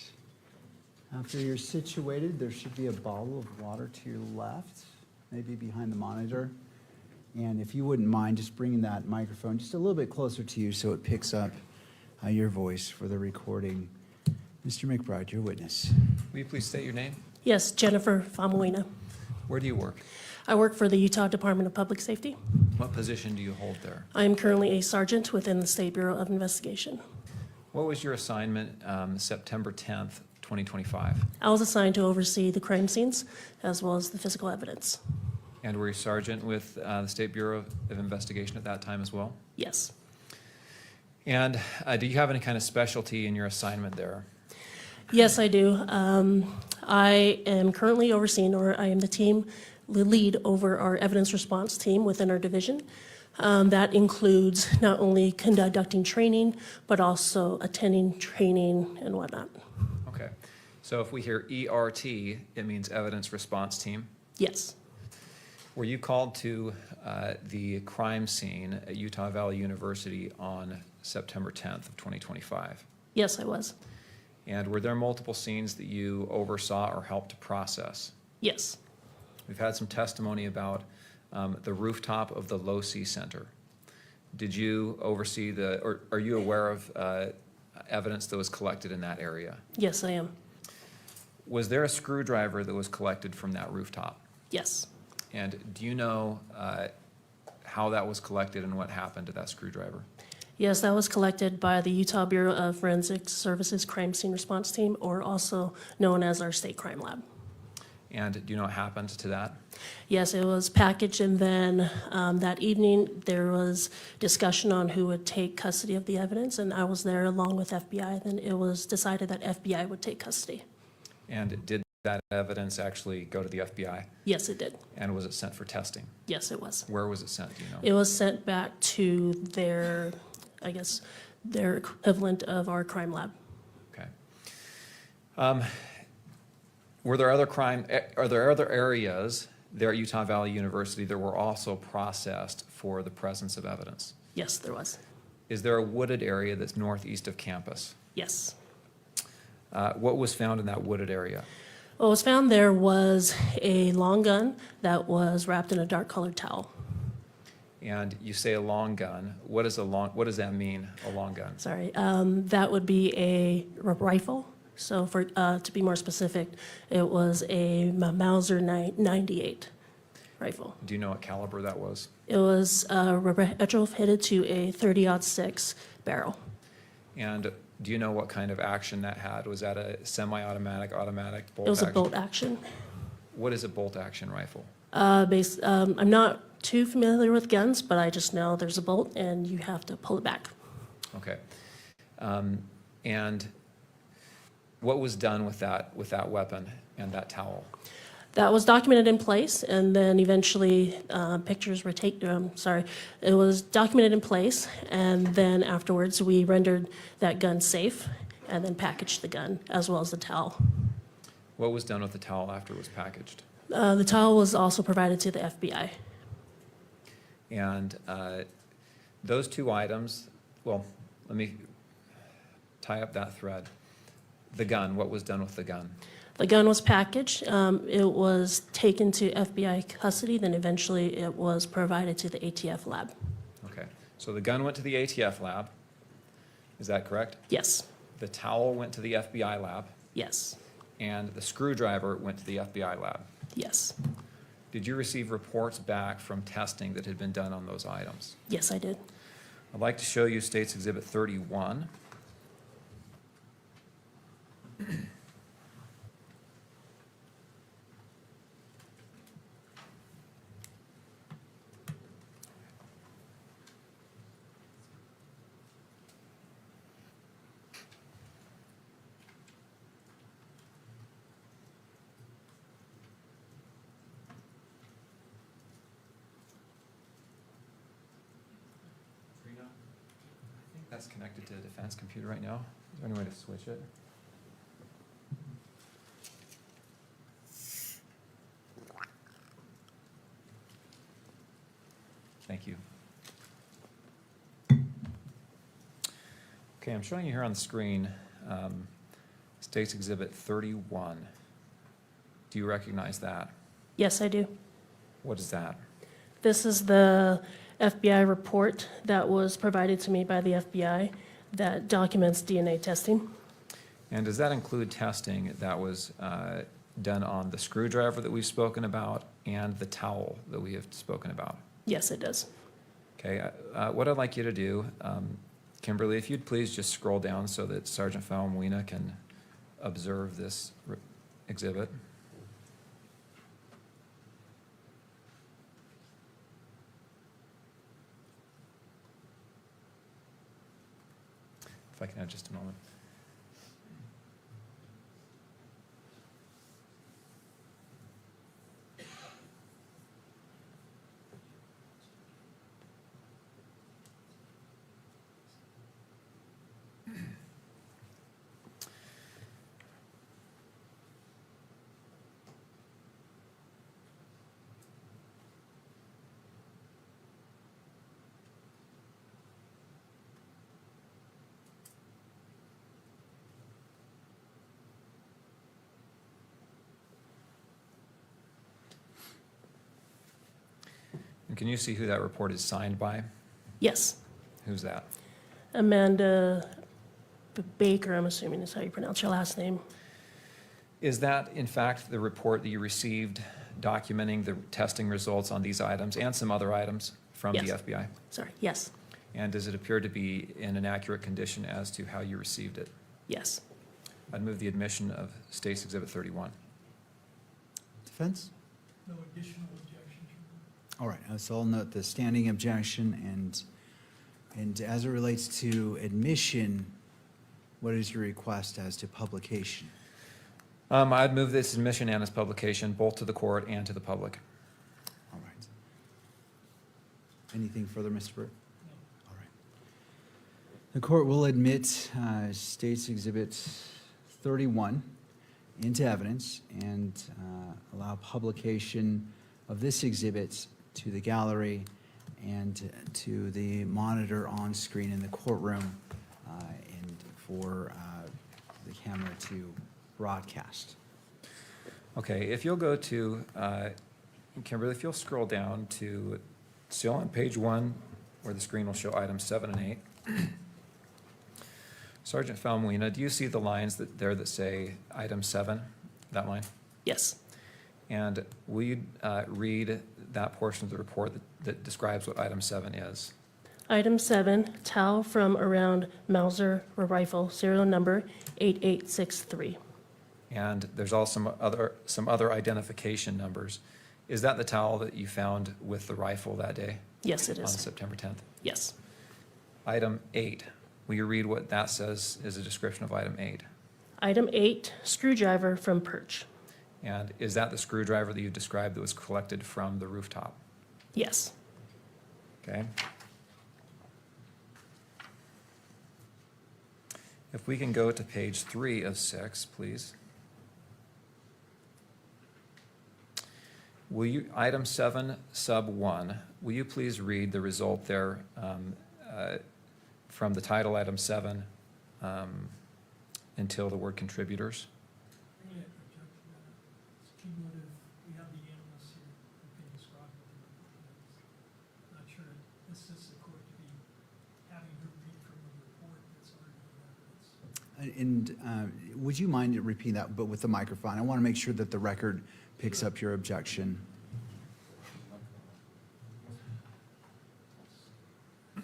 Speaker 1: After you're situated, there should be a bottle of water to your left, maybe behind the monitor. And if you wouldn't mind just bringing that microphone just a little bit closer to you so it picks up your voice for the recording. Mr. McBride, your witness.
Speaker 7: Will you please state your name?
Speaker 13: Yes, Jennifer Faumuina.
Speaker 7: Where do you work?
Speaker 13: I work for the Utah Department of Public Safety.
Speaker 7: What position do you hold there?
Speaker 13: I am currently a sergeant within the State Bureau of Investigation.
Speaker 7: What was your assignment September 10th, 2025?
Speaker 13: I was assigned to oversee the crime scenes as well as the physical evidence.
Speaker 7: And were you sergeant with the State Bureau of Investigation at that time as well?
Speaker 13: Yes.
Speaker 7: And do you have any kind of specialty in your assignment there?
Speaker 13: Yes, I do. I am currently overseeing, or I am the lead over our evidence response team within our division. That includes not only conducting training, but also attending training and whatnot.
Speaker 7: Okay. So if we hear ERT, it means Evidence Response Team.
Speaker 13: Yes.
Speaker 7: Were you called to the crime scene at Utah Valley University on September 10th of 2025?
Speaker 13: Yes, I was.
Speaker 7: And were there multiple scenes that you oversaw or helped to process?
Speaker 13: Yes.
Speaker 7: We've had some testimony about the rooftop of the Losee Center. Did you oversee or are you aware of evidence that was collected in that area?
Speaker 13: Yes, I am.
Speaker 7: Was there a screwdriver that was collected from that rooftop?
Speaker 13: Yes.
Speaker 7: And do you know how that was collected and what happened to that screwdriver?
Speaker 13: Yes, that was collected by the Utah Bureau of Forensic Services Crime Scene Response Team, or also known as our State Crime Lab.
Speaker 7: And do you know what happened to that?
Speaker 13: Yes, it was packaged, and then that evening there was discussion on who would take custody of the evidence, and I was there along with FBI. Then it was decided that FBI would take custody.
Speaker 7: And did that evidence actually go to the FBI?
Speaker 13: Yes, it did.
Speaker 7: And was it sent for testing?
Speaker 13: Yes, it was.
Speaker 7: Where was it sent, do you know?
Speaker 13: It was sent back to their, I guess, their equivalent of our crime lab.
Speaker 7: Okay. Are there other areas there at Utah Valley University that were also processed for the presence of evidence?
Speaker 13: Yes, there was.
Speaker 7: Is there a wooded area that's northeast of campus?
Speaker 13: Yes.
Speaker 7: What was found in that wooded area?
Speaker 13: What was found there was a long gun that was wrapped in a dark colored towel.
Speaker 7: And you say a long gun. What does that mean, a long gun?
Speaker 13: Sorry, that would be a rifle. So for to be more specific, it was a Mauser 98 rifle.
Speaker 7: Do you know what caliber that was?
Speaker 13: It was retrofitted to a 30-06 barrel.
Speaker 7: And do you know what kind of action that had? Was that a semi-automatic, automatic, bolt
Speaker 13: It was
Speaker 7: action?
Speaker 13: a bolt action.
Speaker 7: What is a bolt action rifle?
Speaker 13: I'm not too familiar with guns, but I just know there's a bolt and you have to pull it back.
Speaker 7: Okay. And what was done with that weapon and that towel?
Speaker 13: That was documented in place, and then eventually pictures were taken. It was documented in place, and then afterwards we rendered that gun safe, and then packaged the gun as well as the towel.
Speaker 7: What was done with the towel after it was packaged?
Speaker 13: The towel was also provided to the FBI.
Speaker 7: And those two items, well, let me tie up that thread. The gun, what was done with the gun?
Speaker 13: The gun was packaged. It was taken to FBI custody, then eventually it was provided to the ATF lab.
Speaker 7: Okay, so the gun went to the ATF lab, is that correct?
Speaker 13: Yes.
Speaker 7: The towel went to the FBI lab,
Speaker 13: Yes.
Speaker 7: and the screwdriver went to the FBI lab.
Speaker 13: Yes.
Speaker 7: Did you receive reports back from testing that had been done on those items?
Speaker 13: Yes, I did.
Speaker 7: I'd like to show you State's Exhibit 31. I think that's connected to a defense computer right now. Is there any way to switch it? Thank you. Okay, I'm showing you here on the screen State's Exhibit 31. Do you recognize that?
Speaker 13: Yes, I do.
Speaker 7: What is that?
Speaker 13: This is the FBI report that was provided to me by the FBI that documents DNA testing.
Speaker 7: And does that include testing that was done on the screwdriver that we've spoken about and the towel that we have spoken about?
Speaker 13: Yes, it does.
Speaker 7: Okay, what I'd like you to do, Kimberly, if you'd please just scroll down so that Sergeant Faumuina can observe this exhibit. If I can have just a moment. And can you see who that report is signed by?
Speaker 13: Yes.
Speaker 7: Who's that?
Speaker 13: Amanda Baker, I'm assuming is how you pronounce your last name.
Speaker 7: Is that, in fact, the report that you received documenting the testing results on these items and some other items from the
Speaker 13: Yes.
Speaker 7: FBI?
Speaker 13: Sorry, yes,
Speaker 7: And does it appear to be in an accurate condition as to how you received it?
Speaker 13: yes.
Speaker 7: I'd move the admission of State's Exhibit 31.
Speaker 1: Defense?
Speaker 8: No additional objections.
Speaker 1: All right, so I'll note the standing objection, and as it relates to admission, what is your request as to publication?
Speaker 7: I'd move this admission and its publication both to the court and to the public.
Speaker 1: All right. Anything further, Mr. Burt? All right. The court will admit State's Exhibit 31 into evidence and allow publication of this exhibit to the gallery and to the monitor on screen in the courtroom and for the camera to broadcast.
Speaker 7: Okay, if you'll go to, Kimberly, if you'll scroll down to, still on page 1, where the screen will show items 7 and 8. Sergeant Faumuina, do you see the lines there that say item 7, that line?
Speaker 13: Yes.
Speaker 7: And will you read that portion of the report that describes what item 7 is?
Speaker 13: Item 7, towel from around Mauser rifle, serial number 8863.
Speaker 7: And there's also some other identification numbers. Is that the towel that you found with the rifle that day?
Speaker 13: Yes, it
Speaker 7: On
Speaker 13: is.
Speaker 7: September 10th?
Speaker 13: Yes.
Speaker 7: Item 8, will you read what that says is a description of item 8?
Speaker 13: Item 8, screwdriver from perch.
Speaker 7: And is that the screwdriver that you described that was collected from the rooftop?
Speaker 13: Yes.
Speaker 7: Okay. If we can go to page 3 of 6, please. Will you, item 7, sub 1, will you please read the result there from the title, item 7, until the word contributors?
Speaker 8: It's cumulative. We have the analysts here who can describe what the report is. Not sure it assists the court to be having her read from a report that's already in evidence.
Speaker 1: And would you mind repeating that, but with the microphone? I want to make sure that the record picks up your objection. All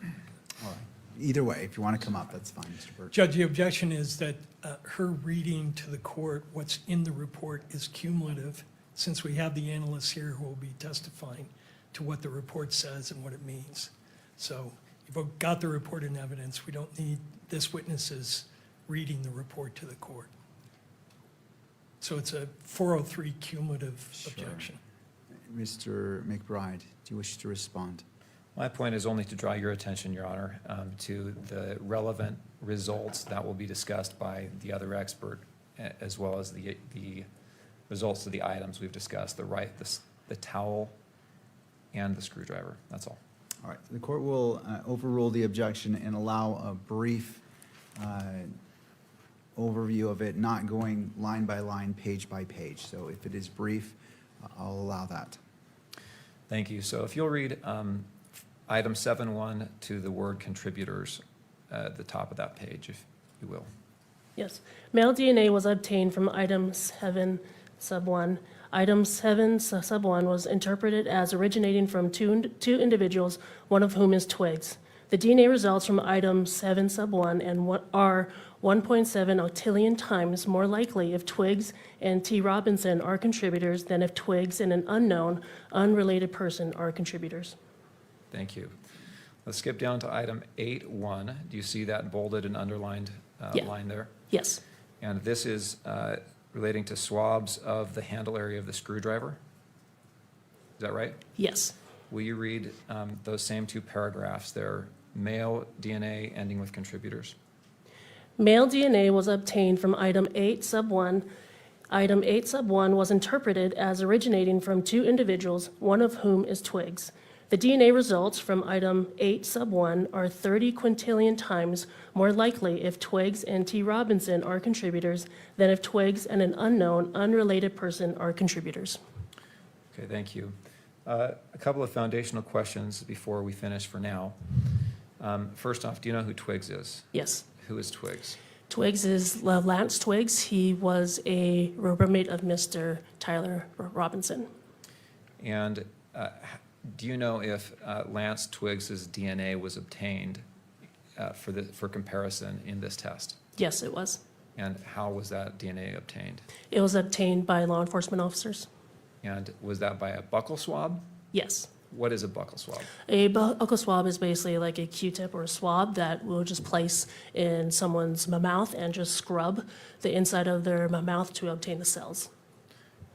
Speaker 1: right. Either way, if you want to come up, that's fine, Mr. Burke.
Speaker 8: Judge, the objection is that her reading to the court what's in the report is cumulative, since we have the analysts here who will be testifying to what the report says and what it means. So you've got the report in evidence. We don't need this witness's reading the report to the court. So it's a 403 cumulative
Speaker 1: Sure.
Speaker 8: objection.
Speaker 1: Mr. McBride, do you wish to respond?
Speaker 7: My point is only to draw your attention, Your Honor, to the relevant results that will be discussed by the other expert, as well as the results of the items we've discussed, the towel and the screwdriver. That's all.
Speaker 1: All right, the court will overrule the objection and allow a brief overview of it, not going line by line, page by page. So if it is brief, I'll allow that.
Speaker 7: Thank you. So if you'll read item 7.1 to the word contributors at the top of that page, if you will.
Speaker 13: Yes. Male DNA was obtained from item 7 sub 1. Item 7 sub 1 was interpreted as originating from two individuals, one of whom is Twiggs. The DNA results from item 7 sub 1 are 1.7 octillion times more likely if Twiggs and T. Robinson are contributors than if Twiggs and an unknown, unrelated person are contributors.
Speaker 7: Thank you. Let's skip down to item 8.1. Do you see that bolded and underlined
Speaker 13: Yeah.
Speaker 7: line there?
Speaker 13: Yes.
Speaker 7: And this is relating to swabs of the handle area of the screwdriver? Is that right?
Speaker 13: Yes.
Speaker 7: Will you read those same two paragraphs there? Male DNA ending with contributors.
Speaker 13: Male DNA was obtained from item 8 sub 1. Item 8 sub 1 was interpreted as originating from two individuals, one of whom is Twiggs. The DNA results from item 8 sub 1 are 30 quintillion times more likely if Twiggs and T. Robinson are contributors than if Twiggs and an unknown, unrelated person are contributors.
Speaker 7: Okay, thank you. A couple of foundational questions before we finish for now. First off, do you know who Twiggs is?
Speaker 13: Yes.
Speaker 7: Who is Twiggs?
Speaker 13: Twiggs is Lance Twiggs. He was a roommate of Mr. Tyler Robinson.
Speaker 7: And do you know if Lance Twiggs's DNA was obtained for comparison in this test?
Speaker 13: Yes, it was.
Speaker 7: And how was that DNA obtained?
Speaker 13: It was obtained by law enforcement officers.
Speaker 7: And was that by a buccal swab?
Speaker 13: Yes.
Speaker 7: What is a buccal swab?
Speaker 13: A buccal swab is basically like a Q-tip or a swab that we'll just place in someone's mouth and just scrub the inside of their mouth to obtain the cells.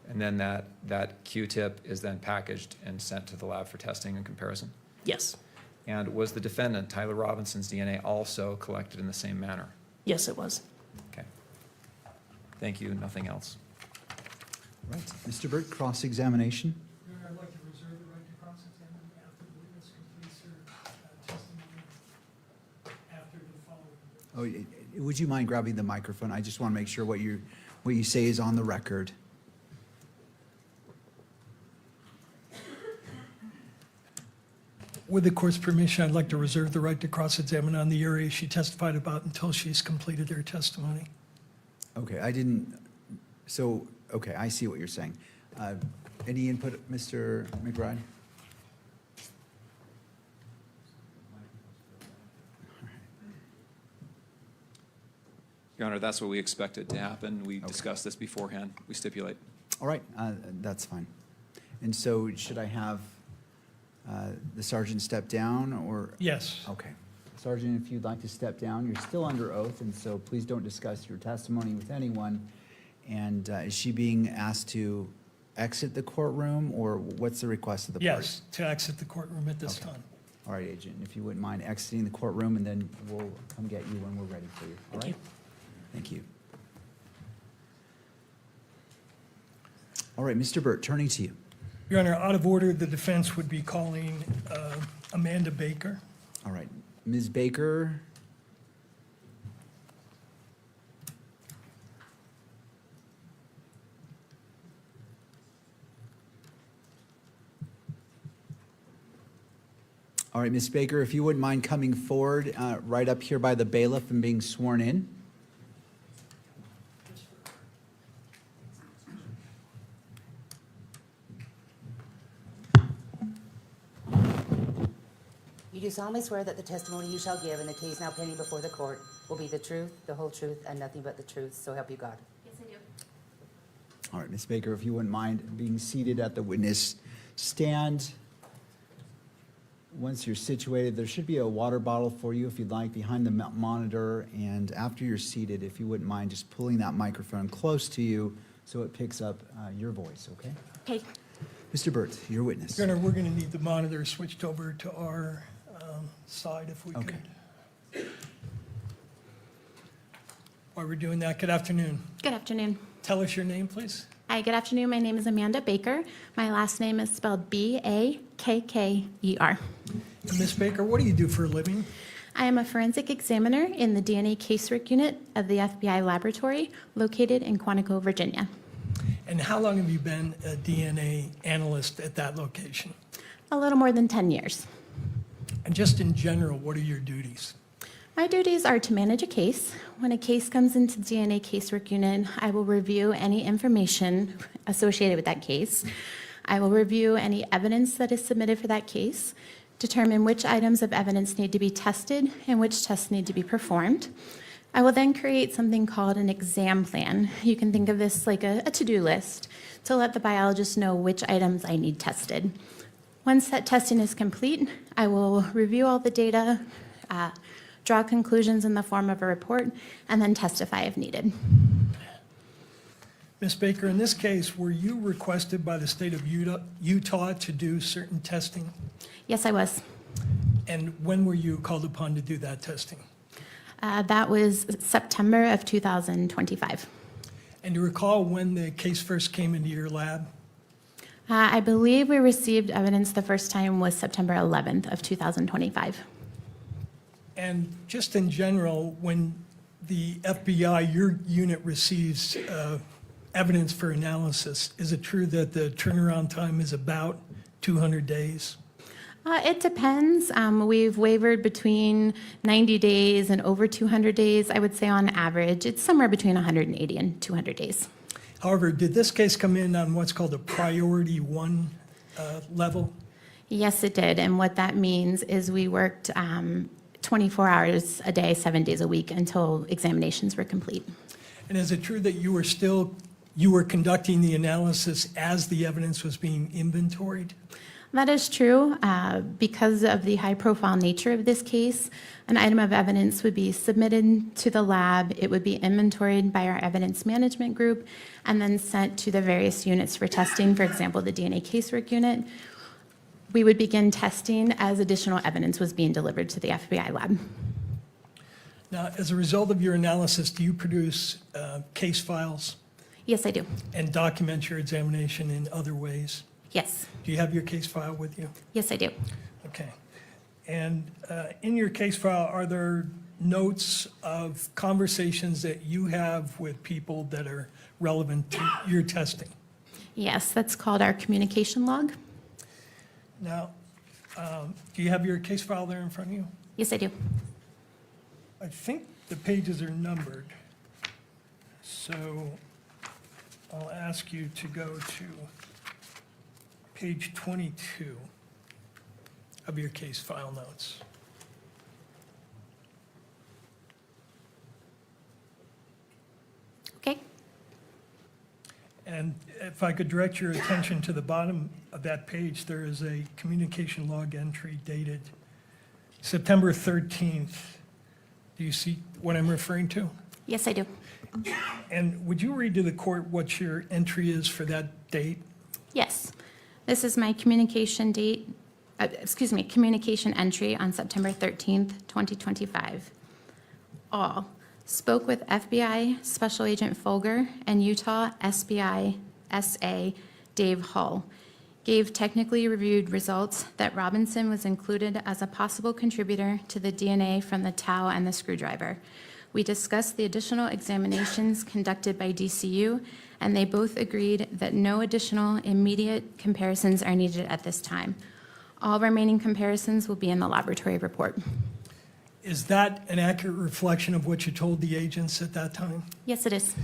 Speaker 7: And then that Q-tip is then packaged and sent to the lab for testing and comparison?
Speaker 13: Yes.
Speaker 7: And was the defendant, Tyler Robinson's DNA, also collected in the same manner?
Speaker 13: Yes, it was.
Speaker 7: Okay. Thank you. Nothing else.
Speaker 1: Right. Mr. Burt, cross-examination.
Speaker 8: I'd like to reserve the right to cross-examine after the witness completes her testimony after the following.
Speaker 1: Oh, would you mind grabbing the microphone? I just want to make sure what you say is on the record.
Speaker 8: With the court's permission, I'd like to reserve the right to cross-examine on the area she testified about until she's completed her testimony.
Speaker 1: Okay, okay, I see what you're saying. Any input, Mr. McBride?
Speaker 11: Your Honor, that's what we expected to happen. We discussed this beforehand. We stipulate.
Speaker 1: All right, that's fine. And so should I have the sergeant step down or?
Speaker 8: Yes.
Speaker 1: Okay. Sergeant, if you'd like to step down, you're still under oath, and so please don't discuss your testimony with anyone. And is she being asked to exit the courtroom, or what's the request of the parties?
Speaker 8: Yes, to exit the courtroom at this time.
Speaker 1: All right, Agent, if you wouldn't mind exiting the courtroom, and then we'll come get you when we're ready for you. All right? Thank you. All right, Mr. Burt, turning to you.
Speaker 8: Your Honor, out of order, the defense would be calling Amanda Baker.
Speaker 1: All right, Ms. Baker. All right, Ms. Baker, if you wouldn't mind coming forward right up here by the bailiff and being sworn in.
Speaker 14: You do solemnly swear that the testimony you shall give in the case now pending before the court will be the truth, the whole truth, and nothing but the truth, so help you God.
Speaker 12: Yes, I do.
Speaker 1: All right, Ms. Baker, if you wouldn't mind being seated at the witness stand. Once you're situated, there should be a water bottle for you if you'd like behind the monitor. And after you're seated, if you wouldn't mind just pulling that microphone close to you so it picks up your voice, okay?
Speaker 12: Okay.
Speaker 1: Mr. Burt, your witness.
Speaker 8: Your Honor, we're going to need the monitor switched over to our side if we
Speaker 1: Okay.
Speaker 8: could. While we're doing that, good afternoon.
Speaker 12: Good afternoon.
Speaker 8: Tell us your name, please.
Speaker 12: Hi, good afternoon. My name is Amanda Baker. My last name is spelled B-A-K-K-E-R.
Speaker 8: And Ms. Baker, what do you do for a living?
Speaker 12: I am a forensic examiner in the DNA casework unit of the FBI laboratory located in Quantico, Virginia.
Speaker 8: And how long have you been a DNA analyst at that location?
Speaker 12: A little more than 10 years.
Speaker 8: And just in general, what are your duties?
Speaker 12: My duties are to manage a case. When a case comes into the DNA casework unit, I will review any information associated with that case. I will review any evidence that is submitted for that case, determine which items of evidence need to be tested and which tests need to be performed. I will then create something called an exam plan. You can think of this like a to-do list to let the biologist know which items I need tested. Once that testing is complete, I will review all the data, draw conclusions in the form of a report, and then testify if needed.
Speaker 8: Ms. Baker, in this case, were you requested by the state of Utah to do certain testing?
Speaker 12: Yes, I was.
Speaker 8: And when were you called upon to do that testing?
Speaker 12: That was September of 2025.
Speaker 8: And do you recall when the case first came into your lab?
Speaker 12: I believe we received evidence the first time was September 11th of 2025.
Speaker 8: And just in general, when the FBI, your unit receives evidence for analysis, is it true that the turnaround time is about 200 days?
Speaker 12: It depends. We've wavered between 90 days and over 200 days. I would say on average, it's somewhere between 180 and 200 days.
Speaker 8: However, did this case come in on what's called a priority 1 level?
Speaker 12: Yes, it did. And what that means is we worked 24 hours a day, 7 days a week until examinations were complete.
Speaker 8: And is it true that you were conducting the analysis as the evidence was being inventoried?
Speaker 12: That is true. Because of the high-profile nature of this case, an item of evidence would be submitted to the lab. It would be inventoried by our evidence management group and then sent to the various units for testing, for example, the DNA casework unit. We would begin testing as additional evidence was being delivered to the FBI lab.
Speaker 8: Now, as a result of your analysis, do you produce case files
Speaker 12: Yes, I do.
Speaker 8: and document your examination in other ways?
Speaker 12: Yes.
Speaker 8: Do you have your case file with you?
Speaker 12: Yes, I do.
Speaker 8: Okay. And in your case file, are there notes of conversations that you have with people that are relevant to your testing?
Speaker 12: Yes, that's called our communication log.
Speaker 8: Now, do you have your case file there in front of you?
Speaker 12: Yes, I do.
Speaker 8: I think the pages are numbered. So I'll ask you to go to page 22 of your case file notes.
Speaker 12: Okay.
Speaker 8: And if I could direct your attention to the bottom of that page, there is a communication log entry dated September 13th. Do you see what I'm referring to?
Speaker 12: Yes, I do.
Speaker 8: And would you read to the court what your entry is for that date?
Speaker 12: Yes. This is my communication communication entry on September 13th, 2025. All spoke with FBI Special Agent Folger and Utah SBI SA Dave Hull. Gave technically reviewed results that Robinson was included as a possible contributor to the DNA from the towel and the screwdriver. We discussed the additional examinations conducted by DCU, and they both agreed that no additional immediate comparisons are needed at this time. All remaining comparisons will be in the laboratory report.
Speaker 8: Is that an accurate reflection of what you told the agents at that time?
Speaker 12: Yes, it is.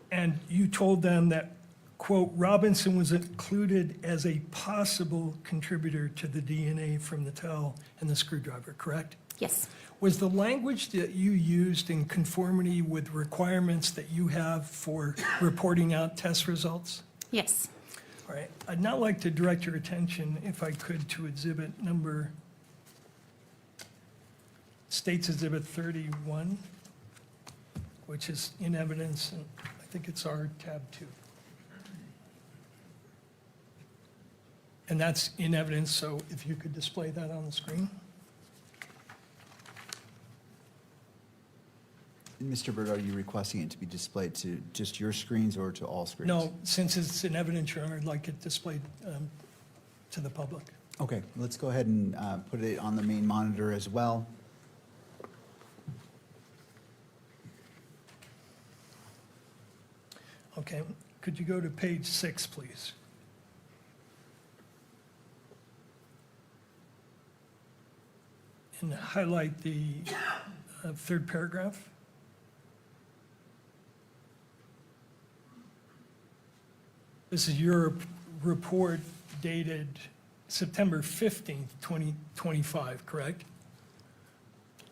Speaker 8: And you told them that, quote, Robinson was included as a possible contributor to the DNA from the towel and the screwdriver, correct?
Speaker 12: Yes.
Speaker 8: Was the language that you used in conformity with requirements that you have for reporting out test results?
Speaker 12: Yes.
Speaker 8: All right. I'd now like to direct your attention, if I could, to exhibit number, State's Exhibit 31, which is in evidence, and I think it's our tab 2. And that's in evidence, so if you could display that on the screen.
Speaker 1: Mr. Bird, are you requesting it to be displayed to just your screens or to all screens?
Speaker 8: No, since it's in evidence, Your Honor, I'd like it displayed to the public.
Speaker 1: Okay, let's go ahead and put it on the main monitor as well.
Speaker 8: Okay, could you go to page 6, please? And highlight the third paragraph. This is your report dated September 15th, 2025, correct?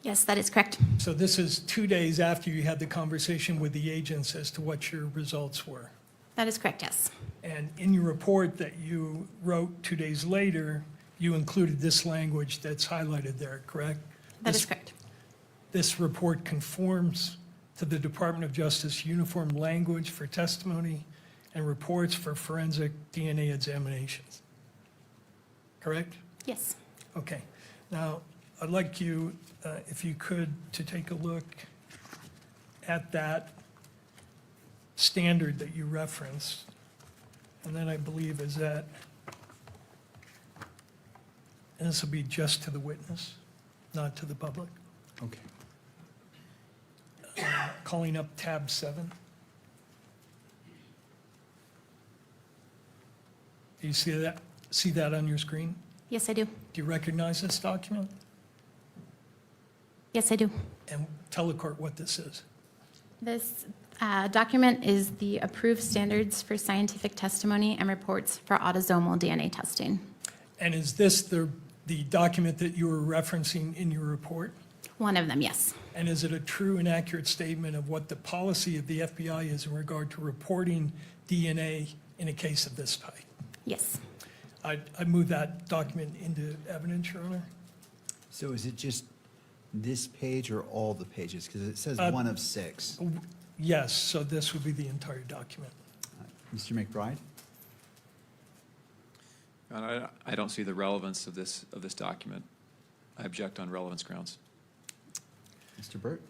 Speaker 12: Yes, that is correct.
Speaker 8: So this is 2 days after you had the conversation with the agents as to what your results were.
Speaker 12: That is correct, yes.
Speaker 8: And in your report that you wrote 2 days later, you included this language that's highlighted there, correct?
Speaker 12: That is correct.
Speaker 8: This report conforms to the Department of Justice uniform language for testimony and reports for forensic DNA examinations. Correct?
Speaker 12: Yes.
Speaker 8: Okay. Now, I'd like you, if you could, to take a look at that standard that you referenced. And then I believe is that, and this will be just to the witness, not to the public.
Speaker 1: Okay.
Speaker 8: Calling up tab 7. Do you see that on your screen?
Speaker 12: Yes, I do.
Speaker 8: Do you recognize this document?
Speaker 12: Yes, I do.
Speaker 8: And tell the court what this is.
Speaker 12: This document is the approved standards for scientific testimony and reports for autosomal DNA testing.
Speaker 8: And is this the document that you were referencing in your report?
Speaker 12: One of them, yes.
Speaker 8: And is it a true and accurate statement of what the policy of the FBI is in regard to reporting DNA in a case of this type?
Speaker 12: Yes.
Speaker 8: I move that document into evidence, Your Honor.
Speaker 1: So is it just this page or all the pages? Because it says 1 of 6.
Speaker 8: Yes, so this would be the entire document.
Speaker 1: Mr. McBride?
Speaker 11: I don't see the relevance of this document. I object on relevance grounds.
Speaker 1: Mr. Burt?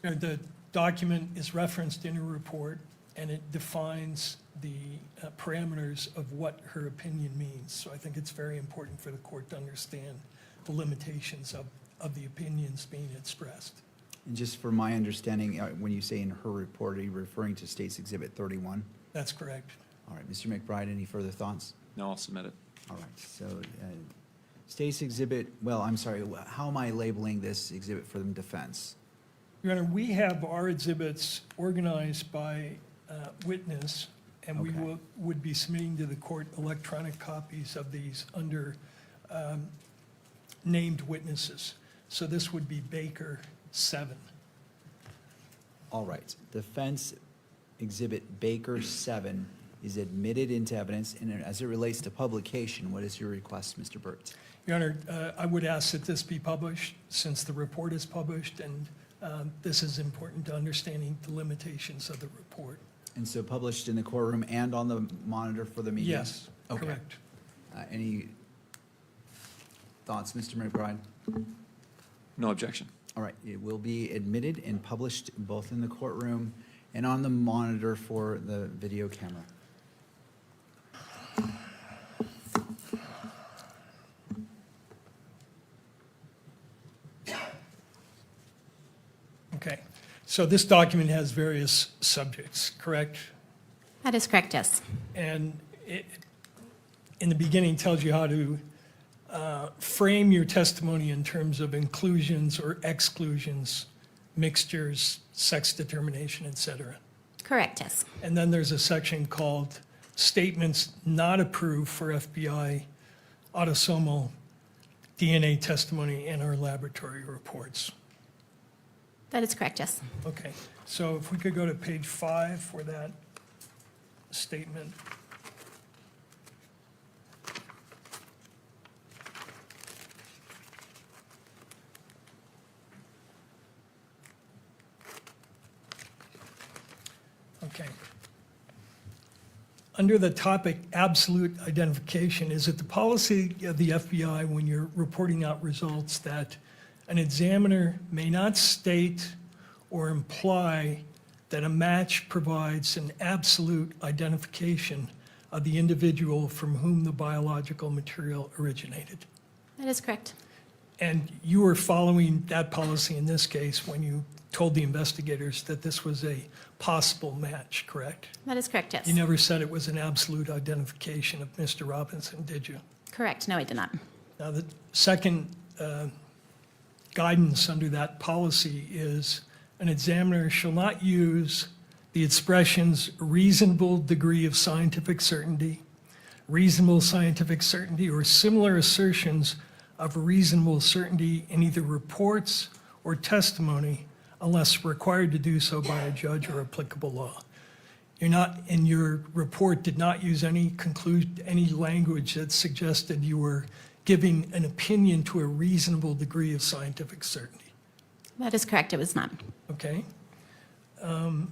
Speaker 8: The document is referenced in your report, and it defines the parameters of what her opinion means. So I think it's very important for the court to understand the limitations of the opinions being expressed.
Speaker 1: And just for my understanding, when you say in her report, are you referring to State's Exhibit 31?
Speaker 8: That's correct.
Speaker 1: All right, Mr. McBride, any further thoughts?
Speaker 11: No, I'll submit it.
Speaker 1: All right, so State's Exhibit, well, I'm sorry, how am I labeling this exhibit for the defense?
Speaker 8: Your Honor, we have our exhibits organized by witness, and we
Speaker 1: Okay.
Speaker 8: would be submitting to the court electronic copies of these under named witnesses. So this would be Baker 7.
Speaker 1: All right, Defense Exhibit Baker 7 is admitted into evidence, and as it relates to publication, what is your request, Mr. Burt?
Speaker 8: Your Honor, I would ask that this be published since the report is published, and this is important to understanding the limitations of the report.
Speaker 1: And so published in the courtroom and on the monitor for the media?
Speaker 8: Yes,
Speaker 1: Okay.
Speaker 8: correct.
Speaker 1: Any thoughts, Mr. McBride?
Speaker 11: No objection.
Speaker 1: All right, it will be admitted and published both in the courtroom and on the monitor for the video camera.
Speaker 8: Okay, so this document has various subjects, correct?
Speaker 12: That is correct, yes.
Speaker 8: And it, in the beginning, tells you how to frame your testimony in terms of inclusions or exclusions, mixtures, sex determination, et cetera.
Speaker 12: Correct, yes.
Speaker 8: And then there's a section called Statements Not Approved for FBI Autosomal DNA Testimony in Our Laboratory Reports.
Speaker 12: That is correct, yes.
Speaker 8: Okay, so if we could go to page 5 for that statement. Okay. Under the topic absolute identification, is it the policy of the FBI when you're reporting out results that an examiner may not state or imply that a match provides an absolute identification of the individual from whom the biological material originated?
Speaker 12: That is correct.
Speaker 8: And you were following that policy in this case when you told the investigators that this was a possible match, correct?
Speaker 12: That is correct, yes.
Speaker 8: You never said it was an absolute identification of Mr. Robinson, did you?
Speaker 12: Correct, no, I did not.
Speaker 8: Now, the second guidance under that policy is an examiner shall not use the expressions reasonable degree of scientific certainty, reasonable scientific certainty, or similar assertions of reasonable certainty in either reports or testimony unless required to do so by a judge or applicable law. You're not, in your report, did not use any language that suggested you were giving an opinion to a reasonable degree of scientific certainty,
Speaker 12: That is correct, it was not.
Speaker 8: okay? And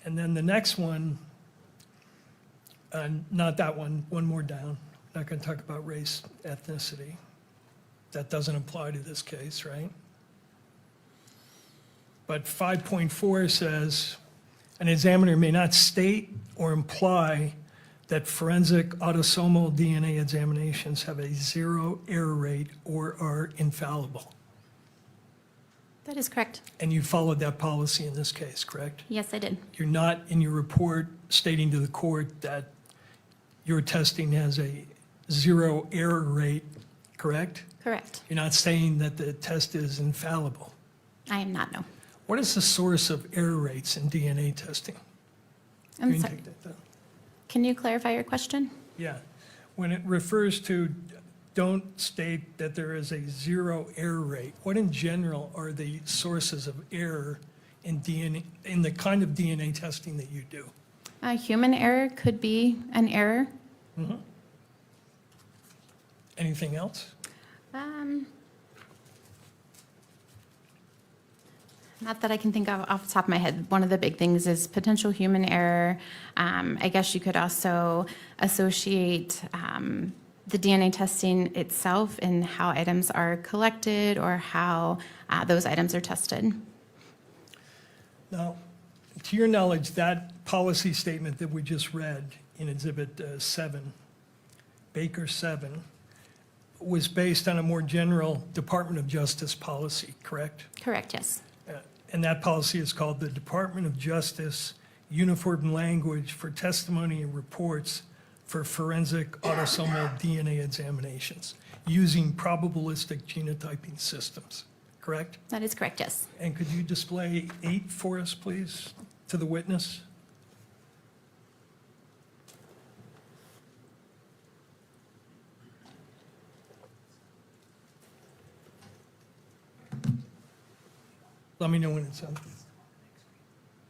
Speaker 8: then the next one, not that one more down. Not going to talk about race, ethnicity. That doesn't apply to this case, right? But 5.4 says, an examiner may not state or imply that forensic autosomal DNA examinations have a 0 error rate or are infallible.
Speaker 12: That is correct.
Speaker 8: And you followed that policy in this case, correct?
Speaker 12: Yes, I did.
Speaker 8: You're not in your report stating to the court that your testing has a 0 error rate, correct?
Speaker 12: Correct.
Speaker 8: You're not saying that the test is infallible.
Speaker 12: I am not, no.
Speaker 8: What is the source of error rates in DNA testing?
Speaker 12: I'm
Speaker 8: Can you
Speaker 12: sorry.
Speaker 8: take that down?
Speaker 12: Can you clarify your question?
Speaker 8: Yeah. When it refers to don't state that there is a 0 error rate, what in general are the sources of error in DNA, in the kind of DNA testing that you do?
Speaker 12: Human error could be an error.
Speaker 8: Anything else?
Speaker 12: Not that I can think of off the top of my head. One of the big things is potential human error. I guess you could also associate the DNA testing itself and how items are collected or how those items are tested.
Speaker 8: Now, to your knowledge, that policy statement that we just read in Exhibit 7, Baker 7, was based on a more general Department of Justice policy, correct?
Speaker 12: Correct, yes.
Speaker 8: And that policy is called the Department of Justice Uniform Language for Testimony and Reports for Forensic Autosomal DNA Examinations using probabilistic genotyping systems, correct?
Speaker 12: That is correct, yes.
Speaker 8: And could you display 8 for us, please, to the witness? Let me know when it's on.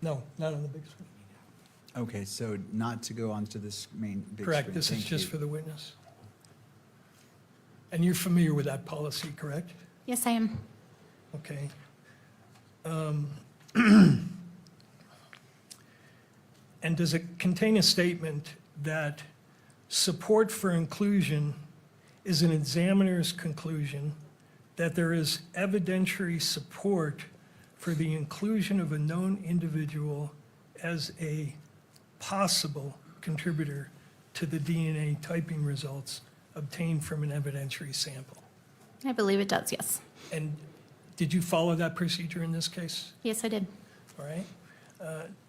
Speaker 8: No, not on the big screen.
Speaker 1: Okay, so not to go onto this main big screen.
Speaker 8: Correct, this is
Speaker 1: Thank
Speaker 8: just
Speaker 1: you.
Speaker 8: for the witness. And you're familiar with that policy, correct?
Speaker 12: Yes, I am.
Speaker 8: Okay. And does it contain a statement that support for inclusion is an examiner's conclusion that there is evidentiary support for the inclusion of a known individual as a possible contributor to the DNA typing results obtained from an evidentiary sample?
Speaker 12: I believe it does, yes.
Speaker 8: And did you follow that procedure in this case?
Speaker 12: Yes, I did.
Speaker 8: All right.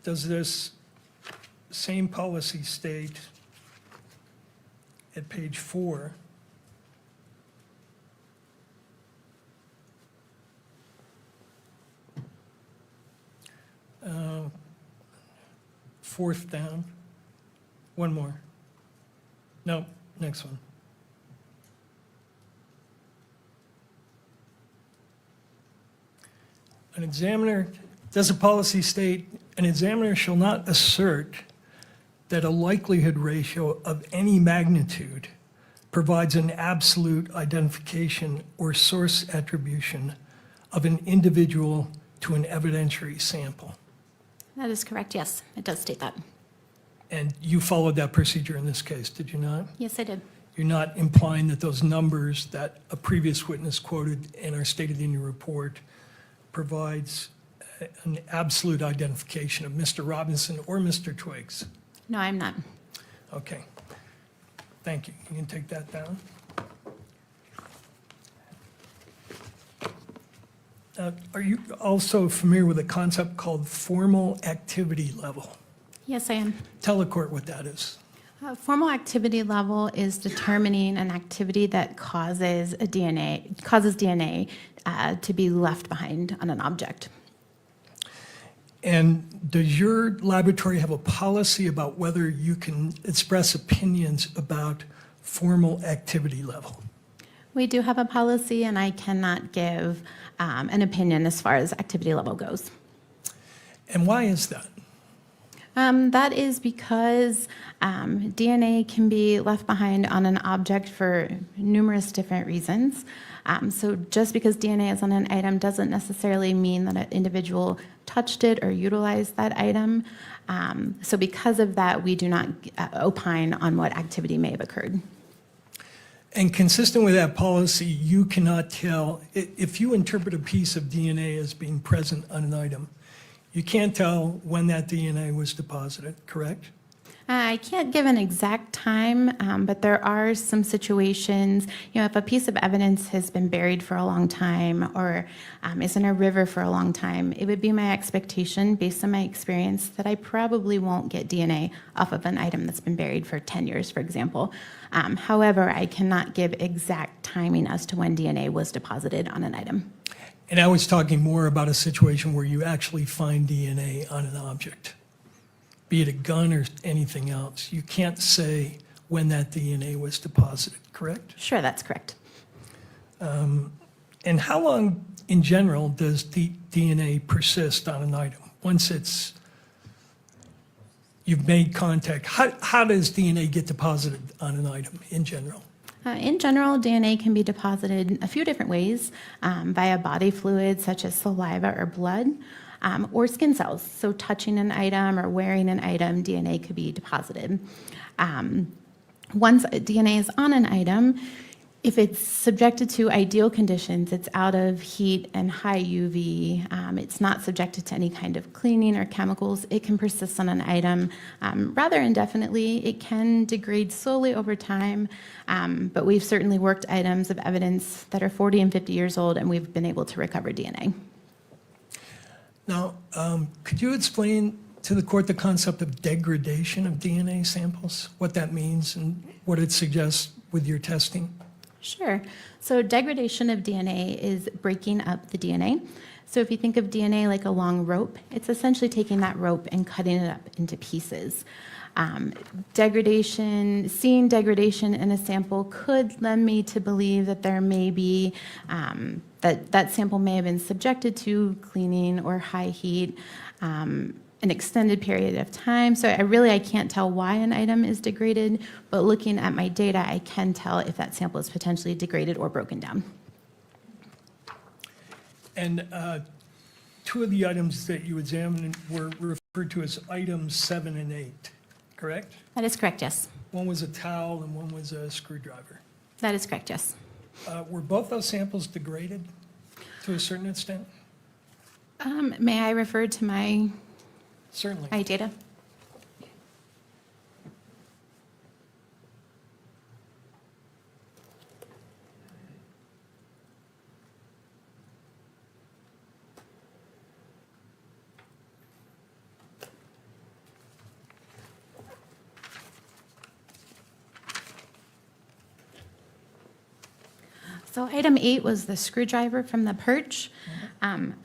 Speaker 8: Does this same policy state at page 4, fourth down, one more. No, next one. An examiner, does a policy state, an examiner shall not assert that a likelihood ratio of any magnitude provides an absolute identification or source attribution of an individual to an evidentiary sample?
Speaker 12: That is correct, yes. It does state that.
Speaker 8: And you followed that procedure in this case, did you not?
Speaker 12: Yes, I did.
Speaker 8: You're not implying that those numbers that a previous witness quoted and are stated in your report provides an absolute identification of Mr. Robinson or Mr. Twiggs?
Speaker 12: No, I'm not.
Speaker 8: Okay. Thank you. You can take that down. Are you also familiar with a concept called formal activity level?
Speaker 12: Yes, I am.
Speaker 8: Tell the court what that is.
Speaker 12: Formal activity level is determining an activity that causes DNA to be left behind on an object.
Speaker 8: And does your laboratory have a policy about whether you can express opinions about formal activity level?
Speaker 12: We do have a policy, and I cannot give an opinion as far as activity level goes.
Speaker 8: And why is that?
Speaker 12: That is because DNA can be left behind on an object for numerous different reasons. So just because DNA is on an item doesn't necessarily mean that an individual touched it or utilized that item. So because of that, we do not opine on what activity may have occurred.
Speaker 8: And consistent with that policy, you cannot tell, if you interpret a piece of DNA as being present on an item, you can't tell when that DNA was deposited, correct?
Speaker 12: I can't give an exact time, but there are some situations, if a piece of evidence has been buried for a long time or is in a river for a long time, it would be my expectation, based on my experience, that I probably won't get DNA off of an item that's been buried for 10 years, for example. However, I cannot give exact timing as to when DNA was deposited on an item.
Speaker 8: And I was talking more about a situation where you actually find DNA on an object, be it a gun or anything else. You can't say when that DNA was deposited, correct?
Speaker 12: Sure, that's correct.
Speaker 8: And how long, in general, does the DNA persist on an item? Once you've made contact, how does DNA get deposited on an item in general?
Speaker 12: In general, DNA can be deposited a few different ways, via body fluids such as saliva or blood, or skin cells. So touching an item or wearing an item, DNA could be deposited. Once DNA is on an item, if it's subjected to ideal conditions, it's out of heat and high UV, it's not subjected to any kind of cleaning or chemicals, it can persist on an item rather indefinitely. It can degrade slowly over time, but we've certainly worked items of evidence that are 40 and 50 years old, and we've been able to recover DNA.
Speaker 8: Now, could you explain to the court the concept of degradation of DNA samples, what that means and what it suggests with your testing?
Speaker 12: Sure. So degradation of DNA is breaking up the DNA. So if you think of DNA like a long rope, it's essentially taking that rope and cutting it up into pieces. Seeing degradation in a sample could lend me to believe that there may be, that sample may have been subjected to cleaning or high heat an extended period of time. So I can't tell why an item is degraded, but looking at my data, I can tell if that sample is potentially degraded or broken down.
Speaker 8: And two of the items that you examined were referred to as items 7 and 8, correct?
Speaker 12: That is correct, yes.
Speaker 8: One was a towel and one was a screwdriver.
Speaker 12: That is correct, yes.
Speaker 8: Were both those samples degraded to a certain extent?
Speaker 12: May I refer to my
Speaker 8: Certainly.
Speaker 12: data? So item 8 was the screwdriver from the perch.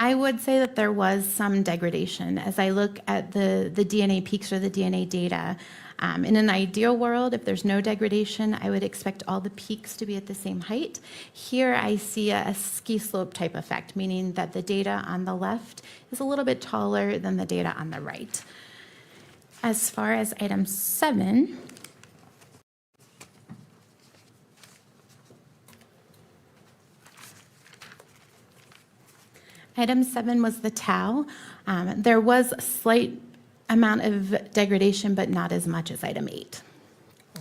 Speaker 12: I would say that there was some degradation. As I look at the DNA peaks or the DNA data, in an ideal world, if there's no degradation, I would expect all the peaks to be at the same height. Here I see a ski slope type effect, meaning that the data on the left is a little bit taller than the data on the right. As far as item 7, item 7 was the towel. There was a slight amount of degradation, but not as much as item 8.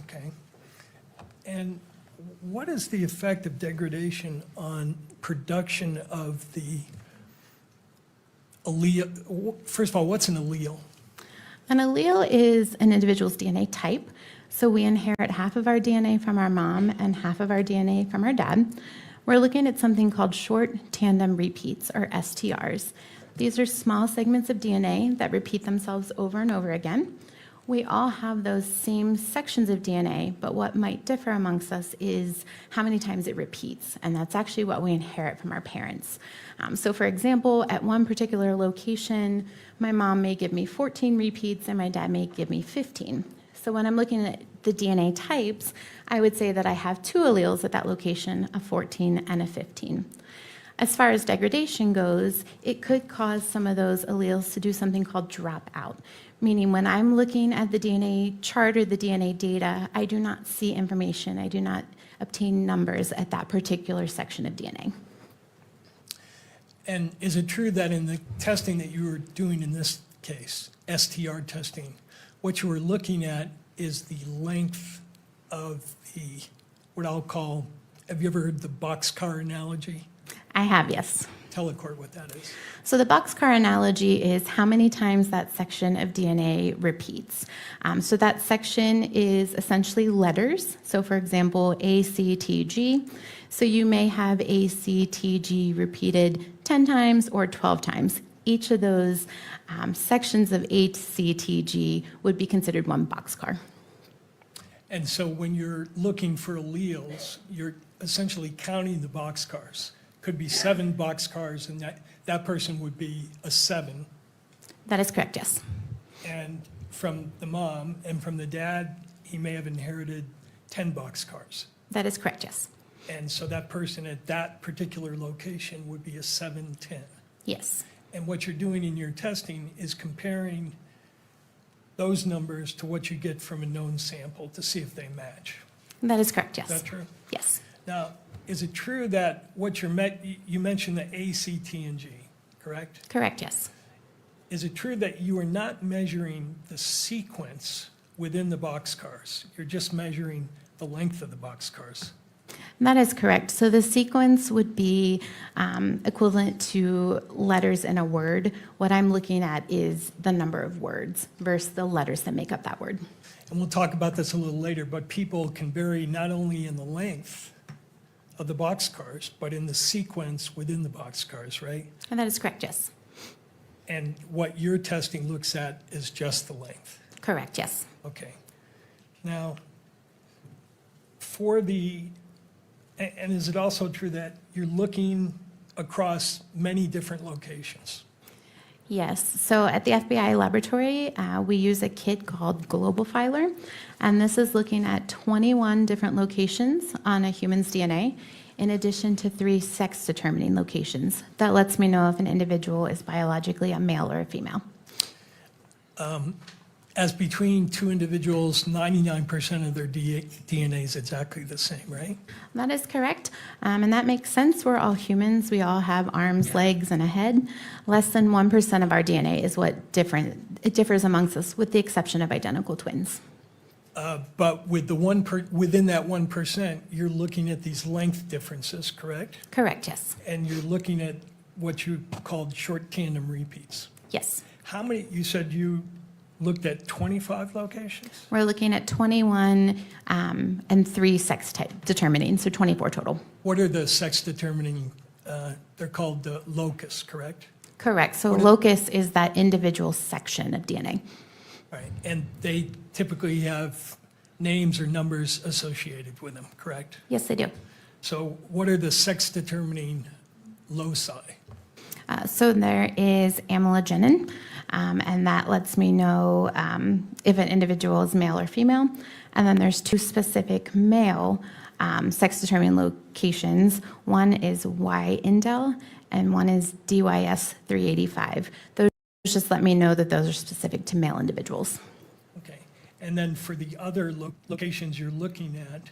Speaker 8: Okay. And what is the effect of degradation on production of the allele? First of all, what's an allele?
Speaker 12: An allele is an individual's DNA type. So we inherit half of our DNA from our mom and half of our DNA from our dad. We're looking at something called short tandem repeats, or STRs. These are small segments of DNA that repeat themselves over and over again. We all have those same sections of DNA, but what might differ amongst us is how many times it repeats, and that's actually what we inherit from our parents. So for example, at one particular location, my mom may give me 14 repeats and my dad may give me 15. So when I'm looking at the DNA types, I would say that I have 2 alleles at that location, a 14 and a 15. As far as degradation goes, it could cause some of those alleles to do something called drop out, meaning when I'm looking at the DNA chart or the DNA data, I do not see information. I do not obtain numbers at that particular section of DNA.
Speaker 8: And is it true that in the testing that you were doing in this case, STR testing, what you were looking at is the length of the, what I'll call, have you ever heard the boxcar analogy?
Speaker 12: I have, yes.
Speaker 8: Tell the court what that is.
Speaker 12: So the boxcar analogy is how many times that section of DNA repeats. So that section is essentially letters. So for example, A, C, T, G. So you may have A, C, T, G repeated 10 times or 12 times. Each of those sections of A, C, T, G would be considered one boxcar.
Speaker 8: And so when you're looking for alleles, you're essentially counting the boxcars. Could be 7 boxcars, and that person would be a 7.
Speaker 12: That is correct, yes.
Speaker 8: And from the mom and from the dad, he may have inherited 10 boxcars.
Speaker 12: That is correct, yes.
Speaker 8: And so that person at that particular location would be a 710.
Speaker 12: Yes.
Speaker 8: And what you're doing in your testing is comparing those numbers to what you get from a known sample to see if they match.
Speaker 12: That is correct, yes.
Speaker 8: Is that true?
Speaker 12: Yes.
Speaker 8: Now, is it true that what you mentioned the A, C, T, and G, correct?
Speaker 12: Correct, yes.
Speaker 8: Is it true that you are not measuring the sequence within the boxcars? You're just measuring the length of the boxcars?
Speaker 12: That is correct. So the sequence would be equivalent to letters in a word. What I'm looking at is the number of words versus the letters that make up that word.
Speaker 8: And we'll talk about this a little later, but people can vary not only in the length of the boxcars, but in the sequence within the boxcars, right?
Speaker 12: And that is correct, yes.
Speaker 8: And what your testing looks at is just the length.
Speaker 12: Correct, yes.
Speaker 8: Okay. Now, for the, and is it also true that you're looking across many different locations?
Speaker 12: Yes. So at the FBI laboratory, we use a kit called Global Filer, and this is looking at 21 different locations on a human's DNA, in addition to 3 sex-determining locations. That lets me know if an individual is biologically a male or a female.
Speaker 8: As between 2 individuals, 99% of their DNA is exactly the same, right?
Speaker 12: That is correct, and that makes sense. We're all humans. We all have arms, legs, and a head. Less than 1% of our DNA is what differs amongst us, with the exception of identical twins.
Speaker 8: But with the within that 1%, you're looking at these length differences, correct?
Speaker 12: Correct, yes.
Speaker 8: And you're looking at what you called short tandem repeats.
Speaker 12: Yes.
Speaker 8: How many, you said you looked at 25 locations?
Speaker 12: We're looking at 21 and 3 sex type determining, so 24 total.
Speaker 8: What are the sex determining, they're called the locus, correct?
Speaker 12: Correct. So locus is that individual section of DNA.
Speaker 8: All right, and they typically have names or numbers associated with them, correct?
Speaker 12: Yes, they do.
Speaker 8: So what are the sex determining loci?
Speaker 12: So there is amylogenin, and that lets me know if an individual is male or female. And then there's 2 specific male sex-determining locations. One is Y-indel, and one is DYS 385. Those just let me know that those are specific to male individuals.
Speaker 8: Okay, and then for the other locations you're looking at,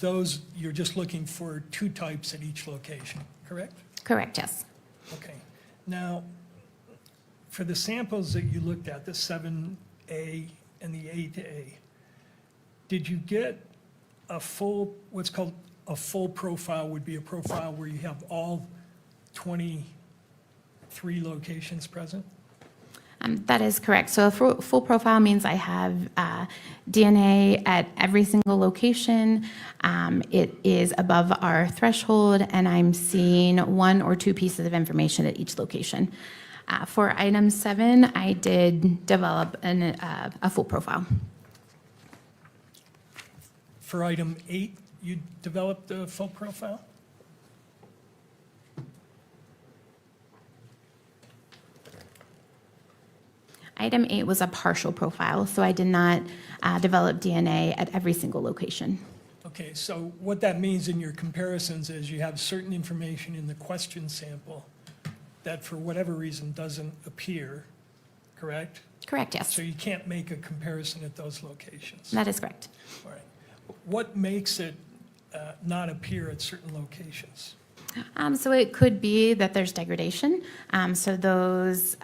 Speaker 8: those, you're just looking for 2 types at each location, correct?
Speaker 12: Correct, yes.
Speaker 8: Okay. Now, for the samples that you looked at, the 7A and the 8A, did you get a full, what's called a full profile would be a profile where you have all 23 locations present?
Speaker 12: That is correct. So a full profile means I have DNA at every single location. It is above our threshold, and I'm seeing 1 or 2 pieces of information at each location. For item 7, I did develop a full profile.
Speaker 8: For item 8, you developed a full profile?
Speaker 12: Item 8 was a partial profile, so I did not develop DNA at every single location.
Speaker 8: Okay, so what that means in your comparisons is you have certain information in the question sample that for whatever reason doesn't appear, correct?
Speaker 12: Correct, yes.
Speaker 8: So you can't make a comparison at those locations.
Speaker 12: That is correct.
Speaker 8: All right. What makes it not appear at certain locations?
Speaker 12: So it could be that there's degradation. So those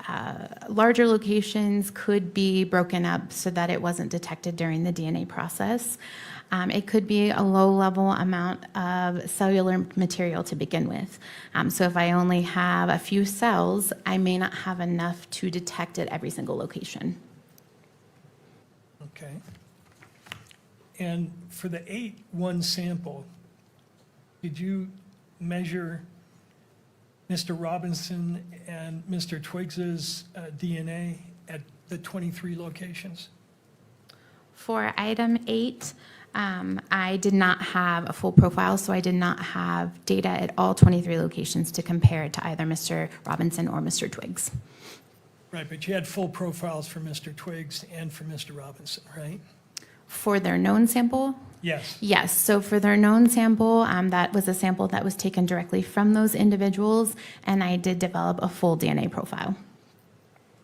Speaker 12: larger locations could be broken up so that it wasn't detected during the DNA process. It could be a low-level amount of cellular material to begin with. So if I only have a few cells, I may not have enough to detect at every single location.
Speaker 8: Okay. And for the 8-1 sample, did you measure Mr. Robinson and Mr. Twiggs's DNA at the 23 locations?
Speaker 12: For item 8, I did not have a full profile, so I did not have data at all 23 locations to compare to either Mr. Robinson or Mr. Twiggs.
Speaker 8: Right, but you had full profiles for Mr. Twiggs and for Mr. Robinson, right?
Speaker 12: For their known sample?
Speaker 8: Yes.
Speaker 12: Yes, so for their known sample, that was a sample that was taken directly from those individuals, and I did develop a full DNA profile.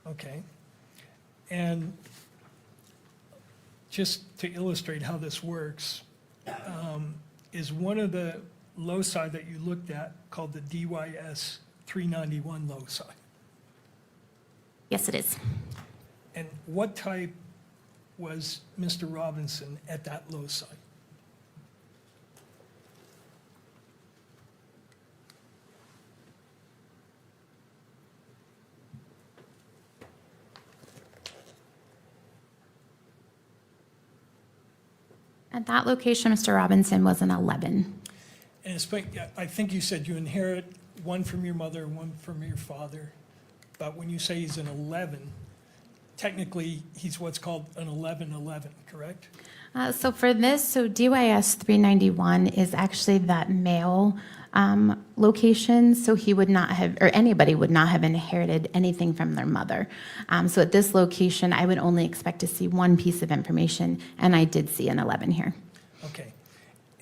Speaker 8: Okay. And just to illustrate how this works, is one of the loci that you looked at called the DYS 391 loci?
Speaker 12: Yes, it is.
Speaker 8: And what type was Mr. Robinson at that loci?
Speaker 12: At that location, Mr. Robinson was an 11.
Speaker 8: And it's, I think you said you inherit one from your mother, one from your father. But when you say he's an 11, technically he's what's called an 11-11, correct?
Speaker 12: So for this, so DYS 391 is actually that male location, so he would not have, or anybody would not have inherited anything from their mother. So at this location, I would only expect to see one piece of information, and I did see an 11 here.
Speaker 8: Okay.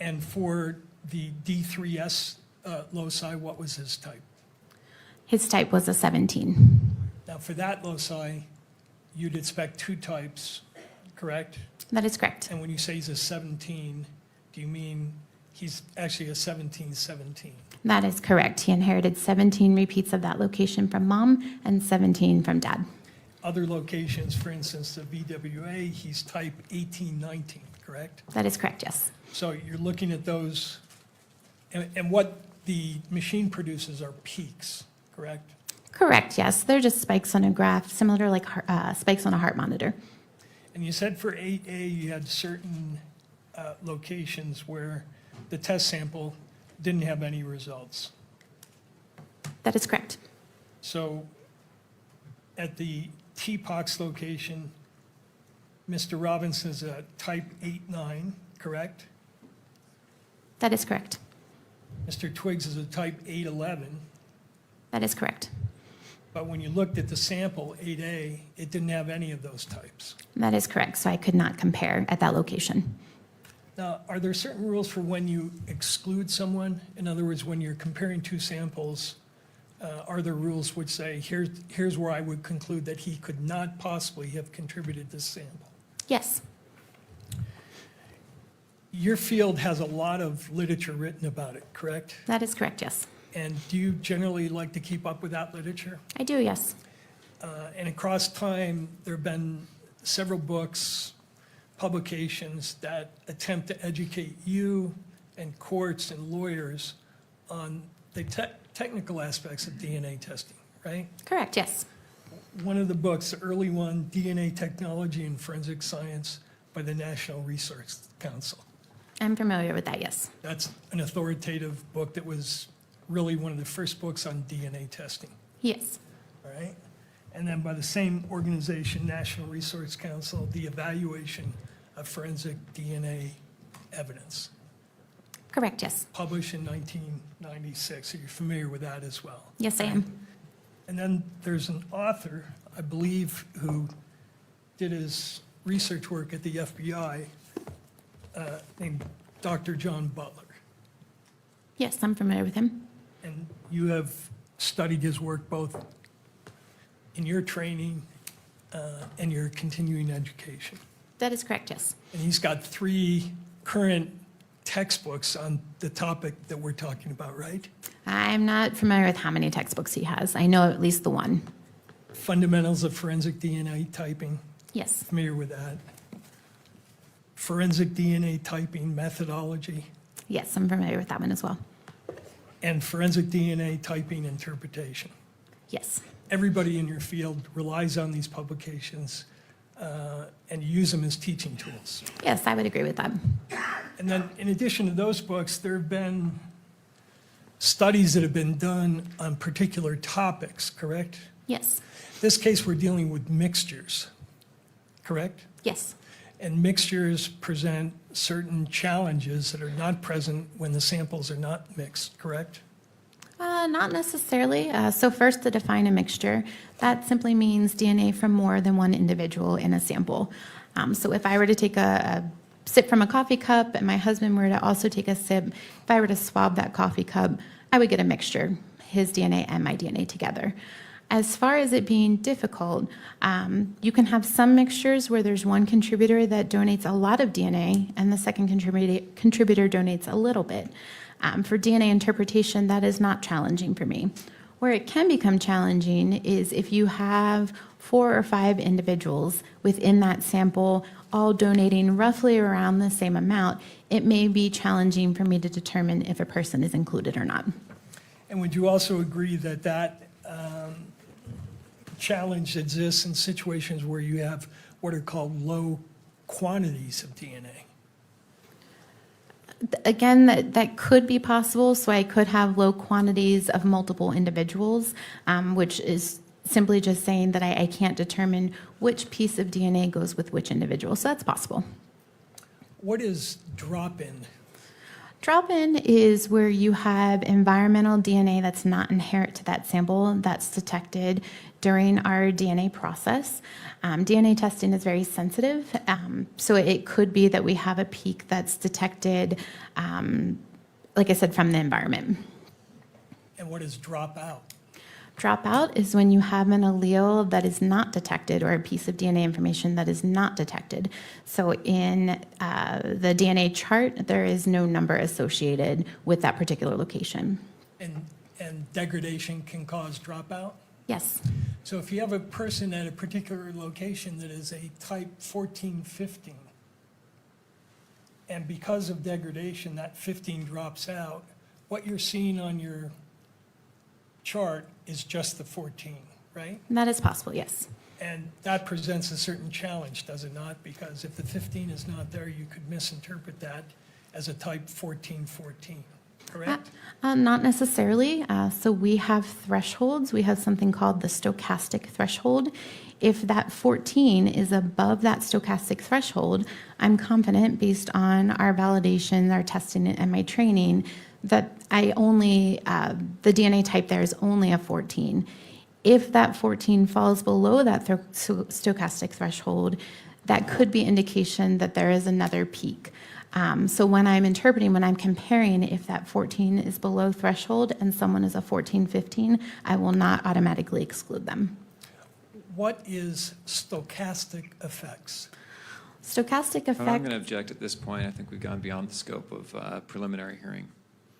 Speaker 8: And for the D3S loci, what was his type?
Speaker 12: His type was a 17.
Speaker 8: Now, for that loci, you'd expect 2 types, correct?
Speaker 12: That is correct.
Speaker 8: And when you say he's a 17, do you mean he's actually a 17-17?
Speaker 12: That is correct. He inherited 17 repeats of that location from mom and 17 from dad.
Speaker 8: Other locations, for instance, the VWA, he's type 18-19, correct?
Speaker 12: That is correct, yes.
Speaker 8: So you're looking at those, and what the machine produces are peaks, correct?
Speaker 12: Correct, yes. They're just spikes on a graph, similar to like spikes on a heart monitor.
Speaker 8: And you said for 8A, you had certain locations where the test sample didn't have any results.
Speaker 12: That is correct.
Speaker 8: So at the TPOX location, Mr. Robinson is a type 8-9, correct?
Speaker 12: That is correct.
Speaker 8: Mr. Twiggs is a type 8-11,
Speaker 12: That is correct.
Speaker 8: but when you looked at the sample, 8A, it didn't have any of those types.
Speaker 12: That is correct. So I could not compare at that location.
Speaker 8: Now, are there certain rules for when you exclude someone? In other words, when you're comparing 2 samples, are there rules which say, here's where I would conclude that he could not possibly have contributed this sample?
Speaker 12: Yes.
Speaker 8: Your field has a lot of literature written about it, correct?
Speaker 12: That is correct, yes.
Speaker 8: And do you generally like to keep up with that literature?
Speaker 12: I do, yes.
Speaker 8: And across time, there have been several books, publications that attempt to educate you and courts and lawyers on the technical aspects of DNA testing, right?
Speaker 12: Correct, yes.
Speaker 8: one of the books, the early one, DNA Technology and Forensic Science by the National Research Council.
Speaker 12: I'm familiar with that, yes.
Speaker 8: That's an authoritative book that was really one of the first books on DNA testing,
Speaker 12: Yes.
Speaker 8: all right? And then by the same organization, National Research Council, the Evaluation of Forensic DNA Evidence,
Speaker 12: Correct, yes.
Speaker 8: published in 1996. So you're familiar with that as well.
Speaker 12: Yes, I am.
Speaker 8: And then there's an author, I believe, who did his research work at the FBI, named Dr. John Butler.
Speaker 12: Yes, I'm familiar with him.
Speaker 8: And you have studied his work both in your training and your continuing education.
Speaker 12: That is correct, yes.
Speaker 8: And he's got 3 current textbooks on the topic that we're talking about, right?
Speaker 12: I'm not familiar with how many textbooks he has. I know at least the one.
Speaker 8: Fundamentals of Forensic DNA Typing,
Speaker 12: Yes,
Speaker 8: familiar with that. Forensic DNA Typing Methodology,
Speaker 12: yes, I'm familiar with that one as well.
Speaker 8: and Forensic DNA Typing Interpretation.
Speaker 12: Yes,
Speaker 8: Everybody in your field relies on these publications and you use them as teaching tools.
Speaker 12: yes, I would agree with that.
Speaker 8: And then, in addition to those books, there have been studies that have been done on particular topics, correct?
Speaker 12: Yes,
Speaker 8: This case, we're dealing with mixtures, correct?
Speaker 12: yes,
Speaker 8: And mixtures present certain challenges that are not present when the samples are not mixed, correct?
Speaker 12: not necessarily. So first, to define a mixture, that simply means DNA from more than one individual in a sample. So if I were to take a sip from a coffee cup and my husband were to also take a sip, if I were to swab that coffee cup, I would get a mixture, his DNA and my DNA together. As far as it being difficult, you can have some mixtures where there's one contributor that donates a lot of DNA and the second contributor donates a little bit. For DNA interpretation, that is not challenging for me. Where it can become challenging is if you have 4 or 5 individuals within that sample all donating roughly around the same amount, it may be challenging for me to determine if a person is included or not.
Speaker 8: And would you also agree that that challenge exists in situations where you have what are called low quantities of DNA?
Speaker 12: Again, that could be possible, so I could have low quantities of multiple individuals, which is simply just saying that I can't determine which piece of DNA goes with which individual, so that's possible.
Speaker 8: What is drop-in?
Speaker 12: Drop-in is where you have environmental DNA that's not inherent to that sample that's detected during our DNA process. DNA testing is very sensitive, so it could be that we have a peak that's detected, like I said, from the environment.
Speaker 8: And what is dropout?
Speaker 12: Dropout is when you have an allele that is not detected or a piece of DNA information that is not detected. So in the DNA chart, there is no number associated with that particular location.
Speaker 8: And degradation can cause dropout?
Speaker 12: Yes.
Speaker 8: So if you have a person at a particular location that is a type 1415, and because of degradation, that 15 drops out, what you're seeing on your chart is just the 14, right?
Speaker 12: That is possible, yes.
Speaker 8: And that presents a certain challenge, does it not? Because if the 15 is not there, you could misinterpret that as a type 1414, correct?
Speaker 12: Not necessarily. So we have thresholds. We have something called the stochastic threshold. If that 14 is above that stochastic threshold, I'm confident, based on our validation, our testing, and my training, that the DNA type there is only a 14. If that 14 falls below that stochastic threshold, that could be indication that there is another peak. So when I'm interpreting, when I'm comparing, if that 14 is below threshold and someone is a 14, 15, I will not automatically exclude them.
Speaker 8: What is stochastic effects?
Speaker 12: Stochastic
Speaker 11: I'm
Speaker 12: effect,
Speaker 11: going to object at this point. I think we've gone beyond the scope of preliminary hearing.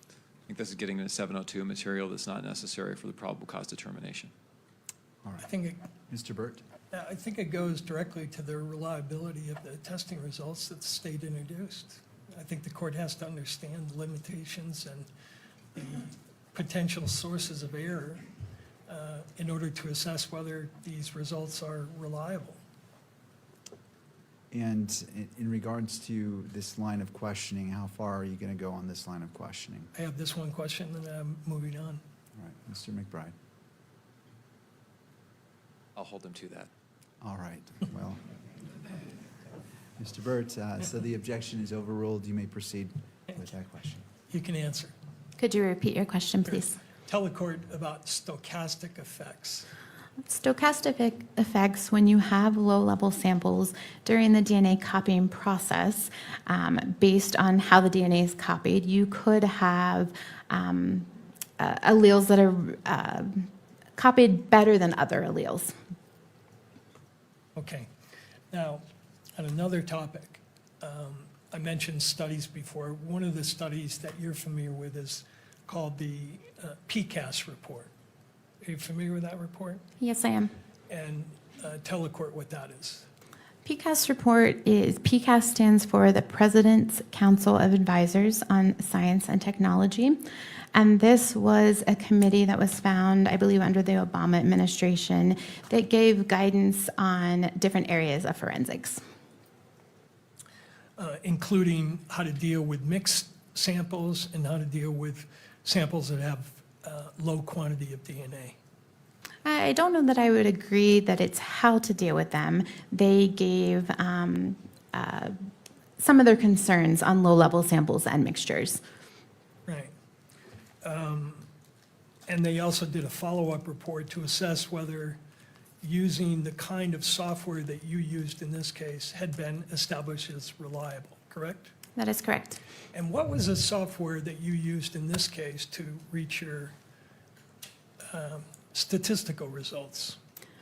Speaker 11: I think this is getting into 702 material that's not necessary for the probable cause determination.
Speaker 1: All
Speaker 8: I
Speaker 1: right.
Speaker 8: think
Speaker 1: Mr. Burt?
Speaker 8: I think it goes directly to the reliability of the testing results that the state introduced. I think the court has to understand the limitations and the potential sources of error in order to assess whether these results are reliable.
Speaker 1: And in regards to this line of questioning, how far are you going to go on this line of questioning?
Speaker 8: I have this one question, and I'm moving on.
Speaker 1: All right, Mr. McBride.
Speaker 11: I'll hold them to that.
Speaker 1: All right, well, Mr. Burt, so the objection is overruled. You may proceed with that question.
Speaker 8: You can answer.
Speaker 12: Could you repeat your question, please?
Speaker 8: Tell the court about stochastic effects.
Speaker 12: Stochastic effects, when you have low-level samples during the DNA copying process, based on how the DNA is copied, you could have alleles that are copied better than other alleles.
Speaker 8: Okay. Now, on another topic, I mentioned studies before. One of the studies that you're familiar with is called the PCAST report. Are you familiar with that report?
Speaker 12: Yes, I am.
Speaker 8: And tell the court what that is.
Speaker 12: PCAST report is, PCAST stands for the President's Council of Advisors on Science and Technology. And this was a committee that was found, I believe, under the Obama administration that gave guidance on different areas of forensics.
Speaker 8: Including how to deal with mixed samples and how to deal with samples that have low quantity of DNA.
Speaker 12: I don't know that I would agree that it's how to deal with them. They gave some of their concerns on low-level samples and mixtures.
Speaker 8: Right. And they also did a follow-up report to assess whether using the kind of software that you used in this case had been established as reliable, correct?
Speaker 12: That is correct.
Speaker 8: And what was the software that you used in this case to reach your statistical results?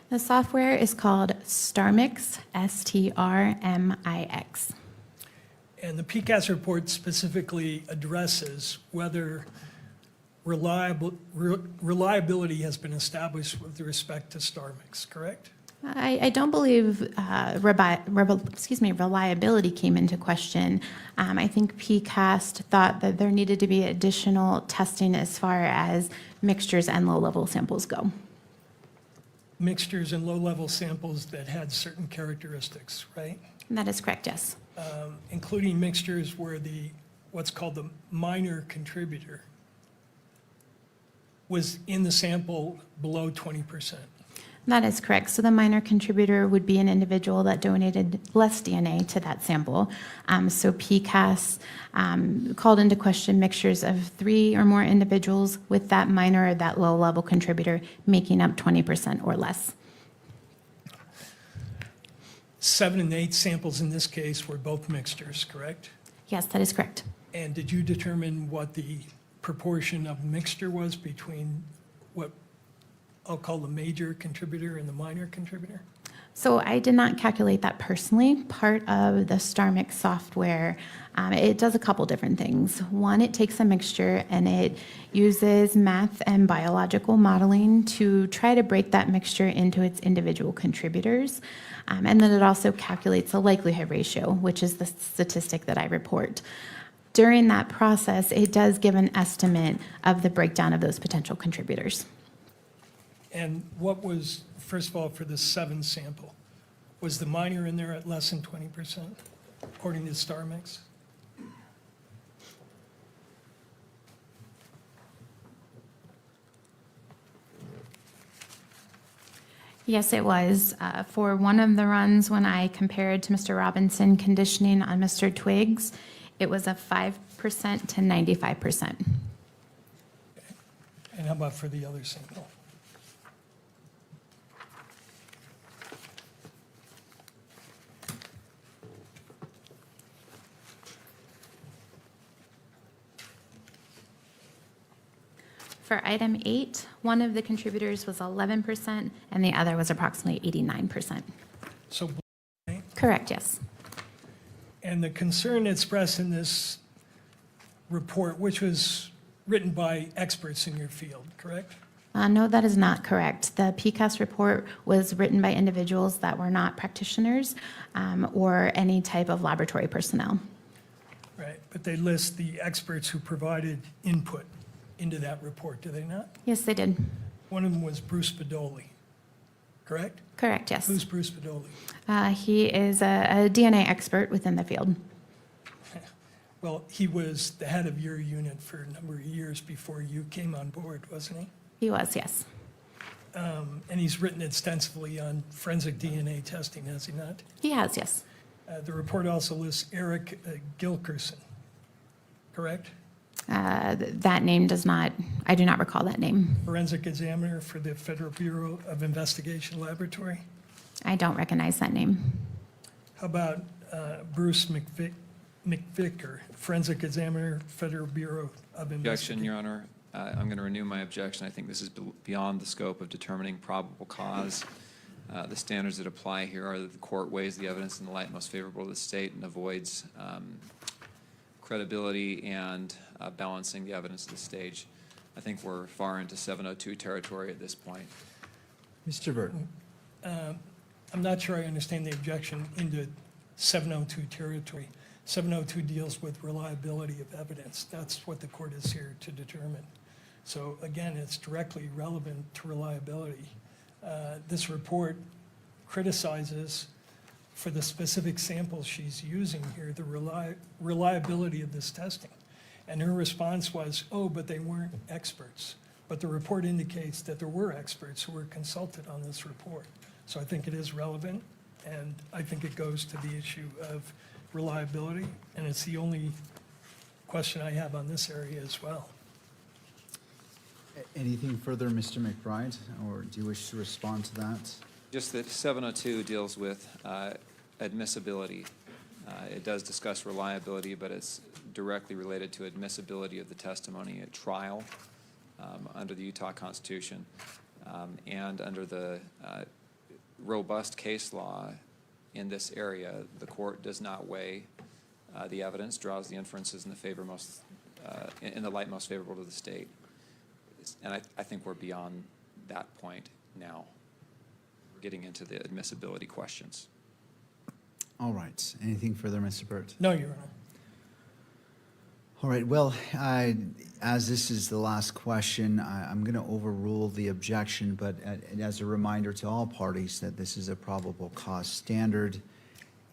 Speaker 12: The software is called StarMix, STRMIX.
Speaker 8: And the PCAST report specifically addresses whether reliability has been established with respect to StarMix, correct?
Speaker 12: I don't believe reliability came into question. I think PCAST thought that there needed to be additional testing as far as mixtures and low-level samples go.
Speaker 8: Mixtures and low-level samples that had certain characteristics, right?
Speaker 12: That is correct, yes.
Speaker 8: Including mixtures where what's called the minor contributor was in the sample below 20%.
Speaker 12: That is correct. So the minor contributor would be an individual that donated less DNA to that sample. So PCAST called into question mixtures of 3 or more individuals with that minor or that low-level contributor making up 20% or less.
Speaker 8: 7 and 8 samples in this case were both mixtures, correct?
Speaker 12: Yes, that is correct.
Speaker 8: And did you determine what the proportion of mixture was between what I'll call the major contributor and the minor contributor?
Speaker 12: So I did not calculate that personally. Part of the StarMix software, it does a couple different things. One, it takes a mixture and it uses math and biological modeling to try to break that mixture into its individual contributors. And then it also calculates a likelihood ratio, which is the statistic that I report. During that process, it does give an estimate of the breakdown of those potential contributors.
Speaker 8: And what was, first of all, for the 7 sample, was the minor in there at less than 20%, according to StarMix?
Speaker 12: Yes, it was. For one of the runs, when I compared to Mr. Robinson conditioning on Mr. Twiggs, it was a 5% to 95%.
Speaker 8: And how about for the other sample?
Speaker 12: For item 8, one of the contributors was 11% and the other was approximately 89%.
Speaker 8: So,
Speaker 12: Correct, yes.
Speaker 8: and the concern expressed in this report, which was written by experts in your field, correct?
Speaker 12: No, that is not correct. The PCAST report was written by individuals that were not practitioners or any type of laboratory personnel.
Speaker 8: Right, but they list the experts who provided input into that report, do they not?
Speaker 12: Yes, they did.
Speaker 8: One of them was Bruce Bedoli, correct?
Speaker 12: Correct, yes.
Speaker 8: Who's Bruce Bedoli?
Speaker 12: He is a DNA expert within the field.
Speaker 8: Well, he was the head of your unit for a number of years before you came on board, wasn't he?
Speaker 12: He was, yes.
Speaker 8: And he's written extensively on forensic DNA testing, has he not?
Speaker 12: He has, yes.
Speaker 8: The report also lists Eric Gilkerson, correct?
Speaker 12: That name does not, I do not recall that name.
Speaker 8: Forensic examiner for the Federal Bureau of Investigation Laboratory.
Speaker 12: I don't recognize that name.
Speaker 8: How about Bruce McVicker, forensic examiner, Federal Bureau of
Speaker 11: Objection,
Speaker 8: Investigation?
Speaker 11: Your Honor. I'm going to renew my objection. I think this is beyond the scope of determining probable cause. The standards that apply here are that the court weighs the evidence in the light most favorable to the state and avoids credibility and balancing the evidence to the stage. I think we're far into 702 territory at this point.
Speaker 1: Mr. Burton.
Speaker 8: I'm not sure I understand the objection into 702 territory. 702 deals with reliability of evidence. That's what the court is here to determine. So again, it's directly relevant to reliability. This report criticizes, for the specific samples she's using here, the reliability of this testing. And her response was, oh, but they weren't experts. But the report indicates that there were experts who were consulted on this report. So I think it is relevant, and I think it goes to the issue of reliability, and it's the only question I have on this area as well.
Speaker 1: Anything further, Mr. McBride, or do you wish to respond to that?
Speaker 11: Just that 702 deals with admissibility. It does discuss reliability, but it's directly related to admissibility of the testimony at trial under the Utah Constitution and under the robust case law in this area. The court does not weigh the evidence, draws the inferences in the favor most in the light most favorable to the state. And I think we're beyond that point now. We're getting into the admissibility questions.
Speaker 1: All right. Anything further, Mr. Burt?
Speaker 8: No, Your Honor.
Speaker 1: All right. Well, as this is the last question, I'm going to overrule the objection, but as a reminder to all parties that this is a probable cause standard,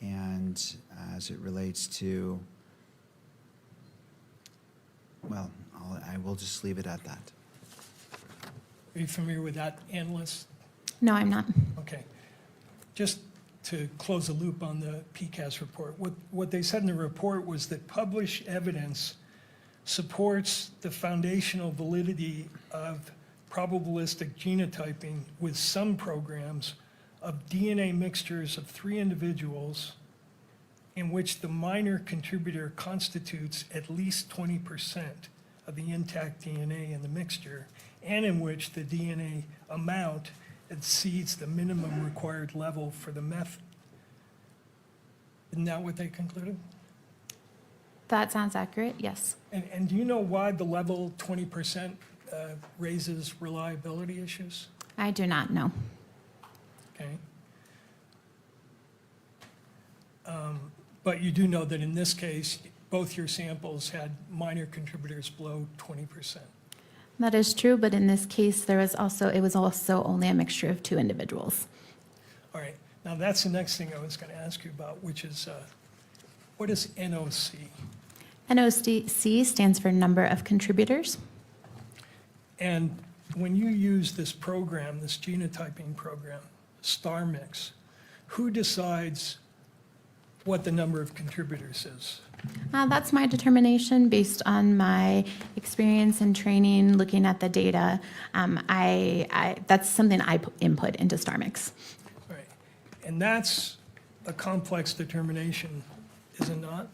Speaker 1: and as it relates to, well, I will just leave it at that.
Speaker 8: Are you familiar with that, analyst?
Speaker 12: No, I'm not.
Speaker 8: Okay. Just to close the loop on the PCAS report, what they said in the report was that published evidence supports the foundational validity of probabilistic genotyping with some programs of DNA mixtures of 3 individuals in which the minor contributor constitutes at least 20% of the intact DNA in the mixture, and in which the DNA amount exceeds the minimum required level for the method. Isn't that what they concluded?
Speaker 12: That sounds accurate, yes.
Speaker 8: And do you know why the level 20% raises reliability issues?
Speaker 12: I do not know.
Speaker 8: Okay. But you do know that in this case, both your samples had minor contributors below 20%.
Speaker 12: That is true, but in this case, it was also only a mixture of 2 individuals.
Speaker 8: All right. Now, that's the next thing I was going to ask you about, which is, what is NOC?
Speaker 12: NOC stands for number of contributors.
Speaker 8: And when you use this program, this genotyping program, StarMix, who decides what the number of contributors is?
Speaker 12: That's my determination based on my experience and training, looking at the data. That's something I input into StarMix.
Speaker 8: Right. And that's a complex determination, is it not?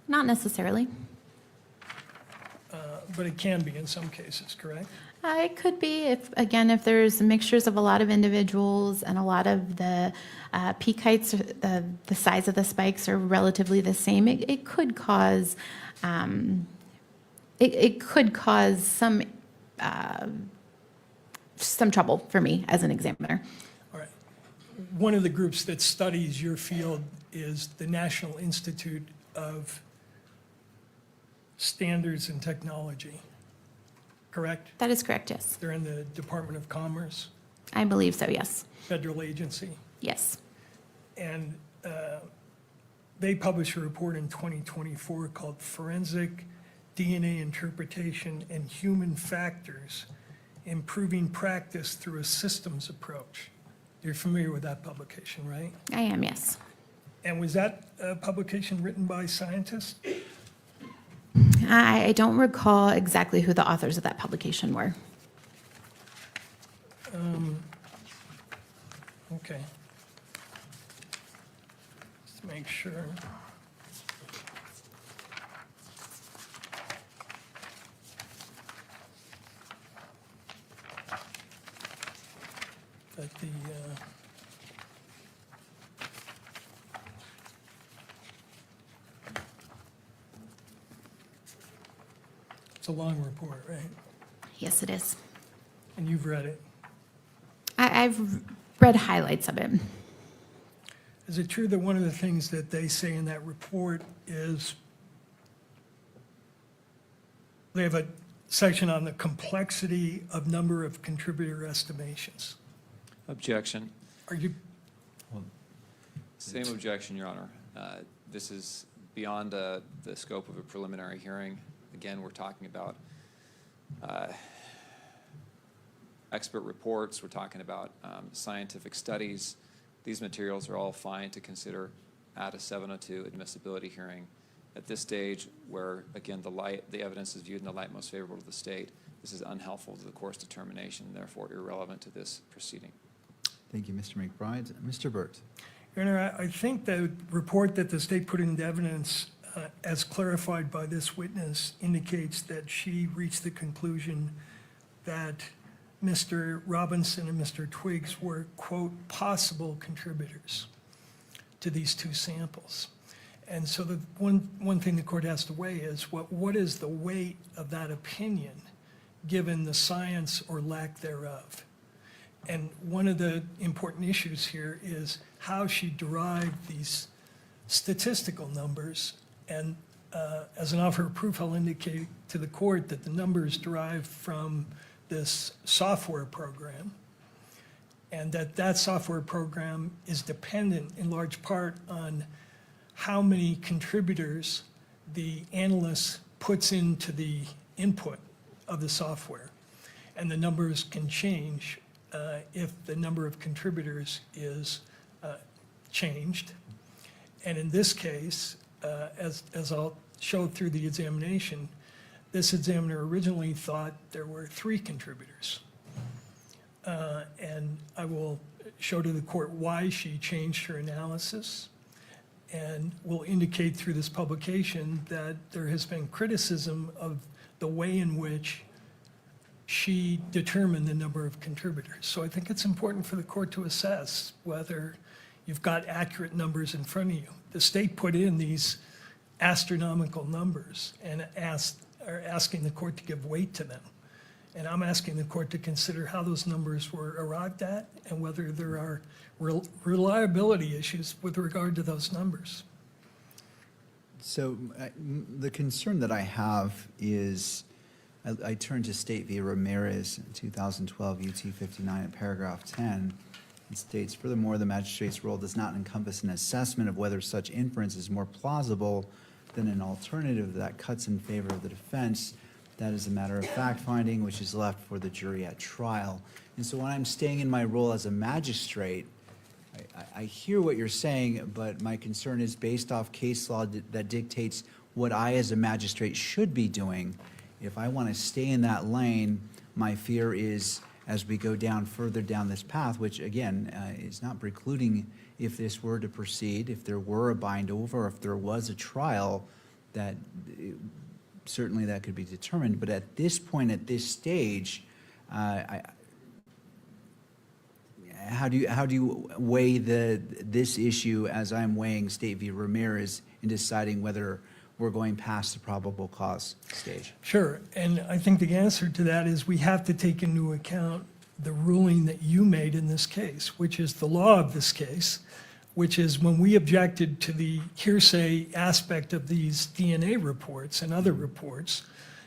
Speaker 12: Not necessarily.
Speaker 8: But it can be in some cases, correct?
Speaker 12: It could be, if there's mixtures of a lot of individuals and a lot of the peak heights, the size of the spikes are relatively the same, it could cause some trouble for me as an examiner.
Speaker 8: All right. One of the groups that studies your field is the National Institute of Standards and Technology. correct?
Speaker 12: That is correct, yes.
Speaker 8: They're in the Department of Commerce,
Speaker 12: I believe so, yes.
Speaker 8: federal agency.
Speaker 12: Yes.
Speaker 8: And they published a report in 2024 called Forensic DNA Interpretation and Human Factors, Improving Practice Through a Systems Approach. You're familiar with that publication, right?
Speaker 12: I am, yes.
Speaker 8: And was that publication written by scientists?
Speaker 12: I don't recall exactly who the authors of that publication were.
Speaker 8: Okay. Just make sure. That the, it's a long report, right?
Speaker 12: Yes, it is.
Speaker 8: And you've read it.
Speaker 12: I've read highlights of it.
Speaker 8: Is it true that one of the things that they say in that report is they have a section on the complexity of number of contributor estimations?
Speaker 11: Objection.
Speaker 8: Are you,
Speaker 11: Same objection, Your Honor. This is beyond the scope of a preliminary hearing. Again, we're talking about expert reports, we're talking about scientific studies. These materials are all fine to consider at a 702 admissibility hearing. At this stage, where, again, the evidence is viewed in the light most favorable to the state, this is unhelpful to the court's determination, and therefore irrelevant to this proceeding.
Speaker 1: Thank you, Mr. McBride. Mr. Burt.
Speaker 8: Your Honor, I think the report that the state put into evidence, as clarified by this witness, indicates that she reached the conclusion that Mr. Robinson and Mr. Twiggs were, quote, possible contributors to these two samples. And so the one thing the court has to weigh is what is the weight of that opinion given the science or lack thereof? And one of the important issues here is how she derived these statistical numbers. And as an offer of proof, I'll indicate to the court that the numbers derived from this software program, and that software program is dependent in large part on how many contributors the analyst puts into the input of the software. And the numbers can change if the number of contributors is changed. And in this case, as I'll show through the examination, this examiner originally thought there were 3 contributors. And I will show to the court why she changed her analysis, and will indicate through this publication that there has been criticism of the way in which she determined the number of contributors. So I think it's important for the court to assess whether you've got accurate numbers in front of you. The state put in these astronomical numbers and are asking the court to give weight to them. And I'm asking the court to consider how those numbers were arrived at and whether there are reliability issues with regard to those numbers.
Speaker 1: So the concern that I have is, I turn to State v. Ramirez, 2012 UT 59 at paragraph 10. It states, furthermore, the magistrate's role does not encompass an assessment of whether such inference is more plausible than an alternative that cuts in favor of the defense. That is a matter of fact-finding, which is left for the jury at trial. And so when I'm staying in my role as a magistrate, I hear what you're saying, but my concern is based off case law that dictates what I as a magistrate should be doing. If I want to stay in that lane, my fear is, as we go down further down this path, which again is not precluding if this were to proceed, if there were a bind over, if there was a trial, that certainly that could be determined. But at this point, at this stage, how do you weigh this issue as I'm weighing State v. Ramirez in deciding whether we're going past the probable cause stage?
Speaker 8: Sure, and I think the answer to that is we have to take into account the ruling that you made in this case, which is the law of this case, which is when we objected to the hearsay aspect of these DNA reports and other reports,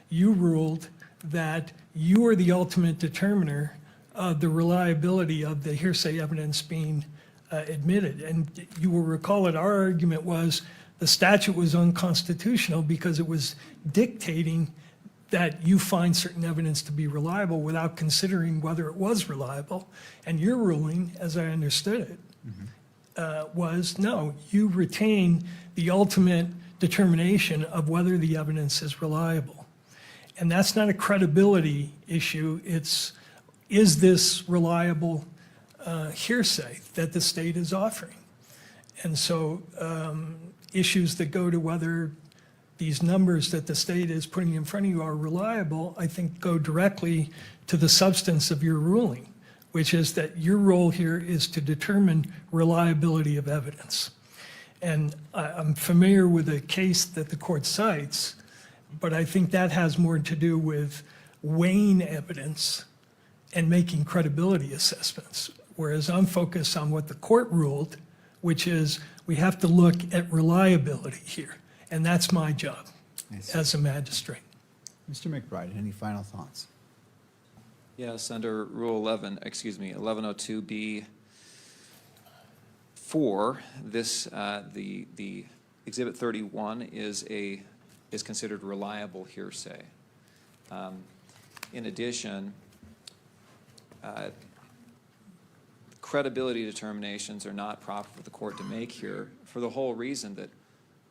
Speaker 8: you ruled that you are the ultimate determiner of the reliability of the hearsay evidence being admitted. And you will recall that our argument was the statute was unconstitutional because it was dictating that you find certain evidence to be reliable without considering whether it was reliable. And your ruling, as I understood it, was no, you retain the ultimate determination of whether the evidence is reliable. And that's not a credibility issue. It's, is this reliable hearsay that the state is offering? And so issues that go to whether these numbers that the state is putting in front of you are reliable, I think go directly to the substance of your ruling, which is that your role here is to determine reliability of evidence. And I'm familiar with a case that the court cites, but I think that has more to do with weighing evidence and making credibility assessments, whereas I'm focused on what the court ruled, which is we have to look at reliability here. And that's my job as a magistrate.
Speaker 1: Mr. McBride, any final thoughts?
Speaker 11: Yes, under Rule 1102B4, this, the Exhibit 31 is considered reliable hearsay. In addition, credibility determinations are not proper for the court to make here for the whole reason that,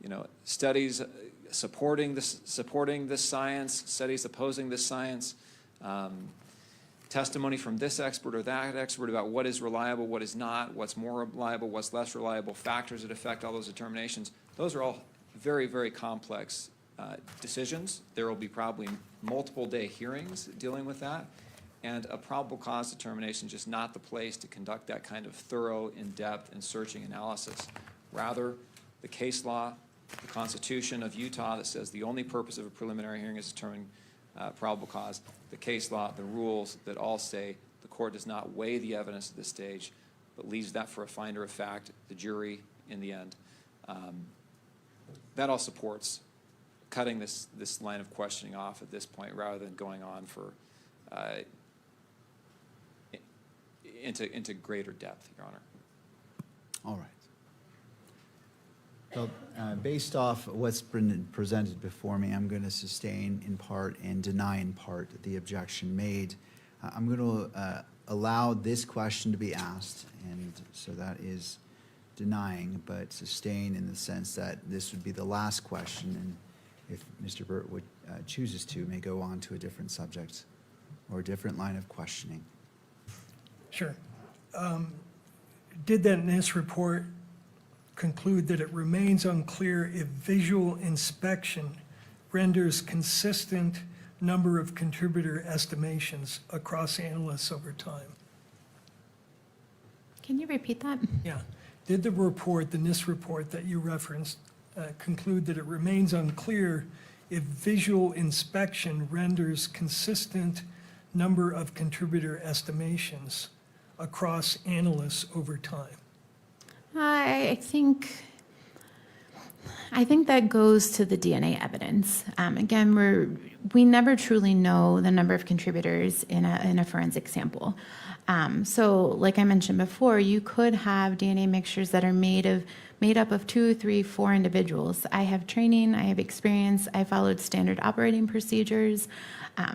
Speaker 11: you know, studies supporting this science, studies opposing this science, testimony from this expert or that expert about what is reliable, what is not, what's more reliable, what's less reliable, factors that affect all those determinations. Those are all very, very complex decisions. There will be probably multiple day hearings dealing with that. And a probable cause determination is just not the place to conduct that kind of thorough, in-depth, and searching analysis. Rather, the case law, the Constitution of Utah that says the only purpose of a preliminary hearing is determining probable cause, the case law, the rules that all say the court does not weigh the evidence at this stage, but leaves that for a finder of fact, the jury, in the end. That all supports cutting this line of questioning off at this point rather than going on for into greater depth, Your Honor.
Speaker 1: All right. Well, based off what's been presented before me, I'm going to sustain in part and deny in part the objection made. I'm going to allow this question to be asked, and so that is denying, but sustain in the sense that this would be the last question, and if Mr. Burt would chooses to, may go on to a different subject or a different line of questioning.
Speaker 8: Sure. Did that NIST report conclude that it remains unclear if visual inspection renders consistent number of contributor estimations across analysts over time?
Speaker 12: Can you repeat that?
Speaker 8: Yeah. Did the report, the NIST report that you referenced, conclude that it remains unclear if visual inspection renders consistent number of contributor estimations across analysts over time?
Speaker 12: I think that goes to the DNA evidence. Again, we never truly know the number of contributors in a forensic sample. So like I mentioned before, you could have DNA mixtures that are made up of 2, 3, 4 individuals. I have training, I have experience, I followed standard operating procedures.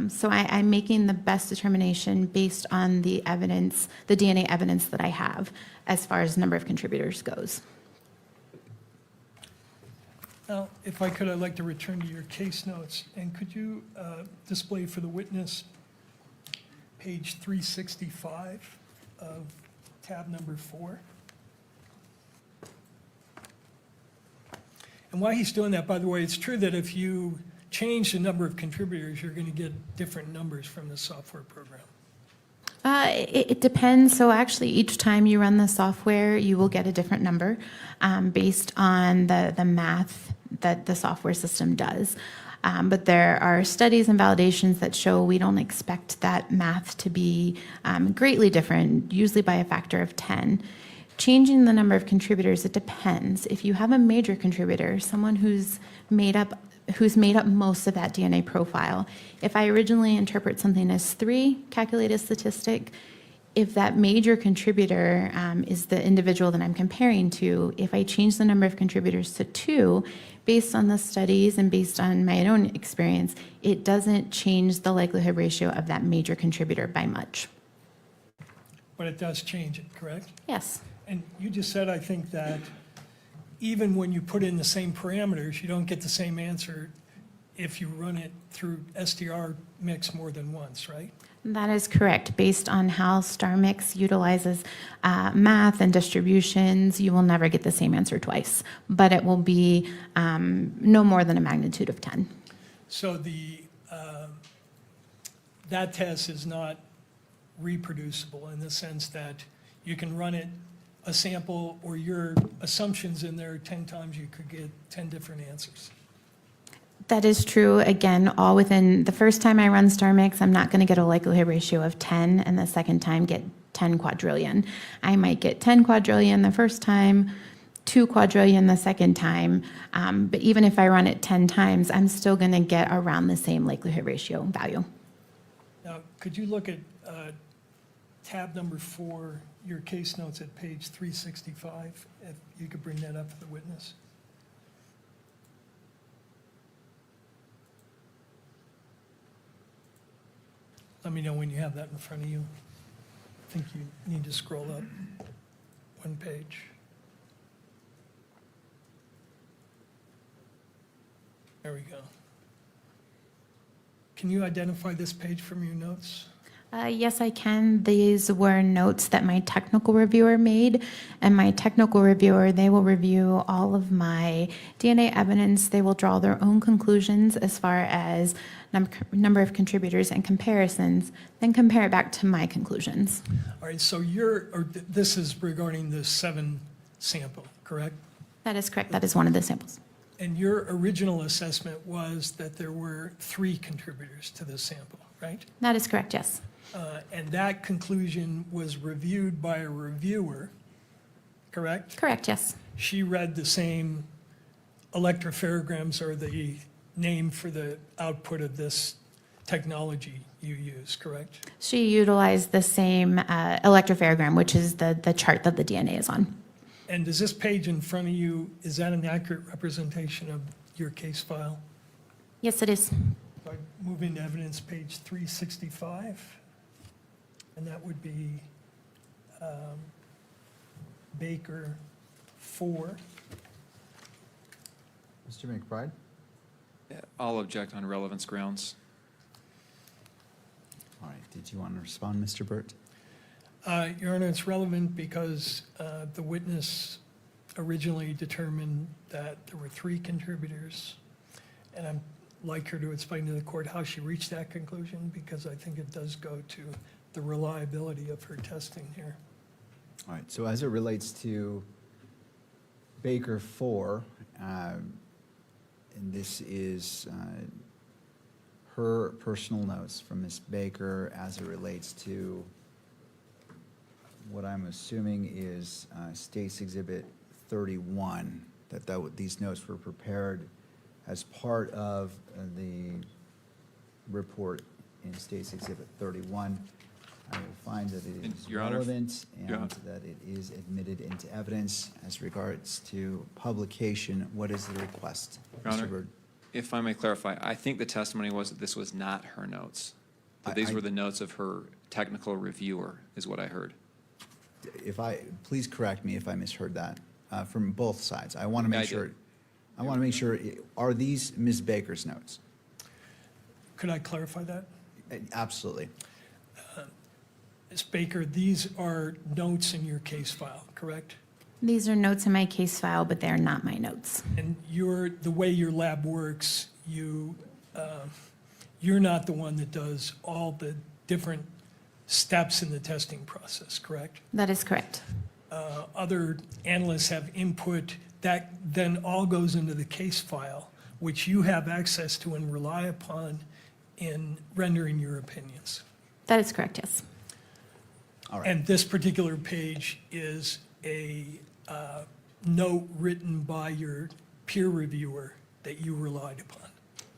Speaker 12: So I'm making the best determination based on the evidence, the DNA evidence that I have as far as number of contributors goes.
Speaker 8: Now, if I could, I'd like to return to your case notes. And could you display for the witness page 365 of tab number 4? And while he's doing that, by the way, it's true that if you change the number of contributors, you're going to get different numbers from the software program.
Speaker 12: It depends. So actually, each time you run the software, you will get a different number based on the math that the software system does. But there are studies and validations that show we don't expect that math to be greatly different, usually by a factor of 10. Changing the number of contributors, it depends. If you have a major contributor, someone who's made up who's made up most of that DNA profile. If I originally interpret something as 3, calculate a statistic, if that major contributor is the individual that I'm comparing to, if I change the number of contributors to 2, based on the studies and based on my own experience, it doesn't change the likelihood ratio of that major contributor by much.
Speaker 8: But it does change it, correct?
Speaker 12: Yes.
Speaker 8: And you just said, I think, that even when you put in the same parameters, you don't get the same answer if you run it through STR mix more than once, right?
Speaker 12: That is correct. Based on how StarMix utilizes math and distributions, you will never get the same answer twice, but it will be no more than a magnitude of 10.
Speaker 8: So that test is not reproducible in the sense that you can run it, a sample, or your assumptions in there 10 times, you could get 10 different answers.
Speaker 12: That is true. Again, all within the first time I run StarMix, I'm not going to get a likelihood ratio of 10, and the second time get 10 quadrillion. I might get 10 quadrillion the first time, 2 quadrillion the second time, but even if I run it 10 times, I'm still going to get around the same likelihood ratio value.
Speaker 8: Now, could you look at tab number 4, your case notes at page 365, if you could bring that up for the witness? Let me know when you have that in front of you. I think you need to scroll up one page. There we go. Can you identify this page from your notes?
Speaker 12: Yes, I can. These were notes that my technical reviewer made, and my technical reviewer, they will review all of my DNA evidence. They will draw their own conclusions as far as number of contributors and comparisons, then compare it back to my conclusions.
Speaker 8: All right, so this is regarding the 7 sample, correct?
Speaker 12: That is correct. That is one of the samples.
Speaker 8: And your original assessment was that there were 3 contributors to this sample, right?
Speaker 12: That is correct, yes.
Speaker 8: And that conclusion was reviewed by a reviewer, correct?
Speaker 12: Correct, yes.
Speaker 8: She read the same electropherograms, or the name for the output of this technology you use, correct?
Speaker 12: She utilized the same electropherogram, which is the chart that the DNA is on.
Speaker 8: And does this page in front of you, is that an accurate representation of your case file?
Speaker 12: Yes, it is.
Speaker 8: If I move into evidence, page 365, and that would be Baker 4.
Speaker 1: Mr. McBride?
Speaker 11: I'll object on relevance grounds.
Speaker 1: All right, did you want to respond, Mr. Burt?
Speaker 8: Your Honor, it's relevant because the witness originally determined that there were 3 contributors, and I'd like her to explain to the court how she reached that conclusion, because I think it does go to the reliability of her testing here.
Speaker 1: All right, so as it relates to Baker 4, and this is her personal notes from Ms. Baker as it relates to what I'm assuming is State's Exhibit 31, that these notes were prepared as part of the report in State's Exhibit 31. I will find that it is
Speaker 11: Your Honor,
Speaker 1: relevant
Speaker 11: Your
Speaker 1: and
Speaker 11: Honor.
Speaker 1: that it is admitted into evidence. As regards to publication, what is the request?
Speaker 11: Your Honor,
Speaker 1: Mr. Byrd?
Speaker 11: if I may clarify, I think the testimony was that this was not her notes. That these were the notes of her technical reviewer, is what I heard.
Speaker 1: Please correct me if I misheard that, from both sides. I want to
Speaker 11: I
Speaker 1: make
Speaker 11: did.
Speaker 1: sure, are these Ms. Baker's notes?
Speaker 8: Could I clarify that?
Speaker 1: Absolutely.
Speaker 8: Ms. Baker, these are notes in your case file, correct?
Speaker 12: These are notes in my case file, but they're not my notes.
Speaker 8: And the way your lab works, you're not the one that does all the different steps in the testing process, correct?
Speaker 12: That is correct.
Speaker 8: Other analysts have input that then all goes into the case file, which you have access to and rely upon in rendering your opinions.
Speaker 12: That is correct, yes.
Speaker 1: All right.
Speaker 8: And this particular page is a note written by your peer reviewer that you relied upon.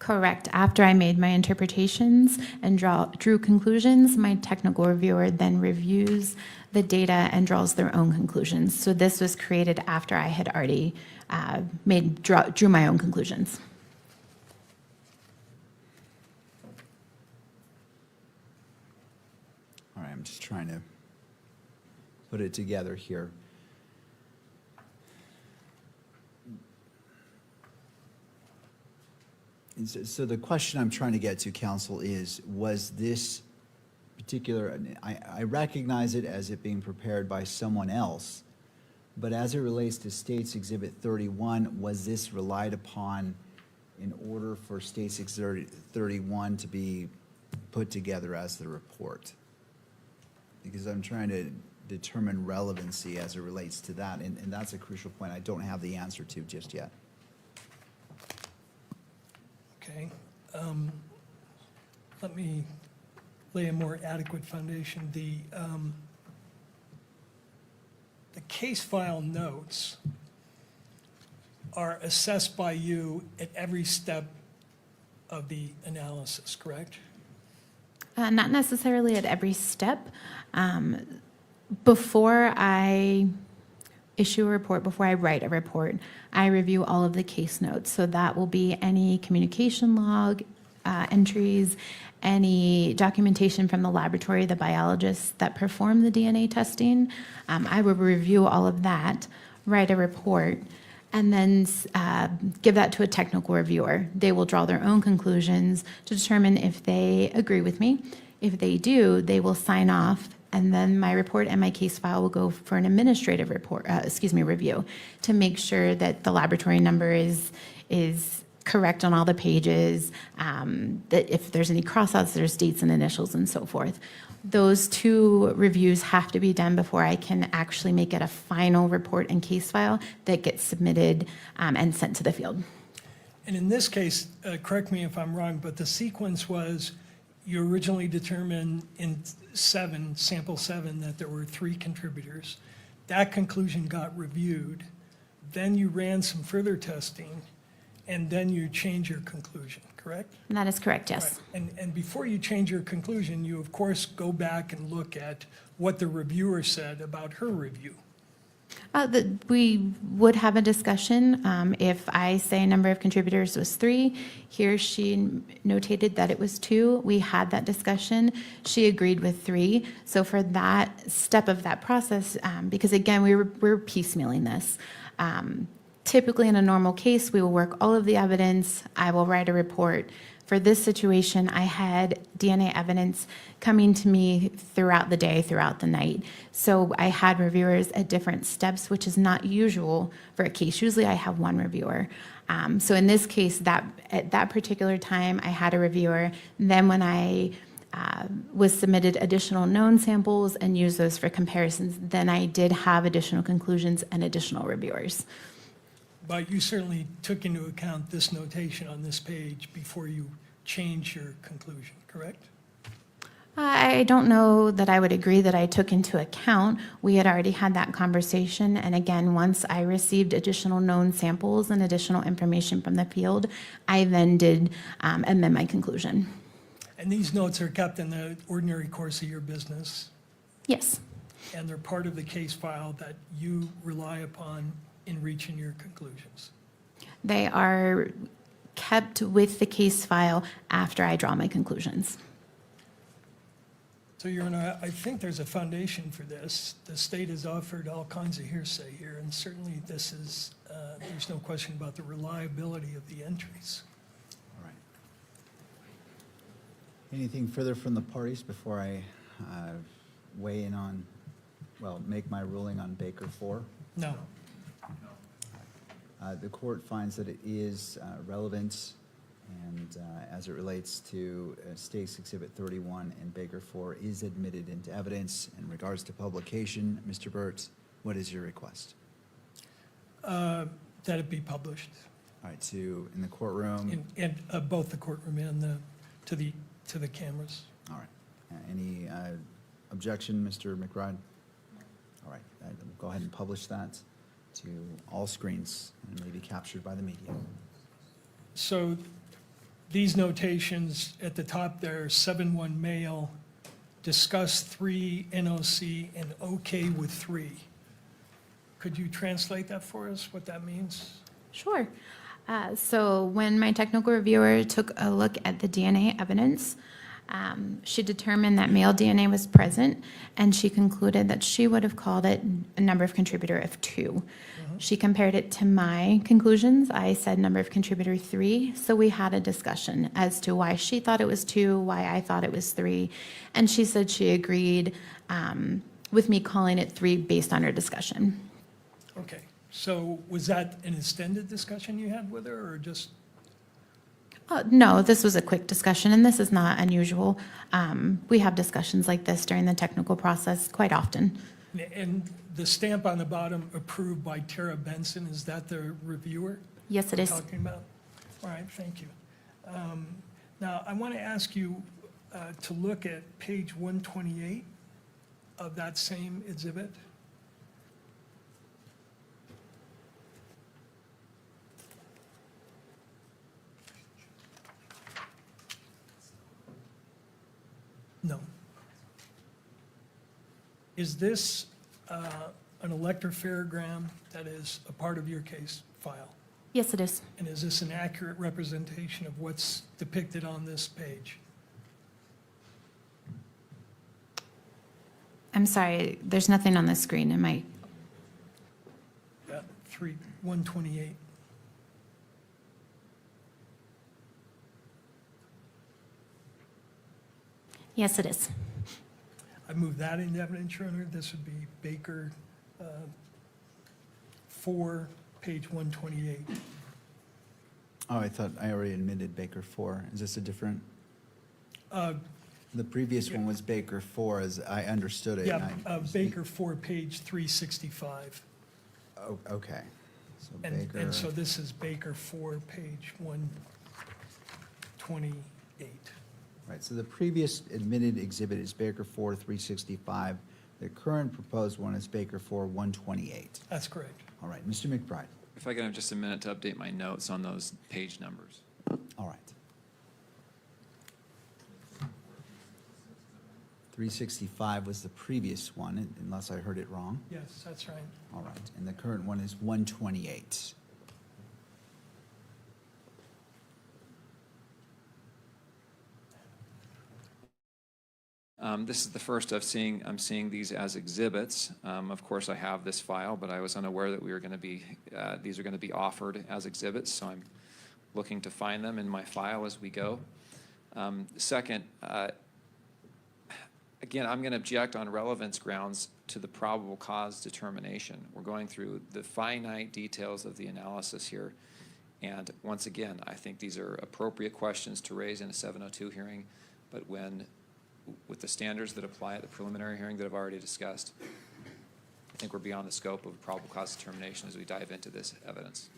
Speaker 12: Correct. After I made my interpretations and drew conclusions, my technical reviewer then reviews the data and draws their own conclusions. So this was created after I had already drew my own conclusions.
Speaker 1: All right, I'm just trying to put it together here. And so the question I'm trying to get to, counsel, is, was this particular, I recognize it as it being prepared by someone else, but as it relates to State's Exhibit 31, was this relied upon in order for State's Exhibit 31 to be put together as the report? Because I'm trying to determine relevancy as it relates to that, and that's a crucial point I don't have the answer to just yet.
Speaker 8: Okay. Let me lay a more adequate foundation. The case file notes are assessed by you at every step of the analysis, correct?
Speaker 12: Not necessarily at every step. Before I issue a report, before I write a report, I review all of the case notes. So that will be any communication log entries, any documentation from the laboratory, the biologists that perform the DNA testing. I will review all of that, write a report, and then give that to a technical reviewer. They will draw their own conclusions to determine if they agree with me. If they do, they will sign off, and then my report and my case file will go for an administrative review to make sure that the laboratory number is correct on all the pages, that if there's any crossouts, there's dates and initials and so forth. Those two reviews have to be done before I can actually make it a final report and case file that gets submitted and sent to the field.
Speaker 8: And in this case, correct me if I'm wrong, but the sequence was you originally determined in sample 7, that there were 3 contributors. That conclusion got reviewed. Then you ran some further testing, and then you change your conclusion, correct?
Speaker 12: That is correct, yes.
Speaker 8: Right. And before you change your conclusion, you of course go back and look at what the reviewer said about her review.
Speaker 12: We would have a discussion. If I say a number of contributors was 3, he or she notated that it was 2. We had that discussion. She agreed with 3. So for that step of that process, because again, we're piecemealing this. Typically in a normal case, we will work all of the evidence. I will write a report. For this situation, I had DNA evidence coming to me throughout the day, throughout the night. So I had reviewers at different steps, which is not usual for a case. Usually I have one reviewer. So in this case, at that particular time, I had a reviewer. Then when I was submitted additional known samples and used those for comparisons, then I did have additional conclusions and additional reviewers.
Speaker 8: But you certainly took into account this notation on this page before you changed your conclusion, correct?
Speaker 12: I don't know that I would agree that I took into account. We had already had that conversation, and again, once I received additional known samples and additional information from the field, I then did amend my conclusion.
Speaker 8: And these notes are kept in the ordinary course of your business?
Speaker 12: Yes.
Speaker 8: And they're part of the case file that you rely upon in reaching your conclusions?
Speaker 12: They are kept with the case file after I draw my conclusions.
Speaker 8: So, Your Honor, I think there's a foundation for this. The state has offered all kinds of hearsay here, and certainly this is, there's no question about the reliability of the entries.
Speaker 1: All right. Anything further from the parties before I weigh in on, make my ruling on Baker 4?
Speaker 8: No.
Speaker 1: The court finds that it is relevant, and as it relates to State's Exhibit 31 and Baker 4 is admitted into evidence. In regards to publication, Mr. Burt, what is your request?
Speaker 8: That it be published.
Speaker 1: All right, in the courtroom?
Speaker 8: In both the courtroom and to the cameras.
Speaker 1: All right. Any objection, Mr. McBride? All right, go ahead and publish that to all screens and may be captured by the media.
Speaker 8: So these notations at the top there, 7-1 male, discuss 3 NOC and okay with 3. Could you translate that for us, what that means?
Speaker 12: Sure. So when my technical reviewer took a look at the DNA evidence, she determined that male DNA was present, and she concluded that she would have called it a number of contributor of 2. She compared it to my conclusions. I said number of contributor 3. So we had a discussion as to why she thought it was 2, why I thought it was 3. And she said she agreed with me calling it 3 based on our discussion.
Speaker 8: Okay, so was that an extended discussion you had with her, or just?
Speaker 12: No, this was a quick discussion, and this is not unusual. We have discussions like this during the technical process quite often.
Speaker 8: And the stamp on the bottom, approved by Tara Benson, is that the reviewer?
Speaker 12: Yes, it is.
Speaker 8: Talking about? All right, thank you. Now, I want to ask you to look at page 128 of that same exhibit. No. Is this an electropharogram that is a part of your case file?
Speaker 12: Yes, it is.
Speaker 8: And is this an accurate representation of what's depicted on this page?
Speaker 12: I'm sorry, there's nothing on the screen. Am I?
Speaker 8: Yeah, 128.
Speaker 12: Yes, it is.
Speaker 8: I move that into evidence, Your Honor. This would be Baker 4, page 128.
Speaker 1: Oh, I thought I already admitted Baker 4. Is this a different? The previous one was Baker 4, as I understood it.
Speaker 8: Yeah, Baker 4, page 365.
Speaker 1: Oh, okay. So
Speaker 8: And
Speaker 1: Baker,
Speaker 8: so this is Baker 4, page 128.
Speaker 1: right, so the previous admitted exhibit is Baker 4, 365. The current proposed one is Baker 4, 128.
Speaker 8: That's correct.
Speaker 1: All right, Mr. McBride.
Speaker 11: If I could have just a minute to update my notes on those page numbers.
Speaker 1: All right. 365 was the previous one, unless I heard it wrong.
Speaker 8: Yes, that's right.
Speaker 1: All right, and the current one is 128.
Speaker 11: This is the first I'm seeing these as exhibits. Of course, I have this file, but I was unaware that we were going to be, these are going to be offered as exhibits, so I'm looking to find them in my file as we go. Second, again, I'm going to object on relevance grounds to the probable cause determination. We're going through the finite details of the analysis here, and once again, I think these are appropriate questions to raise in a 702 hearing, but when with the standards that apply at the preliminary hearing that I've already discussed, I think we're beyond the scope of probable cause determination as we dive into this evidence.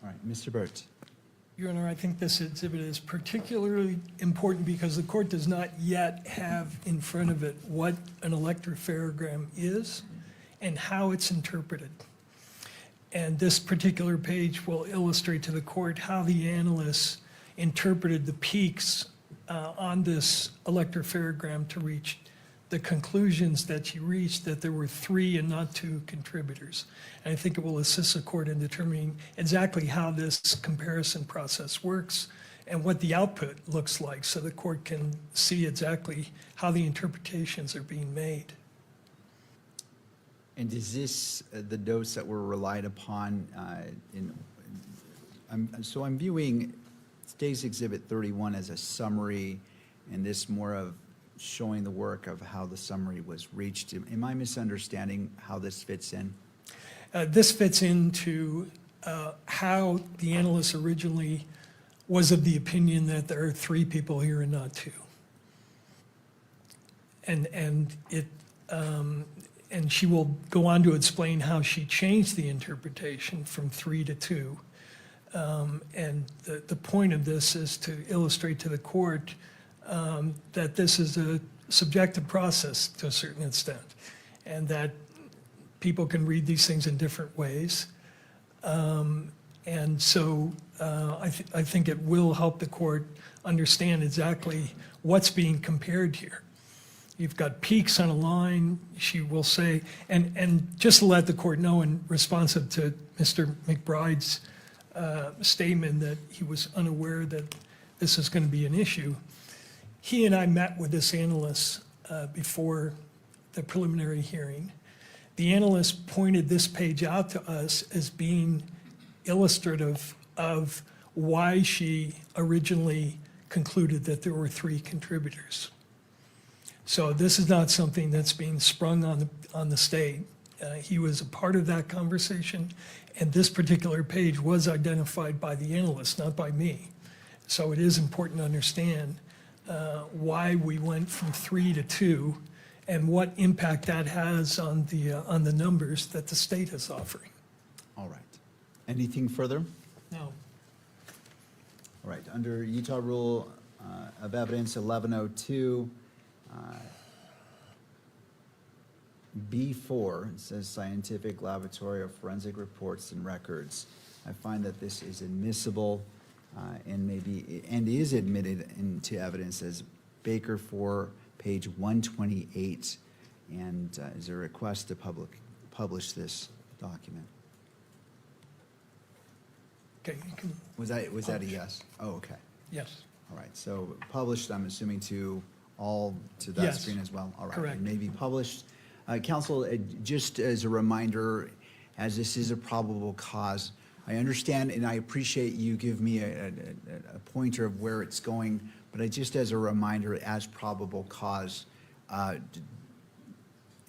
Speaker 1: All right, Mr. Burt.
Speaker 8: Your Honor, I think this exhibit is particularly important because the court does not yet have in front of it what an electropharogram is and how it's interpreted. And this particular page will illustrate to the court how the analysts interpreted the peaks on this electropharogram to reach the conclusions that she reached, that there were 3 and not 2 contributors. And I think it will assist the court in determining exactly how this comparison process works and what the output looks like, so the court can see exactly how the interpretations are being made.
Speaker 1: And is this the dose that were relied upon so I'm viewing today's Exhibit 31 as a summary, and this more of showing the work of how the summary was reached. Am I misunderstanding how this fits in?
Speaker 8: This fits into how the analyst originally was of the opinion that there are 3 people here and not 2. And she will go on to explain how she changed the interpretation from 3 to 2. And the point of this is to illustrate to the court that this is a subjective process to a certain extent, and that people can read these things in different ways. And so I think it will help the court understand exactly what's being compared here. You've got peaks on a line, she will say, and just to let the court know in responsive to Mr. McBride's statement that he was unaware that this is going to be an issue, he and I met with this analyst before the preliminary hearing. The analyst pointed this page out to us as being illustrative of why she originally concluded that there were 3 contributors. So this is not something that's being sprung on the state. He was a part of that conversation, and this particular page was identified by the analyst, not by me. So it is important to understand why we went from 3 to 2 and what impact that has on the numbers that the state is offering.
Speaker 1: All right. Anything further?
Speaker 8: No.
Speaker 1: All right, under Utah Rule of Evidence 1102, B4, it says scientific, laboratory, or forensic reports and records. I find that this is admissible and is admitted into evidence as Baker 4, page 128, and is a request to publish this document.
Speaker 8: Okay, you can,
Speaker 1: Was that a yes? Oh, okay.
Speaker 8: yes,
Speaker 1: All right, so published, I'm assuming to that
Speaker 8: Yes,
Speaker 1: screen as well? All right,
Speaker 8: correct.
Speaker 1: it may be published. Counsel, just as a reminder, as this is a probable cause, I understand and I appreciate you give me a pointer of where it's going, but just as a reminder, as probable cause,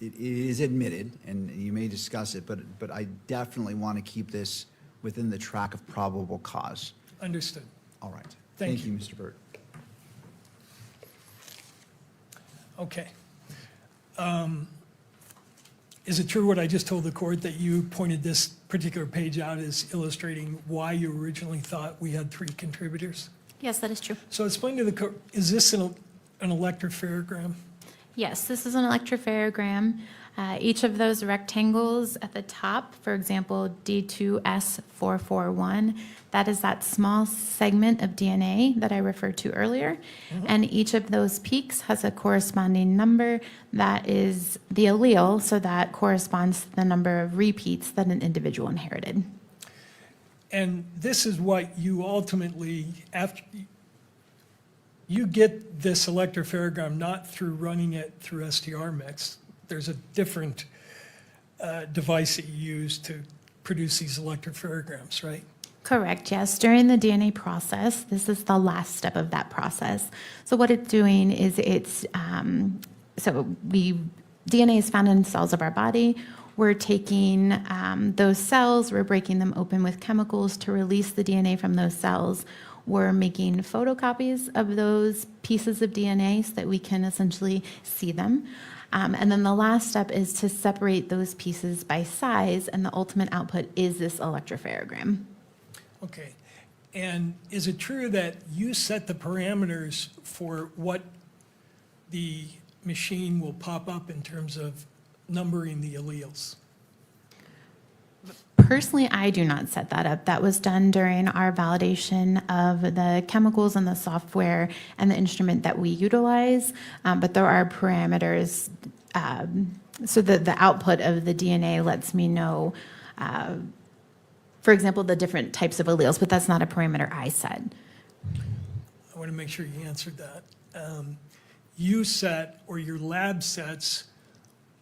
Speaker 1: it is admitted, and you may discuss it, but I definitely want to keep this within the track of probable cause.
Speaker 8: understood.
Speaker 1: All right.
Speaker 8: Thank
Speaker 1: you, Mr. Burt.
Speaker 8: Okay. Is it true what I just told the court, that you pointed this particular page out as illustrating why you originally thought we had 3 contributors?
Speaker 12: Yes, that is true.
Speaker 8: So explain to the court, is this an electropharogram?
Speaker 12: Yes, this is an electropharogram. Each of those rectangles at the top, for example, D2S441, that is that small segment of DNA that I referred to earlier. And each of those peaks has a corresponding number that is the allele, so that corresponds to the number of repeats that an individual inherited.
Speaker 8: And this is what you ultimately, after, you get this electropharogram not through running it through STR mix. There's a different device that you use to produce these electropharograms, right?
Speaker 12: Correct, yes. During the DNA process, this is the last step of that process. So what it's doing is DNA is found in cells of our body. We're taking those cells, we're breaking them open with chemicals to release the DNA from those cells. We're making photocopies of those pieces of DNA so that we can essentially see them. And then the last step is to separate those pieces by size, and the ultimate output is this electropharogram.
Speaker 8: Okay. And is it true that you set the parameters for what the machine will pop up in terms of numbering the alleles?
Speaker 12: Personally, I do not set that up. That was done during our validation of the chemicals and the software and the instrument that we utilize, but there are parameters. So the output of the DNA lets me know, for example, the different types of alleles, but that's not a parameter I set.
Speaker 8: I want to make sure you answered that. You set, or your lab sets,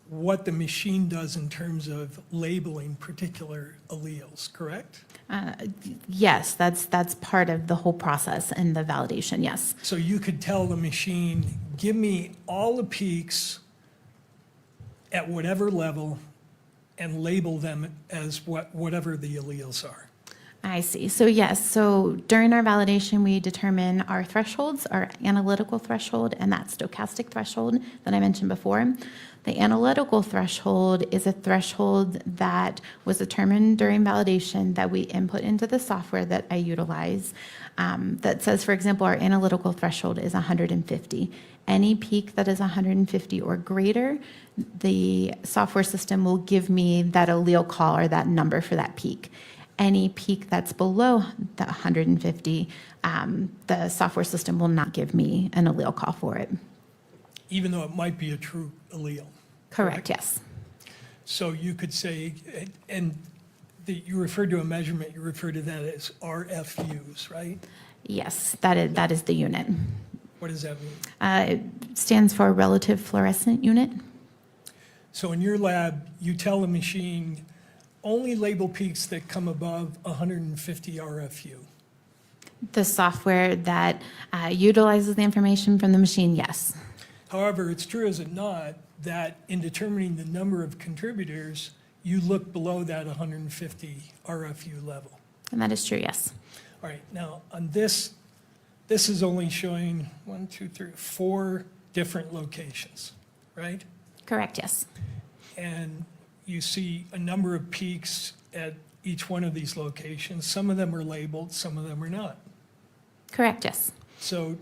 Speaker 8: what the machine does in terms of labeling particular alleles, correct?
Speaker 12: Yes, that's part of the whole process and the validation, yes.
Speaker 8: So you could tell the machine, give me all the peaks at whatever level and label them as whatever the alleles are.
Speaker 12: I see. So yes, so during our validation, we determine our thresholds, our analytical threshold, and that stochastic threshold that I mentioned before. The analytical threshold is a threshold that was determined during validation that we input into the software that I utilize that says, for example, our analytical threshold is 150. Any peak that is 150 or greater, the software system will give me that allele call or that number for that peak. Any peak that's below the 150, the software system will not give me an allele call for it.
Speaker 8: Even though it might be a true allele.
Speaker 12: Correct, yes.
Speaker 8: So you could say, and you referred to a measurement, you refer to that as RFUs, right?
Speaker 12: Yes, that is the unit.
Speaker 8: What does that mean?
Speaker 12: It stands for relative fluorescent unit.
Speaker 8: So in your lab, you tell the machine only label peaks that come above 150 RFU.
Speaker 12: The software that utilizes the information from the machine, yes.
Speaker 8: However, it's true, is it not, that in determining the number of contributors, you look below that 150 RFU level.
Speaker 12: And that is true, yes.
Speaker 8: All right, now on this is only showing 4 different locations, right?
Speaker 12: Correct, yes.
Speaker 8: And you see a number of peaks at each one of these locations. Some of them are labeled, some of them are not.
Speaker 12: Correct, yes.
Speaker 8: So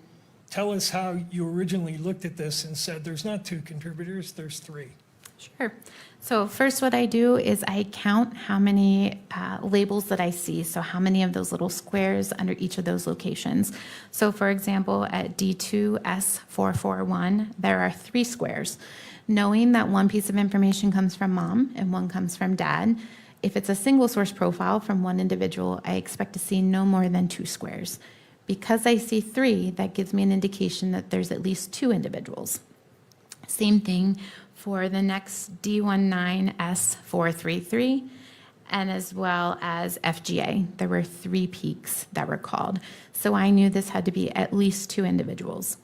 Speaker 8: tell us how you originally looked at this and said there's not 2 contributors, there's 3.
Speaker 12: Sure. So first what I do is I count how many labels that I see, so how many of those little squares under each of those locations. So for example, at D2S441, there are 3 squares. Knowing that one piece of information comes from mom and one comes from dad, if it's a single source profile from one individual, I expect to see no more than 2 squares. Because I see 3, that gives me an indication that there's at least 2 individuals. Same thing for the next D19S433, and as well as FGA. There were 3 peaks that were called. So I knew this had to be at least 2 individuals.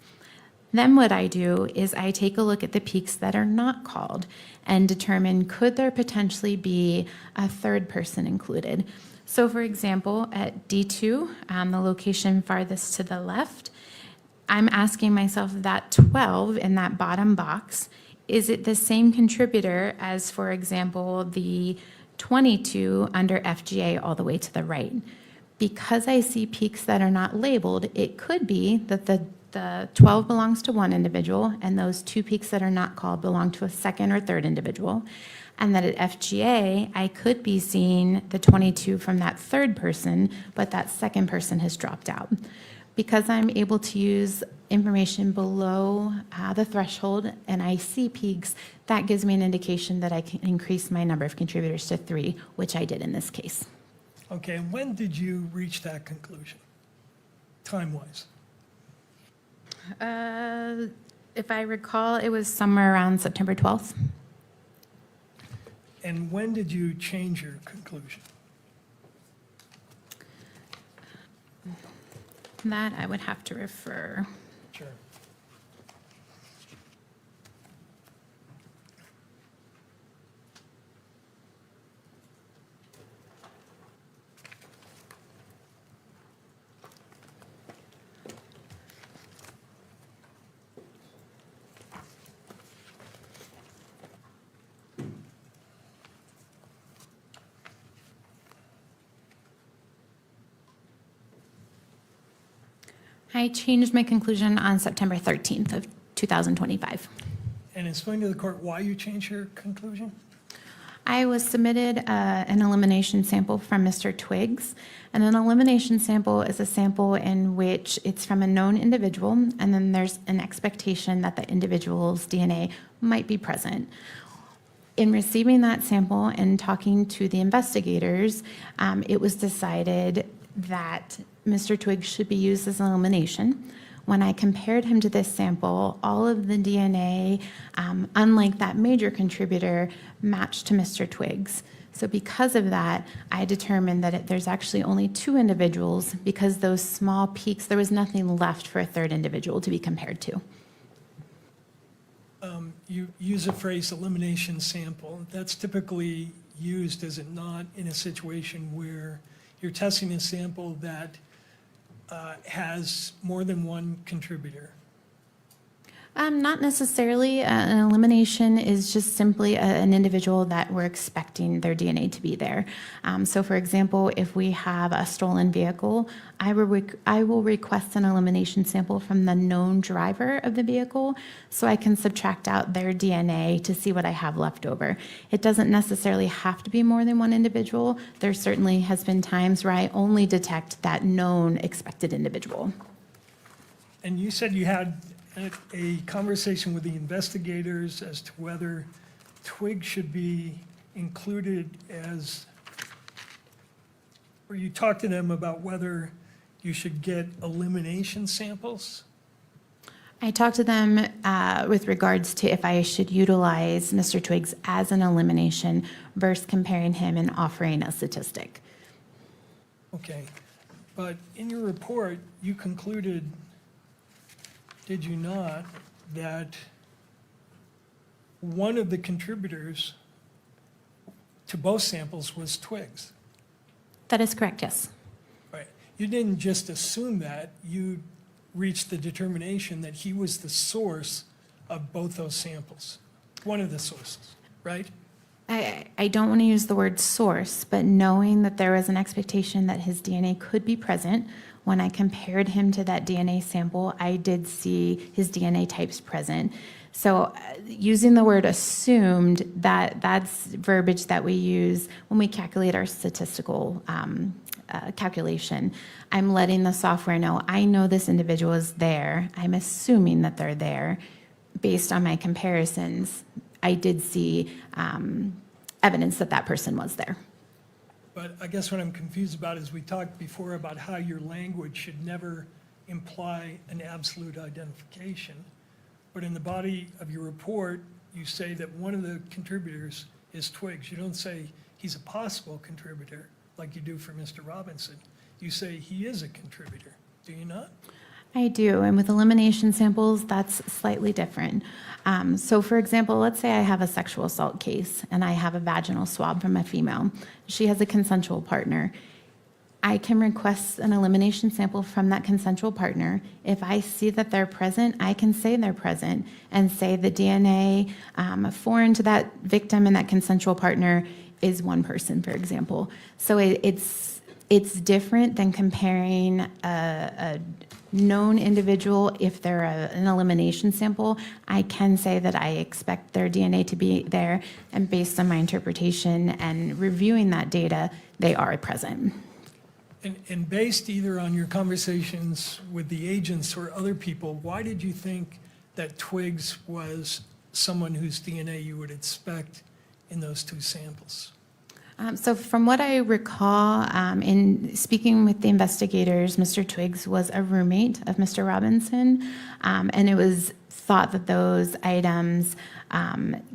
Speaker 12: Then what I do is I take a look at the peaks that are not called and determine, could there potentially be a third person included? So for example, at D2, the location farthest to the left, I'm asking myself, that 12 in that bottom box, is it the same contributor as, for example, the 22 under FGA all the way to the right? Because I see peaks that are not labeled, it could be that the 12 belongs to one individual and those 2 peaks that are not called belong to a second or third individual. And that at FGA, I could be seeing the 22 from that third person, but that second person has dropped out. Because I'm able to use information below the threshold and I see peaks, that gives me an indication that I can increase my number of contributors to 3, which I did in this case.
Speaker 8: Okay, and when did you reach that conclusion, time-wise?
Speaker 12: If I recall, it was somewhere around September 12th.
Speaker 8: And when did you change your conclusion?
Speaker 12: That I would have to refer.
Speaker 8: Sure.
Speaker 12: I changed my conclusion on September 13th of 2025.
Speaker 8: And explain to the court why you changed your conclusion?
Speaker 12: I was submitted an elimination sample from Mr. Twiggs, and an elimination sample is a sample in which it's from a known individual, and then there's an expectation that the individual's DNA might be present. In receiving that sample and talking to the investigators, it was decided that Mr. Twiggs should be used as an elimination. When I compared him to this sample, all of the DNA, unlike that major contributor, matched to Mr. Twiggs. So because of that, I determined that there's actually only 2 individuals because those small peaks, there was nothing left for a third individual to be compared to.
Speaker 8: You use the phrase elimination sample. That's typically used, is it not, in a situation where you're testing a sample that has more than one contributor?
Speaker 12: Not necessarily. An elimination is just simply an individual that we're expecting their DNA to be there. So for example, if we have a stolen vehicle, I will request an elimination sample from the known driver of the vehicle so I can subtract out their DNA to see what I have left over. It doesn't necessarily have to be more than one individual. There certainly has been times where I only detect that known expected individual.
Speaker 8: And you said you had a conversation with the investigators as to whether Twiggs should be included as, or you talked to them about whether you should get elimination samples?
Speaker 12: I talked to them with regards to if I should utilize Mr. Twiggs as an elimination versus comparing him and offering a statistic.
Speaker 8: Okay, but in your report, you concluded, did you not, that one of the contributors to both samples was Twiggs?
Speaker 12: That is correct, yes.
Speaker 8: Right. You didn't just assume that, you reached the determination that he was the source of both those samples, one of the sources, right?
Speaker 12: I don't want to use the word source, but knowing that there was an expectation that his DNA could be present, when I compared him to that DNA sample, I did see his DNA types present. So using the word assumed, that's verbiage that we use when we calculate our statistical calculation. I'm letting the software know, I know this individual is there. I'm assuming that they're there. Based on my comparisons, I did see evidence that that person was there.
Speaker 8: But I guess what I'm confused about is we talked before about how your language should never imply an absolute identification. But in the body of your report, you say that one of the contributors is Twiggs. You don't say he's a possible contributor like you do for Mr. Robinson. You say he is a contributor, do you not?
Speaker 12: I do, and with elimination samples, that's slightly different. So for example, let's say I have a sexual assault case and I have a vaginal swab from a female. She has a consensual partner. I can request an elimination sample from that consensual partner. If I see that they're present, I can say they're present and say the DNA foreign to that victim and that consensual partner is one person, for example. So it's different than comparing a known individual. If they're an elimination sample, I can say that I expect their DNA to be there, and based on my interpretation and reviewing that data, they are present.
Speaker 8: And based either on your conversations with the agents or other people, why did you think that Twiggs was someone whose DNA you would expect in those two samples?
Speaker 12: So from what I recall, in speaking with the investigators, Mr. Twiggs was a roommate of Mr. Robinson, and it was thought that those items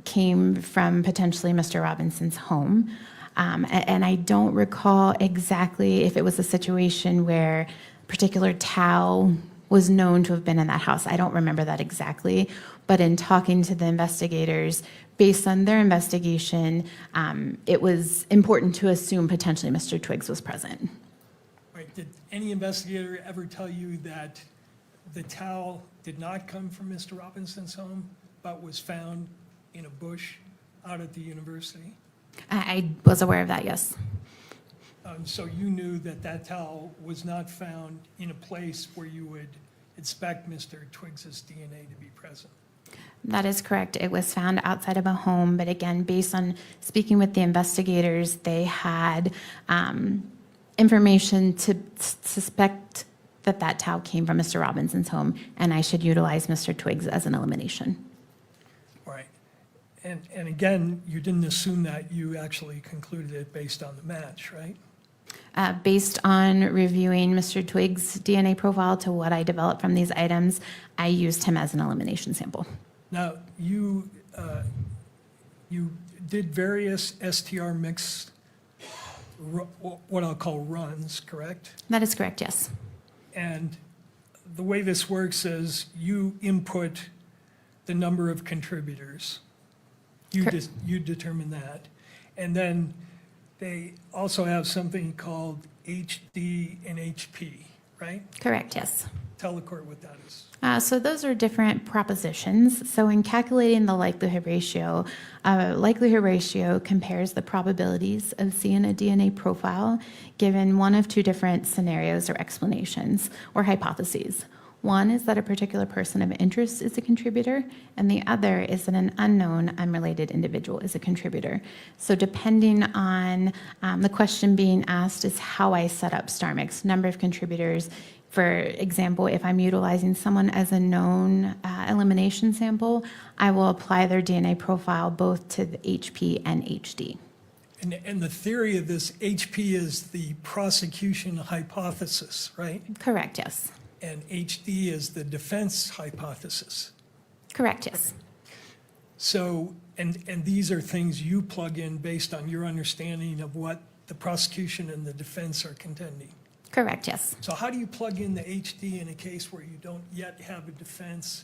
Speaker 12: came from potentially Mr. Robinson's home. And I don't recall exactly if it was a situation where a particular towel was known to have been in that house. I don't remember that exactly, but in talking to the investigators, based on their investigation, it was important to assume potentially Mr. Twiggs was present.
Speaker 8: Right, did any investigator ever tell you that the towel did not come from Mr. Robinson's home, but was found in a bush out at the university?
Speaker 12: I was aware of that, yes.
Speaker 8: So you knew that that towel was not found in a place where you would expect Mr. Twiggs's DNA to be present?
Speaker 12: That is correct. It was found outside of a home, but again, based on speaking with the investigators, they had information to suspect that that towel came from Mr. Robinson's home, and I should utilize Mr. Twiggs as an elimination.
Speaker 8: All right. And again, you didn't assume that, you actually concluded it based on the match, right?
Speaker 12: Based on reviewing Mr. Twiggs' DNA profile to what I developed from these items, I used him as an elimination sample.
Speaker 8: Now, you did various STR mix, what I'll call runs, correct?
Speaker 12: That is correct, yes.
Speaker 8: And the way this works is you input the number of contributors. You determine that. And then they also have something called HD and HP, right?
Speaker 12: Correct, yes.
Speaker 8: Tell the court what that is.
Speaker 12: So those are different propositions. So in calculating the likelihood ratio compares the probabilities of seeing a DNA profile given one of two different scenarios or explanations or hypotheses. One is that a particular person of interest is a contributor, and the other is that an unknown, unrelated individual is a contributor. So depending on the question being asked is how I set up star mix, number of contributors. For example, if I'm utilizing someone as a known elimination sample, I will apply their DNA profile both to the HP and HD.
Speaker 8: And the theory of this HP is the prosecution hypothesis, right?
Speaker 12: Correct, yes.
Speaker 8: And HD is the defense hypothesis.
Speaker 12: Correct, yes.
Speaker 8: So, and these are things you plug in based on your understanding of what the prosecution and the defense are contending.
Speaker 12: Correct, yes.
Speaker 8: So how do you plug in the HD in a case where you don't yet have a defense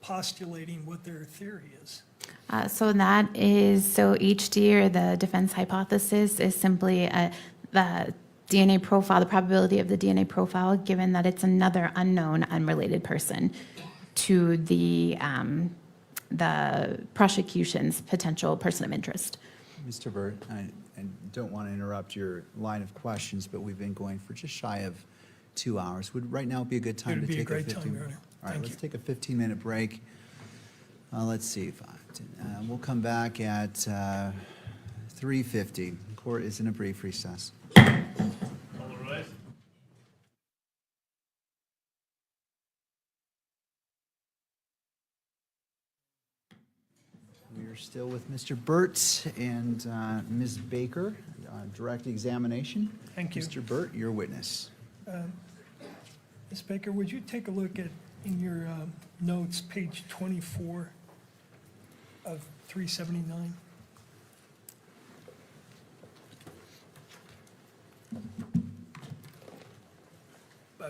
Speaker 8: postulating what their theory is?
Speaker 12: So HD, or the defense hypothesis, is simply the DNA profile, the probability of the DNA profile, given that it's another unknown, unrelated person to the prosecution's potential person of interest.
Speaker 1: Mr. Burt, I don't want to interrupt your line of questions, but we've been going for just shy of 2 hours. Would right now be a good time
Speaker 8: It'd
Speaker 1: to
Speaker 8: be a
Speaker 1: take
Speaker 8: great
Speaker 1: 15
Speaker 8: time, Your Honor.
Speaker 1: All right,
Speaker 8: Thank
Speaker 1: let's
Speaker 8: you.
Speaker 1: take a 15-minute break. Let's see. We'll come back at 3:50. Court is in a brief recess. We're still with Mr. Burt and Ms. Baker, direct examination.
Speaker 8: Thank you.
Speaker 1: Mr. Burt, your witness.
Speaker 8: Ms. Baker, would you take a look at, in your notes, page 24 of 379?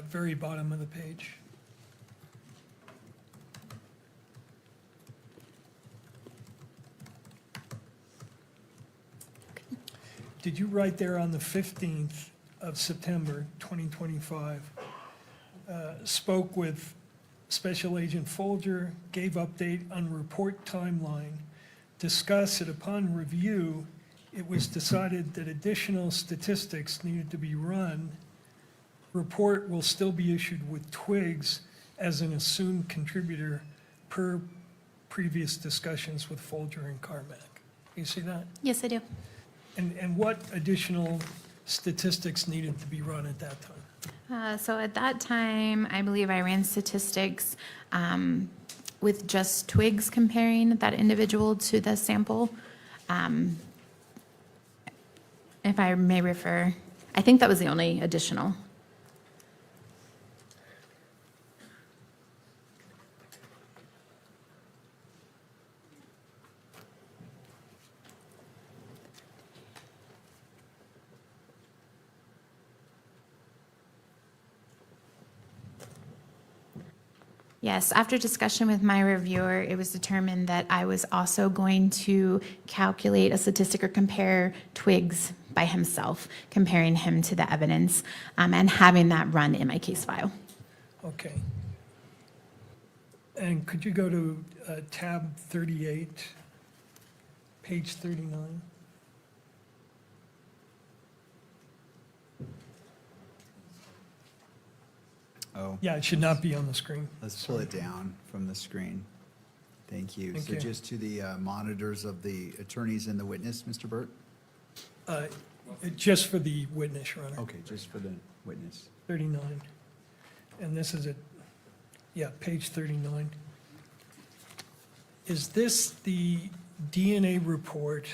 Speaker 8: Very bottom of the page. Did you write there on the 15th of September 2025, spoke with Special Agent Folger, gave update on report timeline, discussed it upon review, it was decided that additional statistics needed to be run. Report will still be issued with Twiggs as an assumed contributor per previous discussions with Folger and Carmack. You see that?
Speaker 12: Yes, I do.
Speaker 8: And what additional statistics needed to be run at that time?
Speaker 12: So at that time, I believe I ran statistics with just Twiggs comparing that individual to the sample. If I may refer, I think that was the only additional. Yes, after discussion with my reviewer, it was determined that I was also going to calculate a statistic or compare Twiggs by himself, comparing him to the evidence, and having that run in my case file.
Speaker 8: Okay. And could you go to tab 38, page 39?
Speaker 1: Oh,
Speaker 8: Yeah, it should not be on the screen.
Speaker 1: let's pull it down from the screen. Thank you.
Speaker 8: Thank
Speaker 1: So
Speaker 8: you.
Speaker 1: just to the monitors of the attorneys and the witness, Mr. Burt?
Speaker 8: Just for the witness, Your Honor.
Speaker 1: Okay, just for the witness.
Speaker 8: 39. And this is page 39. Is this the DNA report,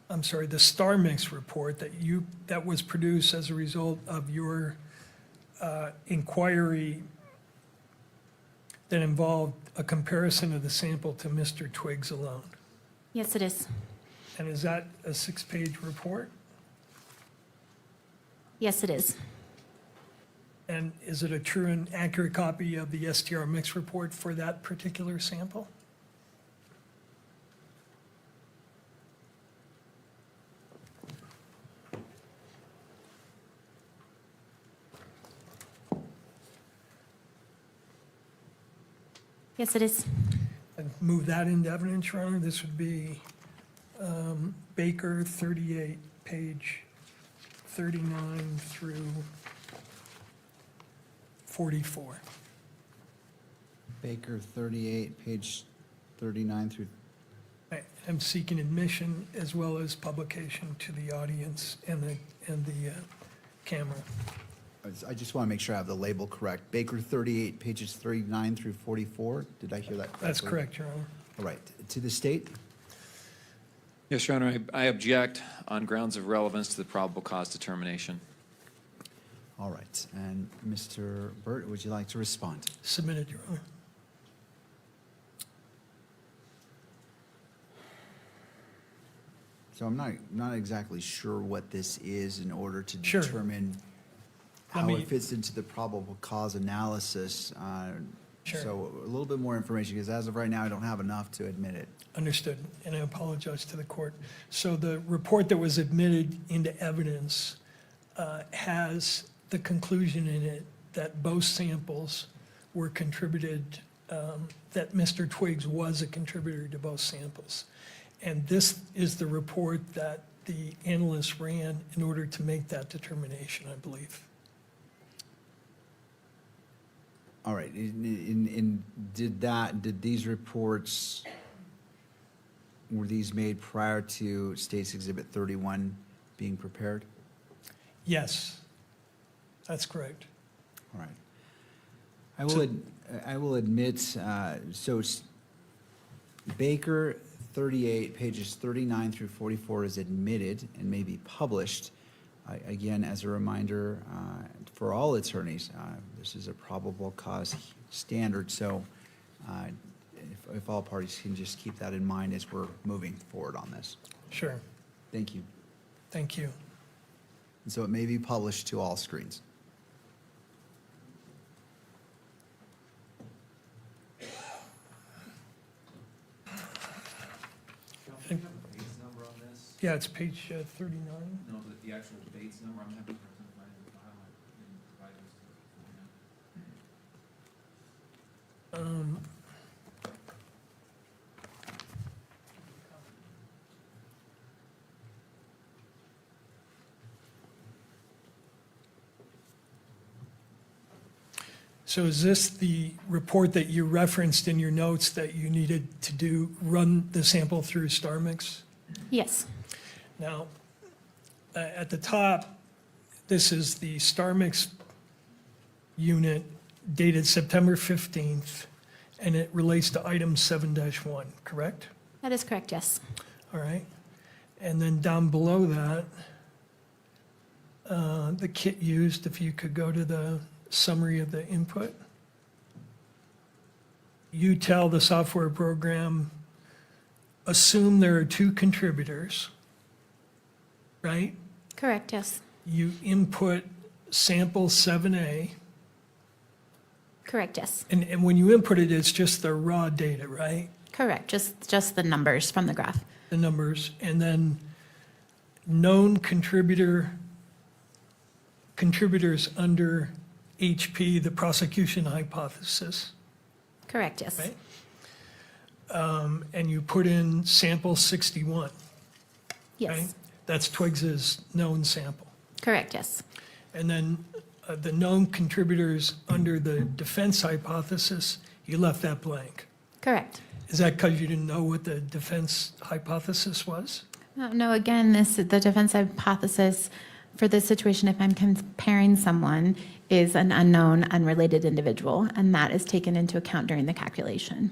Speaker 8: I'm sorry, the star mix report that was produced as a result of your inquiry that involved a comparison of the sample to Mr. Twiggs alone?
Speaker 12: Yes, it is.
Speaker 8: And is that a 6-page report?
Speaker 12: Yes, it is.
Speaker 8: And is it a true and accurate copy of the STR mix report for that particular sample?
Speaker 12: Yes, it is.
Speaker 8: I'd move that into evidence, Your Honor. This would be Baker 38, page 39 through 44.
Speaker 1: Baker 38, page 39 through,
Speaker 8: I'm seeking admission as well as publication to the audience and the camera.
Speaker 1: I just want to make sure I have the label correct. Baker 38, pages 39 through 44. Did I hear that correctly?
Speaker 8: That's correct, Your Honor.
Speaker 1: All right. To the state?
Speaker 11: Yes, Your Honor, I object on grounds of relevance to the probable cause determination.
Speaker 1: All right. And Mr. Burt, would you like to respond?
Speaker 8: Submitted, Your Honor.
Speaker 1: So I'm not exactly sure what this is in order to
Speaker 8: Sure.
Speaker 1: determine
Speaker 8: Let
Speaker 1: how
Speaker 8: me-
Speaker 1: it fits into the probable cause analysis.
Speaker 8: Sure.
Speaker 1: So a little bit more information, because as of right now, I don't have enough to admit it.
Speaker 8: Understood, and I apologize to the court. So the report that was admitted into evidence has the conclusion in it that both samples were contributed, that Mr. Twiggs was a contributor to both samples. And this is the report that the analyst ran in order to make that determination, I believe.
Speaker 1: All right. Did these reports, were these made prior to State's Exhibit 31 being prepared?
Speaker 8: Yes, that's correct.
Speaker 1: All right. I will admit, Baker 38, pages 39 through 44 is admitted and may be published. Again, as a reminder, for all attorneys, this is a probable cause standard, so if all parties can just keep that in mind as we're moving forward on this.
Speaker 8: Sure,
Speaker 1: Thank you.
Speaker 8: thank you.
Speaker 1: And so it may be published to all screens.
Speaker 8: Yeah, it's page 39.
Speaker 7: No, the actual Bates number, I'm happy to provide the file and provide this to the
Speaker 8: So is this the report that you referenced in your notes that you needed to run the sample through StarMix?
Speaker 12: Yes.
Speaker 8: Now, at the top, this is the StarMix unit dated September 15th, and it relates to item 7-1, correct?
Speaker 12: That is correct, yes.
Speaker 8: All right. And then down below that, the kit used, if you could go to the summary of the input. You tell the software program, assume there are two contributors, right?
Speaker 12: Correct, yes.
Speaker 8: You input sample 7A,
Speaker 12: Correct, yes.
Speaker 8: and when you input it, it's just the raw data, right?
Speaker 12: Correct, just the numbers from the graph.
Speaker 8: The numbers, and then known contributors under HP, the prosecution hypothesis,
Speaker 12: Correct, yes.
Speaker 8: right? And you put in sample 61, right?
Speaker 12: Yes.
Speaker 8: That's Twiggs's known sample.
Speaker 12: Correct, yes.
Speaker 8: And then the known contributors under the defense hypothesis, you left that blank.
Speaker 12: Correct.
Speaker 8: Is that because you didn't know what the defense hypothesis was?
Speaker 12: No, again, the defense hypothesis for this situation, if I'm comparing someone, is an unknown, unrelated individual, and that is taken into account during the calculation.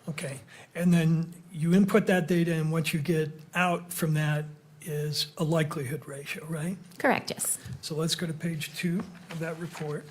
Speaker 8: Okay, and then you input that data, and what you get out from that is a likelihood ratio, right?
Speaker 12: Correct, yes.
Speaker 8: So let's go to page 2 of that report.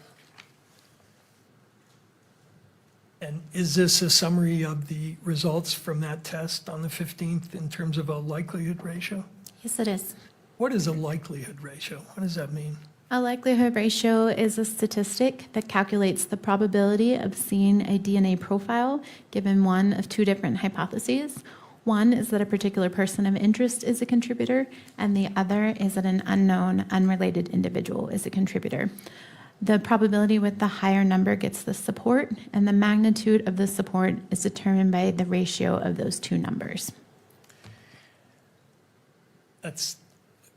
Speaker 8: And is this a summary of the results from that test on the 15th in terms of a likelihood ratio?
Speaker 12: Yes, it is.
Speaker 8: What is a likelihood ratio? What does that mean?
Speaker 12: A likelihood ratio is a statistic that calculates the probability of seeing a DNA profile given one of two different hypotheses. One is that a particular person of interest is a contributor, and the other is that an unknown, unrelated individual is a contributor. The probability with the higher number gets the support, and the magnitude of the support is determined by the ratio of those two numbers.
Speaker 8: That's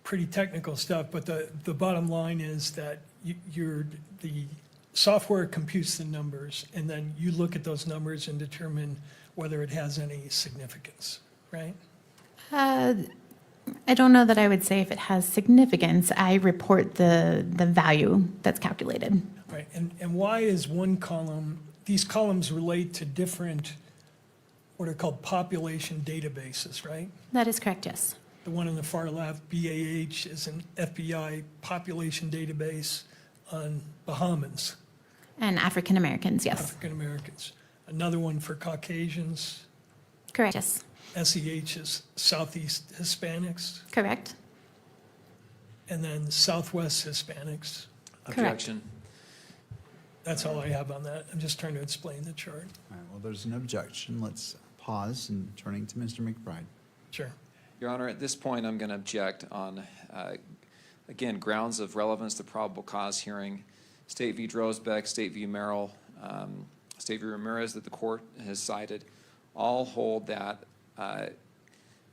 Speaker 8: pretty technical stuff, but the bottom line is that the software computes the numbers, and then you look at those numbers and determine whether it has any significance, right?
Speaker 12: I don't know that I would say if it has significance. I report the value that's calculated.
Speaker 8: Right, and why is one column, these columns relate to different, what are called population databases, right?
Speaker 12: That is correct, yes.
Speaker 8: The one on the far left, BAH, is an FBI population database on Bahamians,
Speaker 12: And African Americans, yes.
Speaker 8: African Americans. Another one for Caucasians,
Speaker 12: Correct, yes.
Speaker 8: SEH is Southeast Hispanics,
Speaker 12: Correct.
Speaker 8: and then Southwest Hispanics.
Speaker 12: Correct.
Speaker 11: Objection.
Speaker 8: That's all I have on that. I'm just trying to explain the chart.
Speaker 1: All right, well, there's an objection. Let's pause and turning to Mr. McBride.
Speaker 8: Sure.
Speaker 11: Your Honor, at this point, I'm going to object on, again, grounds of relevance to probable cause hearing. State v. Drosbeck, State v. Merrill, State v. Ramirez that the court has cited, all hold that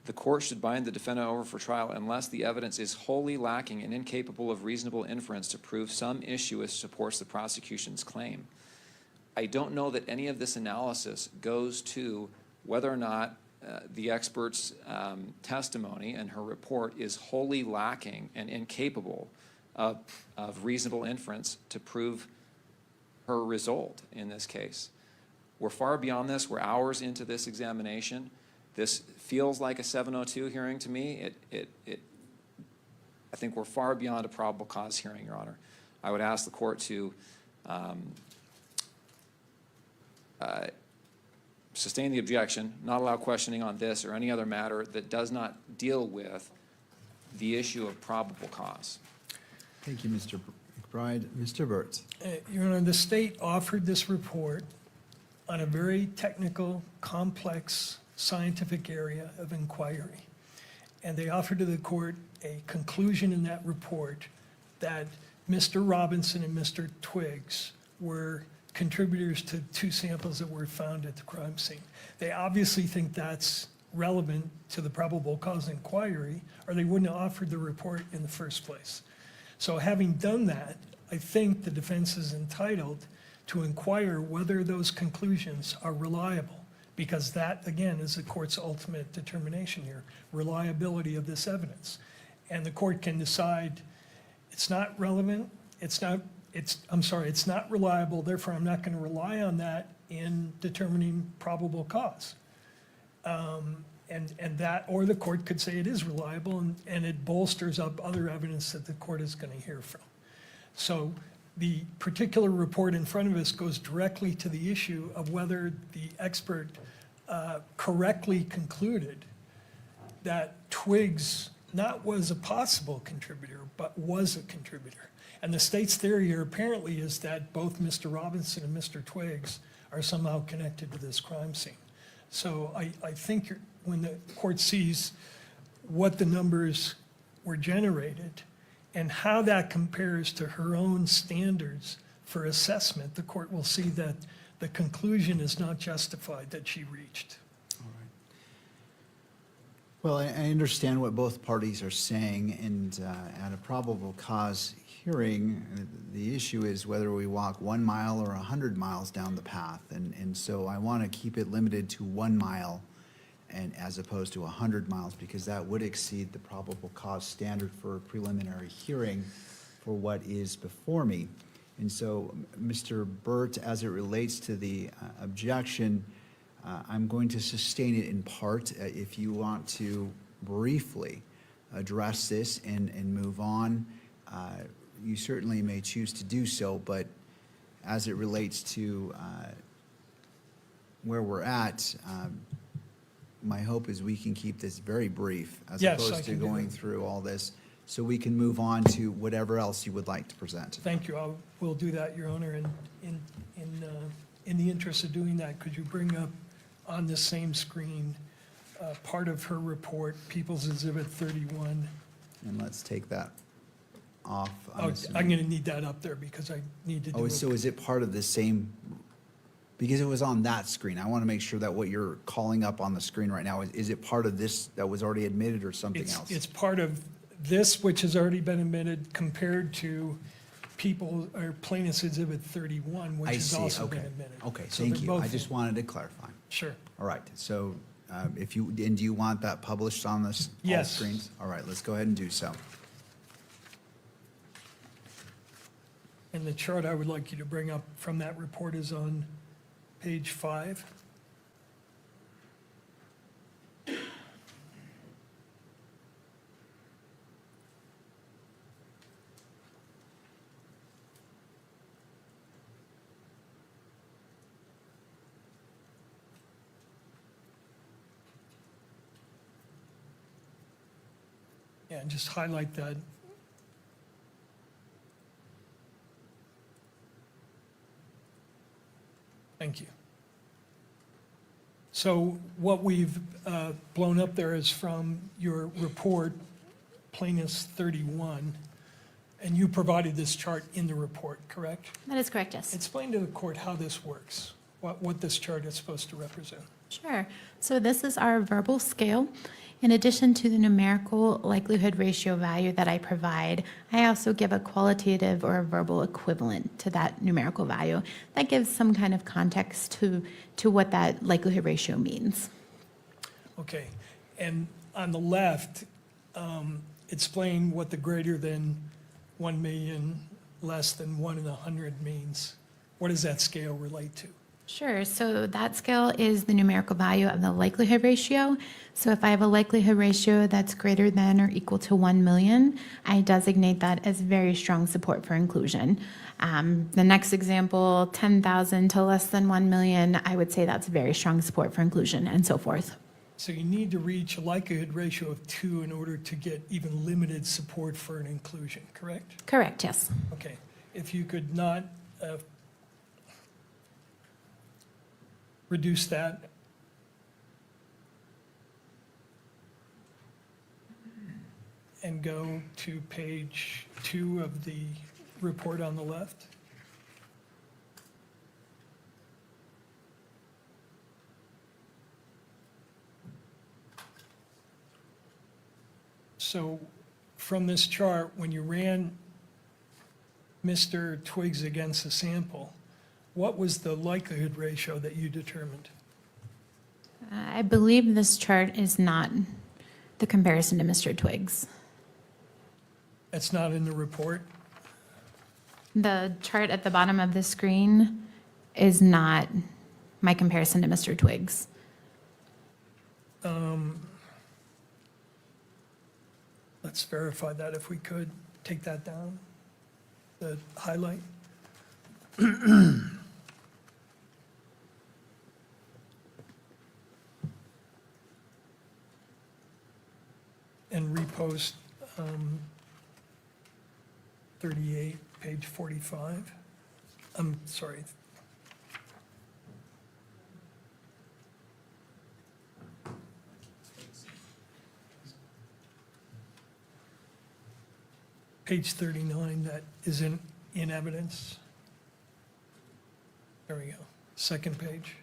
Speaker 11: the court should bind the defendant over for trial unless the evidence is wholly lacking and incapable of reasonable inference to prove some issue which supports the prosecution's claim. I don't know that any of this analysis goes to whether or not the expert's testimony and her report is wholly lacking and incapable of reasonable inference to prove her result in this case. We're far beyond this. We're hours into this examination. This feels like a 702 hearing to me. I think we're far beyond a probable cause hearing, Your Honor. I would ask the court to sustain the objection, not allow questioning on this or any other matter that does not deal with the issue of probable cause.
Speaker 1: Thank you, Mr. McBride. Mr. Burt.
Speaker 8: Your Honor, the state offered this report on a very technical, complex, scientific area of inquiry. And they offered to the court a conclusion in that report that Mr. Robinson and Mr. Twiggs were contributors to 2 samples that were found at the crime scene. They obviously think that's relevant to the probable cause inquiry, or they wouldn't have offered the report in the first place. So having done that, I think the defense is entitled to inquire whether those conclusions are reliable, because that, again, is the court's ultimate determination here, reliability of this evidence. And the court can decide it's not relevant, it's not reliable, therefore I'm not going to rely on that in determining probable cause. And that, or the court could say it is reliable and it bolsters up other evidence that the court is going to hear from. So the particular report in front of us goes directly to the issue of whether the expert correctly concluded that Twiggs not was a possible contributor, but was a contributor. And the state's theory here apparently is that both Mr. Robinson and Mr. Twiggs are somehow connected to this crime scene. So I think when the court sees what the numbers were generated and how that compares to her own standards for assessment, the court will see that the conclusion is not justified that she reached.
Speaker 1: Well, I understand what both parties are saying, and at a probable cause hearing, the issue is whether we walk 1 mile or 100 miles down the path, and so I want to keep it limited to 1 mile and as opposed to 100 miles, because that would exceed the probable cause standard for a preliminary hearing for what is before me. And so, Mr. Burt, as it relates to the objection, I'm going to sustain it in part. If you want to briefly address this and move on, you certainly may choose to do so, but as it relates to where we're at, my hope is we can keep this very brief as
Speaker 8: Yes,
Speaker 1: opposed
Speaker 8: I
Speaker 1: to
Speaker 8: can do
Speaker 1: going
Speaker 8: that.
Speaker 1: through all this, so we can move on to whatever else you would like to present.
Speaker 8: Thank you. We'll do that, Your Honor. And in the interest of doing that, could you bring up on the same screen part of her report, People's Exhibit 31?
Speaker 1: And let's take that off?
Speaker 8: Oh,
Speaker 1: assuming?
Speaker 8: I'm going to need that up there because I need to do
Speaker 1: Oh,
Speaker 8: it.
Speaker 1: so is it part of the same, because it was on that screen, I want to make sure that what you're calling up on the screen right now, is it part of this that was already admitted or something else?
Speaker 8: It's part of this, which has already been admitted, compared to people, or plaintiff's exhibit 31, which
Speaker 1: I
Speaker 8: has
Speaker 1: see,
Speaker 8: also been
Speaker 1: okay.
Speaker 8: admitted.
Speaker 1: Okay,
Speaker 8: So
Speaker 1: thank
Speaker 8: they're
Speaker 1: you.
Speaker 8: both
Speaker 1: I just
Speaker 8: in.
Speaker 1: wanted to clarify.
Speaker 8: Sure.
Speaker 1: All right, so if you, and do you want that published on this, all
Speaker 8: Yes.
Speaker 1: screens? All right, let's go ahead and do so.
Speaker 8: And the chart I would like you to bring up from that report is on page 5. Yeah, and just highlight that. Thank you. So what we've blown up there is from your report, plaintiff's 31, and you provided this chart in the report, correct?
Speaker 12: That is correct, yes.
Speaker 8: Explain to the court how this works, what this chart is supposed to represent.
Speaker 12: Sure. So this is our verbal scale. In addition to the numerical likelihood ratio value that I provide, I also give a qualitative or a verbal equivalent to that numerical value. That gives some kind of context to what that likelihood ratio means.
Speaker 8: Okay, and on the left, explain what the greater than 1 million, less than 1 in 100 means. What does that scale relate to?
Speaker 12: Sure. So that scale is the numerical value of the likelihood ratio. So if I have a likelihood ratio that's greater than or equal to 1 million, I designate that as very strong support for inclusion. The next example, 10,000 to less than 1 million, I would say that's very strong support for inclusion, and so forth.
Speaker 8: So you need to reach a likelihood ratio of 2 in order to get even limited support for an inclusion, correct?
Speaker 12: Correct, yes.
Speaker 8: Okay, if you could not reduce that. And go to page 2 of the report on the left. So from this chart, when you ran Mr. Twiggs against the sample, what was the likelihood ratio that you determined?
Speaker 12: I believe this chart is not the comparison to Mr. Twiggs.
Speaker 8: That's not in the report?
Speaker 12: The chart at the bottom of the screen is not my comparison to Mr. Twiggs.
Speaker 8: Let's verify that if we could. Take that down, the highlight. And repost 38, page 45. I'm sorry. Page 39, that is in evidence. There we go. Second page.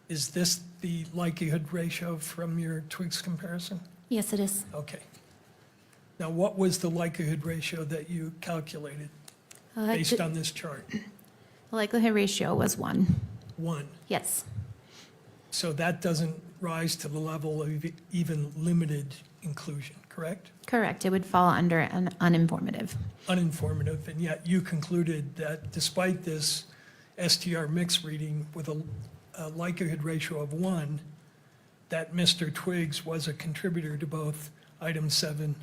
Speaker 8: Is this the likelihood ratio from your Twiggs comparison?
Speaker 12: Yes, it is.
Speaker 8: Okay. Now, what was the likelihood ratio that you calculated based on this chart?
Speaker 12: The likelihood ratio was 1.
Speaker 8: 1.
Speaker 12: Yes.
Speaker 8: So that doesn't rise to the level of even limited inclusion, correct?
Speaker 12: Correct. It would fall under an uninformative.
Speaker 8: Uninformative, and yet you concluded that despite this STR mix reading with a likelihood ratio of 1, that Mr. Twiggs was a contributor to both item 7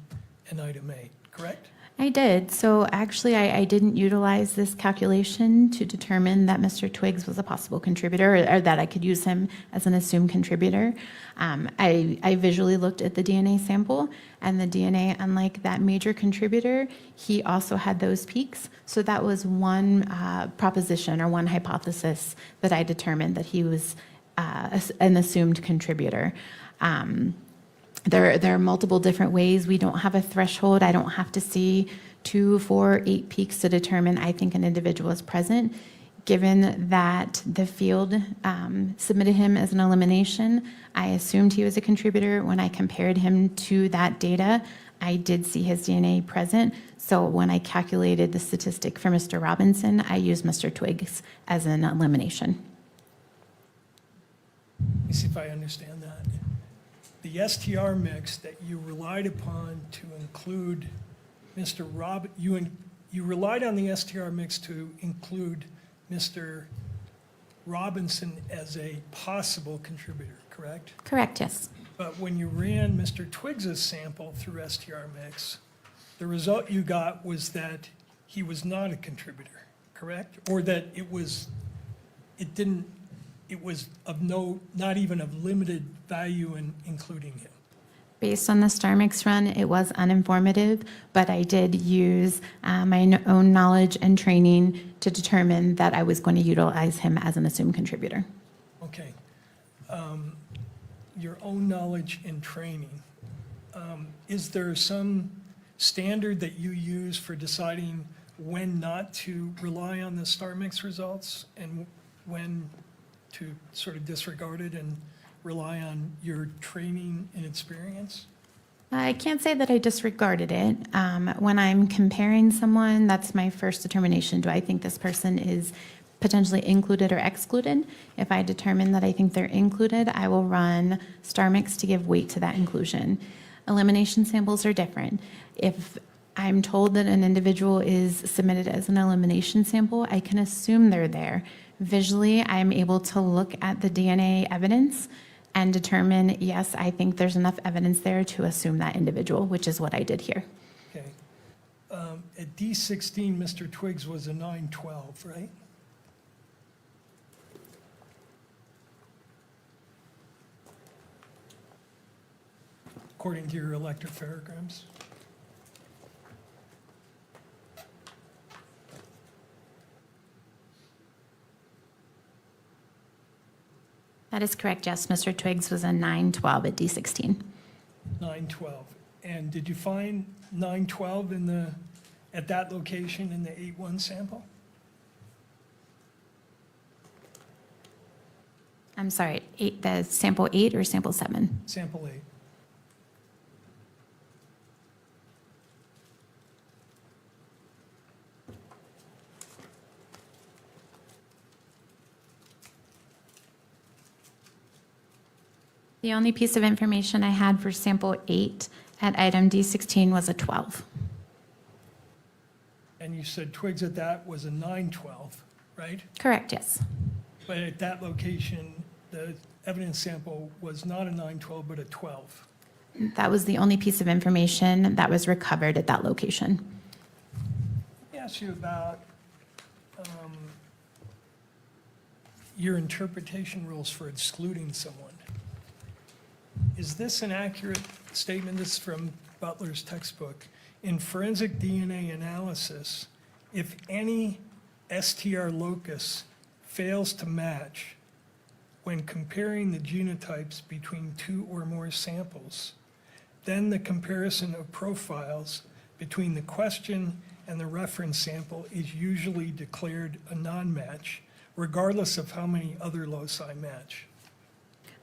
Speaker 8: and item 8, correct?
Speaker 12: I did. So actually, I didn't utilize this calculation to determine that Mr. Twiggs was a possible contributor, or that I could use him as an assumed contributor. I visually looked at the DNA sample, and the DNA, unlike that major contributor, he also had those peaks. So that was one proposition or one hypothesis that I determined that he was an assumed contributor. There are multiple different ways. We don't have a threshold. I don't have to see 2, 4, 8 peaks to determine I think an individual is present. Given that the field submitted him as an elimination, I assumed he was a contributor. When I compared him to that data, I did see his DNA present. So when I calculated the statistic for Mr. Robinson, I used Mr. Twiggs as an elimination.
Speaker 8: Let me see if I understand that. The STR mix that you relied upon to include Mr. you relied on the STR mix to include Mr. Robinson as a possible contributor, correct?
Speaker 12: Correct, yes.
Speaker 8: But when you ran Mr. Twiggs's sample through STR mix, the result you got was that he was not a contributor, correct? Or that it was of not even of limited value in including him.
Speaker 12: Based on the star mix run, it was uninformative, but I did use my own knowledge and training to determine that I was going to utilize him as an assumed contributor.
Speaker 8: Okay. Your own knowledge and training. Is there some standard that you use for deciding when not to rely on the star mix results and when to sort of disregard it and rely on your training and experience?
Speaker 12: I can't say that I disregarded it. When I'm comparing someone, that's my first determination. Do I think this person is potentially included or excluded? If I determine that I think they're included, I will run star mix to give weight to that inclusion. Elimination samples are different. If I'm told that an individual is submitted as an elimination sample, I can assume they're there. Visually, I'm able to look at the DNA evidence and determine, yes, I think there's enough evidence there to assume that individual, which is what I did here.
Speaker 8: Okay. At D16, Mr. Twiggs was a 912, right? According to your electropherograms.
Speaker 12: That is correct, yes. Mr. Twiggs was a 912 at D16.
Speaker 8: 912. And did you find 912 at that location in the 8-1 sample?
Speaker 12: I'm sorry, the sample 8 or sample 7?
Speaker 8: Sample 8.
Speaker 12: The only piece of information I had for sample 8 at item D16 was a 12.
Speaker 8: And you said Twiggs at that was a 912, right?
Speaker 12: Correct, yes.
Speaker 8: But at that location, the evidence sample was not a 912, but a 12.
Speaker 12: That was the only piece of information that was recovered at that location.
Speaker 8: Let me ask you about your interpretation rules for excluding someone. Is this an accurate statement? This is from Butler's textbook. In forensic DNA analysis, if any STR locus fails to match when comparing the genotypes between 2 or more samples, then the comparison of profiles between the question and the reference sample is usually declared a non-match, regardless of how many other loci match.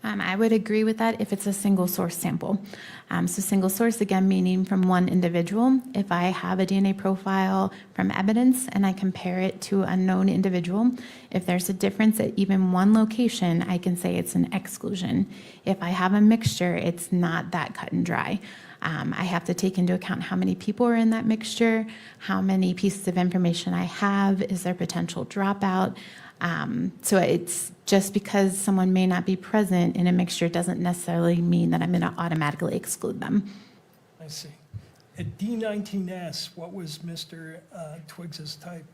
Speaker 12: I would agree with that if it's a single source sample. So single source, again, meaning from one individual. If I have a DNA profile from evidence and I compare it to a known individual, if there's a difference at even one location, I can say it's an exclusion. If I have a mixture, it's not that cut and dry. I have to take into account how many people are in that mixture, how many pieces of information I have, is there potential dropout. So it's just because someone may not be present in a mixture doesn't necessarily mean that I'm going to automatically exclude them.
Speaker 8: I see. At D19S, what was Mr. Twiggs's type?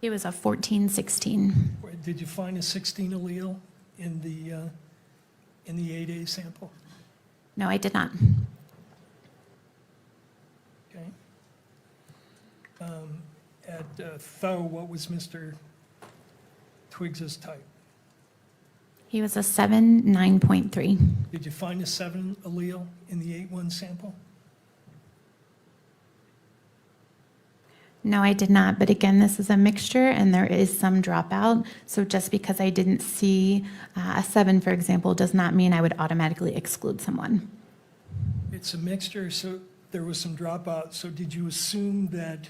Speaker 12: It was a 14-16.
Speaker 8: Did you find a 16 allele in the 8A sample?
Speaker 12: No, I did not.
Speaker 8: Okay. At Tho, what was Mr. Twiggs's type?
Speaker 12: He was a 7, 9.3.
Speaker 8: Did you find a 7 allele in the 8-1 sample?
Speaker 12: No, I did not. But again, this is a mixture and there is some dropout. So just because I didn't see a 7, for example, does not mean I would automatically exclude someone.
Speaker 8: It's a mixture, so there was some dropout. So did you assume that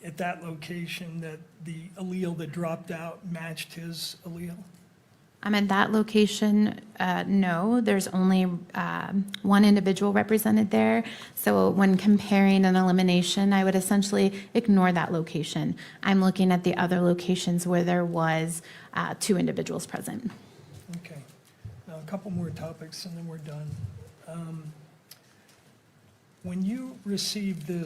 Speaker 8: at that location that the allele that dropped out matched his allele?
Speaker 12: At that location, no, there's only one individual represented there. So when comparing an elimination, I would essentially ignore that location. I'm looking at the other locations where there was 2 individuals present.
Speaker 8: Okay. Now, a couple more topics and then we're done. When you received the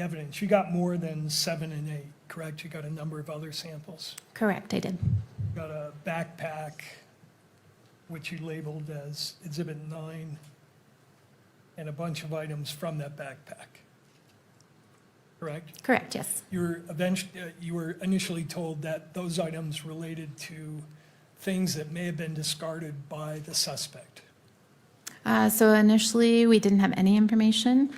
Speaker 8: evidence, you got more than 7 and 8, correct? You got a number of other samples.
Speaker 12: Correct, I did.
Speaker 8: You got a backpack, which you labeled as Exhibit 9, and a bunch of items from that backpack, correct?
Speaker 12: Correct, yes.
Speaker 8: You were initially told that those items related to things that may have been discarded by the suspect.
Speaker 12: So initially, we didn't have any information.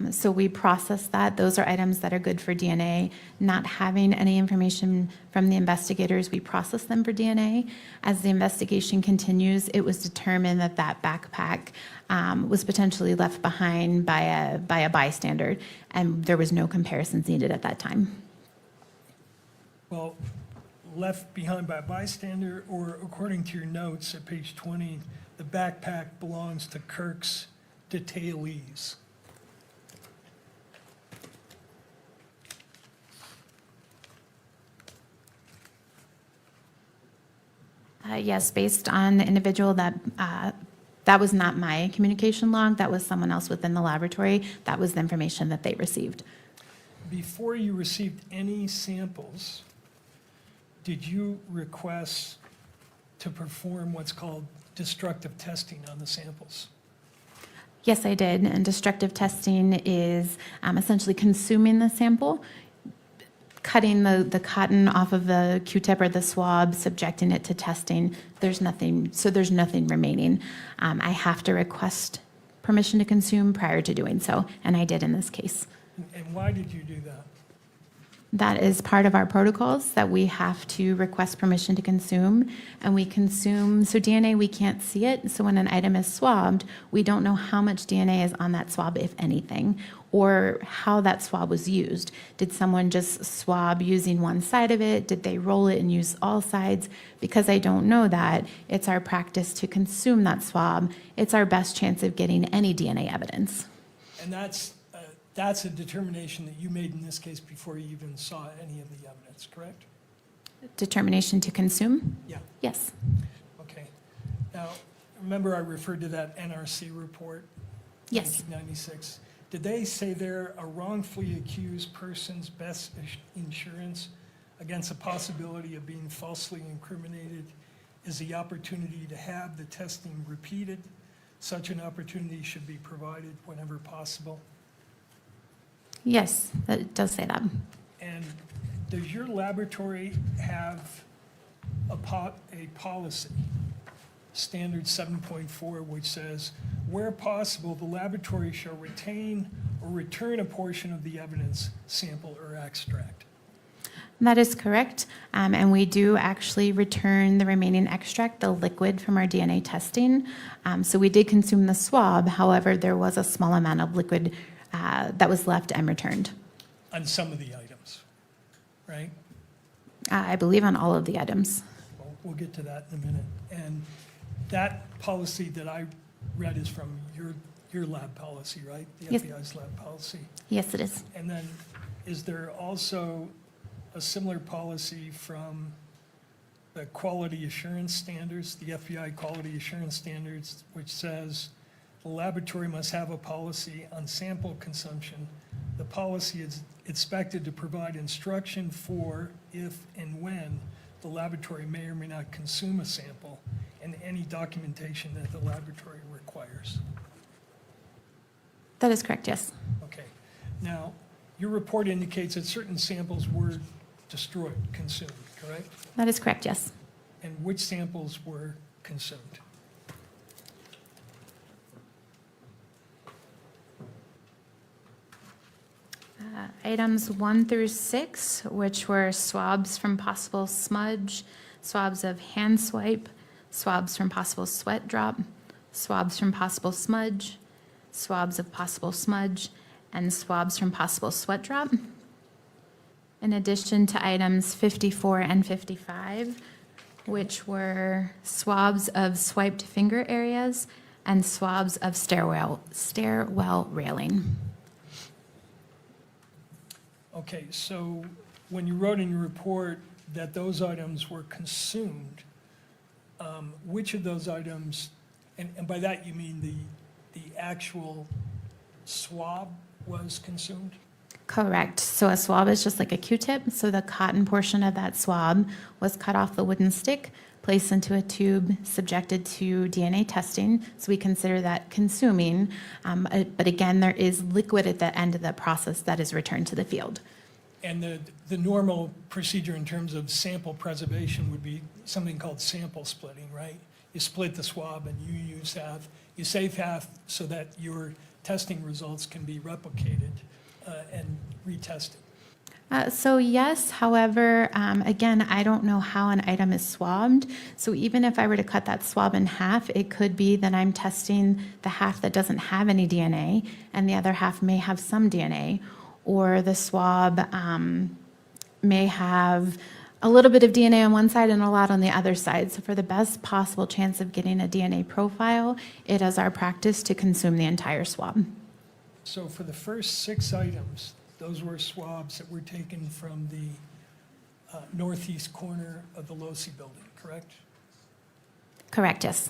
Speaker 12: So we processed that. Those are items that are good for DNA. Not having any information from the investigators, we process them for DNA. As the investigation continues, it was determined that that backpack was potentially left behind by a bystander, and there was no comparisons needed at that time.
Speaker 8: Well, left behind by a bystander, or according to your notes at page 20, the backpack belongs to Kirk's detailees.
Speaker 12: Yes, based on the individual that was not my communication log, that was someone else within the laboratory. That was the information that they received.
Speaker 8: Before you received any samples, did you request to perform what's called destructive testing on the samples?
Speaker 12: Yes, I did. And destructive testing is essentially consuming the sample, cutting the cotton off of the Q-tip or the swab, subjecting it to testing. There's nothing remaining. I have to request permission to consume prior to doing so, and I did in this case.
Speaker 8: And why did you do that?
Speaker 12: That is part of our protocols, that we have to request permission to consume, and we consume, so DNA, we can't see it, so when an item is swabbed, we don't know how much DNA is on that swab, if anything, or how that swab was used. Did someone just swab using one side of it? Did they roll it and use all sides? Because I don't know that, it's our practice to consume that swab. It's our best chance of getting any DNA evidence.
Speaker 8: And that's a determination that you made in this case before you even saw any of the evidence, correct?
Speaker 12: Determination to consume?
Speaker 8: Yeah.
Speaker 12: Yes.
Speaker 8: Okay. Now, remember I referred to that NRC report?
Speaker 12: Yes.
Speaker 8: 1996. Did they say there a wrongfully accused person's best insurance against a possibility of being falsely incriminated is the opportunity to have the testing repeated? Such an opportunity should be provided whenever possible.
Speaker 12: Yes, that does say that.
Speaker 8: And does your laboratory have a policy, standard 7.4, which says, where possible, the laboratory shall retain or return a portion of the evidence, sample, or extract?
Speaker 12: That is correct. And we do actually return the remaining extract, the liquid from our DNA testing. So we did consume the swab. However, there was a small amount of liquid that was left and returned.
Speaker 8: On some of the items, right?
Speaker 12: I believe on all of the items.
Speaker 8: Well, we'll get to that in a minute. And that policy that I read is from your lab policy, right? The
Speaker 12: Yes.
Speaker 8: FBI's lab policy.
Speaker 12: Yes, it is.
Speaker 8: And then is there also a similar policy from the quality assurance standards, the FBI quality assurance standards, which says the laboratory must have a policy on sample consumption. The policy is expected to provide instruction for if and when the laboratory may or may not consume a sample, and any documentation that the laboratory requires.
Speaker 12: That is correct, yes.
Speaker 8: Okay. Now, your report indicates that certain samples were destroyed, consumed, correct?
Speaker 12: That is correct, yes.
Speaker 8: And which samples were consumed?
Speaker 12: Items 1 through 6, which were swabs from possible smudge, swabs of hand swipe, swabs from possible sweat drop, swabs from possible smudge, swabs of possible smudge, and swabs from possible sweat drop. In addition to items 54 and 55, which were swabs of swiped finger areas and swabs of stairwell railing.
Speaker 8: Okay, so when you wrote in your report that those items were consumed, which of those items, and by that you mean the actual swab was consumed?
Speaker 12: Correct. So a swab is just like a Q-tip. So the cotton portion of that swab was cut off the wooden stick, placed into a tube, subjected to DNA testing. So we consider that consuming. But again, there is liquid at the end of the process that is returned to the field.
Speaker 8: And the normal procedure in terms of sample preservation would be something called sample splitting, right? You split the swab and you use half, you save half so that your testing results can be replicated and retested.
Speaker 12: So yes, however, again, I don't know how an item is swabbed. So even if I were to cut that swab in half, it could be that I'm testing the half that doesn't have any DNA and the other half may have some DNA. Or the swab may have a little bit of DNA on one side and a lot on the other side. So for the best possible chance of getting a DNA profile, it is our practice to consume the entire swab.
Speaker 8: So for the first 6 items, those were swabs that were taken from the northeast corner of the Losee building, correct?
Speaker 12: Correct, yes.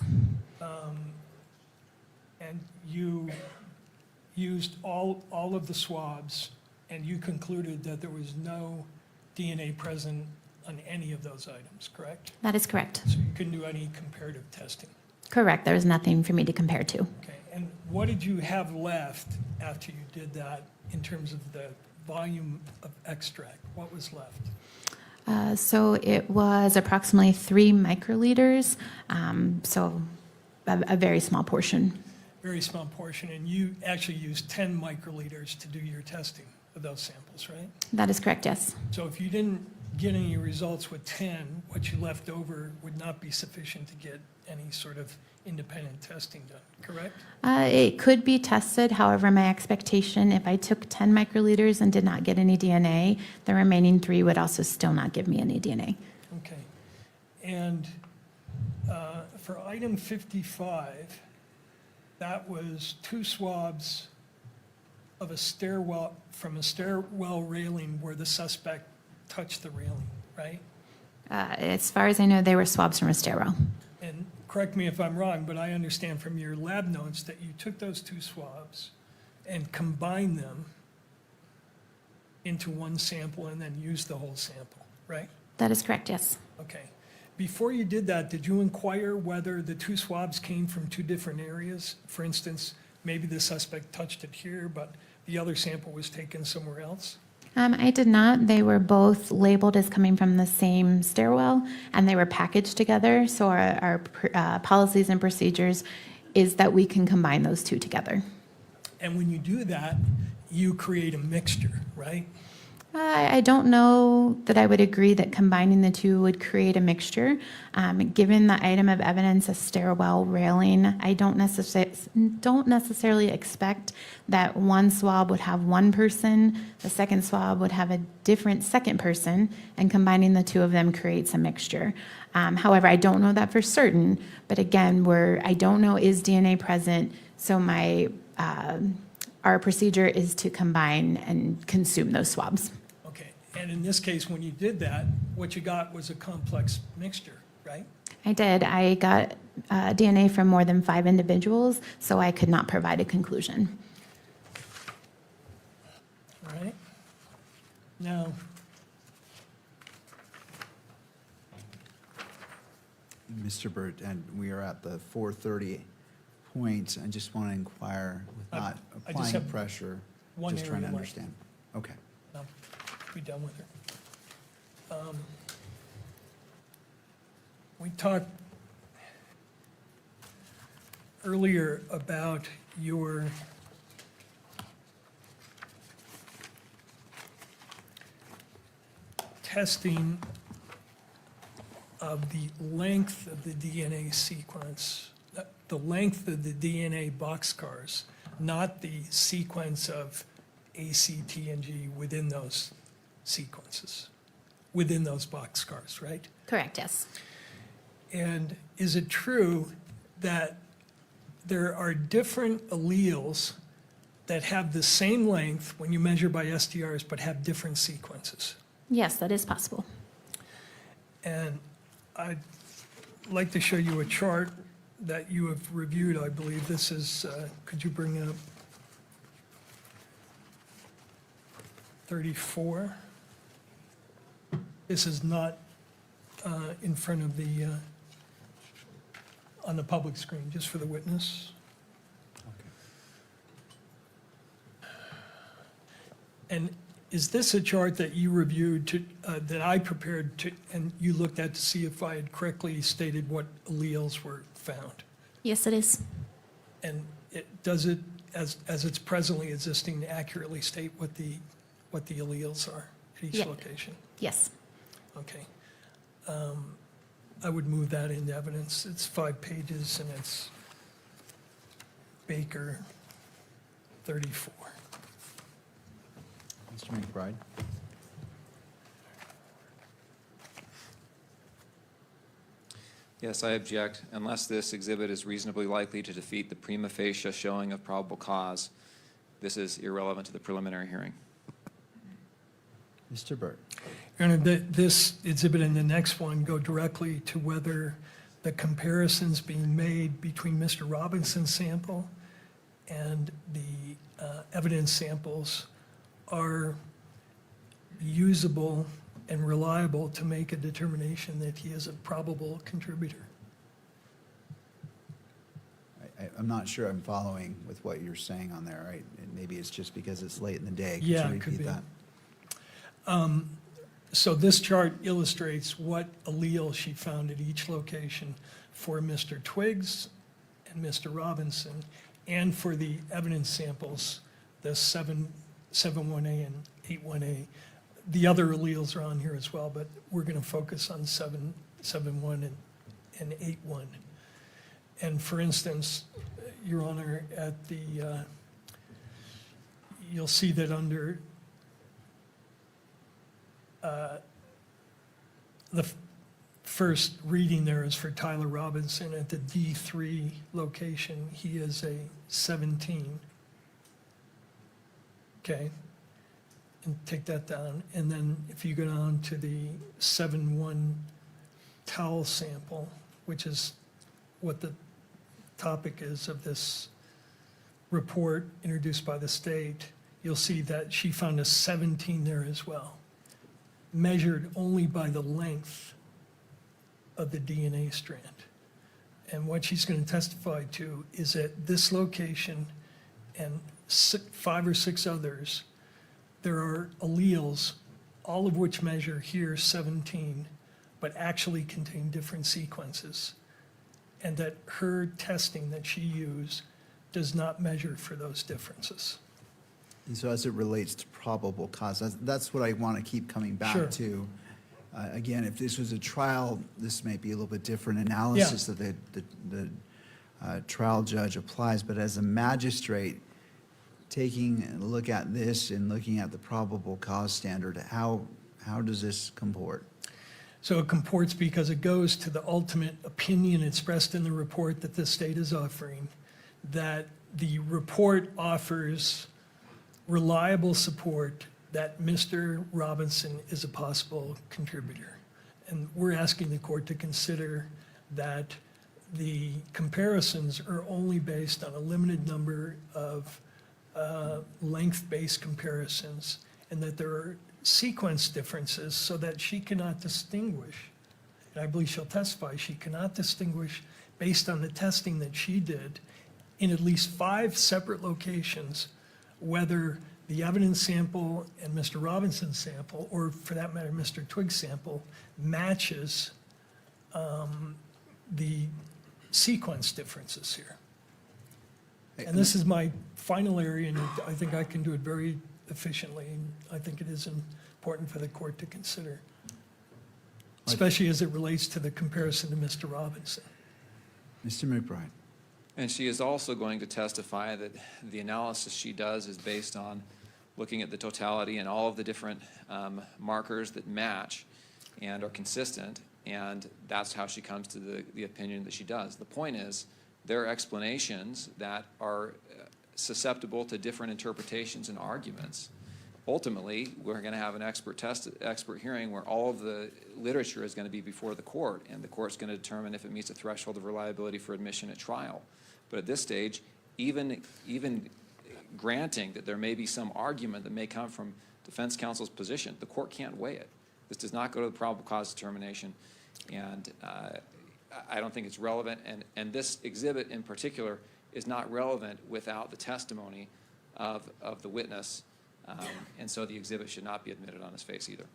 Speaker 8: And you used all of the swabs, and you concluded that there was no DNA present on any of those items, correct?
Speaker 12: That is correct.
Speaker 8: So you couldn't do any comparative testing.
Speaker 12: Correct. There was nothing for me to compare to.
Speaker 8: Okay, and what did you have left after you did that in terms of the volume of extract? What was left?
Speaker 12: So it was approximately 3 microliters, so a very small portion.
Speaker 8: Very small portion, and you actually used 10 microliters to do your testing of those samples, right?
Speaker 12: That is correct, yes.
Speaker 8: So if you didn't get any results with 10, what you left over would not be sufficient to get any sort of independent testing done, correct?
Speaker 12: It could be tested. However, my expectation, if I took 10 microliters and did not get any DNA, the remaining 3 would also still not give me any DNA.
Speaker 8: Okay. And for item 55, that was 2 swabs of a stairwell, from a stairwell railing where the suspect touched the railing, right?
Speaker 12: As far as I know, they were swabs from a stairwell.
Speaker 8: And correct me if I'm wrong, but I understand from your lab notes that you took those 2 swabs and combined them into one sample and then used the whole sample, right?
Speaker 12: That is correct, yes.
Speaker 8: Okay. Before you did that, did you inquire whether the 2 swabs came from 2 different areas? For instance, maybe the suspect touched it here, but the other sample was taken somewhere else?
Speaker 12: I did not. They were both labeled as coming from the same stairwell, and they were packaged together. So our policies and procedures is that we can combine those 2 together.
Speaker 8: And when you do that, you create a mixture, right?
Speaker 12: I don't know that I would agree that combining the 2 would create a mixture. Given the item of evidence, a stairwell railing, I don't necessarily expect that one swab would have one person, the second swab would have a different second person, and combining the 2 of them creates a mixture. However, I don't know that for certain, but again, I don't know is DNA present, so our procedure is to combine and consume those swabs.
Speaker 8: And in this case, when you did that, what you got was a complex mixture, right?
Speaker 12: I did. I got DNA from more than 5 individuals, so I could not provide a conclusion.
Speaker 8: All right. Now,
Speaker 1: Mr. Burt, and we are at the 4:30 point. I just want to inquire, with not
Speaker 8: I just
Speaker 1: applying
Speaker 8: have-
Speaker 1: pressure.
Speaker 8: One
Speaker 1: Just trying to
Speaker 8: area left.
Speaker 1: understand. Okay.
Speaker 8: I'll be done with her. We talked earlier about your testing of the length of the DNA sequence, the length of the DNA boxcars, not the sequence of A, C, T, and G within those sequences, within those boxcars, right?
Speaker 12: Correct, yes.
Speaker 8: And is it true that there are different alleles that have the same length when you measure by STRs but have different sequences?
Speaker 12: Yes, that is possible.
Speaker 8: And I'd like to show you a chart that you have reviewed, I believe. This is, could you bring up 34? This is not in front of the, on the public screen, just for the witness. And is this a chart that you reviewed to, that I prepared to, and you looked at to see if I had correctly stated what alleles were found?
Speaker 12: Yes, it is.
Speaker 8: And does it, as it's presently existing, accurately state what the alleles are at each
Speaker 12: Yeah.
Speaker 8: location?
Speaker 12: Yes.
Speaker 8: Okay. I would move that into evidence. It's 5 pages and it's Baker 34.
Speaker 1: Mr. McBride?
Speaker 11: Yes, I object. Unless this exhibit is reasonably likely to defeat the prima facie showing of probable cause, this is irrelevant to the preliminary hearing.
Speaker 1: Mr. Burt?
Speaker 8: Your Honor, this exhibit and the next one go directly to whether the comparisons being made between Mr. Robinson's sample and the evidence samples are usable and reliable to make a determination that he is a probable contributor.
Speaker 1: I'm not sure I'm following with what you're saying on there, right? And maybe it's just because it's late in the day. Could
Speaker 8: Yeah,
Speaker 1: you
Speaker 8: it could
Speaker 1: repeat
Speaker 8: be.
Speaker 1: that?
Speaker 8: So this chart illustrates what allele she found at each location for Mr. Twiggs and Mr. Robinson, and for the evidence samples, the 71A and 81A. The other alleles are on here as well, but we're going to focus on 71 and 81. And for instance, Your Honor, at the, you'll see that under the first reading there is for Tyler Robinson at the D3 location. He is a 17. Okay, and take that down. And then if you go down to the 7-1 towel sample, which is what the topic is of this report introduced by the state, you'll see that she found a 17 there as well, measured only by the length of the DNA strand. And what she's going to testify to is at this location and 5 or 6 others, there are alleles, all of which measure here 17, but actually contain different sequences. And that her testing that she used does not measure for those differences.
Speaker 1: And so as it relates to probable cause, that's what I want to keep coming
Speaker 8: Sure.
Speaker 1: back to. Again, if this was a trial, this may be a little bit different analysis that the trial judge applies, but as a magistrate, taking a look at this and looking at the probable cause standard, how does this comport?
Speaker 8: So it comports because it goes to the ultimate opinion expressed in the report that the state is offering, that the report offers reliable support that Mr. Robinson is a possible contributor. And we're asking the court to consider that the comparisons are only based on a limited number of length-based comparisons, and that there are sequence differences so that she cannot distinguish, and I believe she'll testify, she cannot distinguish based on the testing that she did in at least 5 separate locations, whether the evidence sample and Mr. Robinson's sample, or for that matter, Mr. Twiggs' sample, matches the sequence differences here. And this is my final area, and I think I can do it very efficiently, and I think it is important for the court to consider, especially as it relates to the comparison to Mr. Robinson.
Speaker 1: Mr. McBride.
Speaker 11: And she is also going to testify that the analysis she does is based on looking at the totality and all of the different markers that match and are consistent, and that's how she comes to the opinion that she does. The point is, there are explanations that are susceptible to different interpretations and arguments. Ultimately, we're going to have an expert hearing where all of the literature is going to be before the court, and the court's going to determine if it meets a threshold of reliability for admission at trial. But at this stage, even granting that there may be some argument that may come from defense counsel's position, the court can't weigh it. This does not go to the probable cause determination, and I don't think it's relevant. And this exhibit in particular is not relevant without the testimony of the witness, and so the exhibit should not be admitted on its face either.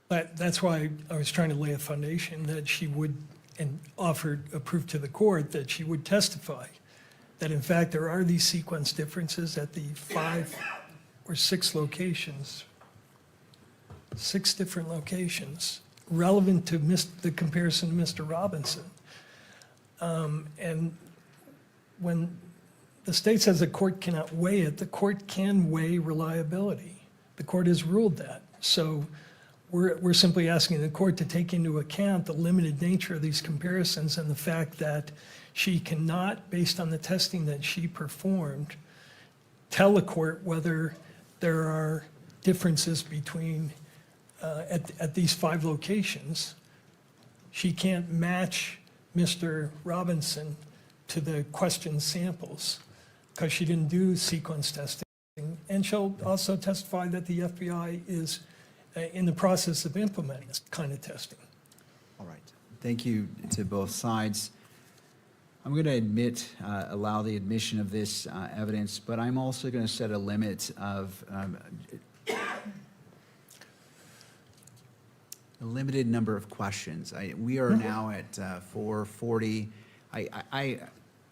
Speaker 8: But that's why I was trying to lay a foundation that she would, and offered a proof to the court that she would testify that in fact there are these sequence differences at the 5 or 6 locations, 6 different locations, relevant to the comparison to Mr. Robinson. And when the state says the court cannot weigh it, the court can weigh reliability. The court has ruled that. So we're simply asking the court to take into account the limited nature of these comparisons and the fact that she cannot, based on the testing that she performed, tell the court whether there are differences between, at these 5 locations. She can't match Mr. Robinson to the question samples because she didn't do sequence testing. And she'll also testify that the FBI is in the process of implementing this kind of testing.
Speaker 1: All right. Thank you to both sides. I'm going to allow the admission of this evidence, but I'm also going to set a limit of a limited number of questions. We are now at 4:40.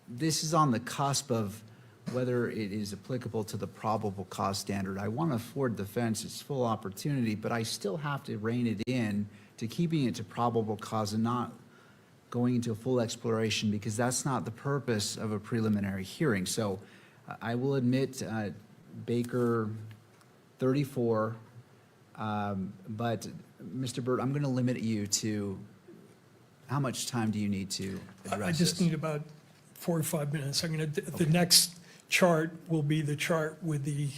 Speaker 1: This is on the cusp of whether it is applicable to the probable cause standard. I want to afford defense its full opportunity, but I still have to rein it in to keeping it to probable cause and not going into a full exploration, because that's not the purpose of a preliminary hearing. So I will admit Baker 34, but Mr. Burt, I'm going to limit you to how much time do you need to address
Speaker 8: I just
Speaker 1: this?
Speaker 8: need about 4 or 5 minutes. I'm going to, the next chart will be the chart with the,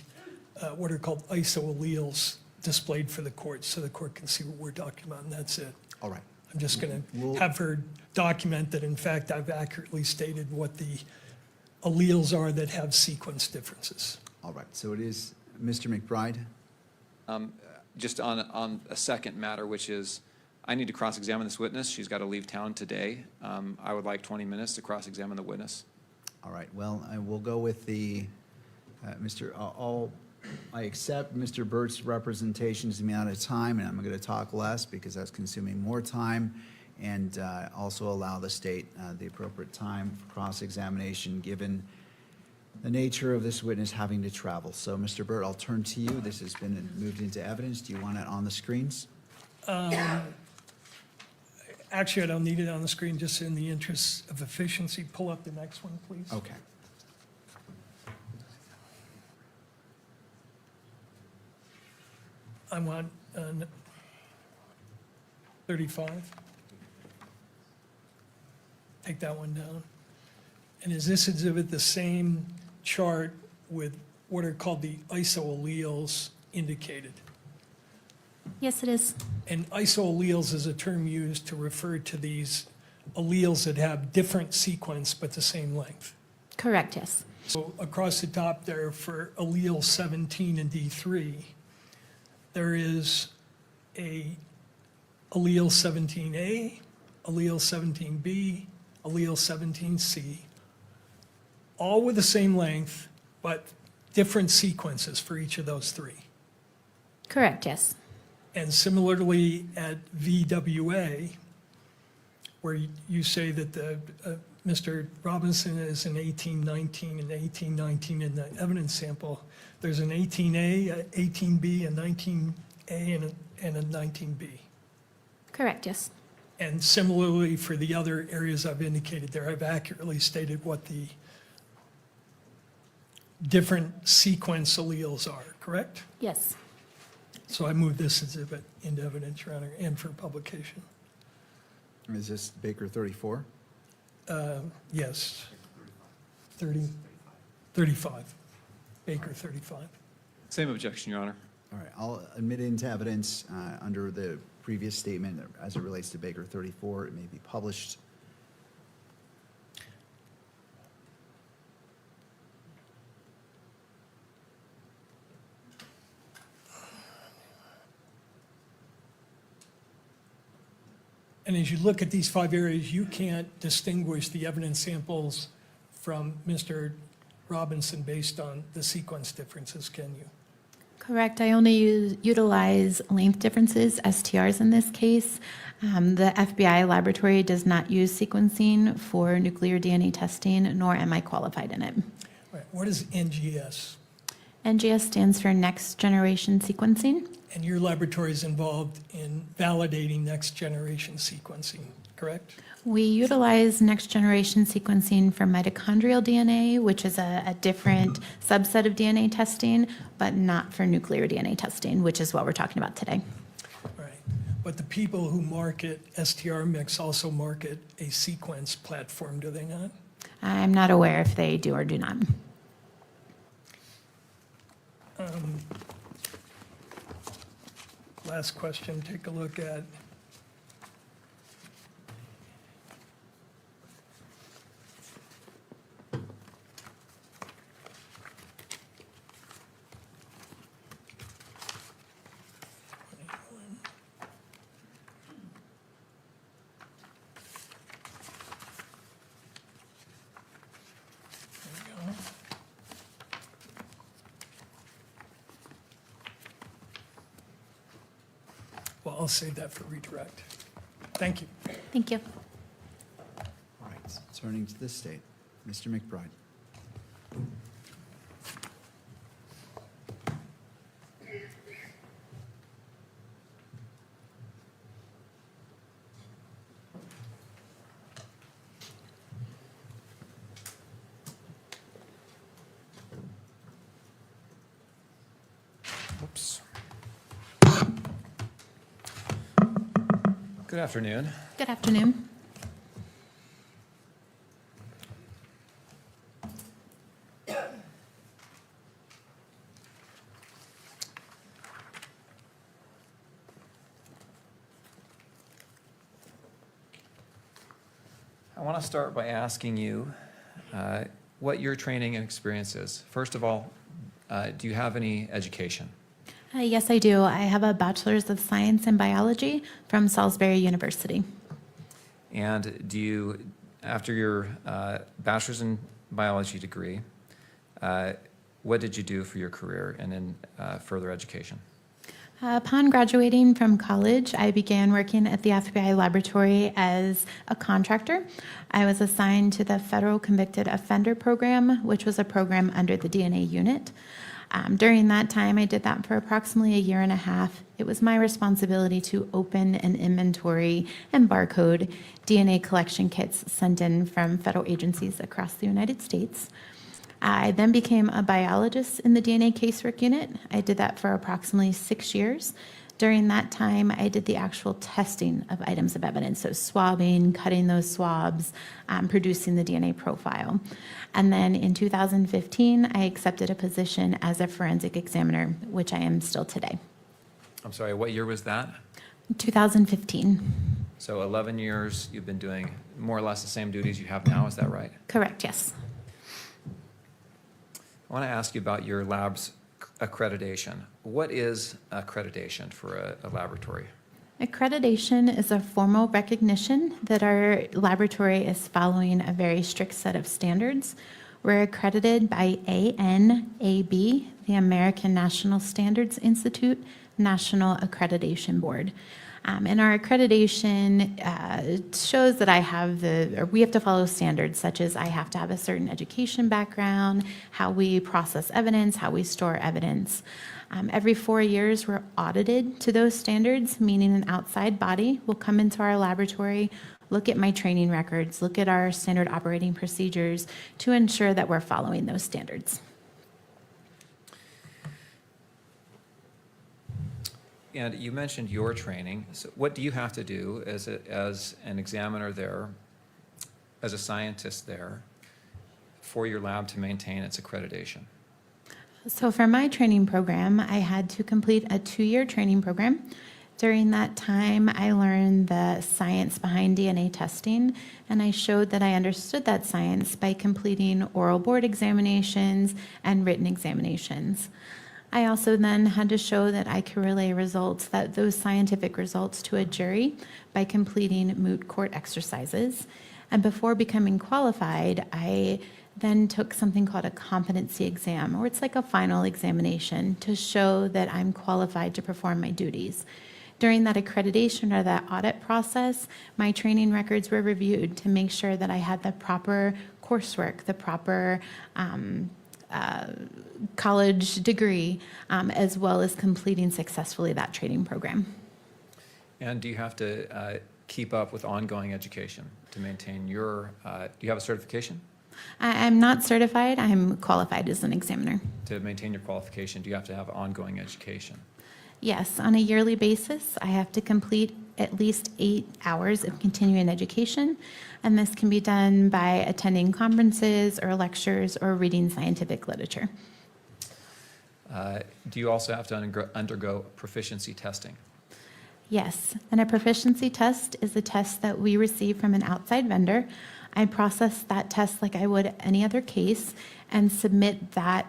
Speaker 8: what are called isoalleles displayed for the court, so the court can see what we're talking about, and that's it.
Speaker 1: All right.
Speaker 8: I'm just going to have her document that, in fact, I've accurately stated what the alleles are that have sequence differences.
Speaker 1: All right. So it is Mr. McBride.
Speaker 11: Just on a second matter, which is, I need to cross-examine this witness. She's got to leave town today. I would like 20 minutes to cross-examine the witness.
Speaker 1: All right. Well, I will go with the I accept Mr. Burt's representations in the amount of time, and I'm going to talk less because that's consuming more time, and also allow the state the appropriate time for cross-examination given the nature of this witness having to travel. So, Mr. Burt, I'll turn to you. This has been moved into evidence. Do you want it on the screens?
Speaker 8: Actually, I don't need it on the screen, just in the interest of efficiency. Pull up the next one, please.
Speaker 1: Okay.
Speaker 8: I want 35. Take that one down. And is this exhibit the same chart with what are called the isoalleles indicated?
Speaker 12: Yes, it is.
Speaker 8: And isoalleles is a term used to refer to these alleles that have different sequence but the same length.
Speaker 12: Correct, yes.
Speaker 8: So across the top there for allele 17 and D3, there is a allele 17A, allele 17B, allele 17C, all with the same length, but different sequences for each of those three.
Speaker 12: Correct, yes.
Speaker 8: And similarly at VWA, where you say that Mr. Robinson is an 1819 and 1819 in the evidence sample, there's an 18A, a 18B, a 19A, and a 19B.
Speaker 12: Correct, yes.
Speaker 8: And similarly for the other areas I've indicated there, I've accurately stated what the different sequence alleles are, correct?
Speaker 12: Yes.
Speaker 8: So I move this exhibit into evidence, Your Honor, and for publication.
Speaker 1: Is this Baker 34?
Speaker 8: Yes. 35. Baker 35.
Speaker 11: Same objection, Your Honor.
Speaker 1: All right, I'll admit it into evidence under the previous statement as it relates to Baker 34. It may be published.
Speaker 8: And as you look at these 5 areas, you can't distinguish the evidence samples from Mr. Robinson based on the sequence differences, can you?
Speaker 12: Correct. I only utilize length differences, STRs in this case. The FBI laboratory does not use sequencing for nuclear DNA testing, nor am I qualified in it.
Speaker 8: All right, what is NGS?
Speaker 12: NGS stands for Next Generation Sequencing.
Speaker 8: And your laboratory is involved in validating next generation sequencing, correct?
Speaker 12: We utilize next generation sequencing for mitochondrial DNA, which is a different subset of DNA testing, but not for nuclear DNA testing, which is what we're talking about today.
Speaker 8: Right. But the people who market STR mix also market a sequence platform, do they not?
Speaker 12: I'm not aware if they do or do not.
Speaker 8: Last question, take a look at well, I'll save that for redirect. Thank you.
Speaker 12: Thank you.
Speaker 1: All right, turning to the state, Mr. McBride.
Speaker 7: Oops. Good afternoon.
Speaker 12: Good afternoon.
Speaker 7: I want to start by asking you what your training and experience is. First of all, do you have any education?
Speaker 12: Yes, I do. I have a Bachelor's of Science in Biology from Salisbury University.
Speaker 7: And do you, after your bachelor's in biology degree, what did you do for your career and in further education?
Speaker 12: Upon graduating from college, I began working at the FBI laboratory as a contractor. I was assigned to the Federal Convicted Offender Program, which was a program under the DNA unit. During that time, I did that for approximately a year and a half. It was my responsibility to open and inventory and barcode DNA collection kits sent in from federal agencies across the United States. I then became a biologist in the DNA casework unit. I did that for approximately 6 years. During that time, I did the actual testing of items of evidence, so swabbing, cutting those swabs, producing the DNA profile. And then in 2015, I accepted a position as a forensic examiner, which I am still today.
Speaker 7: I'm sorry, what year was that?
Speaker 12: 2015.
Speaker 7: So 11 years you've been doing more or less the same duties you have now, is that right?
Speaker 12: Correct, yes.
Speaker 7: I want to ask you about your lab's accreditation. What is accreditation for a laboratory?
Speaker 12: Accreditation is a formal recognition that our laboratory is following a very strict set of standards. We're accredited by ANAB, the American National Standards Institute National Accreditation Board. And our accreditation shows that we have to follow standards such as I have to have a certain education background, how we process evidence, how we store evidence. Every 4 years, we're audited to those standards, meaning an outside body will come into our laboratory, look at my training records, look at our standard operating procedures to ensure that we're following those standards.
Speaker 7: And you mentioned your training. So what do you have to do as an examiner there, as a scientist there, for your lab to maintain its accreditation?
Speaker 12: So for my training program, I had to complete a 2-year training program. During that time, I learned the science behind DNA testing, and I showed that I understood that science by completing oral board examinations and written examinations. I also then had to show that I could relay those scientific results to a jury by completing moot court exercises. And before becoming qualified, I then took something called a competency exam, or it's like a final examination to show that I'm qualified to perform my duties. During that accreditation or that audit process, my training records were reviewed to make sure that I had the proper coursework, the proper college degree, as well as completing successfully that training program.
Speaker 7: And do you have to keep up with ongoing education to maintain your, do you have a certification?
Speaker 12: I'm not certified, I'm qualified as an examiner.
Speaker 7: To maintain your qualification, do you have to have ongoing education?
Speaker 12: Yes, on a yearly basis, I have to complete at least 8 hours of continuing education, and this can be done by attending conferences or lectures or reading scientific literature.
Speaker 7: Do you also have to undergo proficiency testing?
Speaker 12: Yes, and a proficiency test is a test that we receive from an outside vendor. I process that test like I would any other case and submit that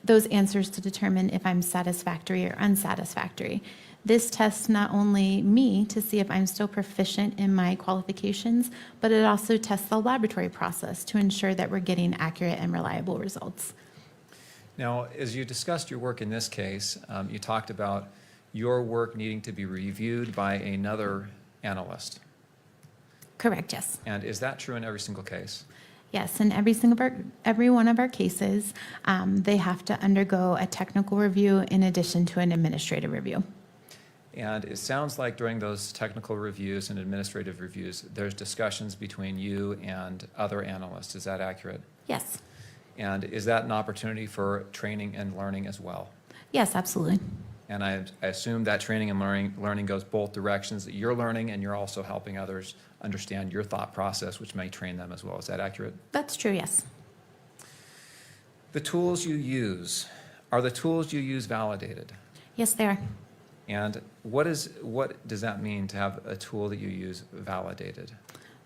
Speaker 12: those answers to determine if I'm satisfactory or unsatisfactory. This tests not only me to see if I'm still proficient in my qualifications, but it also tests the laboratory process to ensure that we're getting accurate and reliable results.
Speaker 7: Now, as you discussed your work in this case, you talked about your work needing to be reviewed by another analyst.
Speaker 12: Correct, yes.
Speaker 7: And is that true in every single case?
Speaker 12: Yes, in every one of our cases, they have to undergo a technical review in addition to an administrative review.
Speaker 7: And it sounds like during those technical reviews and administrative reviews, there's discussions between you and other analysts. Is that accurate?
Speaker 12: Yes.
Speaker 7: And is that an opportunity for training and learning as well?
Speaker 12: Yes, absolutely.
Speaker 7: And I assume that training and learning goes both directions, that you're learning and you're also helping others understand your thought process, which may train them as well. Is that accurate?
Speaker 12: That's true, yes.
Speaker 7: The tools you use, are the tools you use validated?
Speaker 12: Yes, they are.
Speaker 7: And what does that mean to have a tool that you use validated?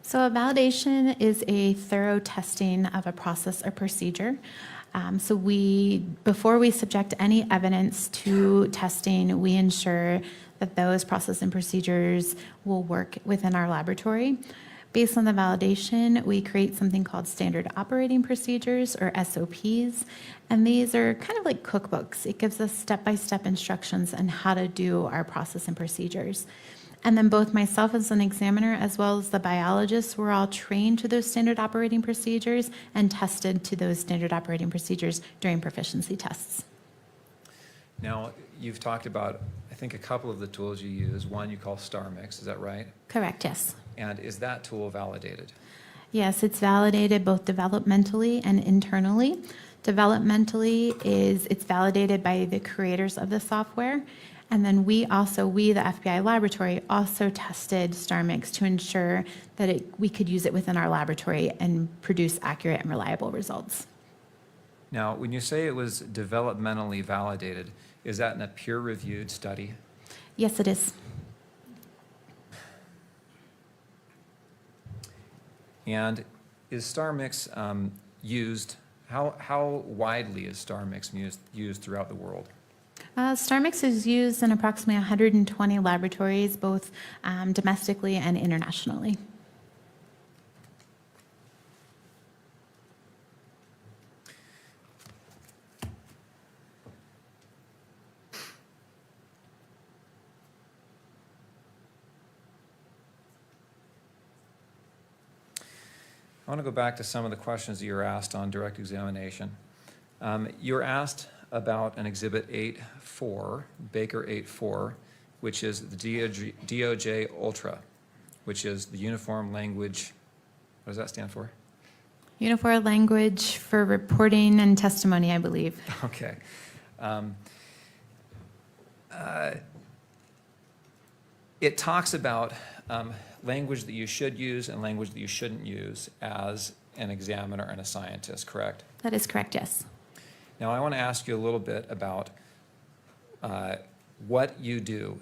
Speaker 12: So a validation is a thorough testing of a process or procedure. So before we subject any evidence to testing, we ensure that those process and procedures will work within our laboratory. Based on the validation, we create something called standard operating procedures, or SOPs, and these are kind of like cookbooks. It gives us step-by-step instructions on how to do our process and procedures. And then both myself as an examiner as well as the biologists were all trained to those standard operating procedures and tested to those standard operating procedures during proficiency tests.
Speaker 7: Now, you've talked about, I think, a couple of the tools you use. One you call StarMix, is that right?
Speaker 12: Correct, yes.
Speaker 7: And is that tool validated?
Speaker 12: Yes, it's validated both developmentally and internally. Developmentally it's validated by the creators of the software. And then we, the FBI laboratory, also tested StarMix to ensure that we could use it within our laboratory and produce accurate and reliable results.
Speaker 7: Now, when you say it was developmentally validated, is that in a peer-reviewed study?
Speaker 12: Yes, it is.
Speaker 7: And is StarMix used, how widely is StarMix used throughout the world?
Speaker 12: StarMix is used in approximately 120 laboratories, both domestically and internationally.
Speaker 7: I want to go back to some of the questions that you were asked on direct examination. You were asked about an Exhibit 8.4, Baker 8.4, which is the DOJ Ultra, which is the Uniform Language, what does that stand for?
Speaker 12: Uniform language for reporting and testimony, I believe.
Speaker 7: Okay. It talks about language that you should use and language that you shouldn't use as an examiner and a scientist, correct?
Speaker 12: That is correct, yes.
Speaker 7: Now, I want to ask you a little bit about what you do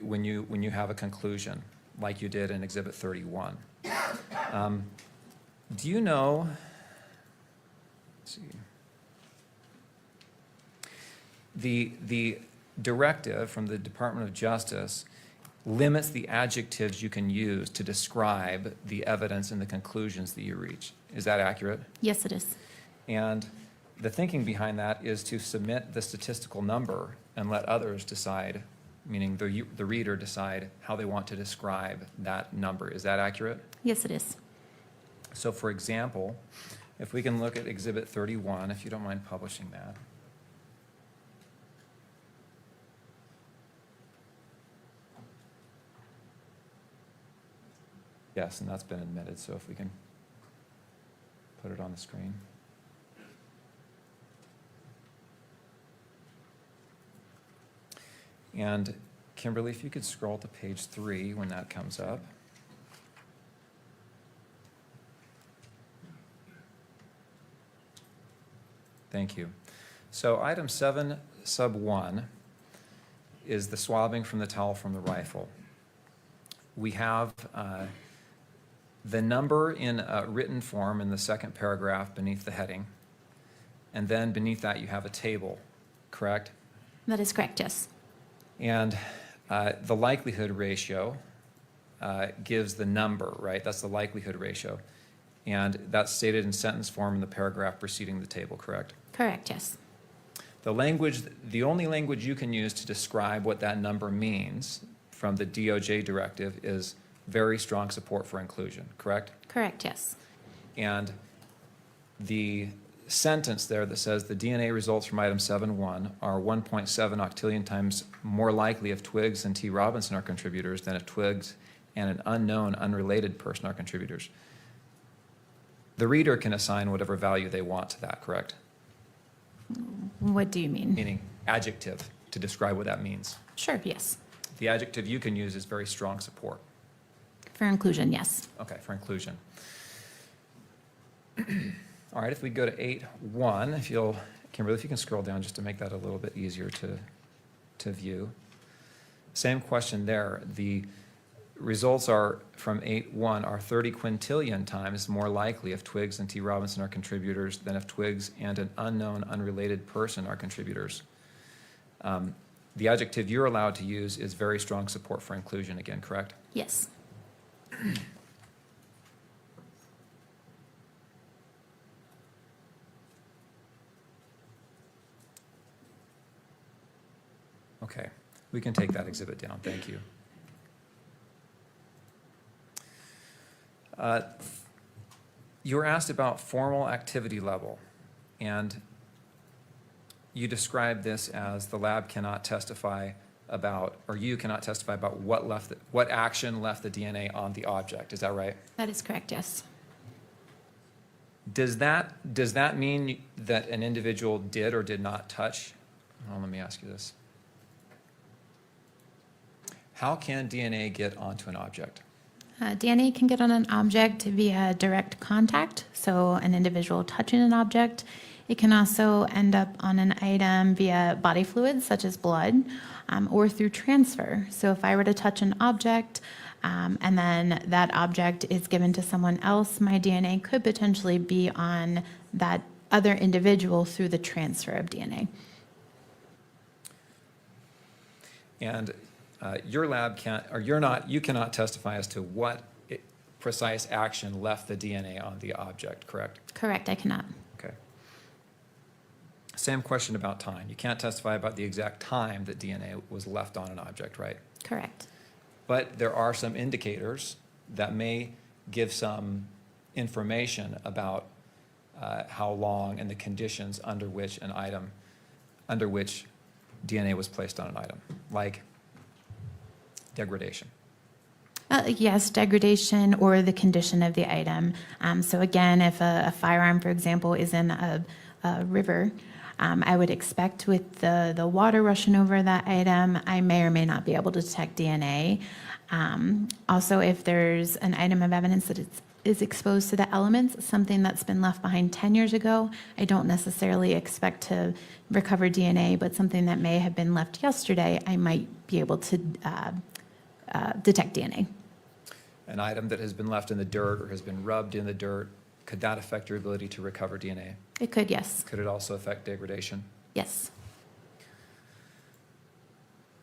Speaker 7: when you have a conclusion, like you did in Exhibit 31. Do you know, let's see, the directive from the Department of Justice limits the adjectives you can use to describe the evidence and the conclusions that you reach. Is that accurate?
Speaker 12: Yes, it is.
Speaker 7: And the thinking behind that is to submit the statistical number and let others decide, meaning the reader decide how they want to describe that number. Is that accurate?
Speaker 12: Yes, it is.
Speaker 7: So for example, if we can look at Exhibit 31, if you don't mind publishing that. Yes, and that's been admitted, so if we can put it on the screen. And Kimberly, if you could scroll to page 3 when that comes up. Thank you. So item 7 sub 1 is the swabbing from the towel from the rifle. We have the number in a written form in the second paragraph beneath the heading, and then beneath that you have a table, correct?
Speaker 12: That is correct, yes.
Speaker 7: And the likelihood ratio gives the number, right? That's the likelihood ratio. And that's stated in sentence form in the paragraph preceding the table, correct?
Speaker 12: Correct, yes.
Speaker 7: The only language you can use to describe what that number means from the DOJ directive is very strong support for inclusion, correct?
Speaker 12: Correct, yes.
Speaker 7: And the sentence there that says the DNA results from item 7.1 are 1.7 octillion times more likely if Twiggs and T. Robinson are contributors than if Twiggs and an unknown, unrelated person are contributors. The reader can assign whatever value they want to that, correct?
Speaker 12: What do you mean?
Speaker 7: Meaning adjective to describe what that means.
Speaker 12: Sure, yes.
Speaker 7: The adjective you can use is very strong support.
Speaker 12: For inclusion, yes.
Speaker 7: Okay, for inclusion. All right, if we go to 8.1, if you'll, Kimberly, if you can scroll down just to make that a little bit easier to view. Same question there. The results are from 8.1 are 30 quintillion times more likely if Twiggs and T. Robinson are contributors than if Twiggs and an unknown, unrelated person are contributors. The adjective you're allowed to use is very strong support for inclusion again, correct?
Speaker 12: Yes.
Speaker 7: Okay, we can take that exhibit down, thank you. You were asked about formal activity level, and you described this as the lab cannot testify about, or you cannot testify about what action left the DNA on the object. Is that right?
Speaker 12: That is correct, yes.
Speaker 7: Does that mean that an individual did or did not touch? Well, let me ask you this. How can DNA get onto an object?
Speaker 12: DNA can get on an object via direct contact, so an individual touching an object. It can also end up on an item via body fluids, such as blood, or through transfer. So if I were to touch an object, and then that object is given to someone else, my DNA could potentially be on that other individual through the transfer of DNA.
Speaker 7: And your lab you cannot testify as to what precise action left the DNA on the object, correct?
Speaker 12: Correct, I cannot.
Speaker 7: Okay. Same question about time. You can't testify about the exact time that DNA was left on an object, right?
Speaker 12: Correct.
Speaker 7: But there are some indicators that may give some information about how long and the conditions under which DNA was placed on an item, like degradation.
Speaker 12: Yes, degradation or the condition of the item. So again, if a firearm, for example, is in a river, I would expect with the water rushing over that item, I may or may not be able to detect DNA. Also, if there's an item of evidence that is exposed to the elements, something that's been left behind 10 years ago, I don't necessarily expect to recover DNA, but something that may have been left yesterday, I might be able to detect DNA.
Speaker 7: An item that has been left in the dirt or has been rubbed in the dirt, could that affect your ability to recover DNA?
Speaker 12: It could, yes.
Speaker 7: Could it also affect degradation?
Speaker 12: Yes.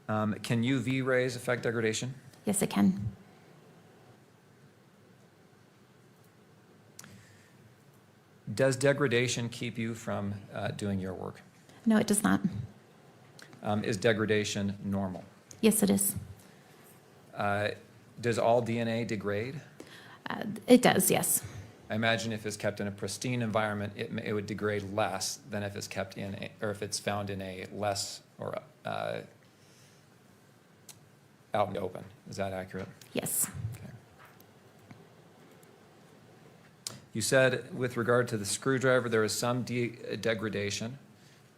Speaker 7: Can UV rays affect degradation?
Speaker 12: Yes, it can.
Speaker 7: Does degradation keep you from doing your work?
Speaker 12: No, it does not.
Speaker 7: Is degradation normal?
Speaker 12: Yes, it is.
Speaker 7: Does all DNA degrade?
Speaker 12: It does, yes.
Speaker 7: I imagine if it's kept in a pristine environment, it would degrade less than if it's kept in, or if it's found in a less or out in the open. Is that accurate?
Speaker 12: Yes.
Speaker 7: Okay. You said with regard to the screwdriver, there was some degradation.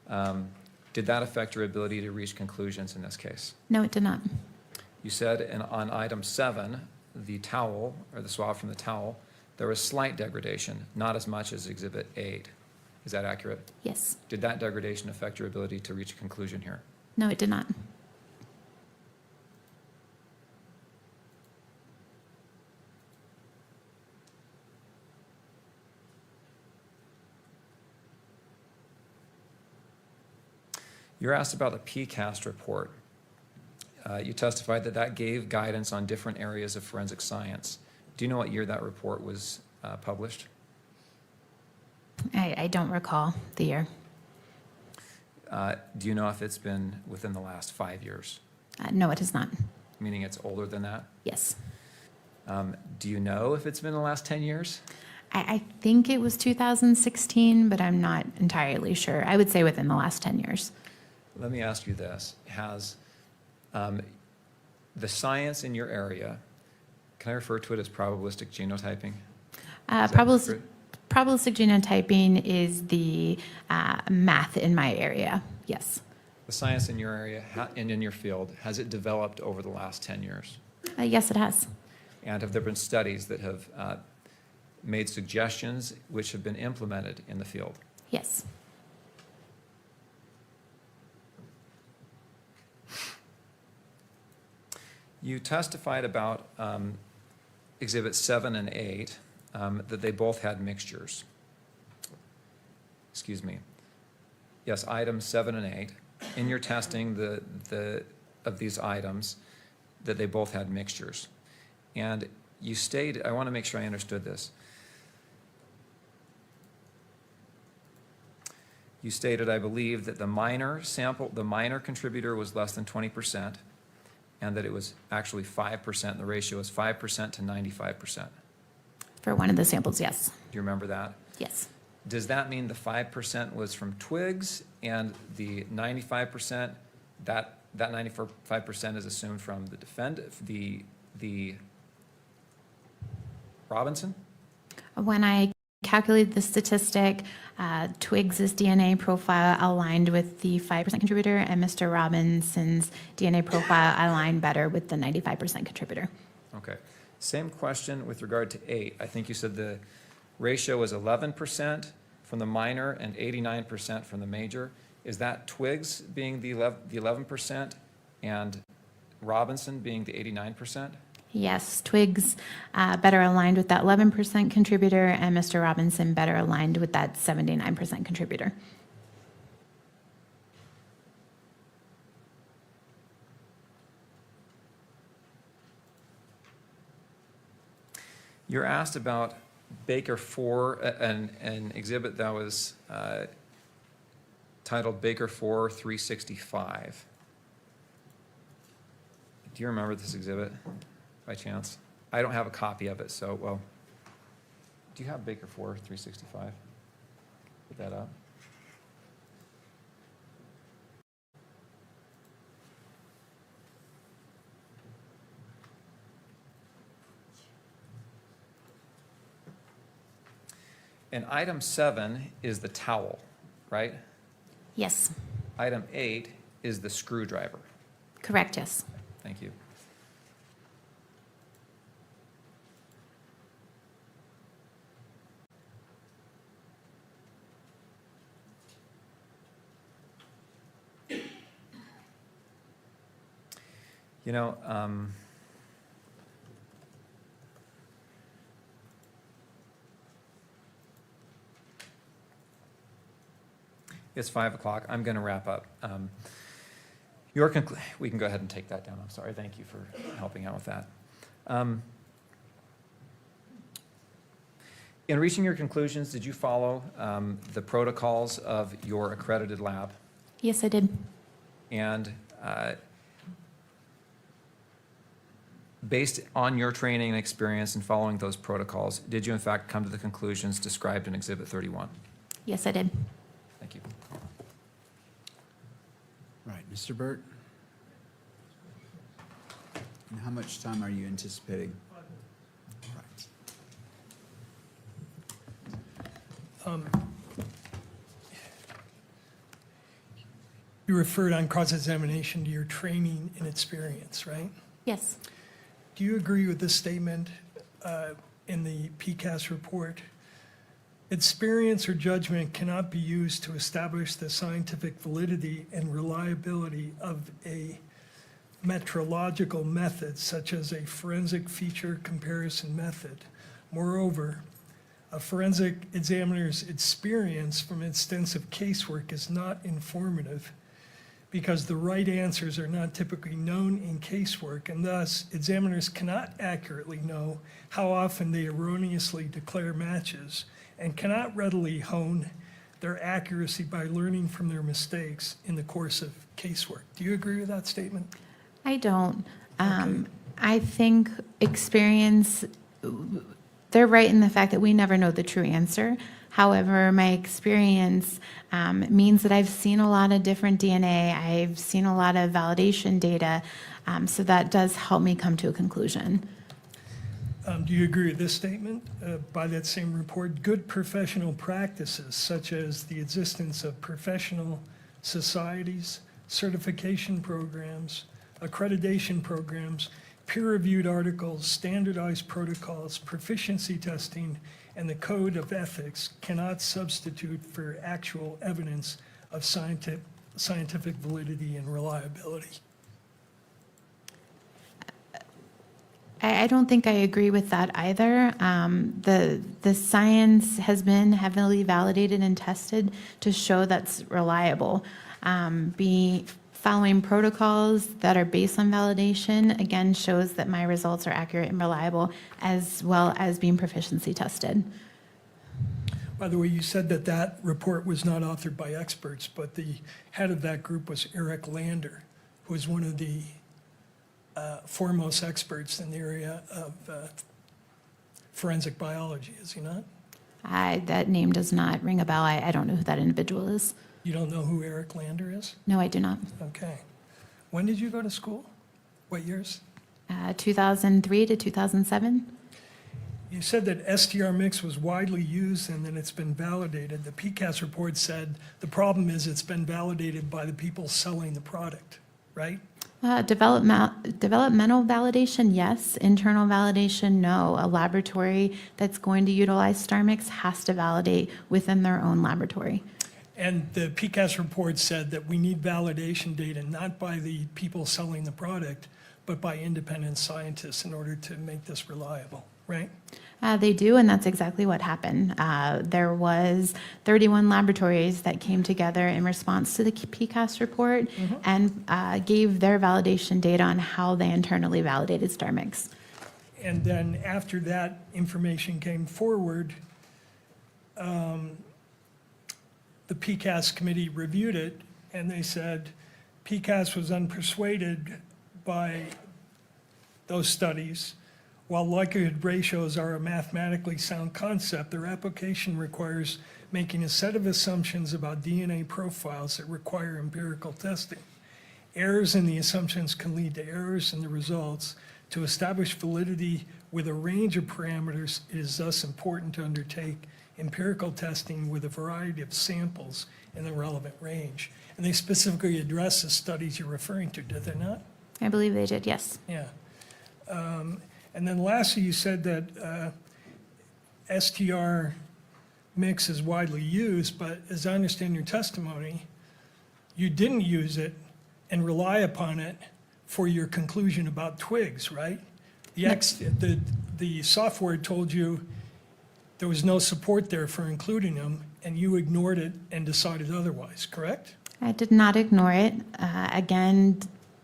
Speaker 7: Did that affect your ability to reach conclusions in this case?
Speaker 12: No, it did not.
Speaker 7: You said on item 7, the towel, or the swab from the towel, there was slight degradation, not as much as Exhibit 8. Is that accurate?
Speaker 12: Yes.
Speaker 7: Did that degradation affect your ability to reach a conclusion here?
Speaker 12: No, it did not.
Speaker 7: You're asked about the PCAST report. You testified that that gave guidance on different areas of forensic science. Do you know what year that report was published?
Speaker 12: I don't recall the year.
Speaker 7: Do you know if it's been within the last 5 years?
Speaker 12: No, it is not.
Speaker 7: Meaning it's older than that?
Speaker 12: Yes.
Speaker 7: Do you know if it's been the last 10 years?
Speaker 12: I think it was 2016, but I'm not entirely sure. I would say within the last 10 years.
Speaker 7: Let me ask you this. Has the science in your area, can I refer to it as probabilistic genotyping?
Speaker 12: Probabilistic genotyping is the math in my area, yes.
Speaker 7: The science in your area and in your field, has it developed over the last 10 years?
Speaker 12: Yes, it has.
Speaker 7: And have there been studies that have made suggestions which have been implemented in the field?
Speaker 12: Yes.
Speaker 7: You testified about Exhibits 7 and 8, that they both had mixtures. Excuse me. Yes, items 7 and 8. In your testing of these items, that they both had mixtures. And you stated, I want to make sure I understood this. You stated, I believe, that the minor contributor was less than 20%, and that it was actually 5%. The ratio is 5% to 95%.
Speaker 12: For one of the samples, yes.
Speaker 7: Do you remember that?
Speaker 12: Yes.
Speaker 7: Does that mean the 5% was from Twiggs and the 95%, that 95% is assumed from the defendant, the Robinson?
Speaker 12: When I calculated the statistic, Twiggs's DNA profile aligned with the 5% contributor, and Mr. Robinson's DNA profile aligned better with the 95% contributor.
Speaker 7: Okay. Same question with regard to 8. I think you said the ratio was 11% from the minor and 89% from the major. Is that Twiggs being the 11% and Robinson being the 89%?
Speaker 12: Yes, Twiggs better aligned with that 11% contributor, and Mr. Robinson better aligned with that 79% contributor.
Speaker 7: You're asked about Baker 4, an exhibit that was titled Baker 4 365. Do you remember this exhibit by chance? I don't have a copy of it, so, well, Do you have Baker 4, 365? Put that up. And item 7 is the towel, right?
Speaker 12: Yes,
Speaker 7: Item 8 is the screwdriver.
Speaker 12: correct, yes.
Speaker 7: Thank you. You know, it's 5 o'clock. I'm going to wrap up. We can go ahead and take that down. I'm sorry. Thank you for helping out with that. In reaching your conclusions, did you follow the protocols of your accredited lab?
Speaker 12: Yes, I did.
Speaker 7: And based on your training and experience in following those protocols, did you in fact come to the conclusions described in Exhibit 31?
Speaker 12: Yes, I did.
Speaker 7: Thank you.
Speaker 1: Right, Mr. Burt? And how much time are you anticipating? Right.
Speaker 8: You referred on cross-examination to your training and experience, right?
Speaker 12: Yes,
Speaker 8: Do you agree with this statement in the PCAST report? Experience or judgment cannot be used to establish the scientific validity and reliability of a metrological method, such as a forensic feature comparison method. Moreover, a forensic examiner's experience from extensive casework is not informative because the right answers are not typically known in casework, and thus examiners cannot accurately know how often they erroneously declare matches and cannot readily hone their accuracy by learning from their mistakes in the course of casework. Do you agree with that statement?
Speaker 12: I don't. I think experience, they're right in the fact that we never know the true answer. However, my experience means that I've seen a lot of different DNA. I've seen a lot of validation data, so that does help me come to a conclusion.
Speaker 8: Do you agree with this statement by that same report? Good professional practices, such as the existence of professional societies, certification programs, accreditation programs, peer-reviewed articles, standardized protocols, proficiency testing, and the code of ethics cannot substitute for actual evidence of scientific validity and reliability.
Speaker 12: I don't think I agree with that either. The science has been heavily validated and tested to show that's reliable. Following protocols that are based on validation, again, shows that my results are accurate and reliable, as well as being proficiency tested.
Speaker 8: By the way, you said that that report was not authored by experts, but the head of that group was Eric Lander, who is one of the foremost experts in the area of forensic biology, is he not?
Speaker 12: That name does not ring a bell. I don't know who that individual is.
Speaker 8: You don't know who Eric Lander is?
Speaker 12: No, I do not.
Speaker 8: Okay. When did you go to school? What years?
Speaker 12: 2003 to 2007.
Speaker 8: You said that STR mix was widely used and that it's been validated. The PCAST report said the problem is it's been validated by the people selling the product, right?
Speaker 12: Developmental validation, yes. Internal validation, no. A laboratory that's going to utilize STAR mix has to validate within their own laboratory.
Speaker 8: And the PCAST report said that we need validation data not by the people selling the product, but by independent scientists in order to make this reliable, right?
Speaker 12: They do, and that's exactly what happened. There was 31 laboratories that came together in response to the PCAST report and gave their validation data on how they internally validated STAR mix.
Speaker 8: And then after that information came forward, the PCAST committee reviewed it, and they said PCAST was unpersuaded by those studies While likelihood ratios are a mathematically sound concept, their application requires making a set of assumptions about DNA profiles that require empirical testing. Errors in the assumptions can lead to errors in the results. To establish validity with a range of parameters, it is thus important to undertake empirical testing with a variety of samples in the relevant range. And they specifically address the studies you're referring to, did they not?
Speaker 12: I believe they did, yes.
Speaker 8: Yeah. And then lastly, you said that STR mix is widely used, but as I understand your testimony, you didn't use it and rely upon it for your conclusion about Twiggs, right? The software told you there was no support there for including them, and you ignored it and decided otherwise, correct?
Speaker 12: I did not ignore it. Again,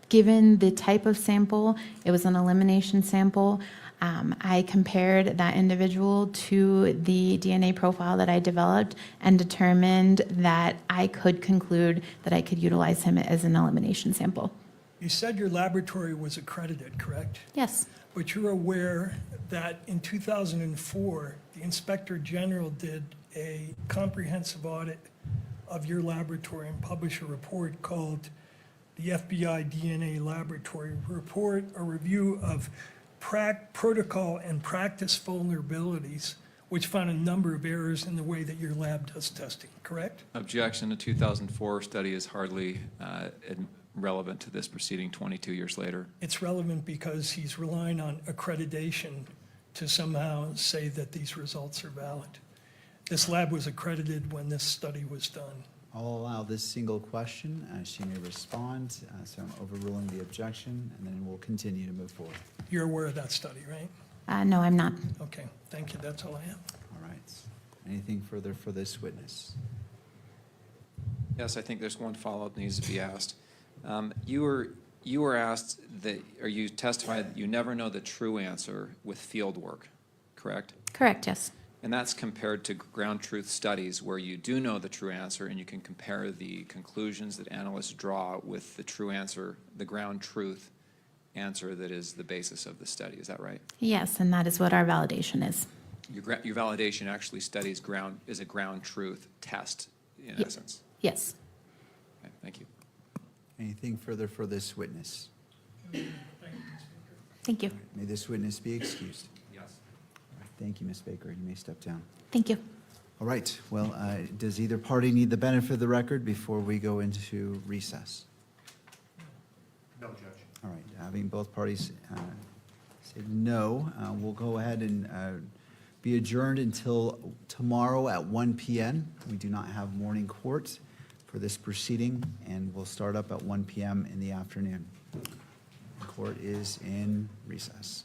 Speaker 12: given the type of sample, it was an elimination sample. I compared that individual to the DNA profile that I developed and determined that I could conclude that I could utilize him as an elimination sample.
Speaker 8: You said your laboratory was accredited, correct?
Speaker 12: Yes.
Speaker 8: But you're aware that in 2004, the Inspector General did a comprehensive audit of your laboratory and published a report called the FBI DNA Laboratory Report, a review of protocol and practice vulnerabilities, which found a number of errors in the way that your lab does testing, correct?
Speaker 11: Objection. The 2004 study is hardly relevant to this proceeding 22 years later.
Speaker 8: It's relevant because he's relying on accreditation to somehow say that these results are valid. This lab was accredited when this study was done.
Speaker 1: I'll allow this single question. She may respond, so I'm overruling the objection, and then we'll continue to move forward.
Speaker 8: You're aware of that study, right?
Speaker 12: No, I'm not.
Speaker 8: Okay, thank you, that's all I have.
Speaker 1: All right. Anything further for this witness?
Speaker 11: Yes, I think there's one follow-up that needs to be asked. You were asked that, or you testified that you never know the true answer with field work, correct?
Speaker 12: Correct, yes.
Speaker 11: And that's compared to ground truth studies where you do know the true answer and you can compare the conclusions that analysts draw with the true answer, the ground truth answer that is the basis of the study. Is that right?
Speaker 12: Yes, and that is what our validation is.
Speaker 11: Your validation actually studies is a ground truth test in essence.
Speaker 12: Yes.
Speaker 11: Okay, thank you.
Speaker 1: Anything further for this witness?
Speaker 12: Thank you.
Speaker 1: May this witness be excused.
Speaker 11: Yes.
Speaker 1: All right, thank you, Ms. Baker. You may step down.
Speaker 12: Thank you.
Speaker 1: All right. Well, does either party need the benefit of the record before we go into recess?
Speaker 2: No, Judge.
Speaker 1: All right. Having both parties say no, we'll go ahead and be adjourned until tomorrow at 1 p.m. We do not have morning court for this proceeding, and we'll start up at 1 p.m. in the afternoon. The court is in recess.